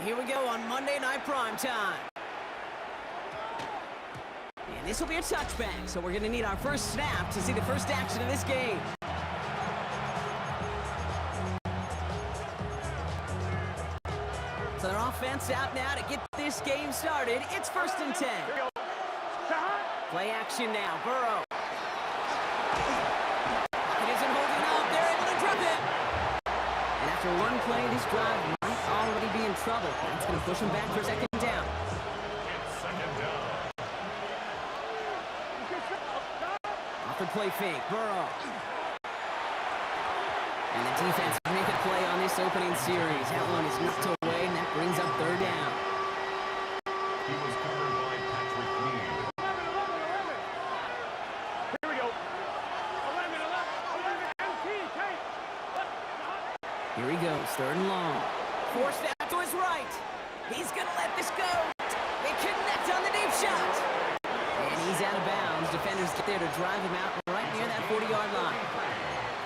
here we go on Monday Night Primetime. And this will be a touchback, so we're going to need our first snap to see the first action of this game. So their offense out now to get this game started. It's 1st and 10. Play action now. Burrow. It isn't holding up. They're able to drop it. And after one play, this drive might already be in trouble. That's going to push them back for 2nd down. Off the play fake. Burrow. And the defense make a play on this opening series. That one is knocked away, and that brings up 3rd down. He was covered by Patrick Mead. Here we go. 11, MT, take. Here he goes, 3rd and long. Forced out to his right. He's going to let this go. They connect on the deep shot. And he's out of bounds. Defenders get there to drive him out right near that 40-yard line.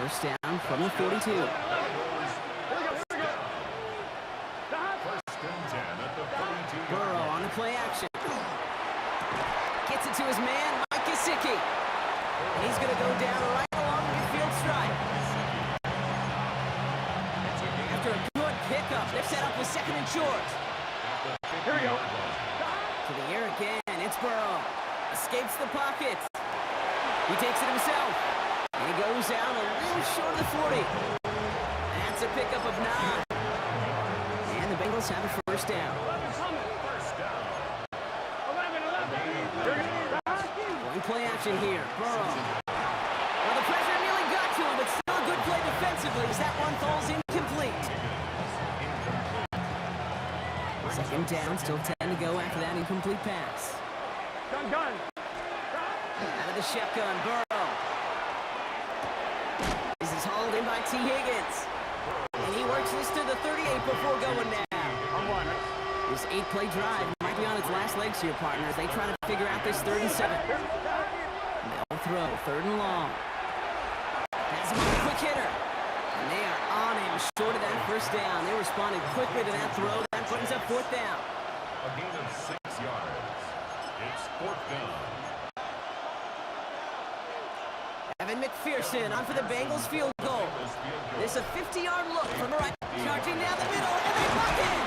1st down from the 42. 1st and 10 at the 42. Burrow on the play action. Gets it to his man, Mike Gesicki. And he's going to go down right along the midfield stripe. After a good pickup, they're set up with 2nd and short. Here we go. To the air again, it's Burrow. Escapes the pocket. He takes it himself. And he goes down a little short of the 40. That's a pickup of 9. And the Bengals have a 1st down. 1st down. 11. One play action here. Burrow. Well, the pressure nearly got to him, but still a good play defensively as that one falls incomplete. 2nd down, still 10 to go after that incomplete pass. Gun. Out of the shotgun, Burrow. This is hauled in by T. Higgins. And he works this to the 38 before going down. On one. This 8-play drive might be on its last legs here, partners. They try to figure out this 3rd and 7. They'll throw, 3rd and long. Has him on a quick hitter. And they are on him short of that 1st down. They responded quickly to that throw. That brings up 4th down. A gain of 6 yards. It's 4th down. Evan McPherson on for the Bengals field goal. This a 50-yard look from the right, charging down the middle, and they lock in.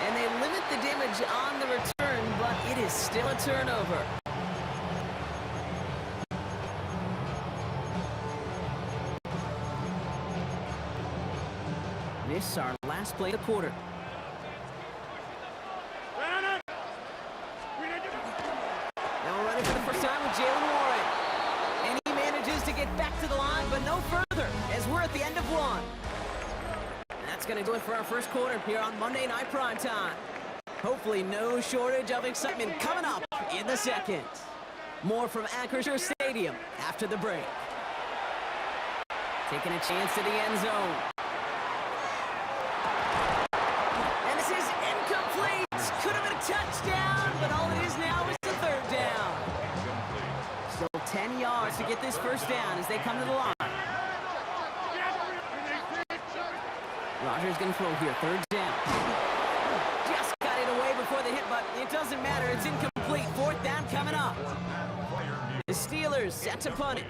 And they limit the damage on the return, but it is still a turnover. This is our last play of the quarter. Now we're running for the first time with Jalen Warren. And he manages to get back to the line, but no further, as we're at the end of 1. And that's going to do it for our 1st quarter here on Monday Night Primetime. Hopefully no shortage of excitement coming up in the 2nd. More from Acrisure Stadium after the break. Taking a chance to the end zone. And this is incomplete. Could have been a touchdown, but all it is now is the 3rd down. Still 10 yards to get this 1st down as they come to the line. Rodgers going to throw here, 3rd down. Just got it away before the hit, but it doesn't matter. It's incomplete. 4th down coming up. The Steelers set to punt it.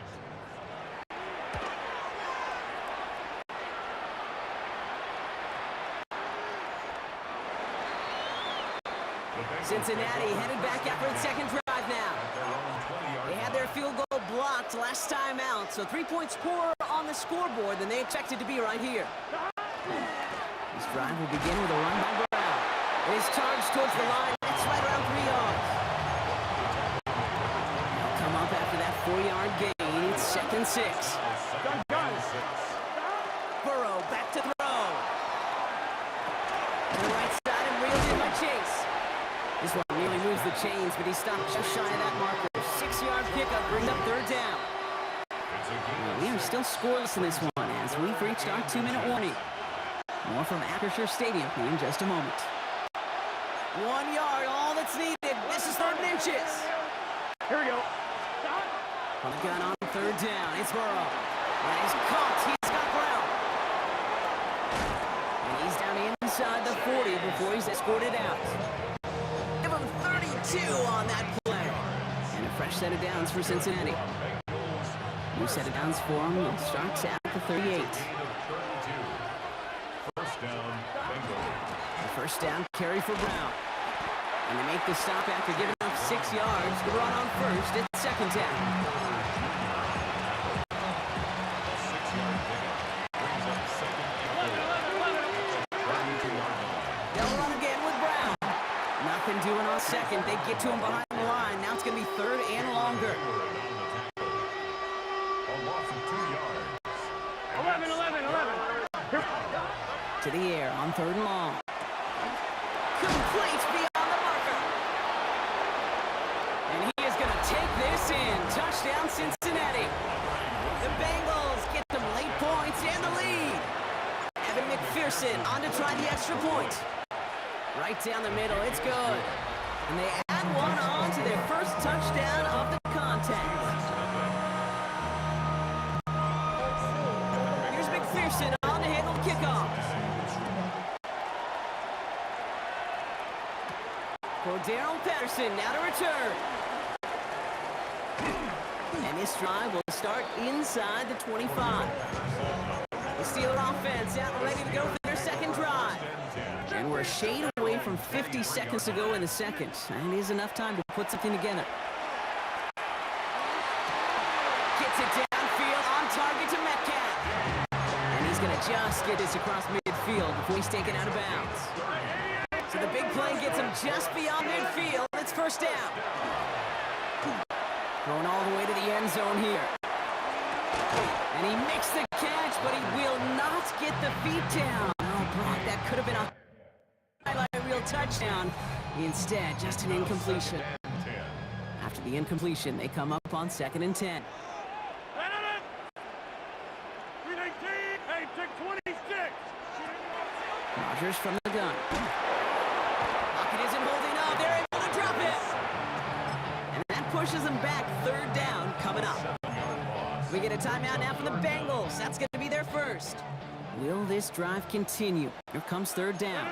Cincinnati headed back after its 2nd drive now. They had their field goal blocked last time out, so 3 points poorer on the scoreboard than they expected to be right here. This drive will begin with a run by Brown. It is charged towards the line. That's right around 3 yards. They'll come up after that 4-yard gain. It's 2nd and 6. Burrow back to throw. To the right side and reeled in by Chase. This one really moves the chains, but he stopped just shy of that marker. 6-yard pickup brings up 3rd down. We are still scoreless in this one as we've reached our 2-minute warning. More from Acrisure Stadium in just a moment. 1 yard, all that's needed. This is 3rd and inches. Here we go. On the gun on 3rd down. It's Burrow. And he's caught. He's got Brown. And he's down inside the 40 before he Steelers escorted out. Give them 32 on that play. And a fresh set of downs for Cincinnati. New set of downs for them. It starts at the 38. First down, Bengals. The first down carry for Brown. And they make the stop after giving up 6 yards to run on first at second down. 6-yard pickup brings up second and 32-yard line. They'll run again with Brown. Nothing doing on second. They get to him behind the line. Now it's going to be third and longer. A loss of 2 yards. 11. To the air on third and long. Complete beyond the marker. And he is going to take this in. Touchdown, Cincinnati. The Bengals get some late points and the lead. Evan McPherson on to try the extra point. Right down the middle, it's good. And they add one on to their first touchdown of the contest. Here's McPherson on to handle the kickoff. Cordero Patterson now to return. And this drive will start inside the 25. The Steeler offense out and ready to go for their second drive. And we're a shade away from 50 seconds to go in the second. And it is enough time to put something together. Gets it downfield on target to Metcalf. And he's going to just get this across midfield before he's taken out of bounds. So the big play gets him just beyond midfield. It's first down. Thrown all the way to the end zone here. And he makes the catch, but he will not get the feet down. Oh, Brock, that could have been a highlight reel touchdown. Instead, just an incompletion. After the incompletion, they come up on 2nd and 10. 26. Rodgers from the gun. Lockett isn't holding up. They're able to drop it. And that pushes them back. Third down coming up. We get a timeout now from the Bengals. That's going to be their first. Will this drive continue? Here comes third down.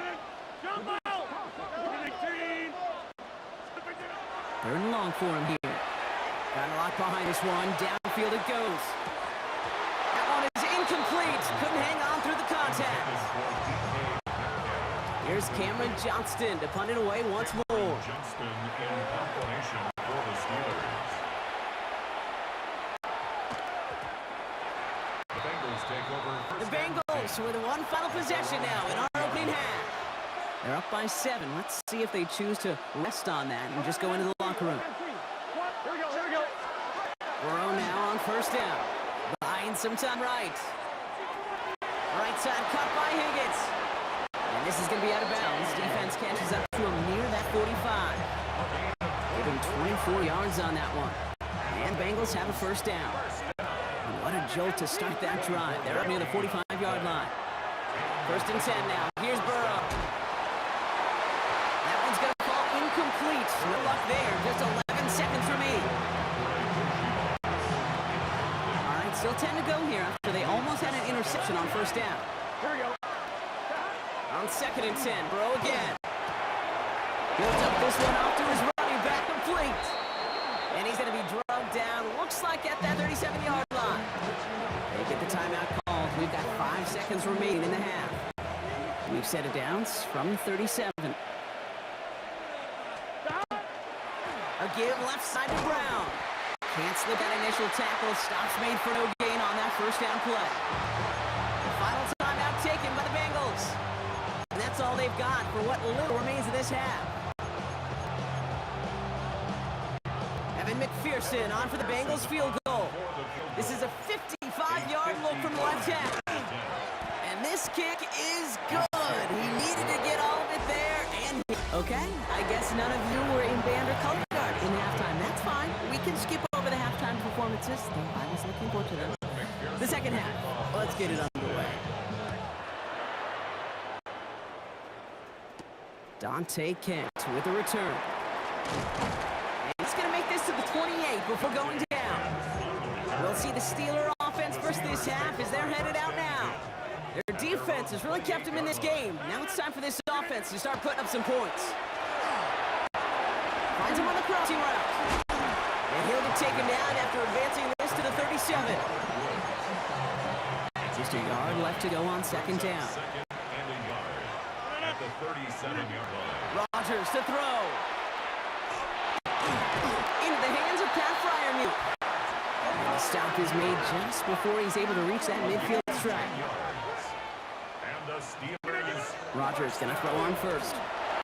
Third and long for him here. Trying to lock behind this one. Downfield it goes. That one is incomplete. Couldn't hang on through the contact. Here's Cameron Johnston to punt it away once more. Johnston in combination for the Steelers. The Bengals take over. The Bengals with one final possession now in our opening half. They're up by 7. Let's see if they choose to rest on that and just go into the locker room. Here we go. Burrow now on first down. Buying some time right. Right side cut by Higgins. And this is going to be out of bounds. Defense catches up to him near that 45. Give him 24 yards on that one. And Bengals have a first down. And what a jolt to start that drive. They're up near the 45-yard line. First and 10 now. Here's Burrow. That one's going to fall incomplete. No luck there. Just 11 seconds remaining. All right, still 10 to go here after they almost had an interception on first down. Here we go. On 2nd and 10, Burrow again. Builds up this one off to his running back, complete. And he's going to be drugged down, looks like at that 37-yard line. They get the timeout called. We've got 5 seconds remaining in the half. We've set it down from 37. A give left side to Brown. Can't slip that initial tackle. Stops made for no gain on that first down play. The final timeout taken by the Bengals. And that's all they've got for what little remains of this half. Evan McPherson on for the Bengals field goal. This is a 55-yard look from the left tackle. And this kick is good. He needed to get all of it there. And okay, I guess none of you were in band or color guard in halftime. That's fine. We can skip over the halftime performances. I was looking forward to them. The second half. Let's get it underway. Dante Kent with a return. And he's going to make this to the 28 before going down. We'll see the Steeler offense first this half as they're headed out now. Their defense has really kept them in this game. Now it's time for this offense to start putting up some points. Finds him on the crossing route. And he'll get taken down after advancing this to the 37. Just a yard left to go on second down. Second and a yard at the 37-yard line. Rodgers to throw. Into the hands of Pat Fryermuth. And the stop is made just before he's able to reach that midfield strike. And the Steelers. Rodgers gonna throw on first.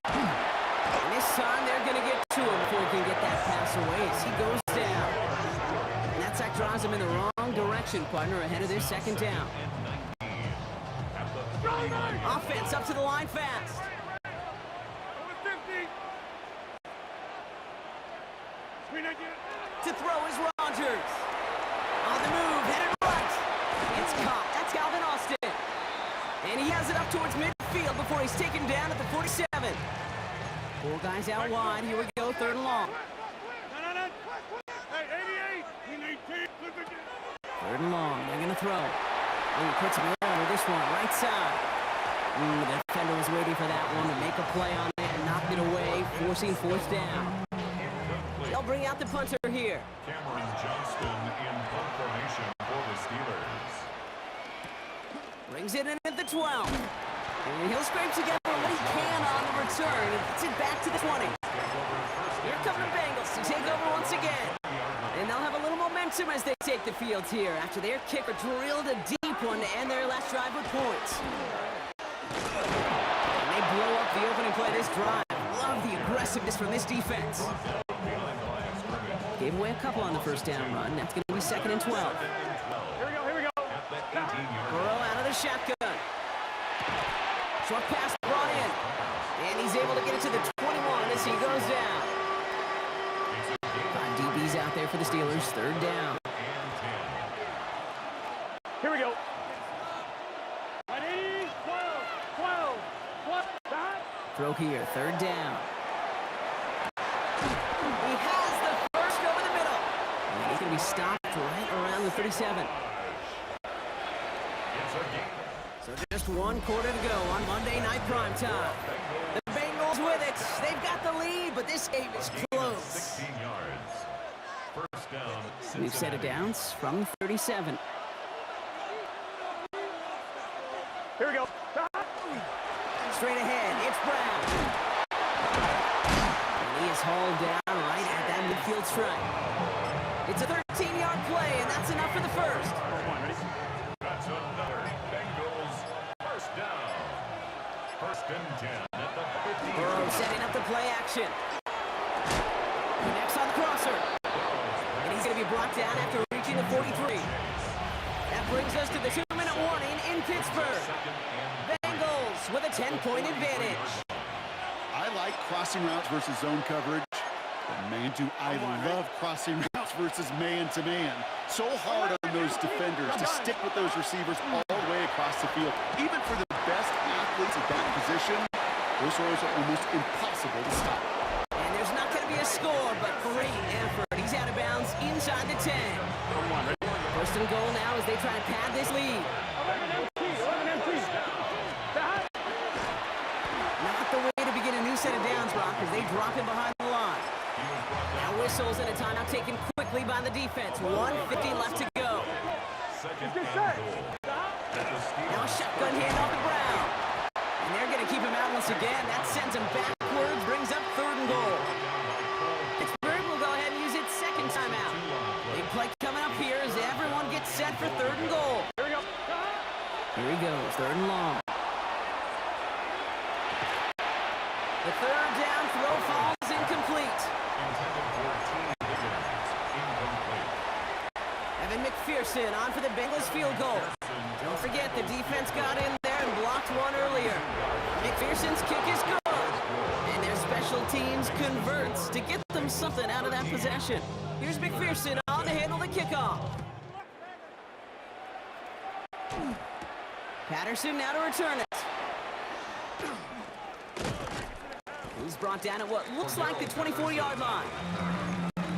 And this time they're gonna get to him before he can get that pass away as he goes down. And that sack drives him in the wrong direction, partner, ahead of their second down. Offense up to the line fast. Over 50. Screen again. To throw is Rodgers. On the move, headed right. It's caught. That's Calvin Austin. And he has it up towards midfield before he's taken down at the 47. Four guys out wide. Here we go, third and long. No. Hey, 88. We need 10. Third and long. They're going to throw. And he puts him over this one, right side. The defender was waiting for that one to make a play on it and knocked it away, forcing fourth down. They'll bring out the punter here. Cameron Johnston in punt formation for the Steelers. Brings it in at the 12. And he'll scrape together what he can on the return and gets it back to the 20. Here come the Bengals to take over once again. And they'll have a little momentum as they take the field here after their kicker drilled a deep one to end their last drive with points. And they blow up the opening play this drive. Love the aggressiveness from this defense. Gave away a couple on the first down run. That's going to be second and 12. Here we go. Burrow out of the shotgun. Short pass brought in. And he's able to get it to the 21 as he goes down. 5 DBs out there for the Steelers. Third down. Here we go. 12. Throw here. Third down. He has the first over the middle. And he's going to be stopped right around the 37. So just one quarter to go on Monday Night Primetime. The Bengals with it. They've got the lead, but this game is close. 16 yards. First down. We've set it down from 37. Here we go. Straight ahead, it's Brown. And he is hauled down right at that midfield strike. It's a 13-yard play, and that's enough for the first. That's another Bengals first down. First and 10 at the 50. Burrow setting up the play action. Next on the crosser. And he's going to be brought down after reaching the 43. That brings us to the 2-minute warning in Pittsburgh. Bengals with a 10-point advantage. I like crossing routes versus zone coverage. But man, do I love crossing routes versus man-to-man. So hard on those defenders to stick with those receivers all the way across the field. Even for the best athletes at that position, those throws are almost impossible to stop. And there's not going to be a score, but great effort. He's out of bounds inside the 10. First and goal now as they try to pad this lead. 11 empty. Not the way to begin a new set of downs, Brock, as they drop him behind the line. Now whistles and a timeout taken quickly by the defense. 1:50 left to go. Second and goal. Now a shotgun handoff to Brown. And they're going to keep him out once again. That sends him backwards, brings up third and goal. Pittsburgh will go ahead and use its second timeout. Big play coming up here as everyone gets set for third and goal. Here we go. Here he goes, third and long. The third down throw falls incomplete. Intended for Team Higgins. Incomplete. Evan McPherson on for the Bengals field goal. Don't forget, the defense got in there and blocked one earlier. McPherson's kick is good. And their special teams converts to get them something out of that possession. Here's McPherson on to handle the kickoff. Patterson now to return it. He's brought down at what looks like the 24-yard line.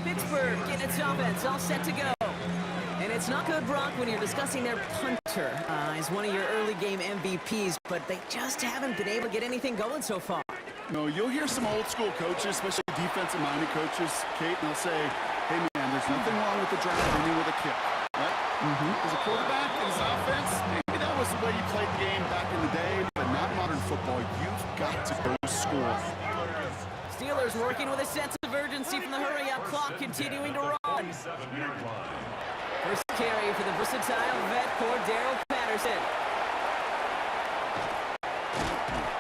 Pittsburgh getting its offense all set to go. And it's not good, Brock, when you're discussing their punt Hunter is one of your early game MVPs, but they just haven't been able to get anything going so far. No, you'll hear some old school coaches, especially defensive-minded coaches, Kate, and they'll say, hey, man, there's nothing wrong with the drive ending with a kick. Right? As a quarterback in his offense, maybe that was the way you played the game back in the day, but not modern football. You've got to go score. Steelers working with a sense of urgency from the hurry-up clock, continuing to run. 7-yard line. First carry for the versatile vet, Cordero Patterson.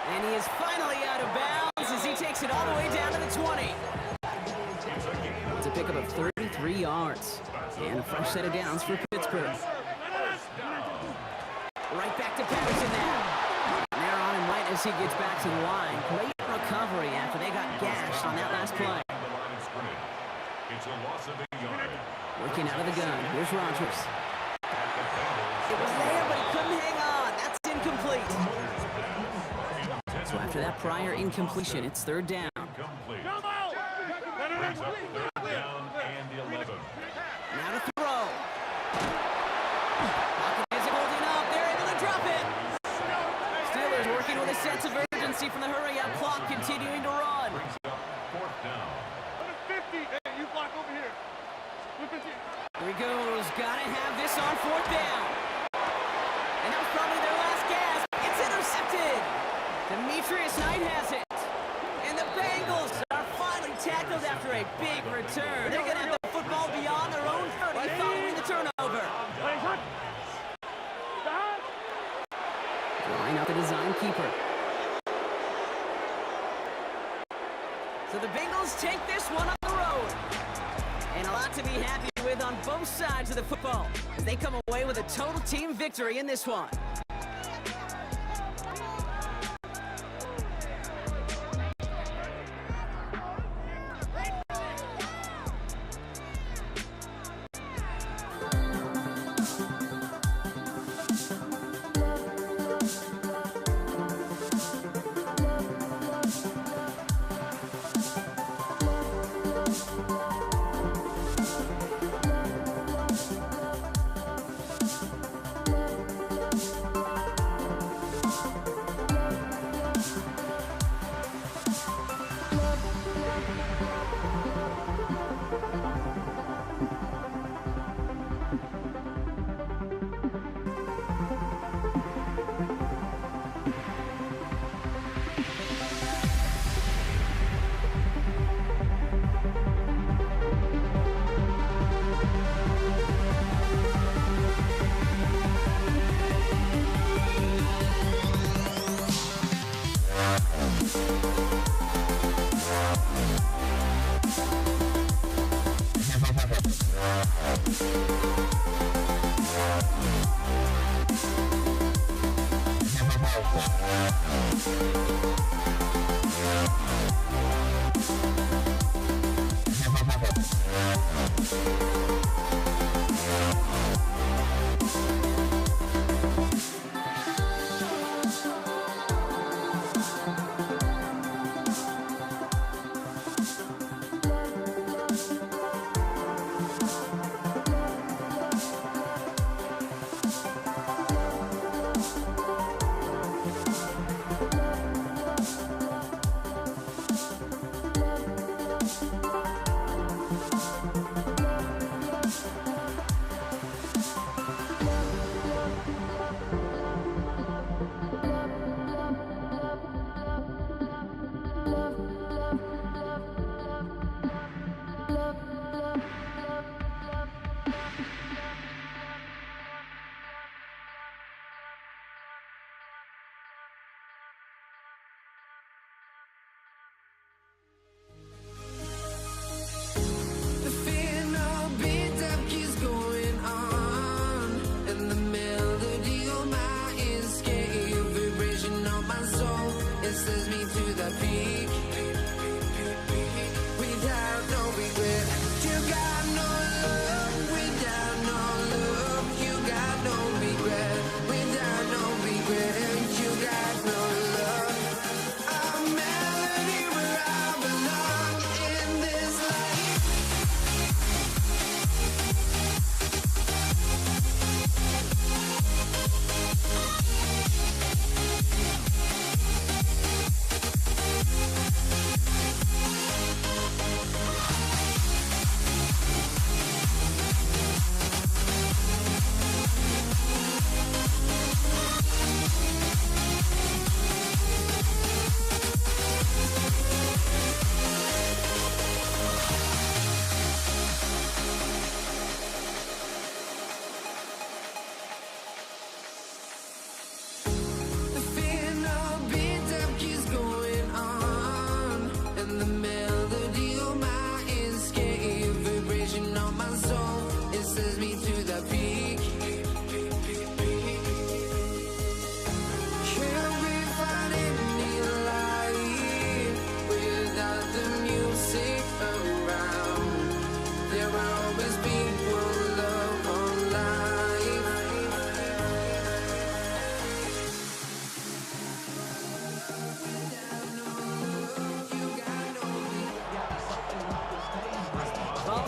And he is finally out of bounds as he takes it all the way down to the 20. It's a pickup of 33 yards. And a fresh set of downs for Pittsburgh. Right back to Patterson now. And they're on him right as he gets back to the line. Great recovery after they got gashed on that last play. It's a loss of a yard. Working out of the gun. Here's Rodgers. It was there, but he couldn't hang on. That's incomplete. So after that prior incompletion, it's third down. Complete. Brings up third down and 11. Now to throw. Pocket isn't holding up. They're able to drop it. Steelers working with a sense of urgency from the hurry-up clock, continuing to run. Brings up fourth down. 50. Hey, you block over here. Here he goes. Gotta have this on fourth down. And that was probably their last gasp. It's intercepted. Demetrius Knight has it. And the Bengals are finally tackled after a big return. They're going to have the football beyond their own 30 following the turnover. Line out the design keeper. So the Bengals take this one on the road. And a lot to be happy with on both sides of the football as they come away with a total team victory in this one.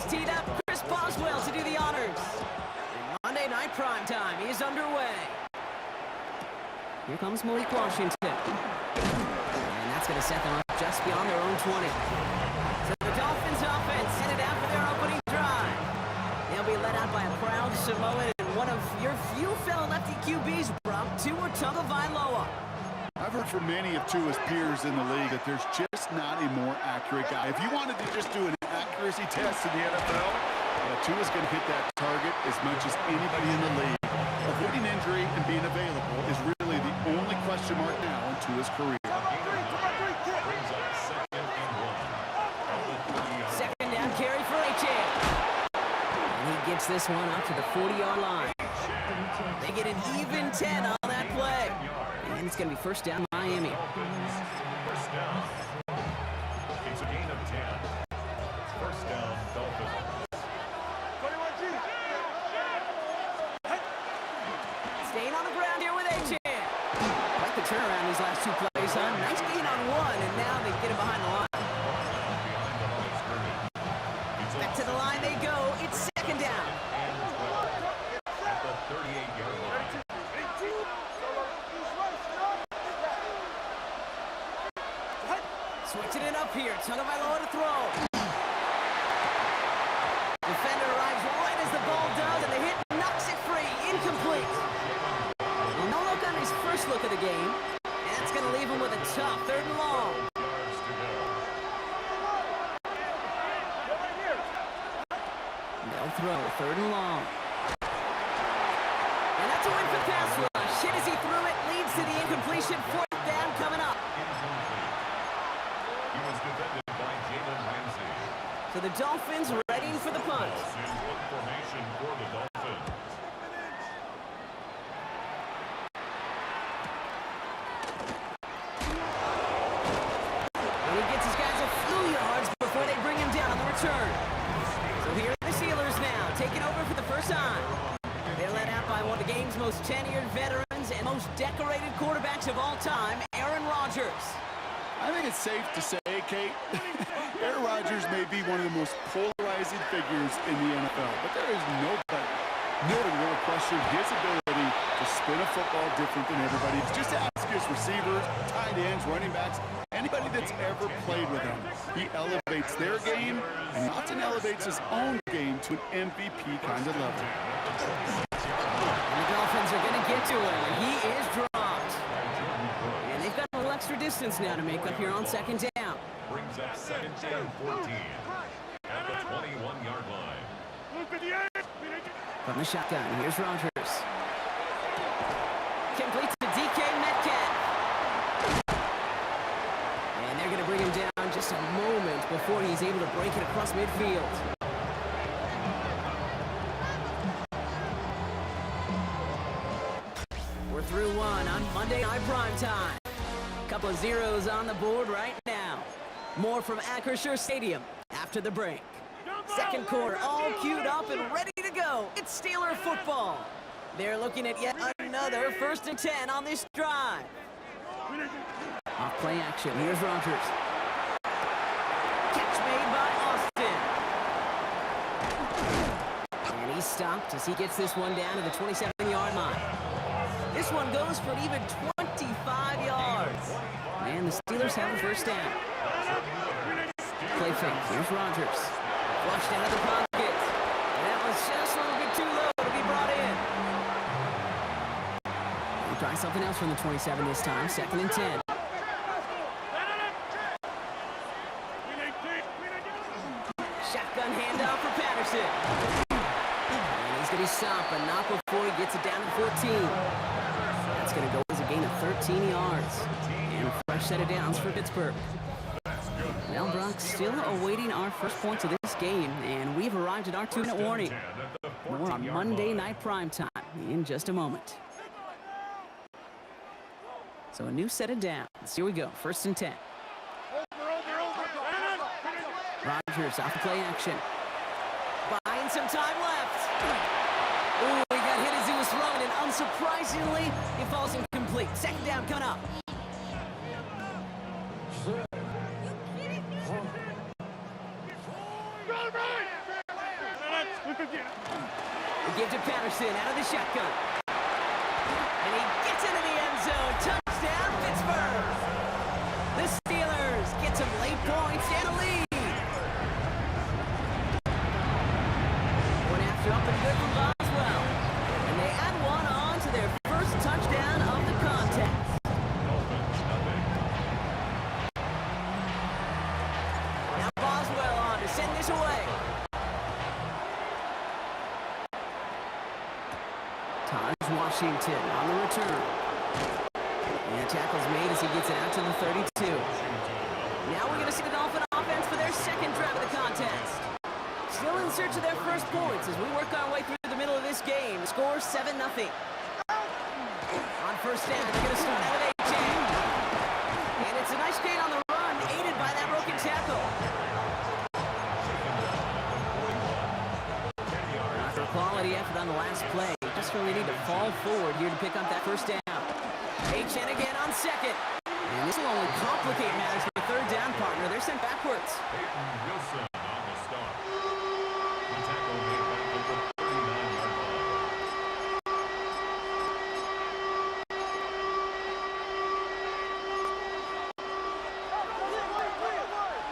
teed up. Chris Boswell to do the honors. And Monday Night Primetime is underway. Here comes Malik Washington. And that's going to set them up just beyond their own 20. So the Dolphins offense headed out for their opening drive. They'll be led out by a proud Samoan and one of your few fellow lefty QBs, Brock, Tua Tagovailoa. I've heard from many of Tua's peers in the league that there's just not a more accurate guy. If you wanted to just do an accuracy test in the NFL, Tua's going to hit that target as much as anybody in the league. Avoiding injury and being available is really the only question mark now in Tua's career. Brings up second and 1. Second down carry for Achane. And he gets this one up to the 40-yard line. They get an even 10 on that play. And it's going to be first down Miami. First down. It's a gain of 10. First down, Dolphins. Staying on the ground here with Achane. Like the turnaround these last two plays, huh? Nice gain on one, and now they get him behind the line. Back to the line they go. It's second down. At the 38-yard line. Switching it up here. Tagovailoa to throw. Defender arrives right as the ball does, and the hit knocks it free. Incomplete. Well, no look on his first look of the game, and that's going to leave him with a tough third and long. They'll throw third and long. And that's a win for the pass rush. Hit as he threw it, leads to the incompletion. Fourth down coming up. He was defended by Jalen Ramsey. So the Dolphins ready for the punt. Ball in one formation for the Dolphins. And he gets his guys a few yards before they bring him down on the return. So here are the Steelers now, taking over for the first time. They're led out by one of the game's most tenured veterans and most decorated quarterbacks of all time, Aaron Rodgers. I think it's safe to say, Kate, Aaron Rodgers may be one of the most polarizing figures in the NFL, but there is nobody really question his ability to spin a football different than everybody. Just ask his receivers, tight ends, running backs, anybody that's ever played with him. He elevates their game, and he often elevates his own game to an MVP kind of level. And the Dolphins are going to get to him, and he is dropped. And they've got a little extra distance now to make up here on second down. Brings up second and 14 at the 21-yard line. From the shotgun, here's Rodgers. Complete to DK Metcalf. And they're going to bring him down just a moment before he's able to break it across midfield. We're through one on Monday Night Primetime. Couple of zeros on the board right now. More from Acrisure Stadium after the break. Second quarter, all queued up and ready to go. It's Steeler football. They're looking at yet another 1st and 10 on this drive. Off play action, here's Rodgers. Catch made by Austin. And he's stopped as he gets this one down to the 27-yard line. This one goes for an even 25 yards. And the Steelers have a first down. Play fake, here's Rodgers. Flushed out of the pocket. And that was just a little bit too low to be brought in. We'll try something else from the 27 this time. 2nd and 10. Shotgun handoff for Patterson. And he's going to be stopped, but not before he gets it down to 14. That's going to go as a gain of 13 yards. And a fresh set of downs for Pittsburgh. Well, Brock, still awaiting our first points of this game, and we've arrived at our 2-minute warning. More on Monday Night Primetime in just a moment. So a new set of downs. Here we go, 1st and 10. Rodgers off the play action. Buying some time left. Ooh, he got hit as he was throwing, and unsurprisingly, he falls incomplete. 2nd down coming up. give to Patterson out of the shotgun. And he gets into the end zone. Touchdown, Pittsburgh. The Steelers get some late points and a lead. One after up and good from Boswell. And they add one on to their first touchdown of the contest. Now Boswell on to send this away. Taj Washington on the return. And tackle's made as he gets it out to the 32. Now we're going to see the Dolphin offense for their second drive of the contest. Still in search of their first points as we work our way through the middle of this game. Score 7-0. On first down, they're going to start out with A.J. And it's a nice gain on the run, aided by that broken tackle. After a quality effort on the last play, just really need to fall forward here to pick up that first down. H.N. again on second. And this will only complicate matters for the third down partner. They're sent backwards. Peyton Wilson on the start. The tackle made back at the 39-yard line.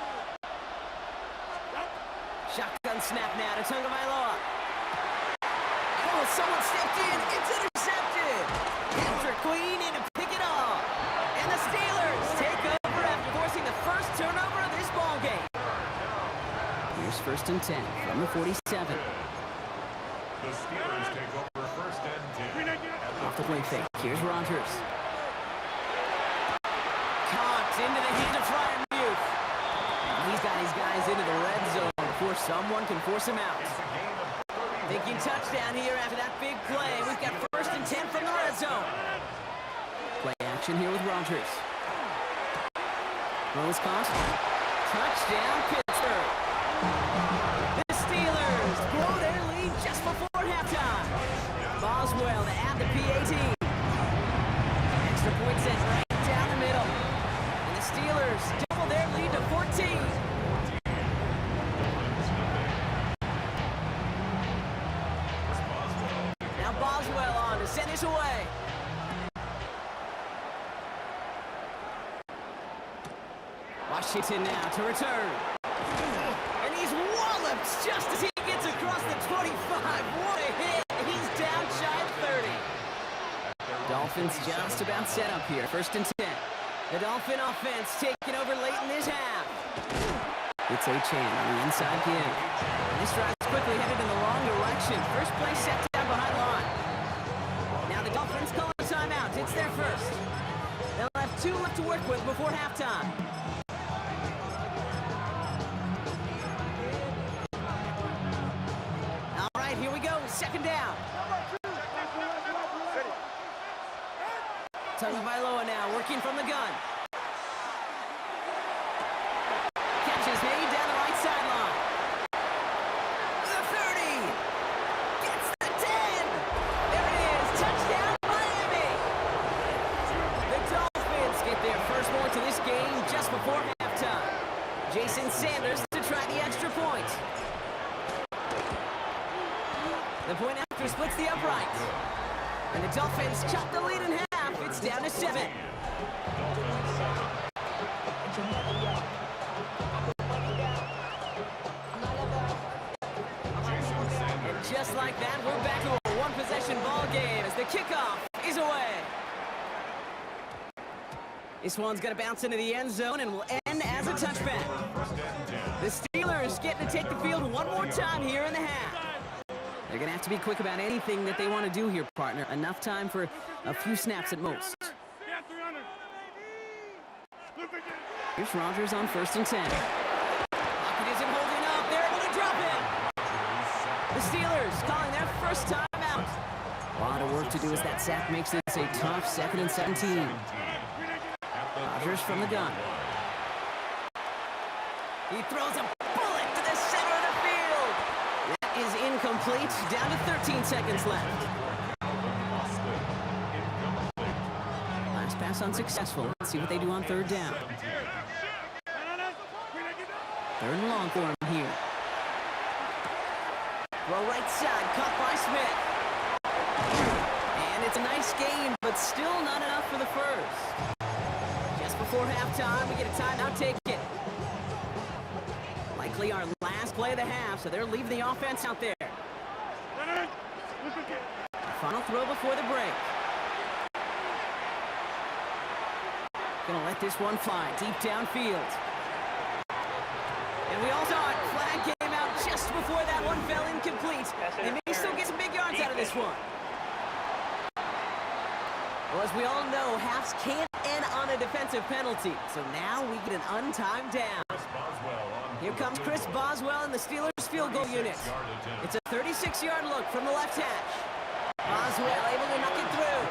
Shotgun snap now to Tagovailoa. Oh, someone stepped in. It's intercepted. Patrick Queen in to pick it off. And the Steelers take over after forcing the first turnover of this ball game. Here's 1st and 10 from the 47. The Steelers take over 1st and 10. Off the play fake. Here's Rodgers. Caught into the hand of Freiermuth. He's got his guys into the red zone before someone can force him out. Thinking touchdown here after that big play. We've got 1st and 10 from the red zone. Play action here with Rodgers. Throws caught. Touchdown, Pittsburgh. The Steelers blow their lead just before halftime. Boswell to add the PAT. Extra point set right down the middle. And the Steelers double their lead to 14. Now Boswell on to send this away. Washington now to return. And he's walloped just as he gets across the 25. What a hit. He's down shy of 30. Dolphins just about set up here. 1st and 10. The Dolphin offense taking over late in this half. It's A-Chain on the inside give. This drive's quickly headed in the wrong direction. First play set down behind line. Now the Dolphins call a timeout. It's their first. They'll have 2 left to work with before halftime. All right, here we go. 2nd down. Tagovailoa now working from the gun. Catch is made down the right sideline. The 30. Gets the 10. There it is. Touchdown, Miami. The Dolphins get their first point to this game just before halftime. Jason Sanders to try the extra point. The point after splits the upright. And the Dolphins chop the lead in half. It's down to 7. And just like that, we're back to a one-possession ball game as the kickoff is away. This one's going to bounce into the end zone and will end as a touchback. The Steelers getting to take the field one more time here in the half. They're going to have to be quick about anything that they want to do here, partner. Enough time for a few snaps at most. Here's Rodgers on 1st and 10. Lockett isn't holding up. They're able to drop him. The Steelers calling their first time out. A lot of work to do as that sack makes this a tough 2nd and 17. Rodgers from the gun. He throws a bullet to the center of the field. That is incomplete. Down to 13 seconds left. Last pass unsuccessful. Let's see what they do on 3rd down. 3rd and long for him here. Throw right side, caught by Smith. And it's a nice game, but still not enough for the first. Just before halftime, we get a timeout taken. Likely our last play of the half, so they're leaving the offense out there. Final throw before the break. Gonna let this one fly deep downfield. And we all saw it. Flag came out just before that one fell incomplete. They may still get some big yards out of this one. Well, as we all know, halves can't end on a defensive penalty. So now we get an untimed down. Here comes Chris Boswell in the Steelers field goal unit. It's a 36-yard look from the left hash. Boswell able to knock it through.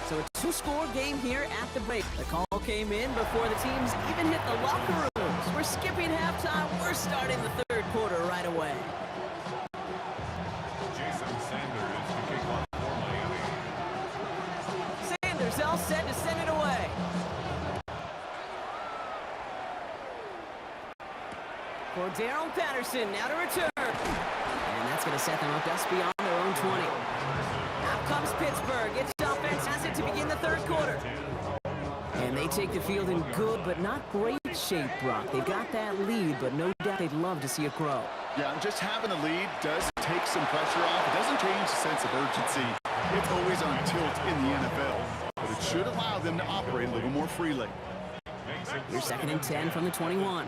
So a two-score game here at the break. The call came in before the teams even hit the locker rooms. We're skipping halftime. We're starting the third quarter right away. Jason Sanders to kick off for Miami. Sanders all set to send it away. For Darrell Patterson, now to return. And that's going to set them up just beyond their own 20. Out comes Pittsburgh. Its offense has it to begin the third quarter. And they take the field in good but not great shape, Brock. They've got that lead, but no doubt they'd love to see it grow. Yeah, and just having a lead does take some pressure off. It doesn't change the sense of urgency. It's always on tilt in the NFL. But it should allow them to operate a little more freely. Here's 2nd and 10 from the 21.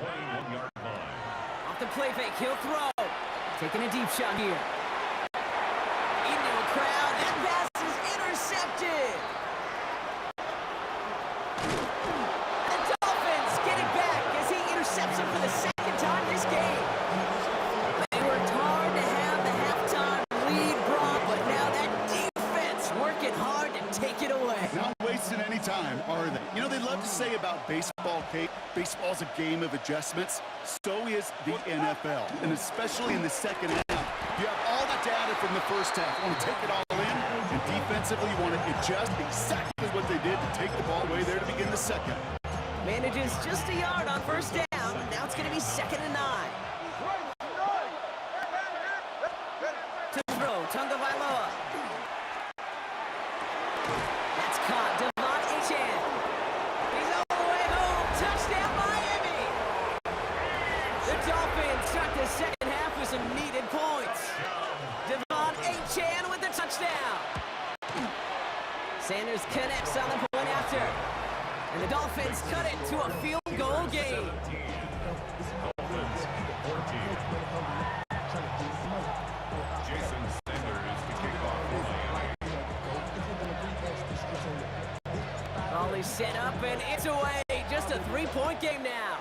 Off the play fake, he'll throw. Taking a deep shot here. Into a crowd. That pass is intercepted. The Dolphins get it back as he intercepts it for the second time this game. They worked hard to have the halftime lead, Brock, but now that defense working hard to take it away. Not wasting any time, are they? You know, they love to say about baseball, Kate, baseball's a game of adjustments. So is the NFL, and especially in the second half. You have all the data from the first half. You want to take it all in, and defensively you want to adjust exactly what they did to take the ball away there to begin the second. Manages just a yard on first down. Now it's going to be 2nd and 9. To throw, Tagovailoa. That's caught. Devon Achane. He's all the way home. Touchdown, Miami. The Dolphins start the second half with some needed points. Devon Achane with the touchdown. Sanders connects on the point after. And the Dolphins cut it to a field goal game. Dolphins 14. Jason Sanders to kick off for Miami. Ball is set up and it's away. Just a 3-point game now.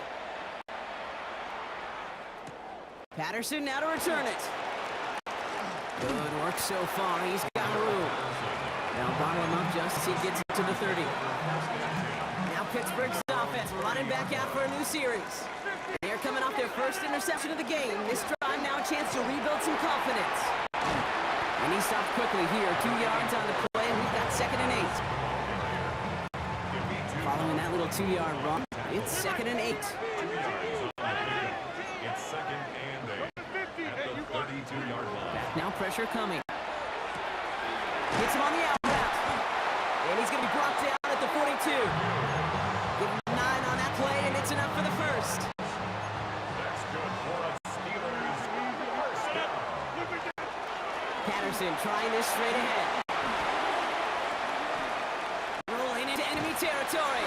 Patterson now to return it. Good work so far. He's got room. Now bottle him up just as he gets to the 30. Now Pittsburgh's offense running back out for a new series. They're coming off their first interception of the game. This drive now a chance to rebuild some confidence. And he stopped quickly here. 2 yards on the play, and we've got 2nd and 8. Following that little 2-yard run, it's 2nd and 8. It's 2nd and 8 at the 32-yard line. Back now, pressure coming. Hits him on the out route. And he's going to be brought down at the 42. Give him 9 on that play, and it's enough for the first. That's good for a Steelers first down. Patterson trying this straight ahead. Rolling into enemy territory.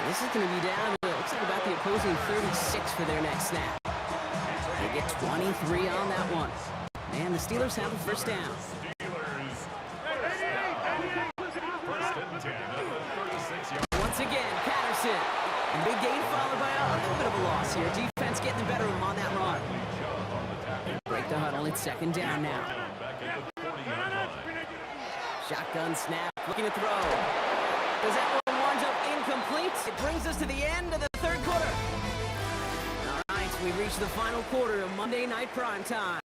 This is going to be down to, looks like about the opposing 36 for their next snap. They get 23 on that one. And the Steelers have a first down. Steelers first down. First and 10 at the 36-yard. Once again, Patterson. And big gain followed by a little bit of a loss here. Defense getting the better of him on that run. Break the huddle. It's 2nd down now. Back at the 40-yard line. Shotgun snap. Looking to throw. Does that one wind up incomplete? It brings us to the end of the third quarter. All right, we reached the final quarter of Monday Night Primetime.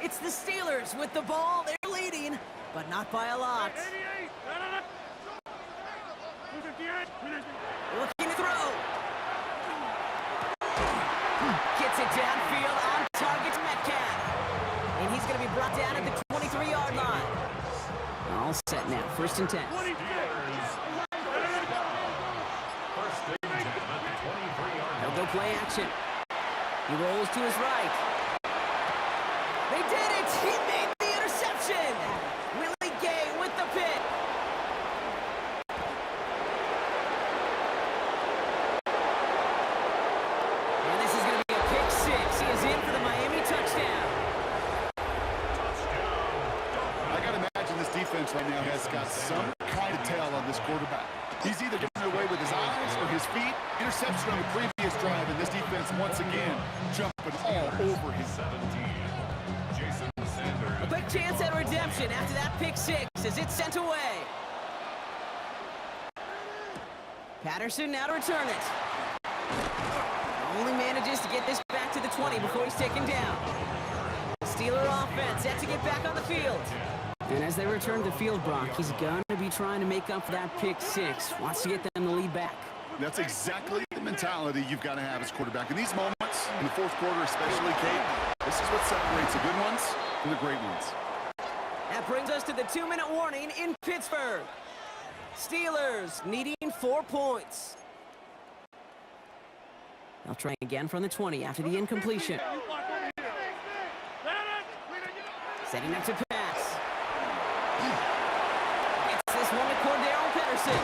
It's the Steelers with the ball. They're leading, but not by a lot. Looking to throw. Gets it downfield on target to Metcalf. And he's going to down at the 23-yard line. All set now, 1st and 10. Steelers. First and 10 at the 23-yard They'll line. go play action. He rolls to his right. They did it! He made the interception! Willie Gay with the pick. And this is going to be a pick six. He is in for the Miami touchdown. I got to imagine this defense right now has got some kind of tail on this quarterback. He's either getting away with his eyes or his feet. Interception on the previous drive, and this defense once again jumping all over his 17. Jason Sanders. A quick chance at redemption after that pick six as it's sent away. Patterson now to return it. Only manages to get this back to the 20 before he's taken down. The Steeler offense set to get back on the field. And as they return to the field, Brock, he's going to be trying to make up for that pick six. Wants to get them the lead back. That's exactly the mentality you've got to have as quarterback. In these moments, in the fourth quarter especially, Kate, this is what separates the good ones from the great ones. That brings us to the 2-minute warning in Pittsburgh. Steelers needing 4 points. They'll try again from the 20 after the incompletion. Setting up to pass. Gets this one to Cordero Patterson.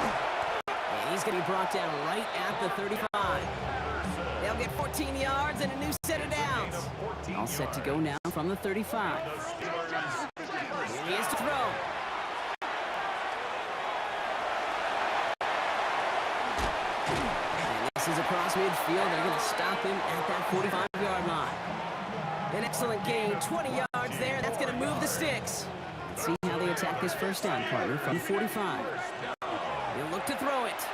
And he's going to be brought down right at the 35. They'll get 14 yards and a new set of downs. All set to go now from the 35. Here he is to throw. And this is across midfield. They're going to stop him at that 45-yard line. An excellent gain, 20 yards there. That's going to move the sticks. Let's see how they attack this first down, partner, from 45. He'll look to throw it.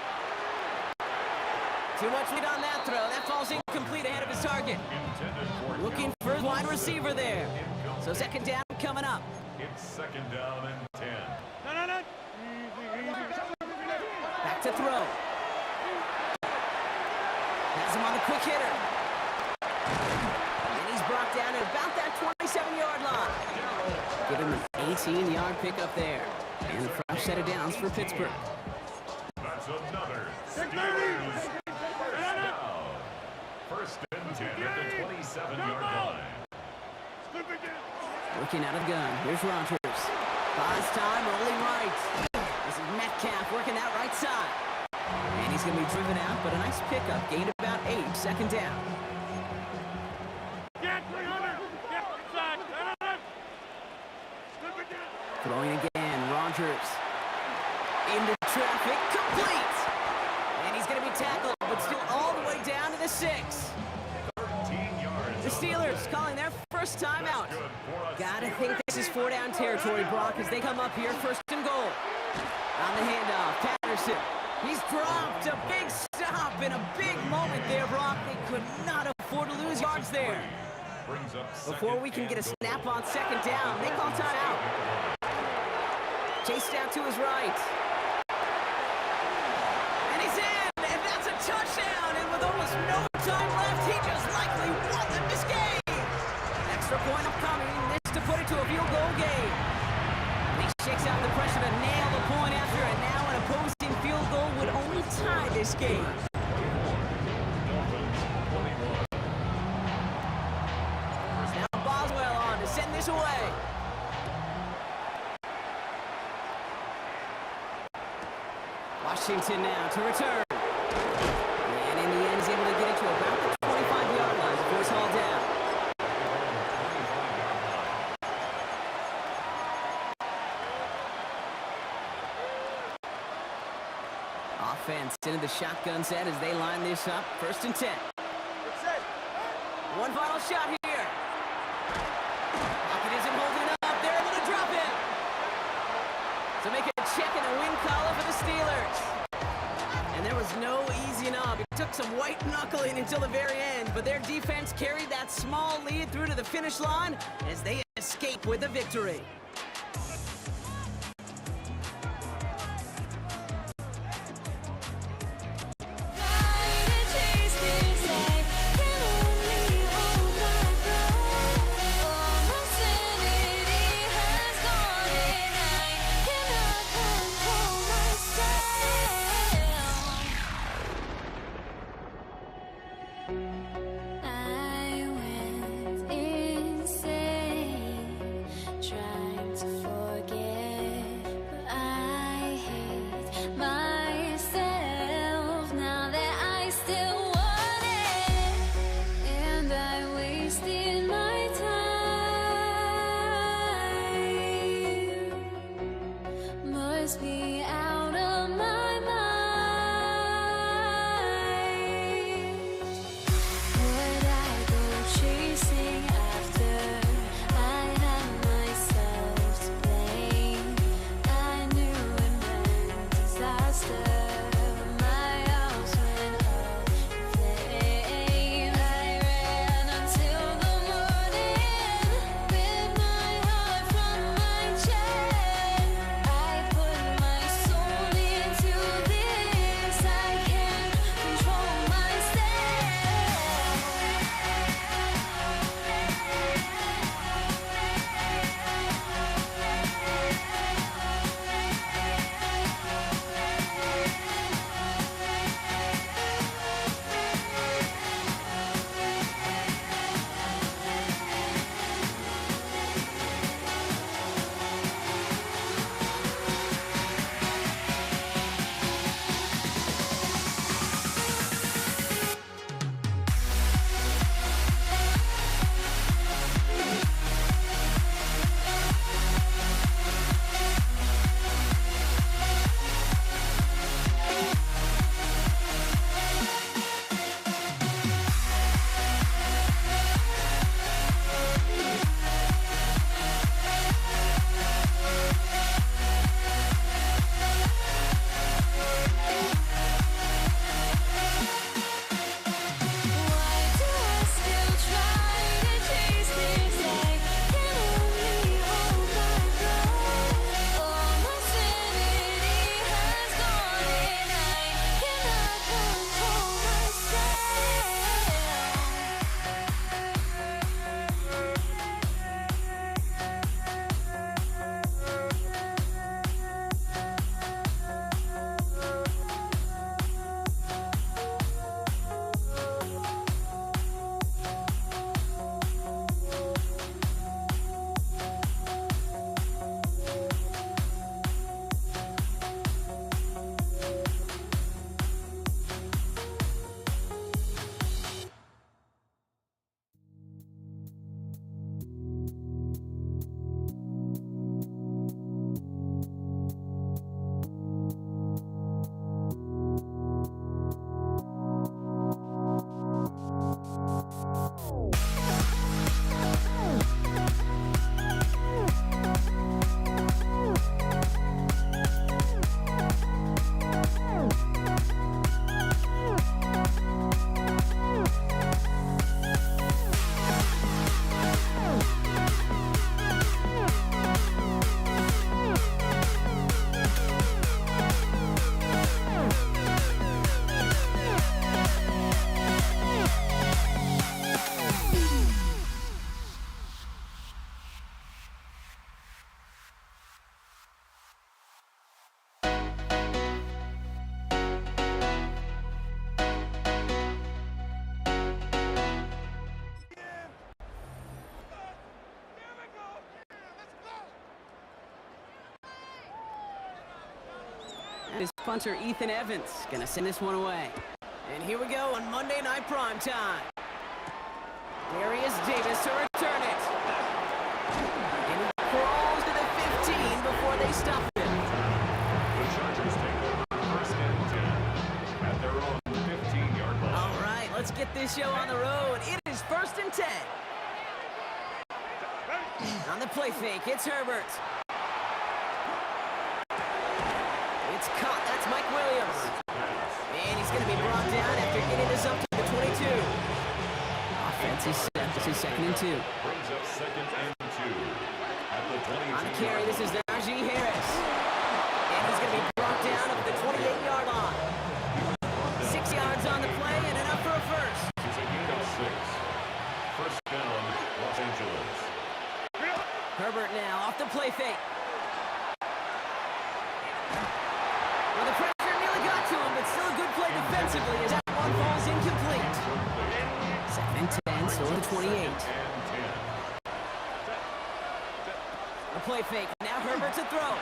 Too much lead on that throw. That falls incomplete ahead of his target. Looking for his wide receiver there. So second down coming up. It's second down and 10. Back to throw. Has him on the quick hitter. And he's brought down at about that 27-yard line. Give him an 18-yard pickup there. And a fresh set of downs for Pittsburgh. That's another Steelers touchdown. First and 10 at the 27-yard line. Looking out of the gun. Here's Rodgers. Buys time, rolling right. This is Metcalf working that right side. And he's going to be driven out, but a nice pickup. Gained about 8, second down. Throwing again, Rodgers. Into traffic, complete! And he's going to be tackled, but still all the way down to the 6. 13 yards. The Steelers calling their first timeout. Gotta think this is 4-down territory, Brock, as they come up here, first and goal. On the handoff, Patterson. He's dropped a big stop in a big moment there, Brock. They could not afford to lose yards there. Brings up Before we can get a snap on second down, they call timeout. Chased out to his right. And he's in, and that's a touchdown. And with almost no time left, he just likely won them this game. Extra point upcoming, this to put it to a field goal game. And he shakes out the pressure to nail the point after, and now an opposing field goal would only tie this game. Now Boswell on to send this away. Washington now to return. And in the end, he's able to get it to about the 25-yard line before it's hauled down. Offense into the shotgun set as they line this up. First and 10. One final shot here. Lockett isn't holding up. They're able to drop it. So make a check in the win column for the Steelers. And there was no easing up. It took some white knuckling until the very end, but their defense carried that small lead through to the finish line as they escape with a victory. I went insane trying to forget, but I hate myself now that I still want it, and I wasted my time. Must be out of my mind. Would I go chasing after? I had myself to blame. I knew it meant disaster. My house went up in flames. I ran until the morning with my heart from my chest. I put my soul into this. I can't control myself. Why do I still try to chase this? I can only hold my breath. All my sanity has gone, and I cannot control And his punter, Ethan Evans, gonna send this one away. And here we go on Monday Night Primetime. Darius Davis to return it. And he crawls to the 15 before they stop him. The Chargers take over first and 10 at their own 15-yard line. All right, let's get this show on the road. It is first and 10. On the play fake, it's Herbert. It's caught. That's Mike Williams. And he's going to be brought down after getting this up to the 22. Offense is set. This is second and 2. Brings up second and 2 at the 22. On the carry, this is Najee Harris. And he's going to be brought down at the 28-yard line. 6 yards on the play and enough for a first. It's a gain of 6. First down, Los Angeles. Herbert now off the play fake. Well, the pressure nearly got to him, but still a good play defensively as that one falls incomplete. play fake. Now Herbert to throw.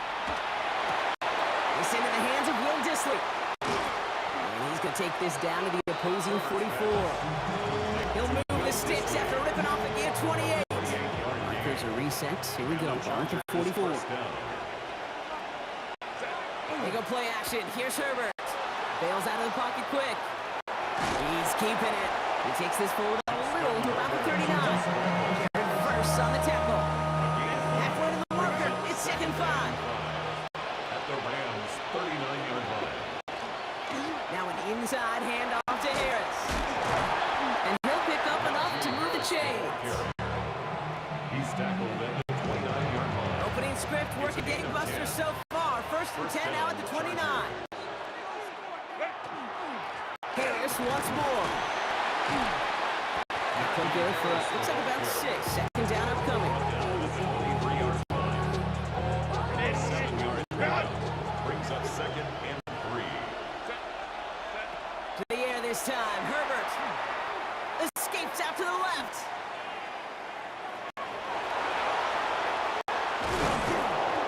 It's into the hands of Will Dissly. And he's going to take this down to the opposing 44. He'll move the sticks after ripping off a gear 28. Markers are reset. Here we go. On to 44. They go play action. Here's Herbert. Bails out of the pocket quick. He's keeping it. He takes this forward a little to about the 39. Reverse on the tackle. Halfway to the marker. It's 2nd and 5. At the Rams' 39-yard line. Now an inside handoff to Harris. And he'll pick up enough to move the chains. He's tackled at the 29-yard line. Opening script working gangbusters so far. 1st and 10 now at the 29. Harris once more. That could go for, looks like about 6. 2nd down upcoming. Down at the 23-yard line. 7 yards brings up 2nd and 3. To the air this time. Herbert escapes out to the left.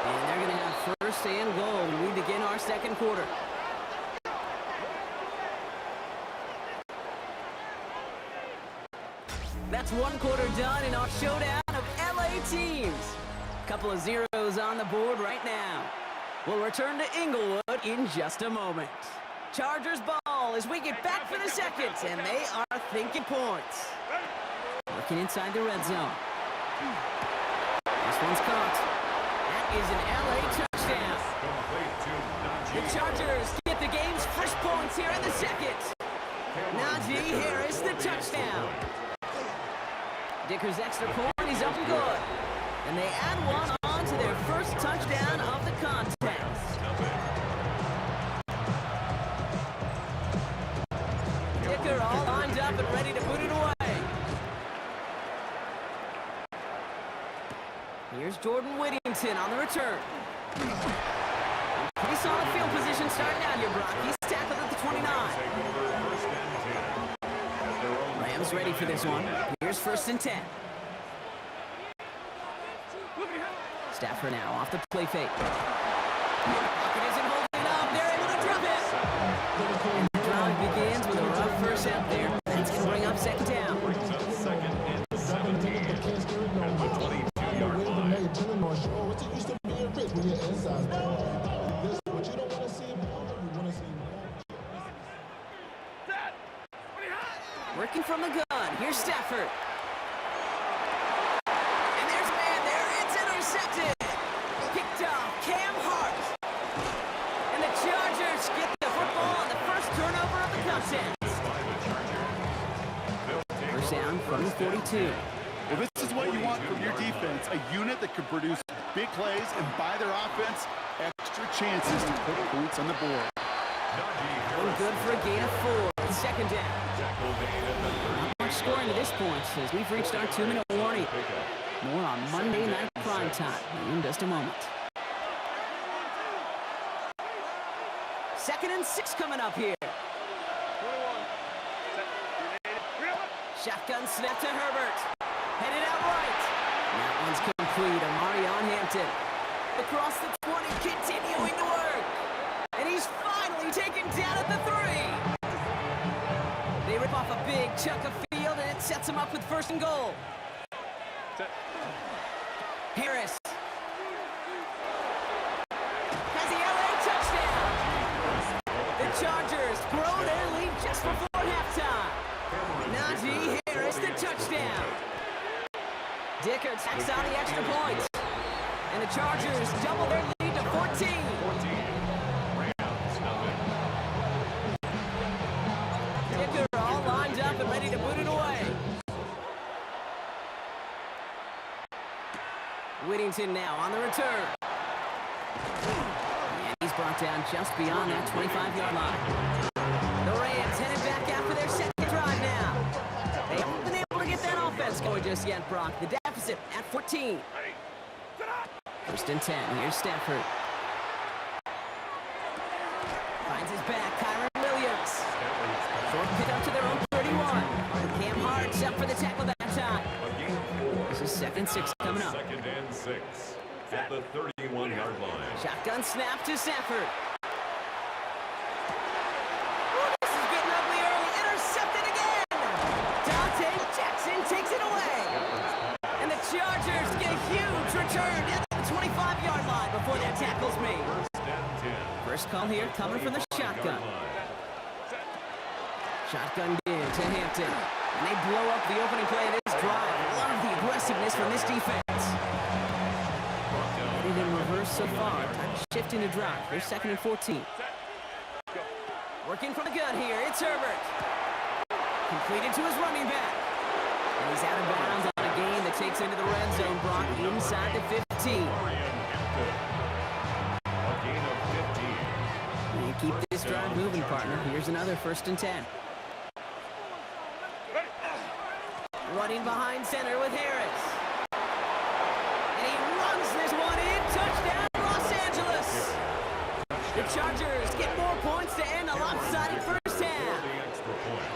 And they're going to have 1st and goal when we begin our 2nd quarter. That's 1 quarter done in our showdown of LA teams. Couple of zeros on the board right now. We'll return to Inglewood in just a moment. Chargers ball as we get back for the 2nd, and they are thinking points. Working inside the red zone. This one's caught. That is an LA touchdown. Complete to The Najee. Chargers get the game's first points here in the 2nd. Najee Harris, the touchdown. Dicker's extra point, he's up and good. And they add one on to their first touchdown of the contest. Dicker all lined up and ready to put it away. Here's Jordan Whittington on the return. Pretty solid field position starting out here, Brock. He's tackled at the 29. Take over 1st and 10. At their own Rams ready for this one. Here's 1st and 10. Stafford now off the play fake. Pocket isn't holding up. They're able to drop it. And the drive begins with a rough first out there. That's going to bring up 2nd down. brings up 2nd and 17 at the 22-yard line. Working from the gun. Here's Stafford. And there's a man there. It's intercepted. Picked off Cam Hart. And the Chargers get the football on the first turnover of the contest. First down from the 42. Well, this is what you want from your defense, a unit that can produce big plays and, by their offense, extra chances to put points on the board. Going good for a gain of 4. 2nd down. Not much scoring to this point as we've reached our 2-minute warning. More on Monday Night Prime Time in just a moment. 2nd and 6 coming up here. Shotgun snap to Herbert. Headed out right. That one's complete. Amarion Hampton. Across the 20, continuing to work. And he's finally taken down at the 3. They rip off a big chunk of field, and it sets him up with 1st and goal. Harris has the LA touchdown. The Chargers grow their lead just before halftime. Najee Harris, the touchdown. Dicker tacks on the extra point. And the Chargers double their lead to 14. Dicker all lined up and ready to put it away. Whittington now on the return. And he's brought down just beyond that 25-yard line. The Rams headed back after their 2nd drive now. They haven't been able to get that offense going just yet, Brock. The deficit at 14. 1st and 10. Here's Stafford. Finds his back. Kyron Williams. Short pick up to their own 31. Cam Hart up for the tackle that time. This is 2nd and 6 coming up. 2nd and 6. at the 31-yard line. Shotgun snap to Stafford. Ooh, this is getting ugly early. Intercepted again. Dante Jackson takes it away. And the Chargers get a huge return at the 25-yard line before that tackle's made. First and 10. First call here coming from the shotgun. Shotgun give to Hampton. And they blow up the opening play of this drive. Love the aggressiveness from this defense. Headed in reverse so far. Time to shift into drive. Here's 2nd and 14. Working from the gun here. It's Herbert. Completed to his running back. And he's out of bounds on a gain that takes into the red zone. Brock inside the 15. A gain of 15. You keep this drive moving, partner. Here's another 1st and 10. Running behind center with Harris. And he runs this one in. Touchdown, Los Angeles. The Chargers get more points to end a lopsided first half.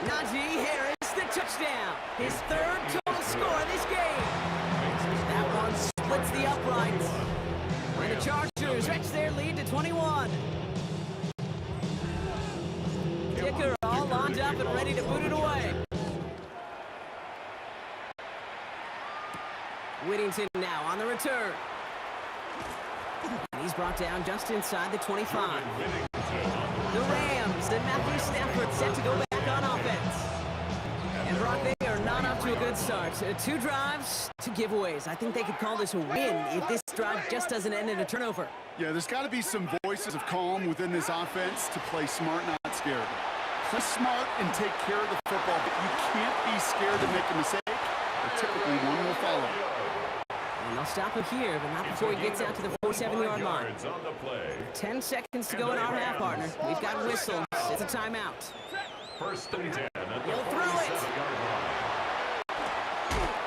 Najee Harris, the touchdown. His 3rd total score in this game. That one splits the uprights. And the Chargers stretch their lead to 21. Kicker all lined up and ready to boot it away. Whittington now on the return. And he's brought down just inside the 25. The Rams and Matthew Stafford set to go back on offense. And Brock, they are not off to a good start. 2 drives, 2 giveaways. I think they could call this a win if this drive just doesn't end in a turnover. Yeah, there's got to be some voices of calm within this offense to play smart, not scared. Play smart and take care of the football, but you can't be scared to make a mistake, or typically one will follow. And they'll stop him here, but not before he gets out to the 47-yard line. On the play. 10 seconds to go in our half, partner. We've got whistles. It's a timeout. First and 10 at the He'll throw it. 47-yard line.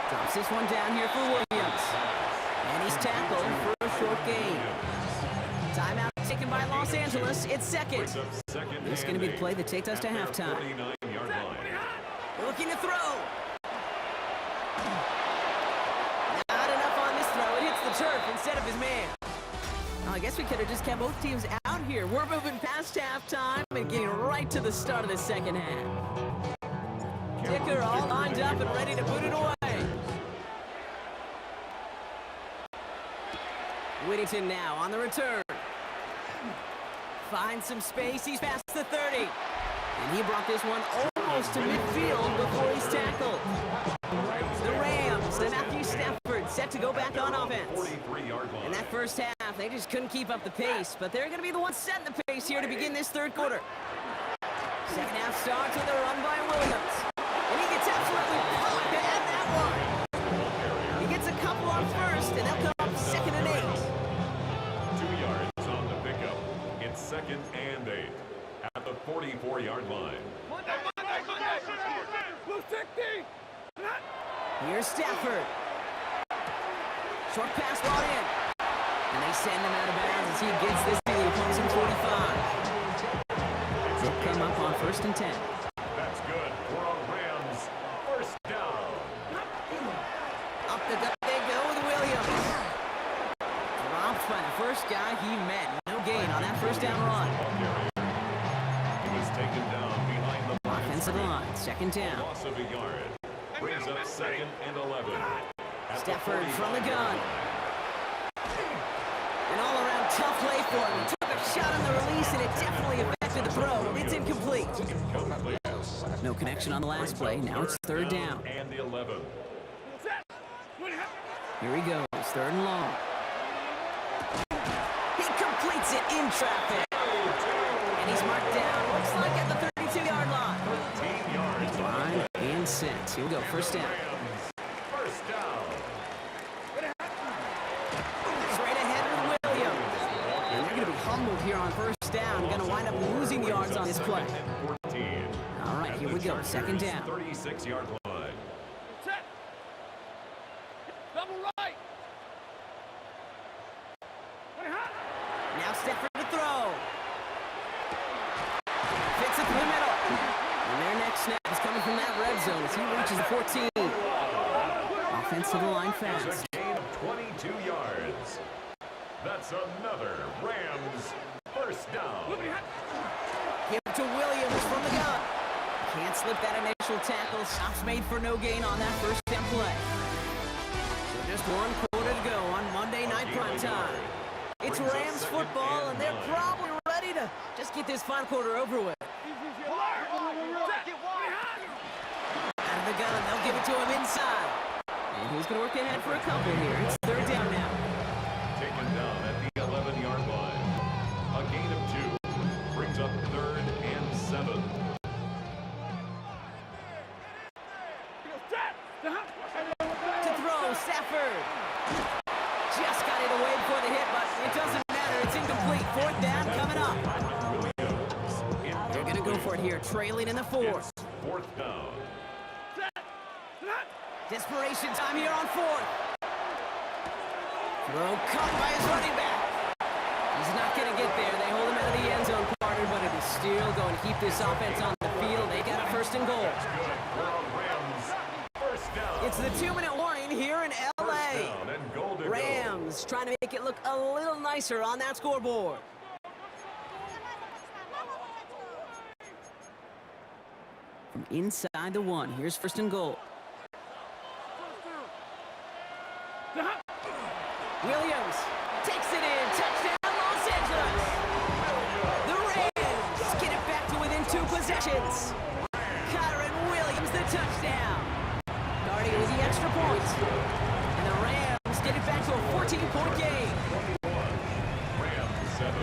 Drops this one down here for Williams. And he's tackled for a short gain. Timeout taken by Los Angeles. It's 2nd. This is going to be the play that takes us to halftime. 49-yard line. Looking to throw. Not enough on this throw. It hits the turf instead of his man. Well, I guess we could have just kept both teams out here. We're moving past halftime and getting right to the start of the second half. Kicker all lined up and ready to boot it away. Whittington now on the return. Finds some space. He's past the 30. And he brought this one almost to midfield before he's tackled. The Rams and Matthew Stafford set to go back on offense. 43-yard line. In that first half, they just couldn't keep up the pace, but they're going to be the ones setting the pace here to begin this 3rd quarter. Second half starts with a run by Williams. And he gets absolutely poked at that one. He gets a couple on first, and they'll come up 2nd and 8. 2 yards on the pickup. It's 2nd and 8 at the 44-yard line. Here's Stafford. Short pass brought in. And they send him out of bounds as he gets this to the opposing 45. He'll come up on 1st and 10. That's good for a Rams first down. Up the gut they go with Williams. Dropped by the first guy he met. No gain on that first down run. He was taken down behind the Offensive line, 2nd down. loss of a yard. Brings up 2nd and 11. At the Stafford from the 49-yard gun. An all-around tough play for him. He took a shot on the release, and it definitely affected the throw. It's incomplete. Incomplete. No connection on the last play. Now it's 3rd down. And the 11. Here he goes, 3rd and long. He completes it in traffic. And he's marked down, looks like at the 32-yard line. 13 yards. Line and set. Here we go, 1st down. First down. Straight ahead with Williams. And they're going to be humbled here on 1st down. Going to wind up losing yards on this play. 14. All right, here we go, 2nd down. 36-yard line. Double right. Now Stafford to throw. Fits it through the middle. And their next snap is coming from that red zone as he reaches the 14. Offense to the line fast. Gain of 22 yards. That's another Rams first down. Give to Williams from the gun. Can't slip that initial tackle. Stops made for no gain on that first down play. So just one quarter to go on Monday Night Primetime. It's Rams football, and they're probably ready to just get this final quarter over with. Out of the gun, they'll give it to him inside. And he's going to work ahead for a couple here. It's third down now. Taken down at the 11-yard line. A gain of 2 brings up 3rd and 7. To throw, Stafford. Just got it away before the hit, but it doesn't matter. It's incomplete. Fourth down coming up. They're going to go for it here, trailing in the fourth. It's 4th down. Desperation time here on fourth. Throw caught by his running back. He's not going to get there. They hold him out of the end zone, Carter, but it is still going to keep this offense on the field. They got a first and goal. That's good for a Rams first down. It's the 2-minute warning here in First L.A. down and goal to go. Rams trying to make it look a little nicer on that scoreboard. From inside the 1, here's first and goal. Williams takes it in. Touchdown, Los Angeles. The Rams get it back to within 2 possessions. Kyron Williams, the touchdown. Guarding with the extra point. And the Rams get it back to a 14-point game. 21. Rams 7.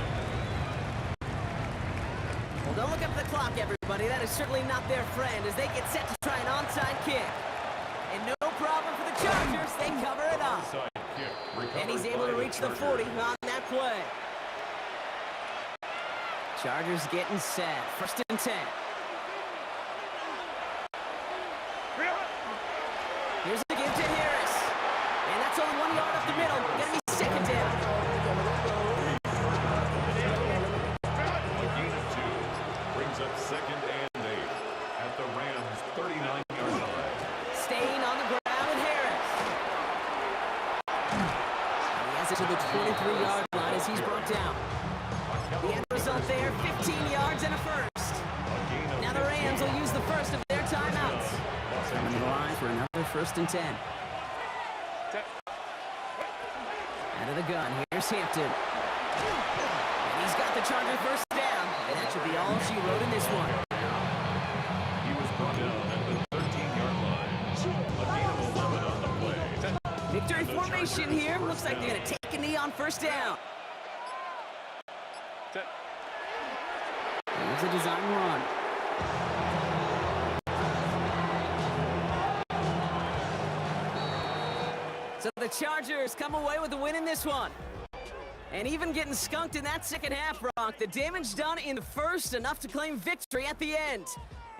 Well, don't look up the clock, everybody. That is certainly not their friend as they get set to try an onside kick. And no problem for the Chargers. They cover it up. Onside kick. And he's Recovered able by to reach the Chargers. 40 on that play. Chargers getting set. First and 10. Here's the give to Harris. And that's only 1 yard up the middle. Gonna be second down. A gain of 2 brings up 2nd and 8 at the Rams 39-yard line. Staying on the ground with Harris. And he has it to the 23-yard line as he's brought down. The end result there, 15 yards and a first. Now the Rams will use the first of their timeouts. Coming to the line for another first and 10. Out of the gun, here's Hampton. And he's got the Charger first down. And that should be all she wrote in this one. He was brought down at the 13-yard line. A gain of 11 on the play. Victory formation here. Looks like they're going to take a knee on first down. Here's a design run. So the Chargers come away with the win in this one. And even getting skunked in that second half, Bronk, the damage done in the first, enough to claim victory at the end.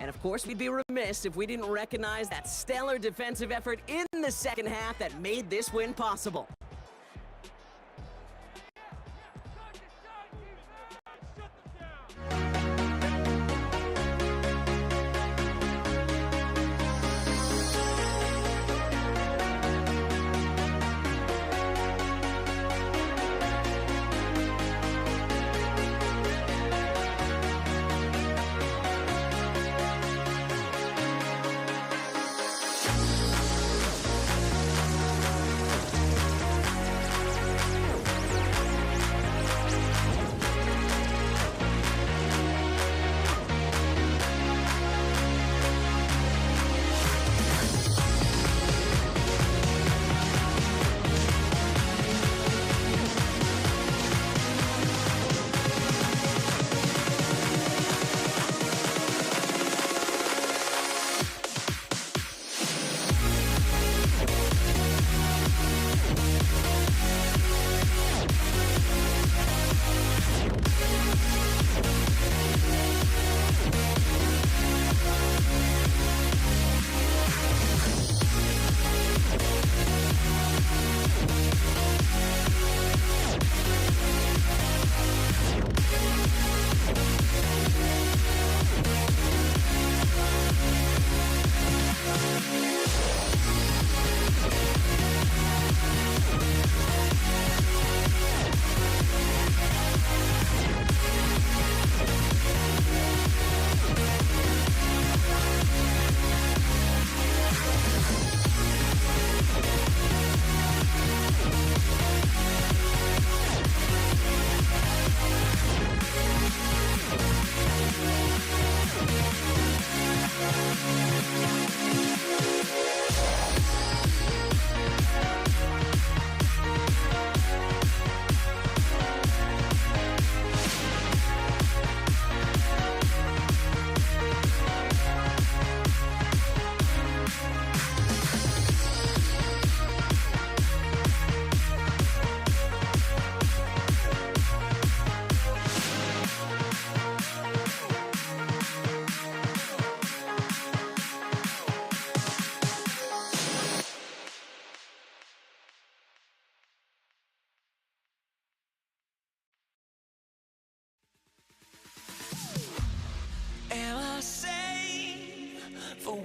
And of course, we'd be remiss if we didn't recognize that stellar defensive effort in the second half that made this win possible.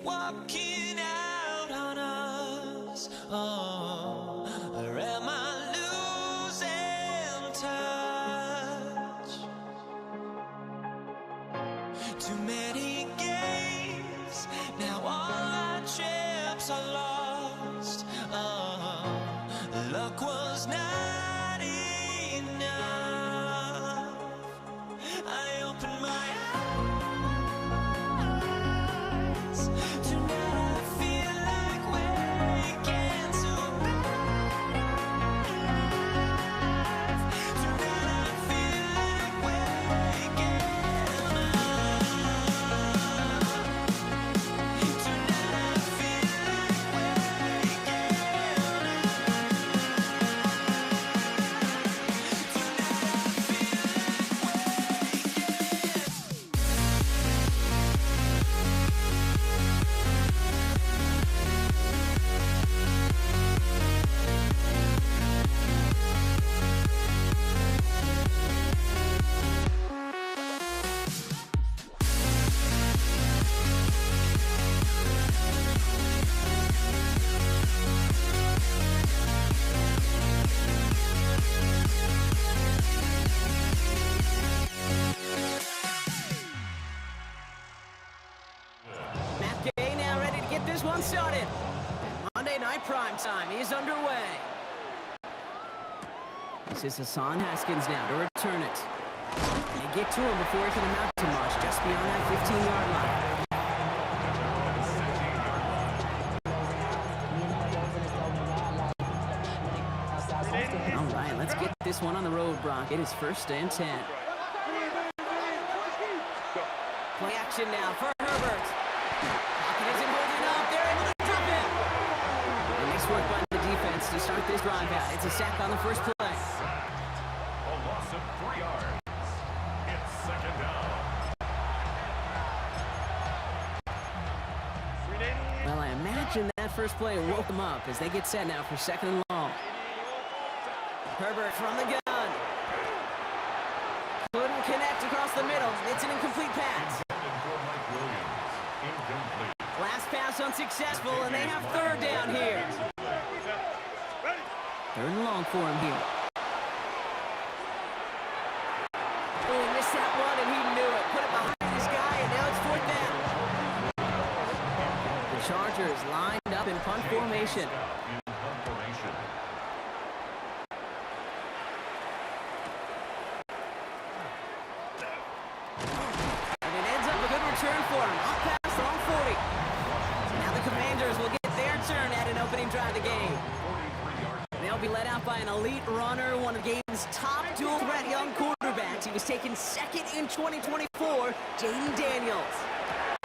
walking out on us? Oh, or am I losing touch? Too many games, now all our chips are lost. Oh, luck was not enough. I opened my eyes. Tonight I feel like waking to life. Tonight I feel like waking up. Tonight I feel like waking Matt Gay now ready to get this one started. Monday Night Prime Time is underway. This is Hassan Haskins now to return it. They get to him before he can amount to much, just beyond that 15-yard line. All right, let's get this one on the road, Brock. It is 1st and 10. Play action now for Herbert. Pocket isn't holding up. They're able to drop him. And nice work by the defense to start this drive out. It's a sack on the first play. A loss of 3 yards. It's 2nd down. Well, I imagine that first play woke them up as they get set now for 2nd and long. Herbert from the gun. Couldn't connect across the middle. It's an incomplete pass. For Mike Williams. Incomplete. Last pass unsuccessful, and they have 3rd down here. 3rd and long for him here. Oh, he missed that one, and he knew it. Put it behind this guy, and now it's 4th down. The Chargers lined up in punt formation. In punt formation. And it ends up a good return for him. Up past the long 40. Now the Commanders will get their turn at an opening drive of the game. 43 yards. They'll be led out by an elite runner, one of the game's top dual-threat young quarterbacks. He was taken 2nd in 2024, Jaden Daniels.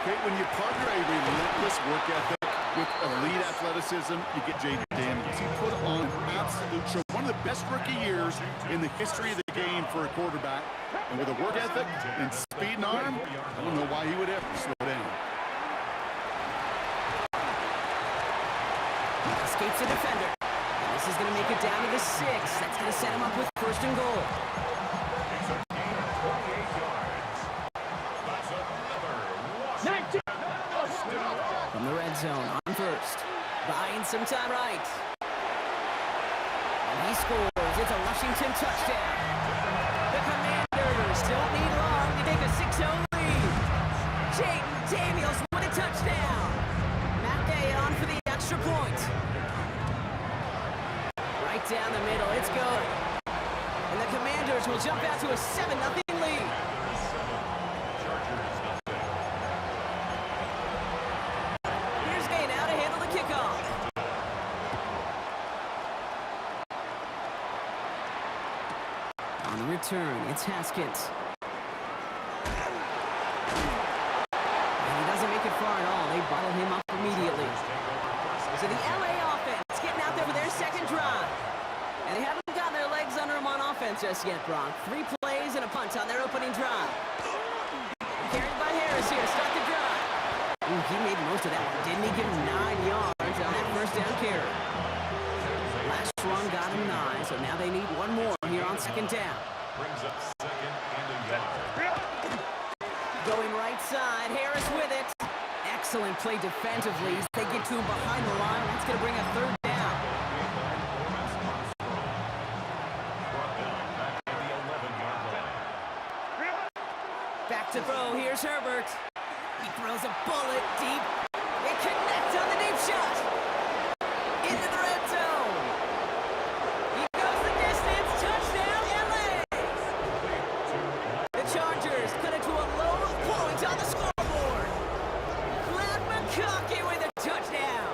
Okay, when you partner a relentless work ethic with elite athleticism, you get Jaden Daniels. He put on an absolute show. One of the best rookie years in the history of the game for a quarterback. And with a work ethic and speed and arm, I don't know why he would ever slow down. Escapes a defender. And this is going to make it down to the 6. That's going to set him up with 1st and goal. It's a gain of 28 yards. That's another Washington touchdown. From the red zone on 1st. Buying some time right. And he scores. It's a Washington touchdown. The Commanders don't need long to take a 6-0 lead. Jaden Daniels with a touchdown. Matt Gay on for the extra point. Right down the middle. It's good. And the Commanders will jump out to a 7-0 lead. Here's Gay now to handle the kickoff. On the return, it's Haskins. And he doesn't make it far at all. They bottle him up immediately. So the LA offense getting out there for their 2nd drive. And they haven't gotten their legs under them on offense just yet, Brock. 3 plays and a punt on their opening drive. Carried by Harris here, start the drive. Ooh, he made most of that one, didn't he? Give him 9 yards on that 1st down carry. Last run got him 9, so now they need one more here on 2nd down. Brings up 2nd and a yard. Going right side, Harris with it. Excellent play defensively. They get to him behind the line. That's going to bring a third down. Back to throw. Here's Herbert. He throws a bullet deep. They connect on the deep shot. Into the red zone. He goes the distance. Touchdown, LA. The Chargers cut it to a low point on the scoreboard. Matt McConkey with a touchdown.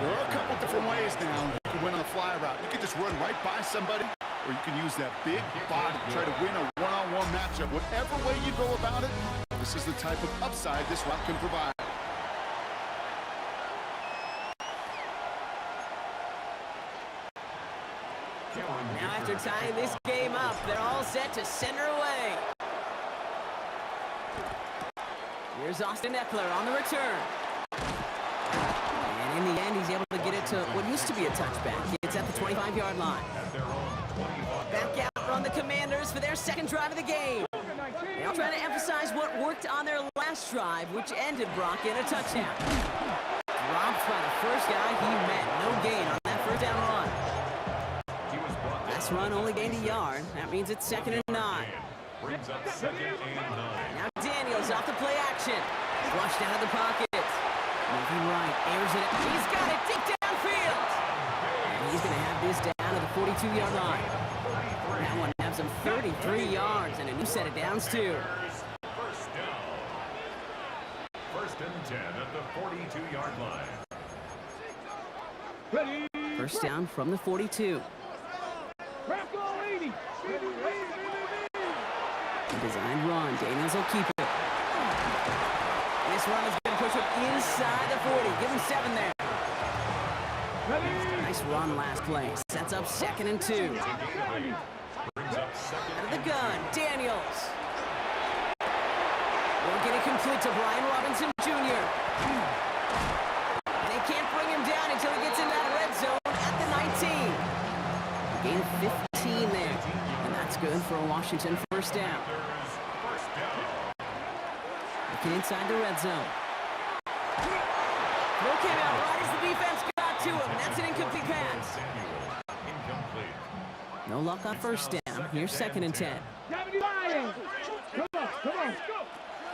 There are a couple different ways now you can win on the fly route. You can just run right by somebody, or you can use that big body to try to win a one-on-one matchup. Whatever way you go about it, this is the type of upside this route can provide. Now after tying this game up, they're all set to center away. Here's Austin Eckler on the return. And in the end, he's able to get it to what used to be a touchback. It's at the 25-yard line. Back out on the Commanders for their second drive of the game. They'll try to emphasize what worked on their last drive, which ended Brock in a touchdown. Dropped by the first guy he met. No gain on that first down run. Last run only gained a yard. That means it's 2nd and 9. Brings up 2nd and 9. Now Daniels off the play action. Flushed out of the pocket. Moving right, airs it. He's got it deep downfield. And he's going to have this down to the 42-yard line. That one has him 33 yards and a new set of downs, too. First down. 1st and 10 at the 42-yard line. First down from the 42. Designed run. Daniels will keep it. This run is going to push him inside the 40. Give him 7 there. Nice run last play. Sets up 2nd and 2. Brings up 2nd Out of the gun, Daniels. Won't get it complete to Brian Robinson Jr. They can't bring him down until he gets in that red zone at the 19. Gain of 15 there. And that's good for a Washington first down. Looking inside the red zone. Throw came out right as the defense got to him. That's an incomplete pass. incomplete. No luck on first down. Here's 2nd and 10.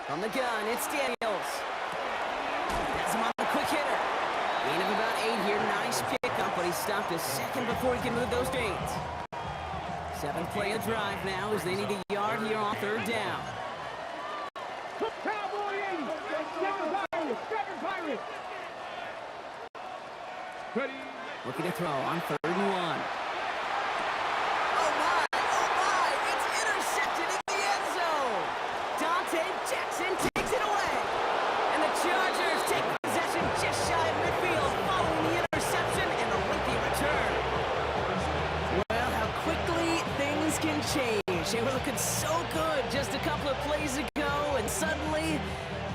From the gun, it's Daniels. That's him on the quick hitter. Gain of about 8 here. Nice pickup, but he stopped a second before he can move those gains. 7th play of drive now as they need a yard here on 3rd down. Looking to throw on 3rd and 1. Oh my! It's intercepted in the end zone. Dante Jackson takes it away. And the Chargers take possession just shy of midfield following the interception and a lengthy return. Well, how quickly things can change. They were looking so good just a couple of plays ago, and suddenly,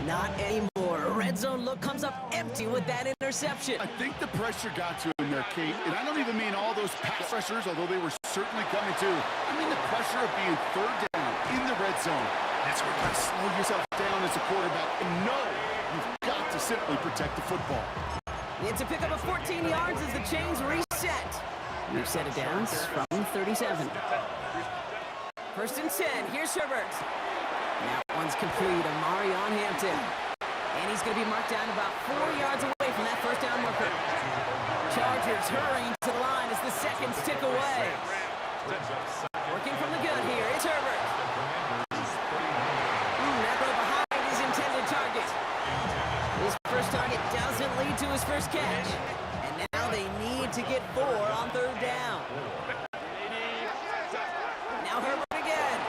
not anymore. A red zone look comes up empty with that interception. I think the pressure got to him there, Kate. And I don't even mean all those pass rushers, although they were certainly coming too. I mean the pressure of being 3rd down in the red zone. That's where you got to slow yourself down as a quarterback and know you've got to simply protect the football. It's a pickup of 14 yards as the chains reset. New set of downs from 37. 1st and 10. Here's Herbert. That one's complete. Amari on Hampton. And he's going to be marked down about 4 yards away from that first down marker. Chargers hurrying to the line as the seconds tick away. Working from the gun here, it's Herbert. That throw behind his intended target. His first target doesn't lead to his first catch. And now they need to get 4 on 3rd down. Now Herbert again.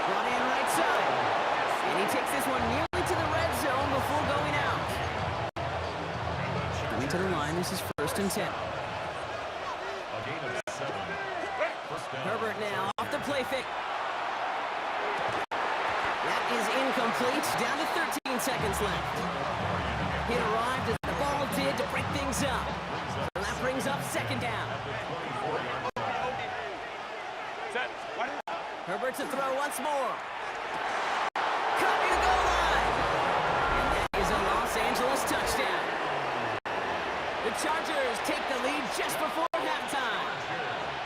Run in right side. And he takes this one nearly to the red zone before going out. Going to the line, this is 1st and 10. Herbert now off the play fake. That is incomplete. Down to 13 seconds left. He arrived as the ball did to break things up. So that brings up 2nd down. Herbert to throw once more. Chargers take the lead just before halftime.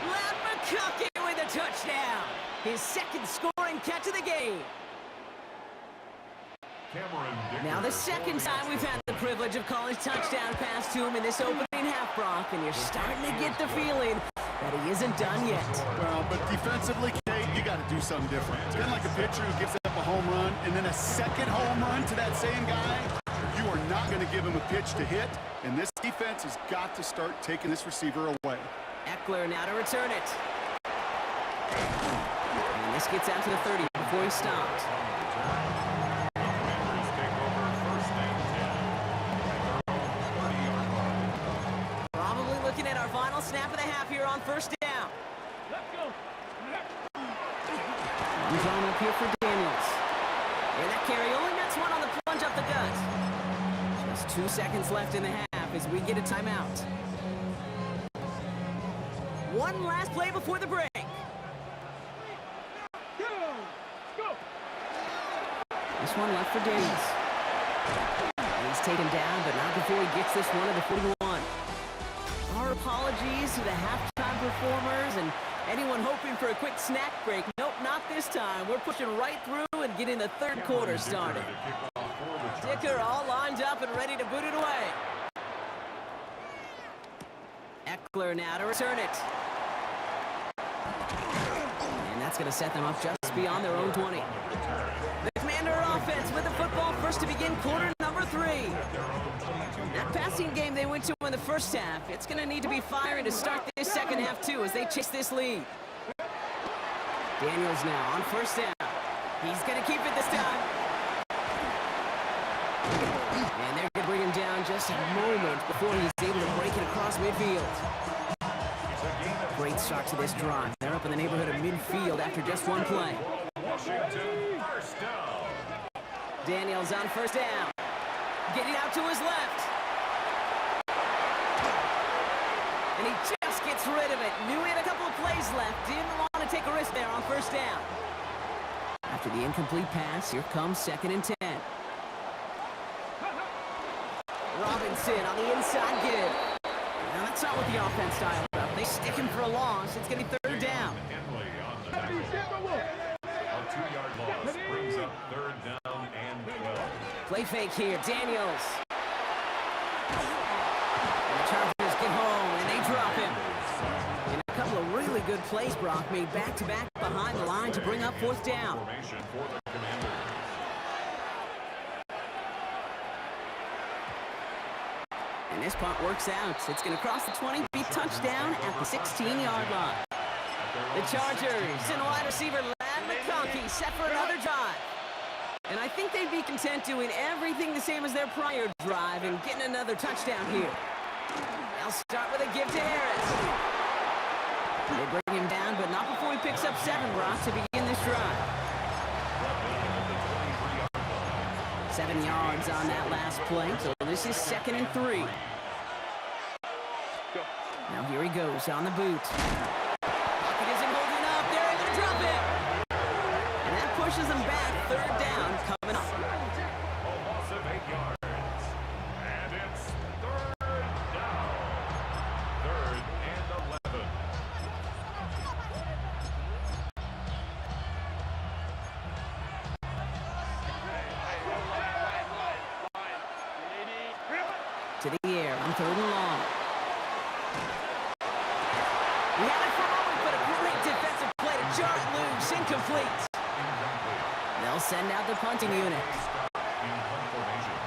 Ladd McConkey with a touchdown. His second scoring catch of the game. Now the second time we've had the privilege of calling touchdown pass to him in this opening half, Brock, and you're starting to get the feeling that he isn't done yet. Well, but defensively, Kate, you got to do something different. It's kind of like a pitcher who gives up a home run and then a second home run to that same guy. You are not going to give him a pitch to hit, and this defense has got to start taking this receiver away. Eckler now to return it. And this gets out to the 30 before he stopped. Probably looking at our final snap of the half here on first down. I'm drawing up here for Daniels. And that carry only nets one on the plunge up the gut. Just 2 seconds left in the half as we get a timeout. One last play before the break. This one left for Daniels. He's taken down, but not before he gets this one to the 41. Our apologies to the halftime performers and anyone hoping for a quick snack break. Nope, not this time. We're pushing right through and getting the third quarter started. Dicker all lined up and ready to boot it away. Eckler now to return it. And that's going to set them up just beyond their own 20. The Commander offense with the football first to begin quarter number 3. That passing game they went to in the first half, it's going to need to be firing to start this second half too as they chase this lead. Daniels now on first down. He's going to keep it this time. And they're going to bring him down just a moment before he's able to break it across midfield. Great start to this drive. They're up in the neighborhood of midfield after just one play. Daniels on first down. Getting out to his left. And he just gets rid of it. Knew he had a couple of plays left. Didn't want to take a risk there on first down. After the incomplete pass, here comes 2nd and 10. Robinson on the inside give. Now that's not what the offense style about. They stick him for a loss. It's going to be 3rd down. A 2-yard loss brings up 3rd down and 12. Play fake here. Daniels. And the Chargers get home, and they drop him. And a couple of really good plays, Brock, made back-to-back behind the line to bring up 4th down. Formation for the Commanders. And this punt works out. It's going to cross the 20, be touchdown at the 16-yard line. The Chargers and wide receiver Ladd McConkey set for another drive. And I think they'd be content doing everything the same as their prior drive and getting another touchdown here. They'll start with a give to Harris. They bring him down, but not before he picks up 7, Brock, to begin this drive. 7 yards on that last play, so this is 2nd and 3. Now here he goes on the boot. Pocket isn't holding up. They're able to drop it. And that pushes them back. 3rd down coming up. A loss of 8 yards. And it's 3rd down. 3rd and 11. To the air on 3rd and long. We had it for a moment, but a great defensive play to jar it loose. Incomplete. They'll send out the punting unit. In punt formation.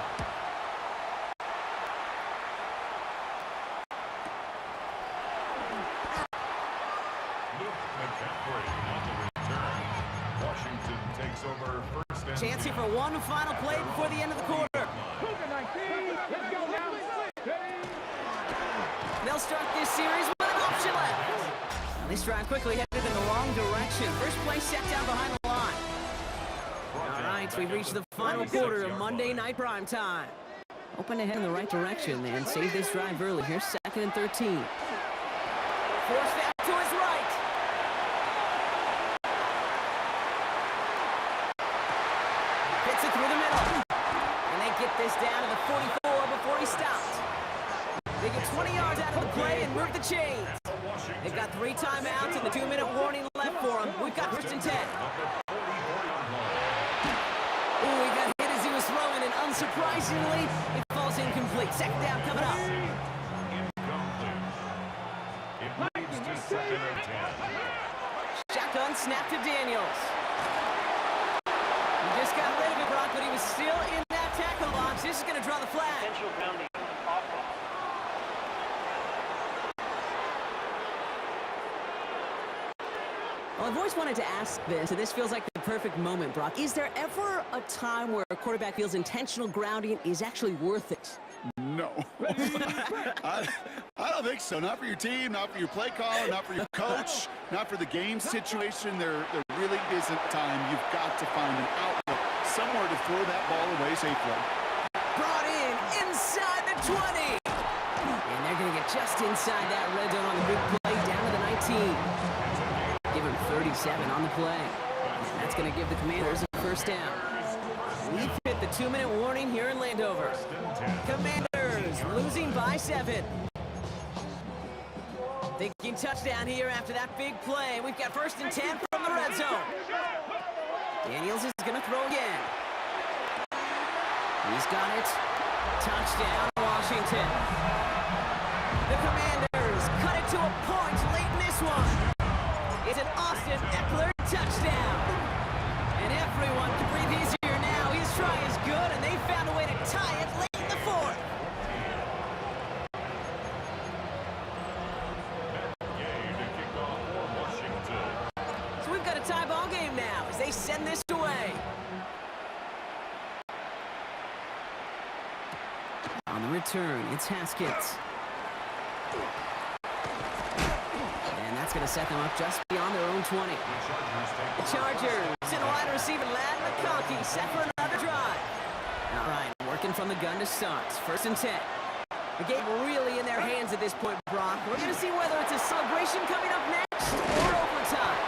Luke McCaffrey on the return. Washington takes over 1st and Chance here for one final play before the end of the quarter. They'll start this series with an option left. This drive quickly headed in the wrong direction. First play set down behind the line. All right, we've reached the final quarter of Monday Night Prime Time. Hoping to head in the right direction and save this drive early. Here's 2nd and 13. Forced out to his right. Hits it through the middle. And they get this down to the 44 before he stopped. They get 20 yards out of the play and move the chains. They've got 3 timeouts and the 2-minute warning left for them. We've got 1st and 10. Ooh, he got hit as he was throwing, and unsurprisingly, it falls incomplete. 2nd down coming up. It leads to 2nd and 10. Shotgun snap to Daniels. He just got rid of it, Brock, but he was still in that tackle box. This is going to draw the flag. Potential grounding offense. Well, I've always wanted to ask this, and this feels like the perfect moment, Brock. Is there ever a time where a quarterback feels intentional grounding is actually worth it? No. I don't think so. Not for your team, not for your play caller, not for your coach, not for the game situation. There really isn't time. You've got to find an outlet, somewhere to throw that ball away safely. Brought in inside the 20. And they're going to get just inside that red zone on the big play, down to the 19. Give him 37 on the play. That's going to give the Commanders a 1st down. We've hit the 2-minute warning here in Landover. Commanders losing by 7. Thinking touchdown here after that big play. We've got 1st and 10 from the red zone. Daniels is going to throw again. He's got it. Touchdown, Washington. The Commanders cut it to a point late in this one. It's an Austin Eckler touchdown. And everyone can breathe easier now. His try is good, and they found a way to tie it late in the 4th. Game to kick off for Washington. So we've got a tie ball game now as they send this away. On the return, it's Haskins. And that's going to set them up just beyond their own 20. The Chargers in wide receiver, Ladd McConkey, set for another drive. All right, working from the gun to start. 1st and 10. The game really in their hands at this point, Brock. We're going to see whether it's a celebration coming up next or overtime.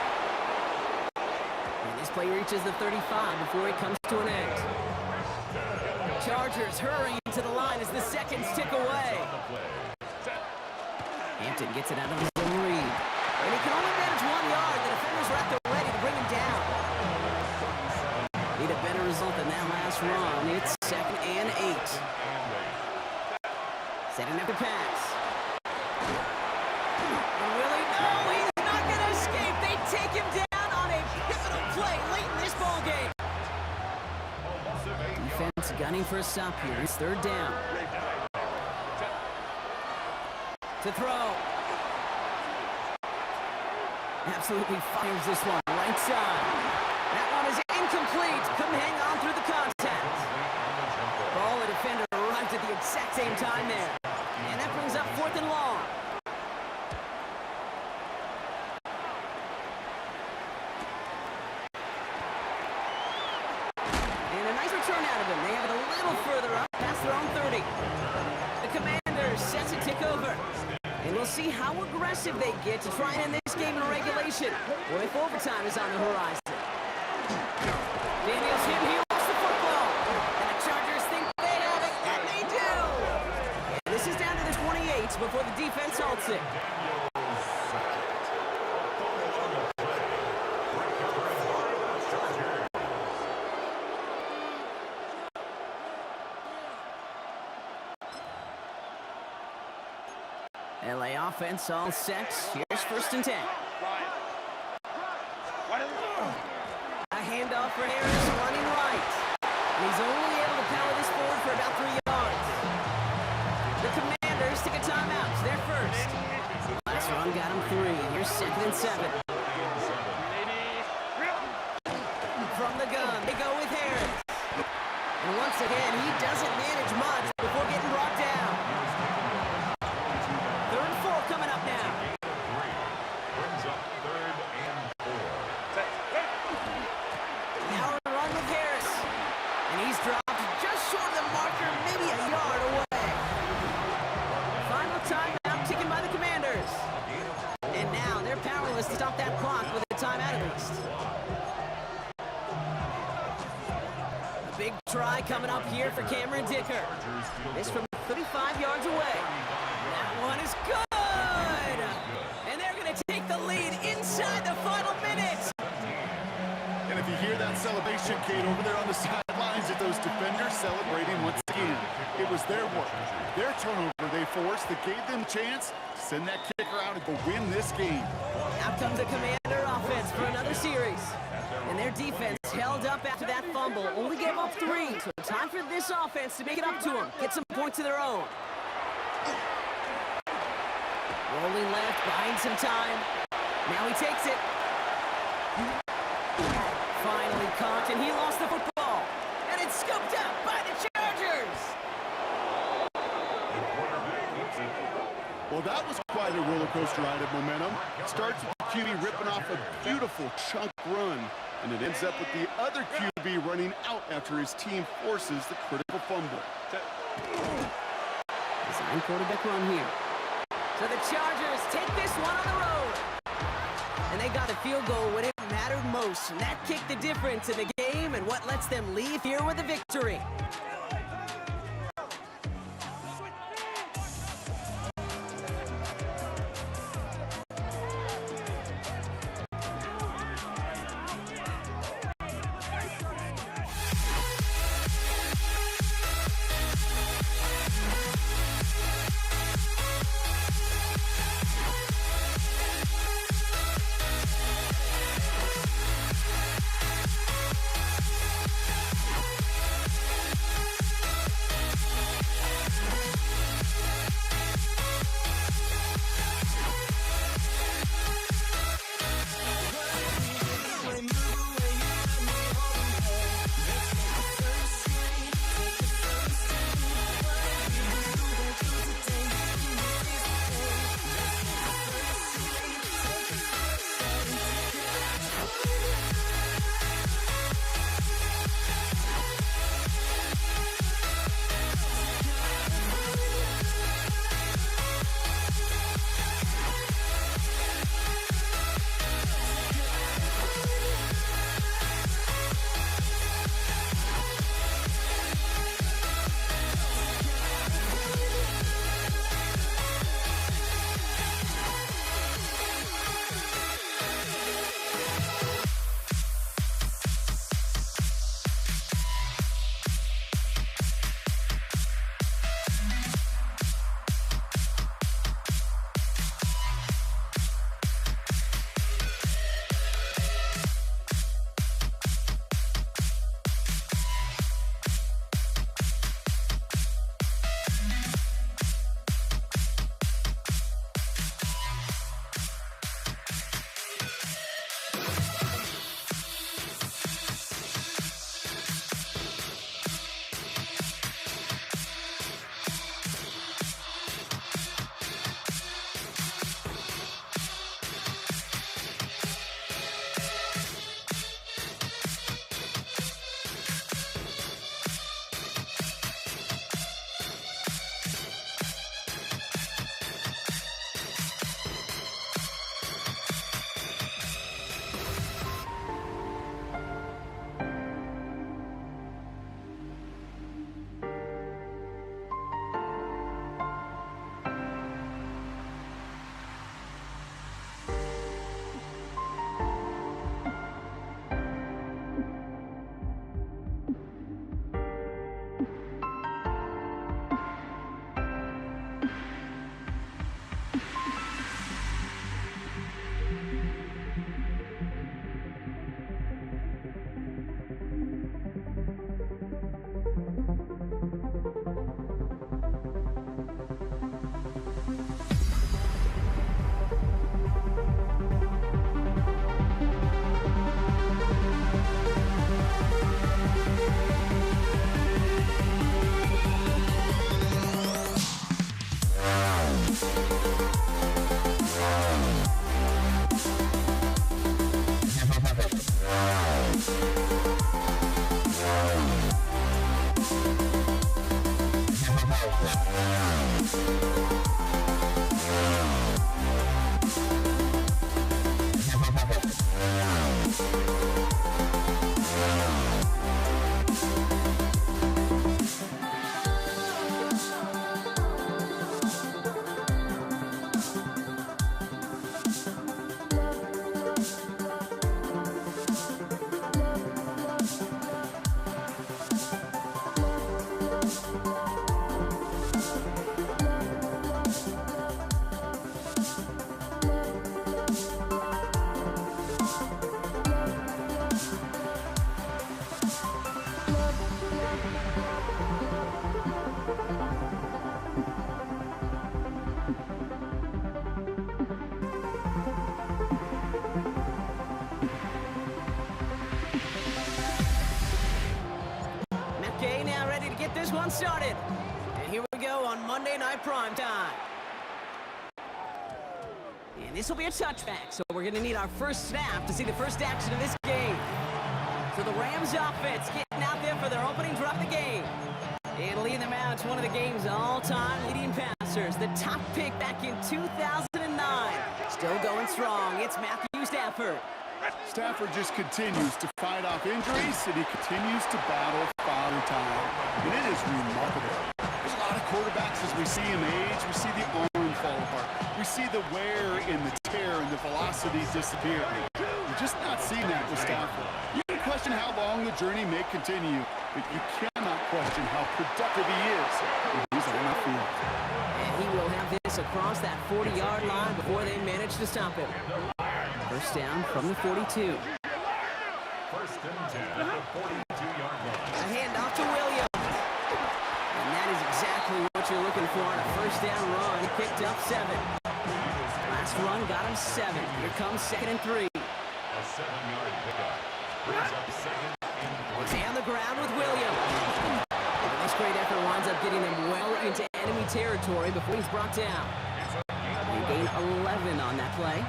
And this play reaches the 35 before it comes to an end. Chargers hurrying to the line as the seconds tick away. Hampton gets it out of his own read. And he can only manage 1 yard. The defenders are at the ready to bring him down. Need a better result than that last run. It's 2nd and 8. Setting up the pass. And Willie, no, he's not going to escape. They take him down on a pivotal play late in this ball game. Defense gunning for a stop here. It's 3rd down. To throw. Absolutely fires this one right side. That one is incomplete. Couldn't hang on through the contact. Ball, the defender arrived at the exact same time there. And that brings up 4th and long. And a nice return out of him. They have it a little further up past their own 30. The Commanders set to take over. And we'll see how aggressive they get to try and end this game in regulation, or if overtime is on the horizon. Daniels hit, he lost the football. And the Chargers think they have it, and they do. And this is down to the 28 before the defense halts it. LA offense all set. Here's 1st and 10. A handoff for Harris running right. And he's only able to power this forward for about 3 yards. The Commanders take a timeout. They're first. Last run got him 3. Here's 2nd and 7. From the gun, they go with Harris. And once again, he doesn't manage much before getting brought down. 3rd and 4 coming up now. Brings up 3rd and 4. Now a run with Harris. And he's dropped just short of the marker, maybe a yard away. Final timeout taken by the Commanders. And now they're powerless to stop that clock with a timeout at least. A big try coming up here for Cameron Dicker. This from 35 yards away. one is good! And they're going to take the lead inside the final minute. And if you hear that celebration, Kate, over there on the sidelines at those defenders celebrating once again. It was their work, their turnover they forced that gave them a chance to send that kicker out and go win this game. Out comes a Commander offense for another series. And their defense held up after that fumble, only gave up 3. So time for this offense to make it up to them, get some points of their own. Rolling left, buying some time. Now he takes it. Finally caught, and he lost the football. And it's scooped up by the Chargers. Well, that was quite a roller coaster ride of momentum. It starts with the QB ripping off a beautiful chunk run, and it ends up with the other QB running out after his team forces the critical fumble. Design quarterback run here. So the Chargers take this one on the road. And they got a field goal when it mattered most. And that kicked the difference in the game and what lets them leave here with a victory. this one started. And here we go on Monday Night Prime Time. And this will be a touchback, so we're going to need our first snap to see the first action of this game. So the Rams offense getting out there for their opening drive of the game. And leading them out, it's one of the game's all-time leading passers. The top pick back in 2009. Still going strong. It's Matthew Stafford. Stafford just continues to fight off injuries, and he continues to battle father time. And it is remarkable. There's a lot of quarterbacks as we see him age. We see the arm fall apart. We see the wear and the tear and the velocity disappear. We're just not seeing that with Stafford. You can question how long the journey may continue, but you cannot question how productive he is when he's on the field. And he will have this across that 40-yard line before they manage to stop him. First down from the 42. First and 10 at the 42-yard line. A handoff to Williams. And that is exactly what you're looking for on a first down run. He picked up 7. Last run got him 7. Here comes 2nd and 3. A 7-yard pickup. Brings up 2nd and 3. Stay on the ground with Williams. And this great effort winds up getting him well into enemy territory before he's brought down. He gained 11 on that play.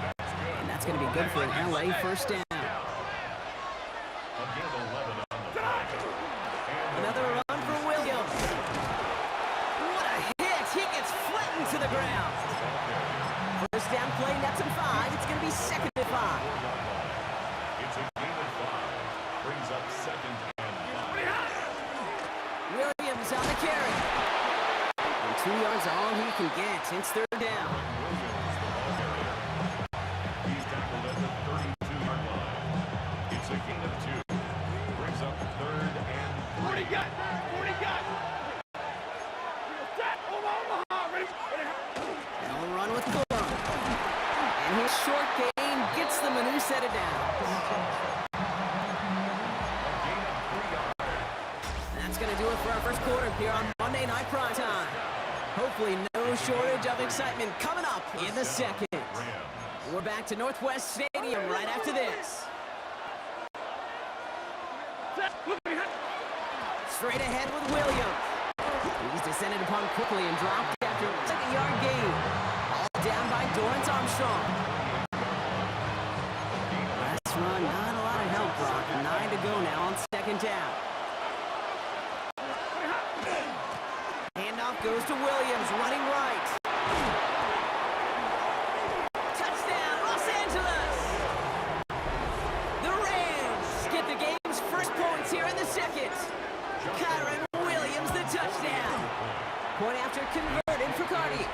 And that's going to be good for an LA first down. Again, 11 on the play. Another run for Williams. What a hit. He gets flattened to the ground. First down play, nets him 5. It's going to be 2nd and 5. It's a gain of 5. Brings up 2nd and 5. Williams on the carry. And 2 yards all he can get. It's 3rd down. He's tackled at the 32-yard line. It's a gain of 2. Brings up 3rd and 3. 40 got! 40 got! Set! Omaha! Ready? And they'll run with Corum. And his short gain gets them a new set of downs. That's going to do it for our first quarter here on Monday Night Prime Time. Hopefully no shortage of excitement coming up in the second. We're back to Northwest Stadium right after this. Straight ahead with Williams. He's descended upon quickly and dropped after a 2nd-yard gain. All down by Dorrance Armstrong. Last run, not a lot of help, Brock. 9 to go now on 2nd down. Handoff goes to Williams, running right. Touchdown, Los Angeles! The Rams get the game's first points here in the second. Kyron Williams, the touchdown. Point after converted for Cardi.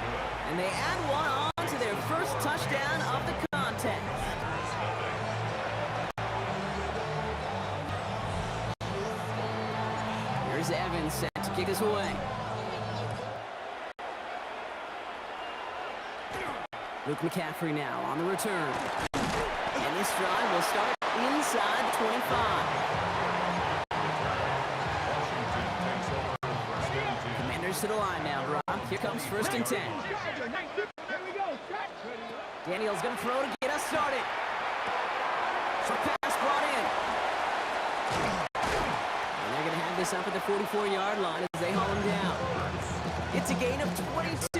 And they add one on to their first touchdown of the contest. Here's Evans set to kick us away. Luke McCaffrey now on the return. And this drive will start inside the 25. Commanders to the line now, Brock. Here comes 1st and 10. Daniels going to throw to get us started. Short pass brought in. And they're going to have this up at the 44-yard line as they haul him down. It's a gain of 22.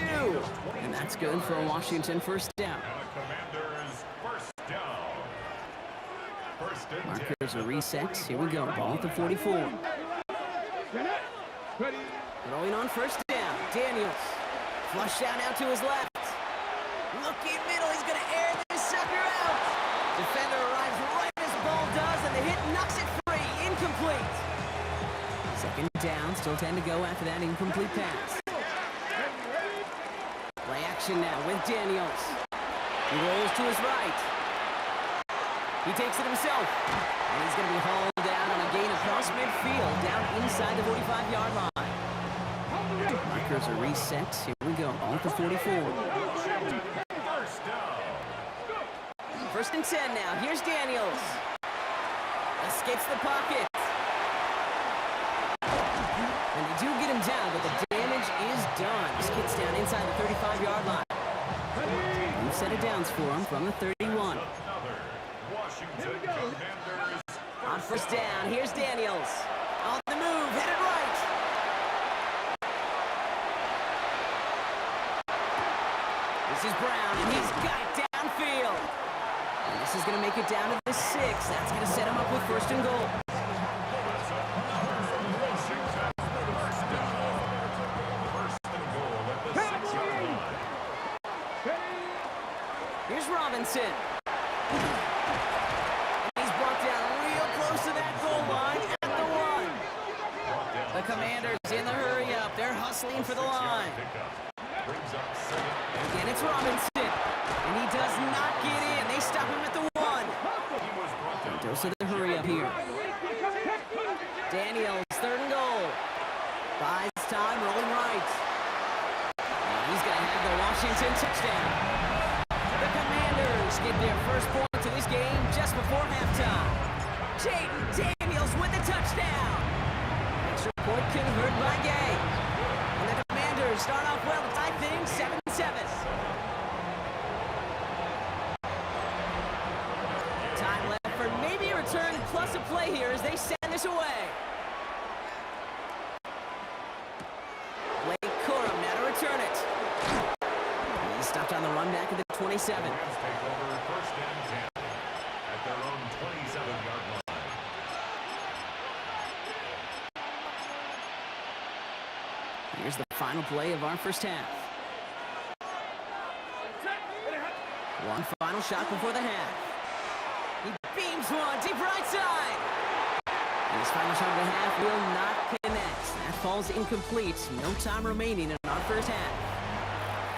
And that's good for a Washington first down. Commanders first down. First and 10. Markers are reset. Here we go. Ball at the 44. Throwing on first down. Daniels. Flush down out to his left. Looking middle. He's going to air this sucker out. Defender arrives right as the ball does, and the hit knocks it free. Incomplete. 2nd down. Still 10 to go after that incomplete pass. Play action now with Daniels. He rolls to his right. He takes it himself. And he's going to be hauled down on a gain across midfield, down inside the 45-yard line. Markers are reset. Here we go. On the 44. First down. 1st and 10 now. Here's Daniels. Escapes the pocket. And they do get him down, but the damage is done. This gets down inside the 35-yard line. New set of downs for him from the 31. Another Washington Commanders. On first down, here's Daniels. On the move, headed right. This is Brown, and he's got it downfield. And this is going to make it down to the 6. That's going to set him up with first and goal. Here's Robinson. And he's brought down real close to that goal line at the 1. The Commanders in the hurry up. They're hustling for the line. Again, it's Robinson. And he does not get in. They stop him at the 1. Dose of the hurry up here. Daniels, third and goal. Buys time, rolling right. And he's going to have the Washington touchdown. The Commanders get their first points of this game just before halftime. Jaden Daniels with the touchdown. Extra point converted by Gay. And the Commanders start off well to tie things 7-7. Time left for maybe a return plus a play here as they send this away. Blake Corum now to return it. He's stopped on the run back at the 27. Take over first and 10 at their own 27-yard line. Here's the final play of our first half. One final shot before the half. He beams one deep right side. And his final shot of the half will not connect. That falls incomplete. No time remaining in our first half.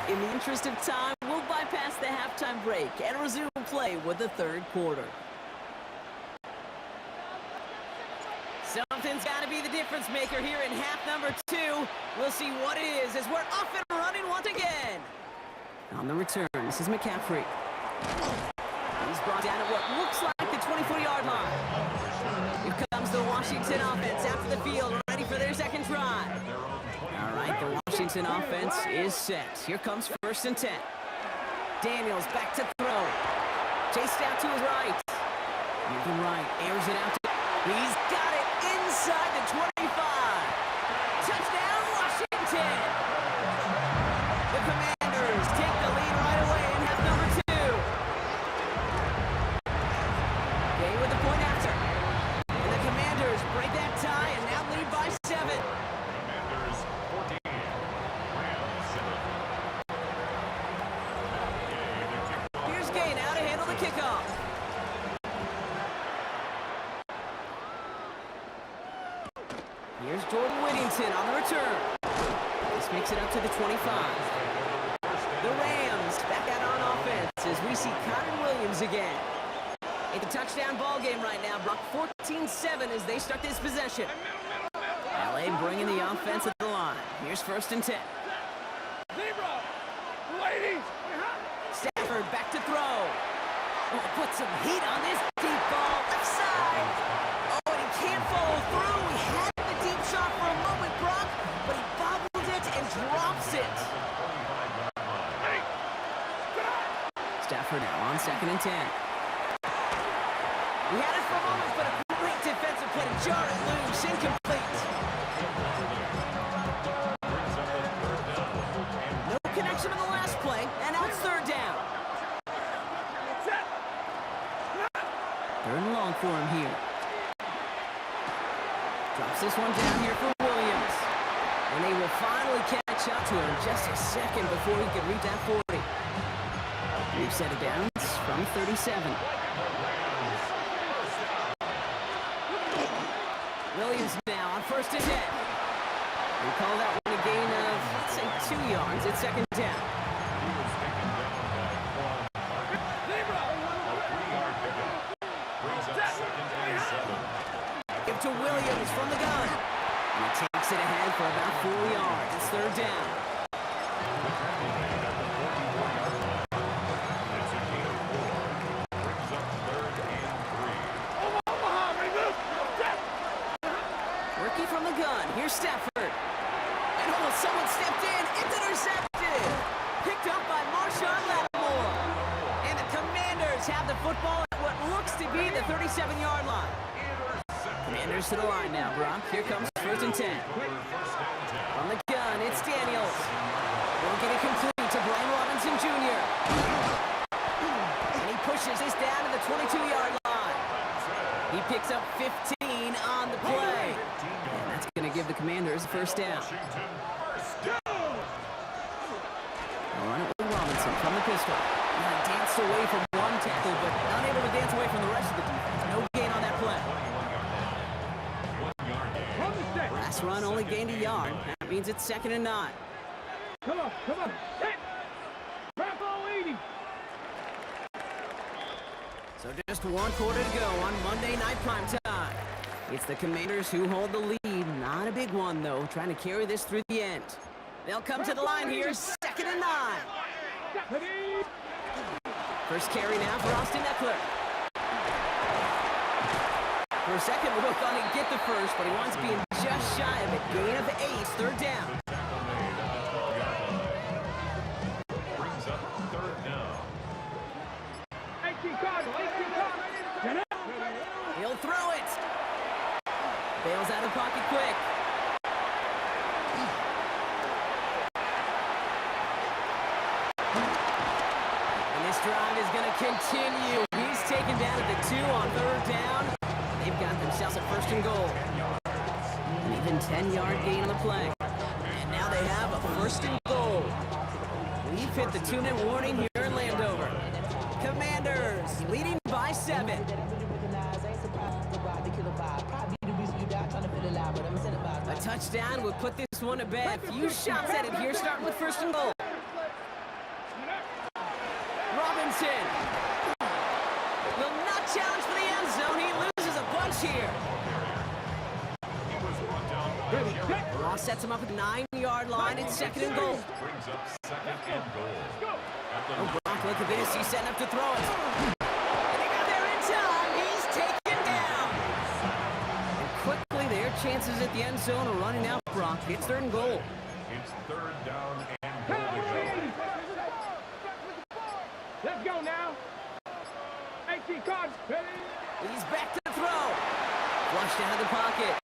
In the interest of time, we'll bypass the halftime break and resume play with the third quarter. Something's got to be the difference maker here in half number 2. We'll see what it is as we're off and running once again. On the return, this is McCaffrey. He's brought down at what looks like the 24-yard line. Here comes the Washington offense after the field, ready for their second drive. All right, the Washington offense is set. Here comes first and 10. Daniels back to throw. Chased out to his right. Moving right, airs it out to... He's got it inside the 25. Touchdown, Washington! The Commanders take the lead right away in half number 2. Gay with the point after. And the Commanders break that tie and now lead by 7. Commanders 14, Rams 7. Here's Gay now to handle the kickoff. Here's Jordan Whittington on the return. This makes it up to the 25. The Rams back out on offense as we see Connor Williams again. It's a touchdown ball game right now. Brock 14-7 as they start this possession. LA bringing the offense at the line. Here's first and 10. Zebra! Ladies! Stafford back to throw. Oh, put some heat on this deep ball. Left side. Oh, and he can't follow through. He had the deep shot for a moment, Brock, but he bobbled it and drops it. Stafford now on second and 10. He had it for a moment, but a great defensive play to jar it loose. Incomplete. No connection on the last play, and now it's third down. Third and long for him here. Drops this one down here for Williams. And they will finally catch up to him just a second before he could reach that 40. We've set it down from 37. Williams now on first and 10. We call that one a gain of, let's say, 2 yards. It's second down. Give to Williams from the gun. And he takes it ahead for about 4 yards. It's third down. Rookie from the gun. Here's Stafford. And almost someone stepped in. It's intercepted. Picked up by Marshawn Lattimore. And the Commanders have the football at what looks to be the 37-yard line. Commanders to the line now, Brock. Here comes first and 10. From the gun, it's Daniels. Won't get it complete to Brian Robinson. Robinson Jr. And he pushes this down to the 22-yard line. He picks up 15 on the play. And that's going to give the Commanders a first down. They'll run it with Robinson from the pistol. Danced away from one tackle, but unable to dance away from the rest of the defense. No gain on that play. Last run only gained a yard. That means it's 2nd and 9. Come on. Hit. Bravo 80. So just 1 quarter to go on Monday Night Primetime. It's the Commanders who hold the lead. Not a big one, though, trying to carry this through the end. They'll come to the line here, 2nd and 9. First carry now for Austin Eckler. For a second look on it, get the first, but he wants to be just shy of it. Gain of 8, 3rd down. Brings up 3rd down. 18 cards. Get up. He'll throw it. Bails out of the pocket quick. And this drive is going to continue. He's taken down at the 2 on 3rd down. They've got themselves a 1st and goal. An even 10-yard gain on the play. And now they have a 1st and goal. We've hit the 2-minute warning here in Landover. Commanders leading by 7. A touchdown would put this one to bed. Few shots at it here, starting with 1st and goal. Robinson will not challenge for the end zone. He loses a bunch here. Law sets him up at the 9-yard line. It's 2nd and goal. Brings up 2nd and goal. Oh, Brock, look at this. He's setting up to throw it. And he got there in time. He's taken down. And quickly, their chances at the end zone are running out, Brock. It's 3rd and goal. It's 3rd down and goal to go. Let's go now. 18 cards. He's back to throw. Flushed out of the pocket.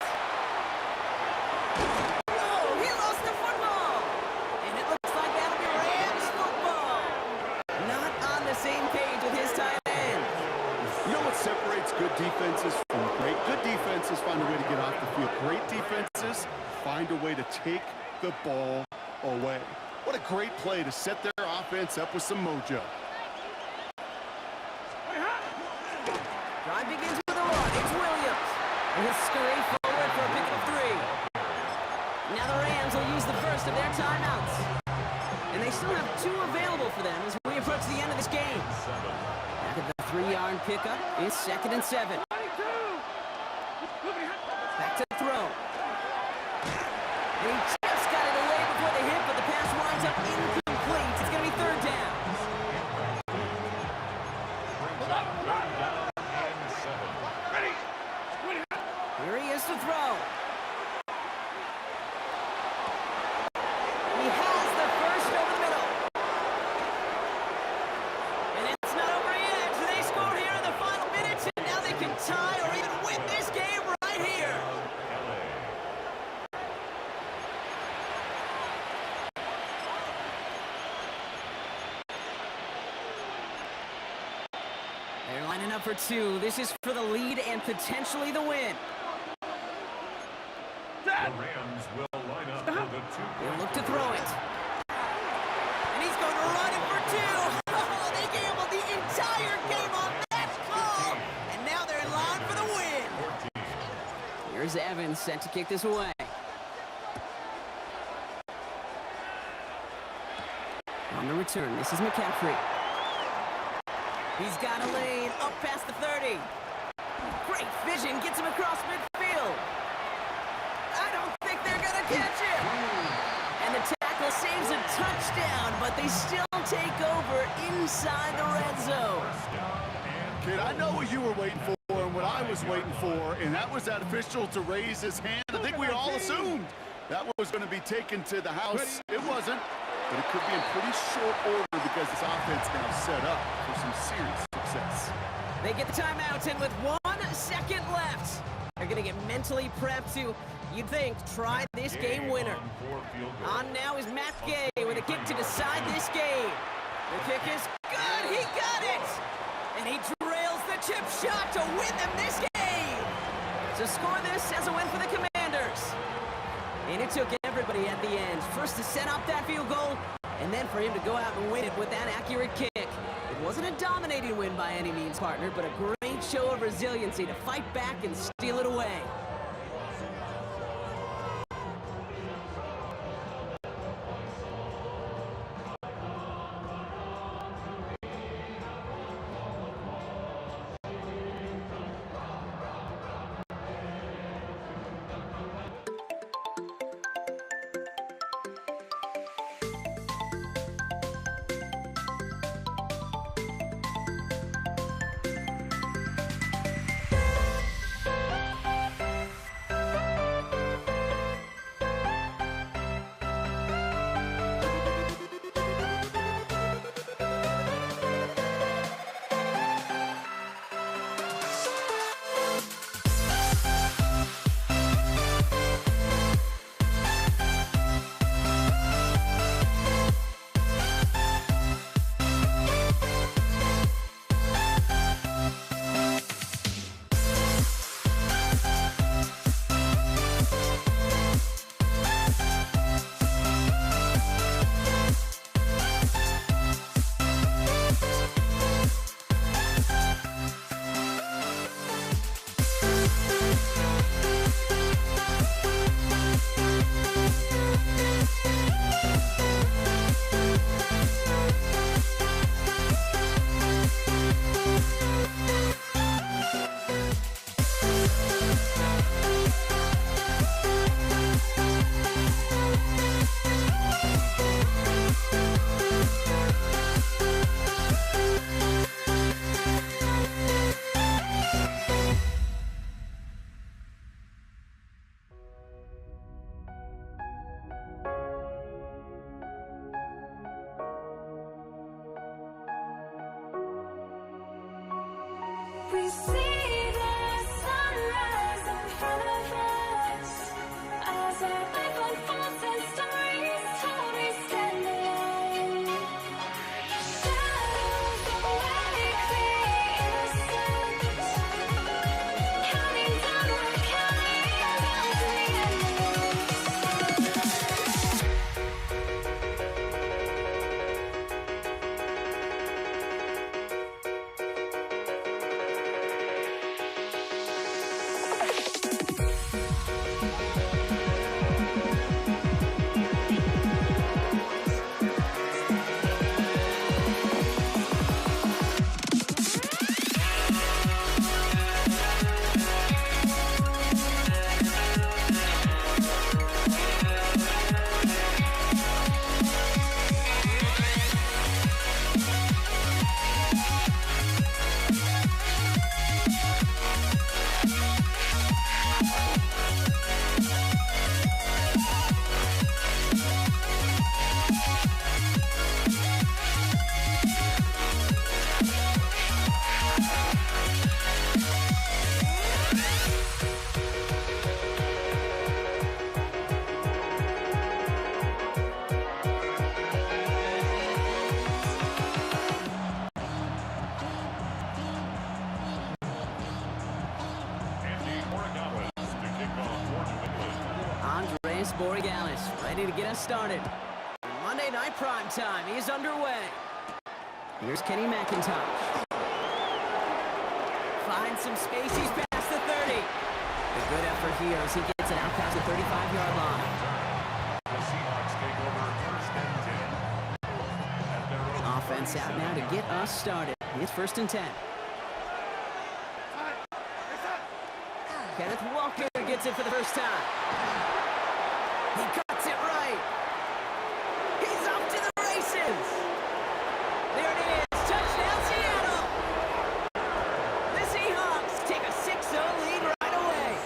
Oh, he lost the football. And it looks like that'll be Rams football. Not on the same page with his tight end. You know what separates good defenses from great? Good defenses find a way to get off the field. Great defenses find a way to take the ball away. What a great play to set their offense up with some mojo. Drive begins with a run. It's Williams. And he'll scurry forward for a pick of 3. Now the Rams will use the first of their timeouts. And they still have 2 available for them as we approach the end of this game. After the 3-yard pickup, it's 2nd and 7. Back to throw. And he just got it away before the hit, but the pass winds up incomplete. It's going to be 3rd down. Here he is to throw. He has the first over the middle. And it's not over yet. They scored here in the final minutes, and now they can tie or even win this game right here. They're lining up for 2. This is for the lead and potentially the win. The Rams will line up for the 2. He'll look to throw it. And he's going to run it for 2. Oh, they gambled the entire game on that call. And now they're in line for the win. Here's Evans set to kick this away. On the return, this is McCaffrey. He's got a lane up past the 30. Great vision, gets him across midfield. I don't think they're going to catch him. And the tackle saves a touchdown, but they still take over inside the red zone. Kid, I know what you were waiting for and what I was waiting for, and that was that official to raise his hand. I think we all assumed that was going to be taken to the house. It wasn't, but it could be in pretty short order because this offense now set up for some serious success. They get the timeout, and with 1 second left, they're going to get mentally prepped to, you'd think, try this game winner. On now is Matt Gay with a kick to decide this game. The kick is good. He got it. And he drills the chip shot to win them this game. To score this as a win for the Commanders. And it took everybody at the end. First to set up that field goal, and then for him to go out and win it with that accurate kick. It wasn't a dominating win by any means, partner, but a great show of resiliency to fight back and steal it away. We see the sunrise in front of us as our life unfolds and stories told. We stand alone. Shadows awake the innocence, counting down, we're counting down to the endless. Andy Morales to kick off for New England. Andres Borregales ready to get us started. Monday Night Prime Time is underway. Here's Kenny McIntosh. Finds some space, he's past the 30. A good effort here as he gets it out past the 35-yard line. The Seahawks take over first and 10. At their own Offense out now to get us started. It's first and 10. Kenneth Walker gets it for the first time. He cuts it right. He's off to the races. There it is. Touchdown, Seattle. The Seahawks take a 6-0 lead right away.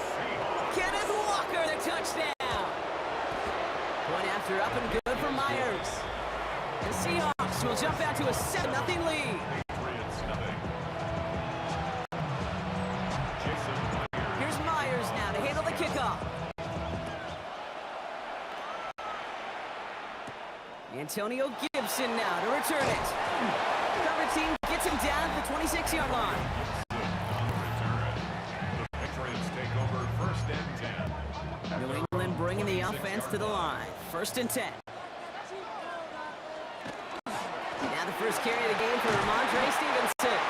Kenneth Walker, the touchdown. Point after up and good for Myers. The Seahawks will jump out to a 7-0 lead. Patriots nothing. Jason Myers. Here's Myers now to handle the kickoff. Antonio Gibson now to return it. Cover team gets him down at the 26-yard line. On the return, the Patriots take over 1st and 10. New England bringing the offense to the line. 1st and 10. Now the first carry of the game for Ramondre Stevenson.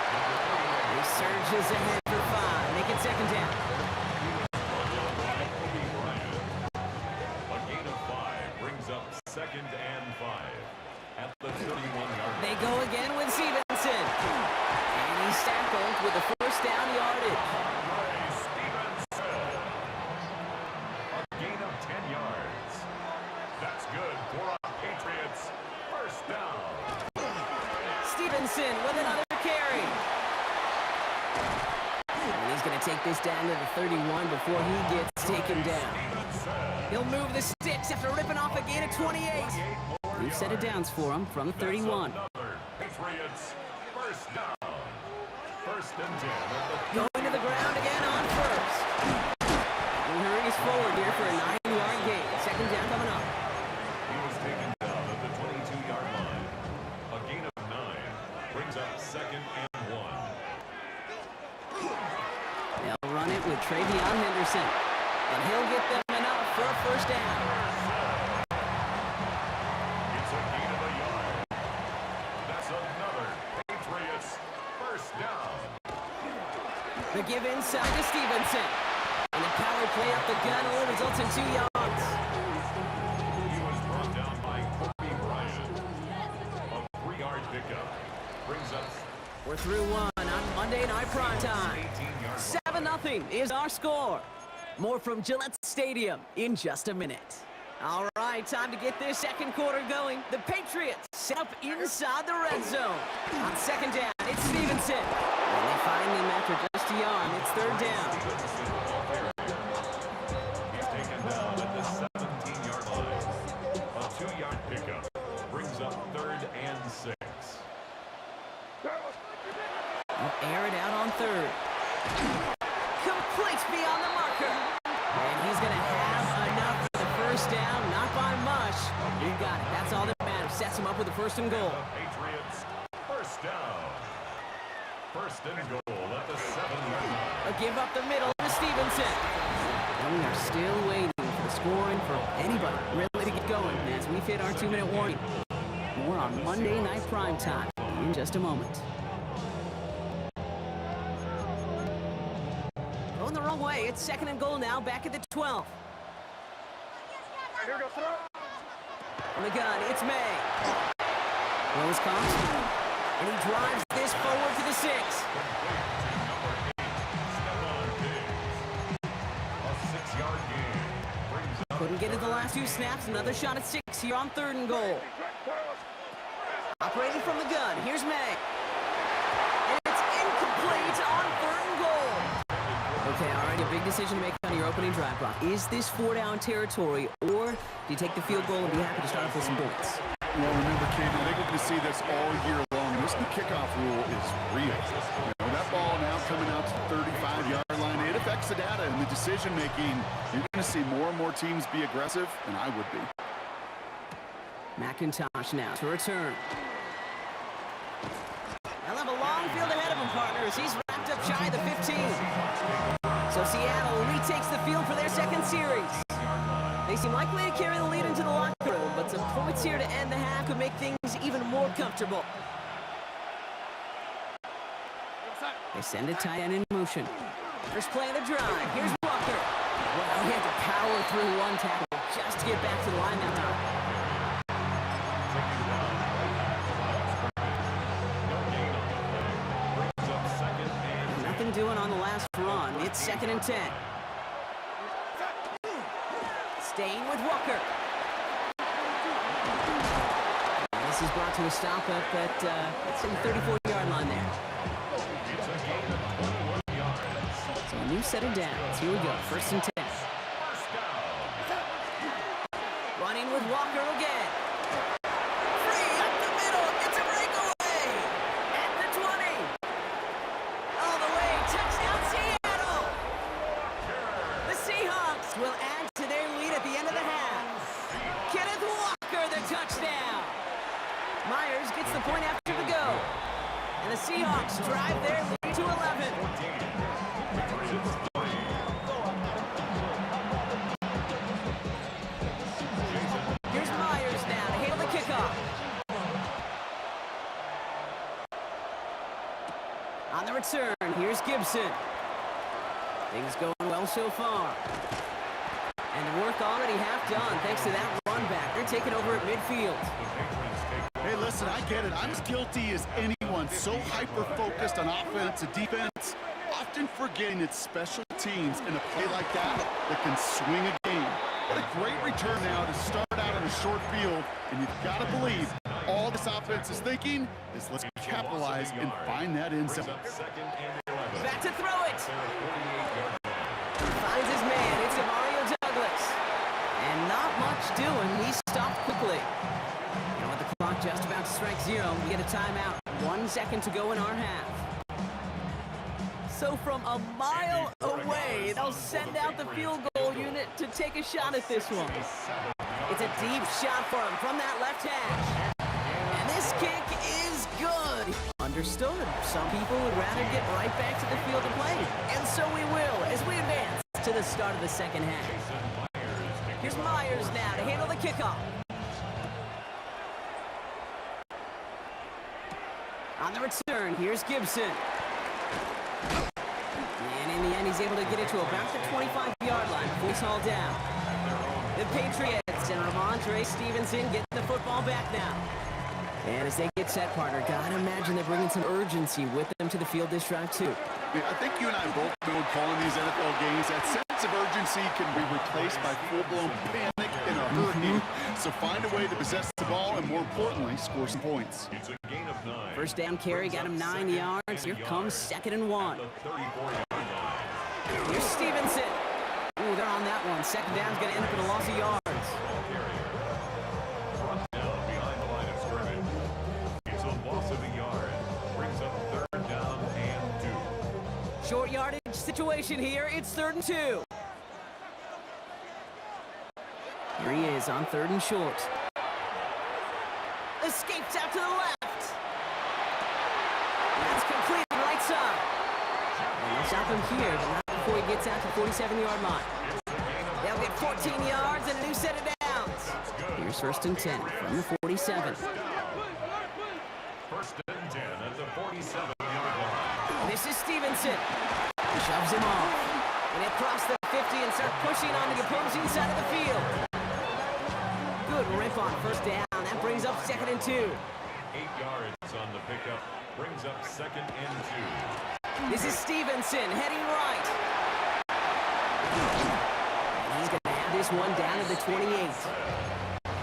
He surges ahead for 5. Make it 2nd down. A gain of 5 brings up 2nd and 5 at the 31-yard They go again with Stevenson. And he's tackled with the 1st down yardage. Stevenson. A gain of 10 yards. That's good for our Patriots. 1st down. Stevenson with another carry. And he's going to take this down to the 31 before he gets taken down. He'll move the sticks after ripping off a gain of 28. New set of downs for him from the 31. Another Patriots 1st down. 1st and 10 at the Going to the ground again on 1st. He hurries forward here for a 9-yard gain. 2nd down coming up. He was taken down at the 22-yard line. A gain of 9 brings up 2nd and 1. They'll run it with Travion Henderson. And he'll get them enough for a 1st down. It's a gain of a yard. That's another Patriots 1st down. The give inside to Stevenson. And the power play up the gun only results in 2 yards. He was brought down by Kobe Bryant. A 3-yard pickup brings up We're through 1 on Monday Night Primetime. 18-yard 7-0 is our score. More from Gillette Stadium in just a minute. All right, time to get this 2nd quarter going. The Patriots set up inside the red zone. On 2nd down, it's Stevenson. And they find him after just a yard. It's 3rd down. He's taken down at the 17-yard line. A 2-yard pickup brings up 3rd and 6. They'll air it out on 3rd. Complete beyond the marker. And he's going to have enough for the 1st down. Not by much. He got it. That's all that matters. Sets him up with the 1st and goal. The Patriots 1st down. 1st and goal at the 7-yard line. A give up the middle to Stevenson. And we are still waiting for the scoring for anybody really to get going as we've hit our 2-minute warning. More on Monday Night Primetime in just a moment. Going the wrong way. It's 2nd and goal now, back at the 12. Here we go, throw. From the gun, it's May. Rose comes. And he drives this forward to the 6. A 6-yard gain brings up Couldn't get it the last 2 snaps. Another shot at 6 here on 3rd and goal. Operating from the gun, here's May. And it's incomplete on 3rd and goal. Okay, all right, a big decision to make on your opening drive, Brock. Is this 4-down territory, or do you take the field goal and be happy to start off with some points? Well, remember, Caden, they're going to see this all year long. This new kickoff rule is real. You know, that ball now coming out to the 35-yard line, it affects the data and the decision-making. You're going to see more and more teams be aggressive, and I would be. McIntosh now to return. They'll have a long field ahead of him, partners. He's wrapped up shy of the 15. So Seattle retakes the field for their 2nd series. They seem likely to carry the lead into the locker room, but some points here to end the half could make things even more comfortable. They send a tight end in motion. First play of the drive. Here's Walker. Well, he had to power through 1 tackle just to get back to the line that time. Nothing doing on the last run. It's 2nd and 10. Staying with Walker. And this is brought to a stop up at it's in the 34-yard line there. It's a gain of 21 yards. So a new set of downs. Here we go. 1st and 10. 1st down. Running with Walker again. Free up the middle. It's a breakaway. At the 20. All the way. Touchdown Seattle. The Seahawks will add to their lead at the end of the half. Kenneth Walker, the touchdown. Myers gets the point after the go. And the Seahawks drive their lead to 11. Here's Myers now to handle the kickoff. On the return, here's Gibson. Things going well so far. And work already half done thanks to that run back. They're taking over at midfield. Hey, listen, I get it. I'm as guilty as anyone. So hyper-focused on offense and defense, often forgetting it's special teams in a play like that can swing a game. What a great return now to start out on a short field, and you've got to believe all this offense is thinking is let's capitalize and find that end zone. Back to throw it. Finds his man. It's Mario Douglas. And not much doing. He stopped quickly. You know, with the clock just about to strike zero, we get a timeout. 1 second to go in our half. So from a mile away, they'll send out the field goal unit to take a shot at this one. It's a deep shot for him from that left hash. And this kick is good. Understood. Some people would rather get right back to the field to play. And so we will as we advance to the start of the second half. Here's Myers now to handle the kickoff. On the return, here's Gibson. And in the end, he's able to get it to about the 25-yard line. Force all down. The Patriots and Ramondre Stevenson getting the football back now. And as they get set, partner, gotta imagine they're bringing some urgency with them to the field this drive, too. I think you and I both know calling these NFL games, that sense of urgency can be replaced by full-blown panic in a hurricane. So find a way to possess the ball and, more importantly, score some points. It's a gain of 9. First down carry, got him 9 yards. Here comes 2nd and 1. Here's Stevenson. Ooh, they're on that one. Second down's going to end up in a loss of yards. Down behind the line of scrimmage. It's a loss of a yard. Brings up 3rd down and 2. Short yardage situation here. It's 3rd and 2. Here he is on 3rd and short. Escapes out to the left. That's complete right side. And they'll stop him here, but not before he gets out to 47-yard line. They'll get 14 yards and a new set of downs. Here's 1st and 10 from the 47. 1st and 10 at the 47-yard line. This is Stevenson. He shoves him off. And they cross the 50 and start pushing on the opposing side of the field. Good rip on 1st down. That brings up 2nd and 2. 8 yards on the pickup. Brings up 2nd and 2. This is Stevenson heading right. And he's going to have this one down to the 28.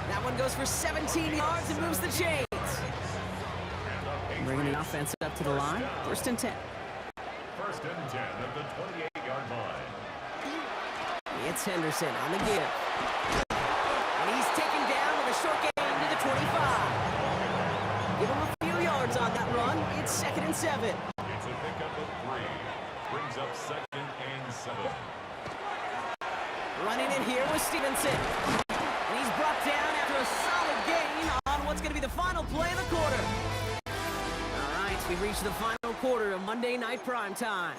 That one goes for 17 yards and moves the chains. Bringing the offense up to the line. 1st and 10. 1st and 10 at the 28-yard line. It's Henderson on the give. And he's taken down with a short gain to the 25. Give him a few yards on that run. It's 2nd and 7. It's a pickup of 3. Brings up 2nd and 7. Running in here with Stevenson. And he's brought down after a solid gain on what's going to be the final play of the quarter. All right, we've reached the final quarter of Monday Night Primetime.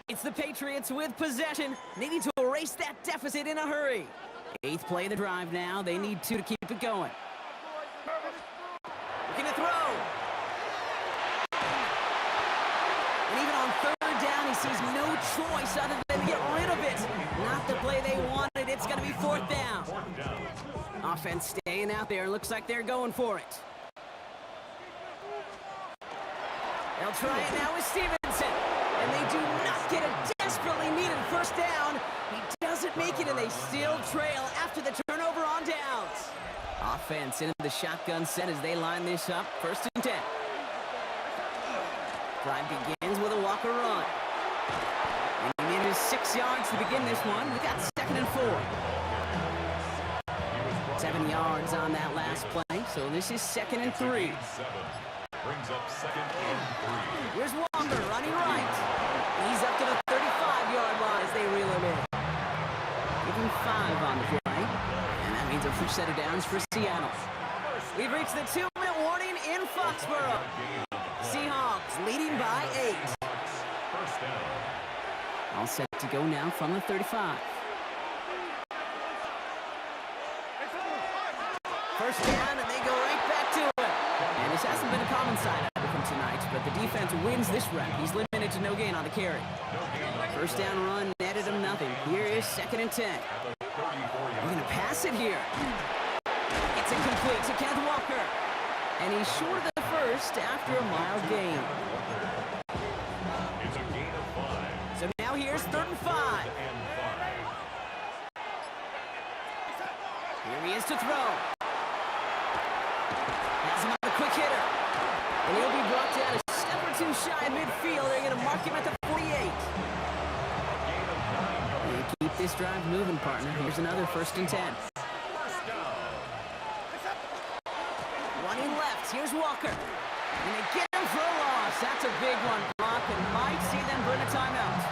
It's the Patriots with possession. They need to erase that deficit in a hurry. 8th play of the drive now. They need 2 to keep it going. Looking to throw. And even on 3rd down, he sees no choice other than to get rid of it. Not the play they wanted. It's going to be 4th down. Offense staying out there. Looks like they're going for it. They'll try it now with Stevenson. And they do not get a desperately needed 1st down. He doesn't make it, and they still trail after the turnover on downs. Offense into the shotgun set as they line this up. 1st and 10. Drive begins with a Walker run. And he needed 6 yards to begin this one. We got 2nd and 4. 7 yards on that last play, so this is 2nd and 3. Brings up 2nd and 3. Here's Walker running right. He's up to the 35-yard line as they reel him in. Give him 5 on the play, and that means a fresh set of downs for Seattle. We've reached the 2-minute warning in Foxborough. Seahawks leading by 8. First down. All set to go now from the 35. First down, and they go right back to it. And this hasn't been a common sight out of him tonight, but the defense wins this round. He's limited to no gain on the carry. First down run netted him nothing. Here is 2nd and 10. They're going to pass it here. It's incomplete to Kenneth Walker. And he's short of the first after a mild gain. It's a gain of 5. So now here's 3rd and 5. And 5. Here he is to throw. Has him on a quick hitter. And he'll be brought down a step or 2 shy of midfield. They're going to mark him at the 48. And keep this drive moving, partner. Here's another 1st and 10. Running left. Here's Walker. And they get him for a loss. That's a big one, Brock, and might see them burn a timeout.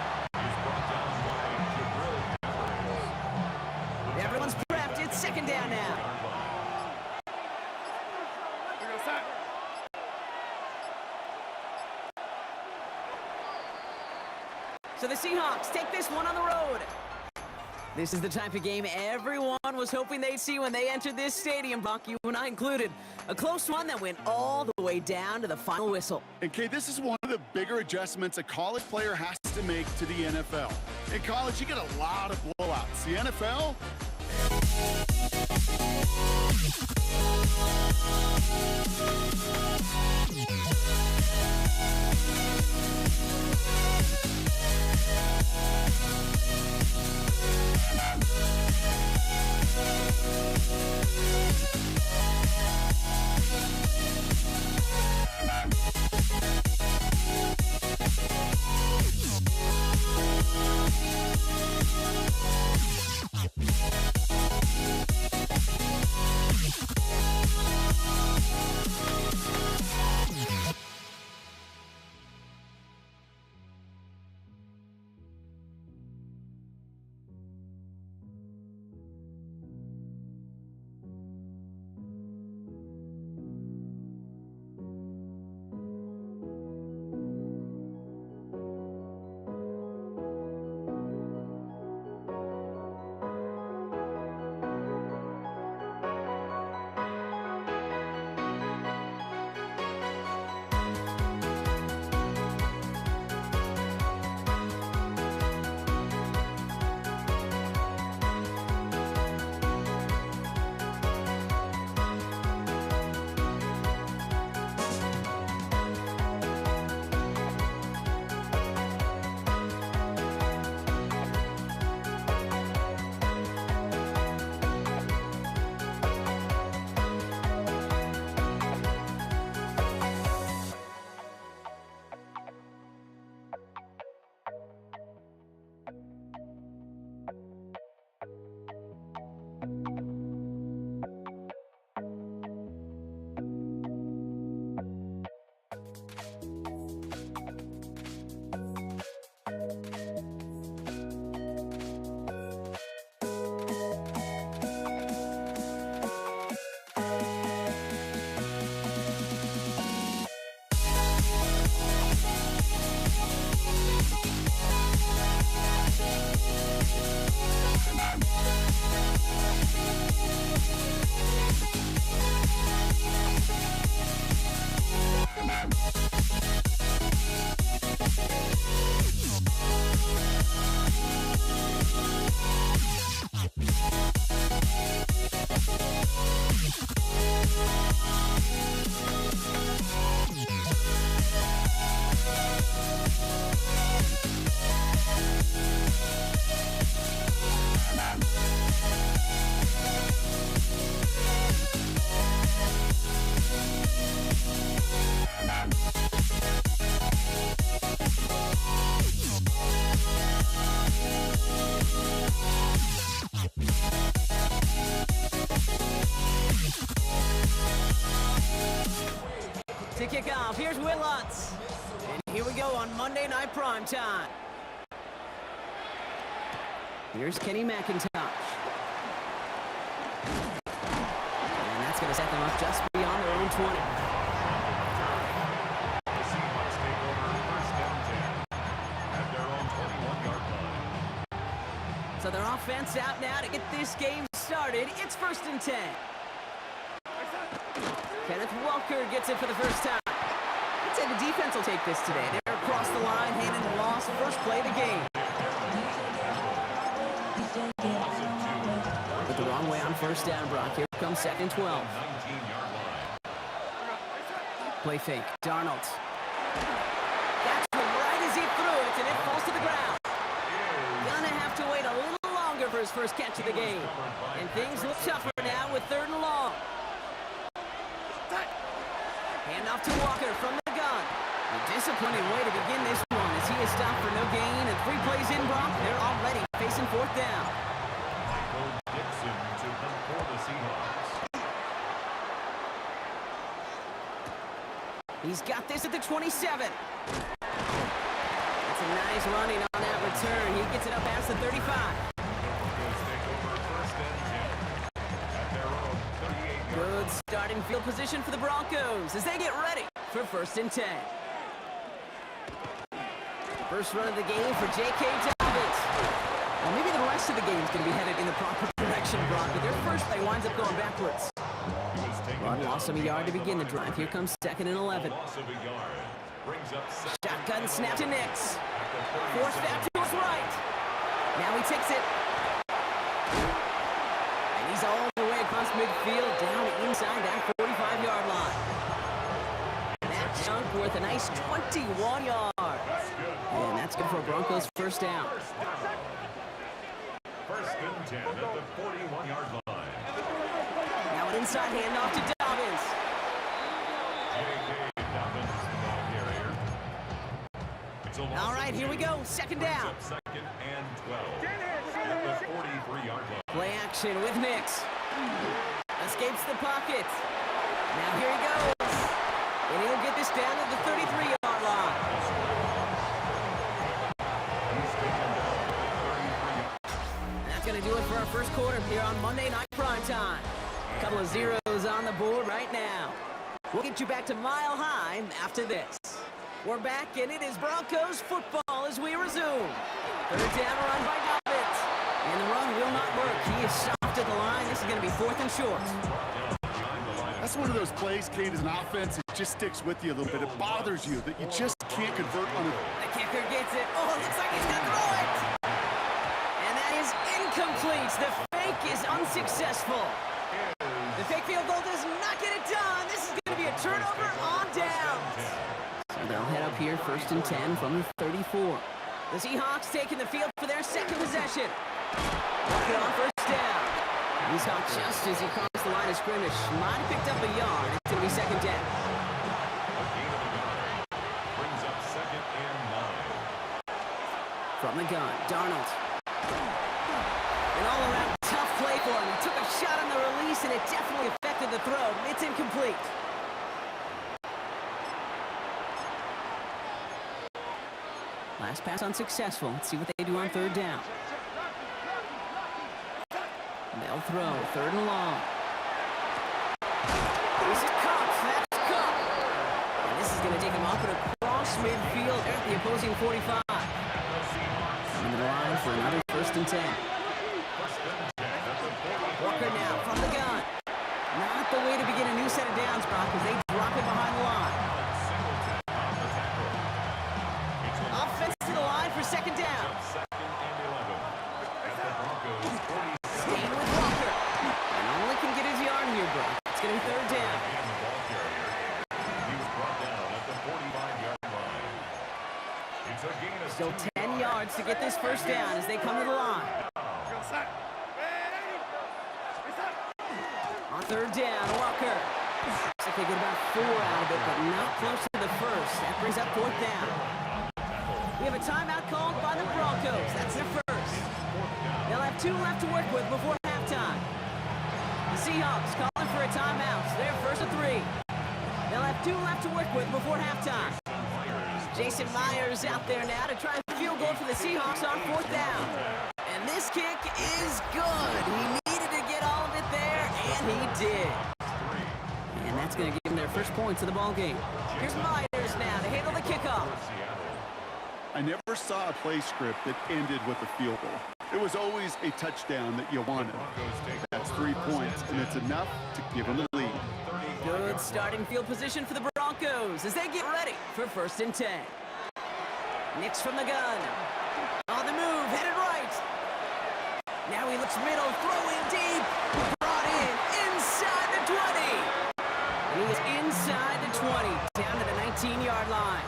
Everyone's prepped. It's 2nd down now. So the Seahawks take this one on the road. This is the type of game everyone was hoping they'd see when they entered this stadium, Brock, you and I included. A close one that went all the way down to the final whistle. And Kay, this is one of the bigger adjustments a college player has to make to the NFL. In college, you get a lot of blowouts. The NFL, To kick off, here's Will Lutz. And here we go on Monday Night Primetime. Here's Kenny McIntosh. And that's going to set them up just beyond their own 20. offense out now to get this game started. It's 1st and 10. Kenneth Walker gets it for the first time. I'd say the defense will take this today. They're across the line, handing the loss, first play of the game. But the wrong way on 1st down, Brock. Here comes 2nd and 12. 19-yard line. Play fake. Darnold. That's right as he threw it, and it falls to the ground. Gonna have to wait a little longer for his first catch of the game. And things look tougher now with 3rd and long. Hand off to Walker from the gun. A disappointing way to begin this one as he is stopped for no gain. And 3 plays in, Brock. They're already facing 4th down. Michael Dixon to come for the Seahawks. He's got this at the 27. That's a nice running on that return. He gets it up past the 35. Broncos take over 1st and 10 at their own 38-yard Good starting field position for the Broncos as they get ready for 1st and 10. First run of the game for J.K. Dobbins. Well, maybe the rest of the game's going to be headed in the proper direction, Brock, but their first play winds up going backwards. Run loss of a yard to begin the drive. Here comes 2nd and 11. loss of a yard. Brings up Shotgun snap to Nix. Forced that to his right. Now he takes it. And he's all the way across midfield, down inside that 45-yard line. That chunk worth a nice 21 yards. And that's good for a Broncos 1st down. 1st and 10 at the 41-yard line. Now an inside handoff to Dobbins. J.K. Dobbins, the ball carrier. It's a loss All of right, here we 2. go. 2nd down. Brings up 2nd and 12 at the 43-yard line. Play action with Nix. Escapes the pocket. Now here he goes. And he'll get this down at the 33-yard line. He's taken down at the 33-yard. And that's going to do it for our 1st quarter here on Monday Night Primetime. A couple of zeros on the board right now. We'll get you back to Mile High after this. We're back, and it is Broncos football as we resume. 3rd down run by Dobbins. And the run will not work. He is soft at the line. This is going to be 4th and short. That's one of those plays, Kate, as an offense, it just sticks with you a little bit. It bothers you that you just can't convert on it. The kicker gets it. Oh, it looks like he's going to throw it. And that is incomplete. The fake is unsuccessful. The fake field goal does not get it done. This is going to be a turnover on downs. So they'll head up here 1st and 10 from the 34. The Seahawks taking the field for their 2nd possession. Walker on 1st down. He's out just as he crossed the line of scrimmage. Might have picked up a yard. It's going to be 2nd down. A gain of a yard. Brings up 2nd and 9. From the gun, Darnold. An all-around tough play for him. He took a shot on the release, and it definitely affected the throw. It's incomplete. Last pass unsuccessful. Let's see what they do on 3rd down. They'll throw. 3rd and long. This is Cup. That's Cup. And this is going to take him up and across midfield at the opposing 45. Coming to the line for another 1st and 10. Walker now from the gun. Not the way to begin a new set of downs, Brock, because they drop it behind the line. Offense to the line for 2nd down. 2nd and 11 at the Broncos 40. Staying with Walker. And only can get his yard here, Brock. It's going to be 3rd down. And the ball carrier. He was brought down at the 45-yard line. It's a gain of Still 2 10 yards to get this 1st down as they come to the line. On 3rd down, Walker. Looks like they get about 4 out of it, but not close to the 1st. That brings up 4th down. We have a timeout called by the Broncos. That's their 1st. They'll have 2 left to work with before halftime. The Seahawks calling for a timeout. They're 1st and 3. They'll have 2 left to work with before halftime. Jason Myers out there now to try a field goal for the Seahawks on 4th down. And this kick is good. He needed to get all of it there, and he did. And that's going to give them their first points of the ball game. Here's Myers now to handle the kickoff. I never saw a play script that ended with a field goal. It was always a touchdown that you wanted. That's 3 points, and it's enough to give them the lead. Good starting field position for the Broncos as they get ready for 1st and 10. Nix from the gun. On the move, headed right. Now he looks middle, throwing deep. Brought in, inside the 20. And he is inside the 20, down to the 19-yard line.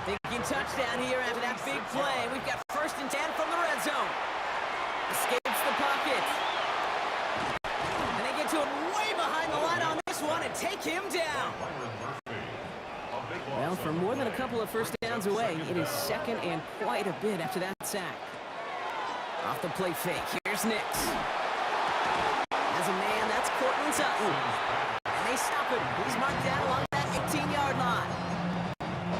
Thinking touchdown here after that big play. We've got 1st and 10 from the red zone. Escapes the pocket. And they get to him way behind the line on this one and take him down. Well, for more than a couple of 1st downs away, it is 2nd and quite a bit after that sack. Off the play fake, here's Nix. As a man, that's Cortland Sutton. And they stop him. He's marked down along that 18-yard line.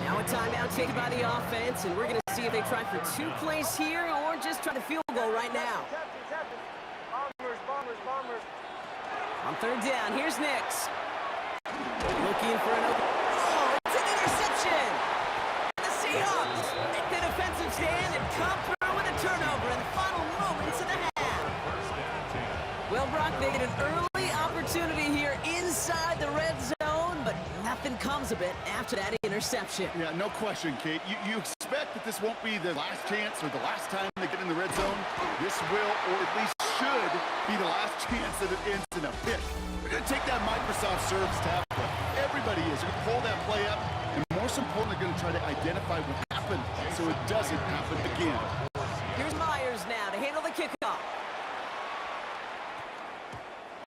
Now a timeout taken by the offense, and we're going to see if they try for 2 plays here or just try the field goal right now. On 3rd down, here's Nix. Looking for an open... Oh, it's an interception! The Seahawks make the defensive stand and come through with a turnover in the final moments of the half. Well, Brock, they get an early opportunity here inside the red zone, but nothing comes of it after that interception. Yeah, no question, Kate. You expect that this won't be the last chance or the last time they get in the red zone. This will, or at least should, be the last chance that it ends in a pick. We're going to take that Microsoft Service tablet. Everybody is going to pull that play up, and most importantly, they're going to try to identify what happened so it doesn't happen again. Here's Myers now to handle the kickoff.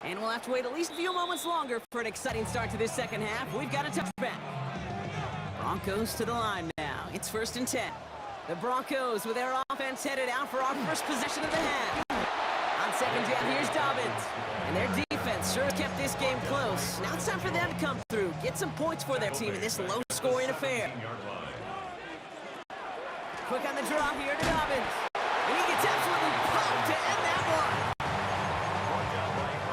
And we'll have to wait at least a few moments longer for an exciting start to this 2nd half. We've got a touchback. Broncos to the line now. It's 1st and 10. The Broncos with their offense headed out for our first possession of the half. On 2nd down, here's Dobbins. And their defense sure kept this game close. Now it's time for them to come through, get some points for their team in this low-scoring affair. Quick on the draw here to Dobbins. And he gets absolutely pumped to end that one.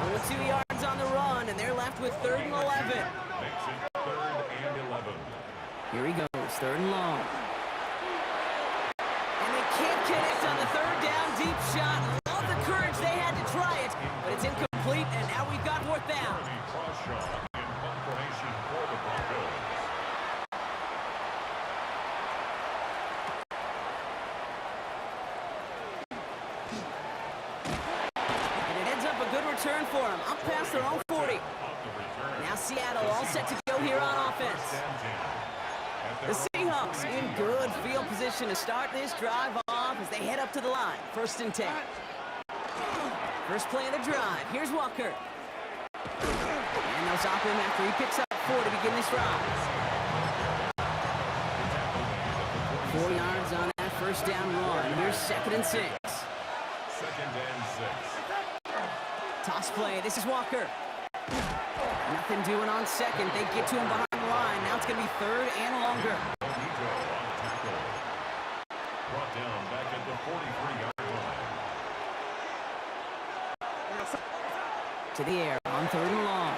Only 2 yards on the run, and they're left with 3rd and 11. Makes it 3rd and 11. Here he goes, 3rd and long. And they can't connect on the 3rd down deep shot. Love the courage they had to try it, but it's incomplete, and now we've got 4th down. Cross shot in punt formation for the Broncos. And it ends up a good return for them, up past their own 40. Now Seattle all set to go here on offense. The Seahawks in good field position to start this drive off as they head up to the line. 1st and 10. First play of the drive. Here's Walker. And they'll stop him after he picks up 4 to begin this drive. 4 yards on that 1st down run. Here's 2nd and 6. 2nd and 6. Toss play. This is Walker. Nothing doing on 2nd. They get to him behind the line. Now it's going to be 3rd and longer. Bonito on the tackle. Brought down back at the 43-yard line. To the air on 3rd and long.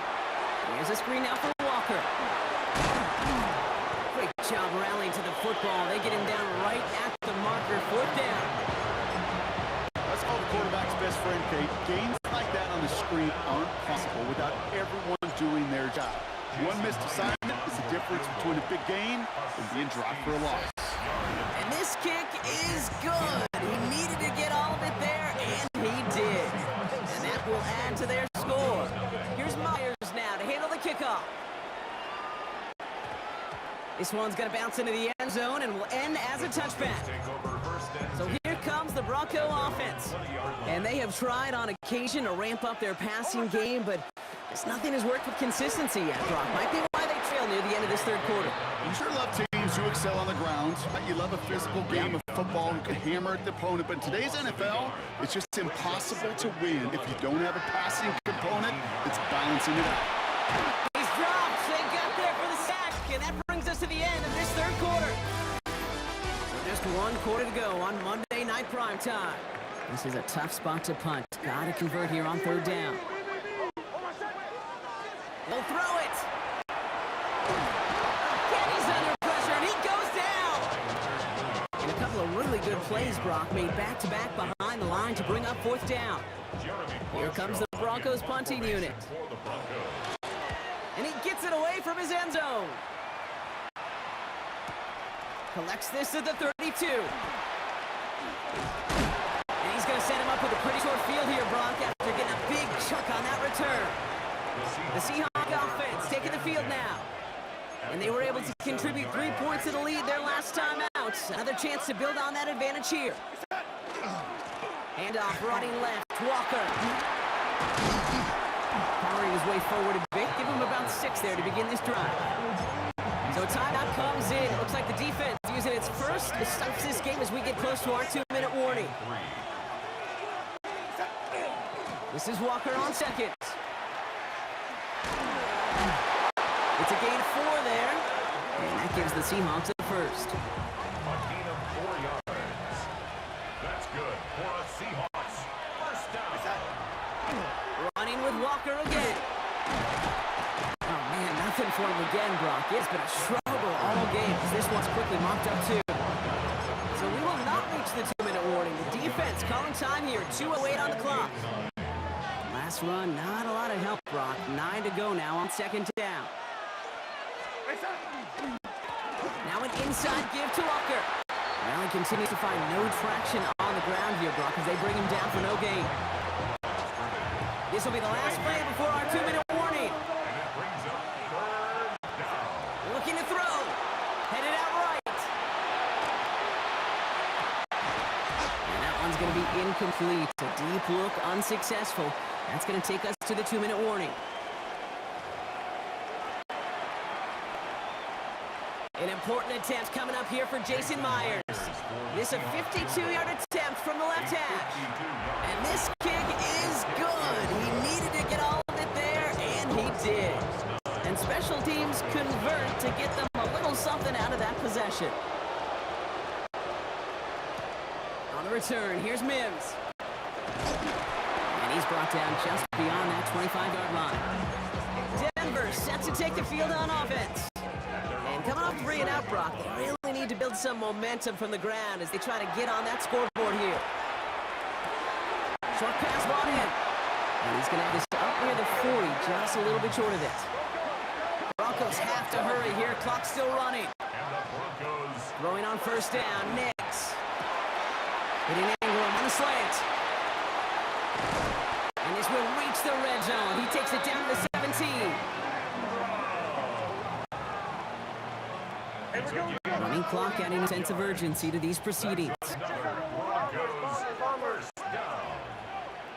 Here's a screen now for Walker. Great job rallying to the football. They get him down right at the marker. 4th down. That's called the quarterback's best friend, Kate. Gains like that on the screen aren't possible without everyone doing their job. One missed assignment is the difference between a big gain and being dropped for a loss. And this kick is good. He needed to get all of it there, and he did. And that will add to their score. Here's Myers now to handle the kickoff. This one's going to bounce into the end zone and will end as a touchback. So here comes the Bronco offense. And they have tried on occasion to ramp up their passing game, but just nothing has worked with consistency yet, Brock. Might be why they trail near the end of this 3rd quarter. You sure love teams who excel on the ground. You love a physical game of football who can hammer at the opponent. But in today's NFL, it's just impossible to win if you don't have a passing component that's balancing it out. He's dropped. They got there for the sack, and that brings us to the end of this 3rd quarter. So just 1 quarter to go on Monday Night Prime Time. This is a tough spot to punt. Got to convert here on 3rd down. They'll throw it. Kenny's under pressure, and he goes down. And a couple of really good plays, Brock, made back-to-back behind the line to bring up fourth down. Jeremy Here comes the Broncos punting unit. for the Broncos. And he gets it away from his end zone. Collects this at the 32. And he's going to set him up with a pretty short field here, Brock, after getting a big chunk on that return. The Seahawks offense taking the field now. And they were able to contribute 3 points to the lead their last time out. Another chance to build on that advantage here. Handoff running left, Walker. Powering his way forward a bit. Give him about 6 there to begin this drive. So timeout comes in. Looks like the defense using its first to stop this game as we get close to our 2-minute warning. This is Walker on second. It's a gain of 4 there. And that gives the Seahawks a first. A gain of 4 yards. That's good for a Seahawks first down. Running with Walker again. Oh, man, nothing for him again, Brock. It's been a struggle all game as this one's quickly mopped up, too. So we will not reach the 2-minute warning. The defense calling time here. 2:08 on the clock. Last run, not a lot of help, Brock. 9 to go now on second down. Now an inside give to Walker. Well, he continues to find no traction on the ground here, Brock, as they bring him down for no gain. This will be the last play before our 2-minute warning. And it brings up third down. Looking to throw. Headed out right. And that one's going to be incomplete. A deep look, unsuccessful. That's going to take us to the 2-minute warning. An important attempt coming up here for Jason Myers. This a 52-yard attempt from the left hash. And this kick is good. He needed to get all of it there, and he did. And special teams convert to get them a little something out of that possession. On the return, here's Mims. And he's brought down just beyond that 25-yard line. Denver set to take the field on offense. And coming off 3 and out, Brock, they really need to build some momentum from the ground as they try to get on that scoreboard here. Short pass brought in. And he's going to have this up near the 40, just a little bit short of it. Broncos have to hurry here. Clock's still running. And the Broncos Throwing on first down, Nix. Hitting Ingram on the slant. And this will reach the red zone. He takes it down to the 17. Running clock adding a sense of urgency to these proceedings. another Broncos first down.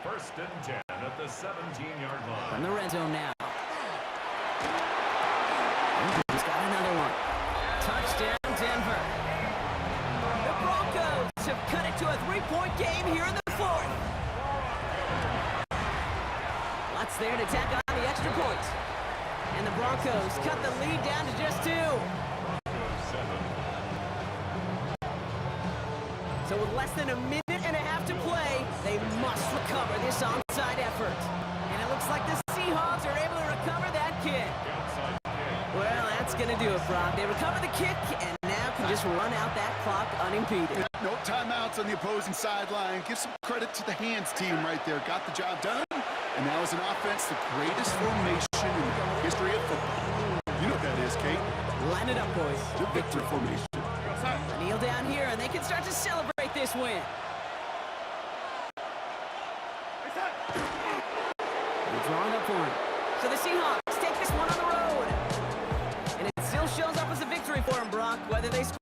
First and 10 at the 17-yard line. From the red zone now. He's got another one. Touchdown, Denver. The Broncos have cut it to a 3-point game here in the 4th. Lutz there to tack on the extra point. And the Broncos cut the lead down to just 2. So with less than a minute and a half to play, they must recover this onside effort. And it looks like the Seahawks are able to recover that kick. Well, that's going to do it, Brock. They recover the kick and now can just run out that clock unimpeded. No timeouts on the opposing sideline. Give some credit to the hands team right there. Got the job done. And now as an offense, the greatest formation in the history of football. You know what that is, Kate. Line it up, boys. The victory formation. Kneel down here and they can start to celebrate this win. They're drawing up for him. So the Seahawks take this one on the road. And it still shows up as a victory for them, Brock, whether they score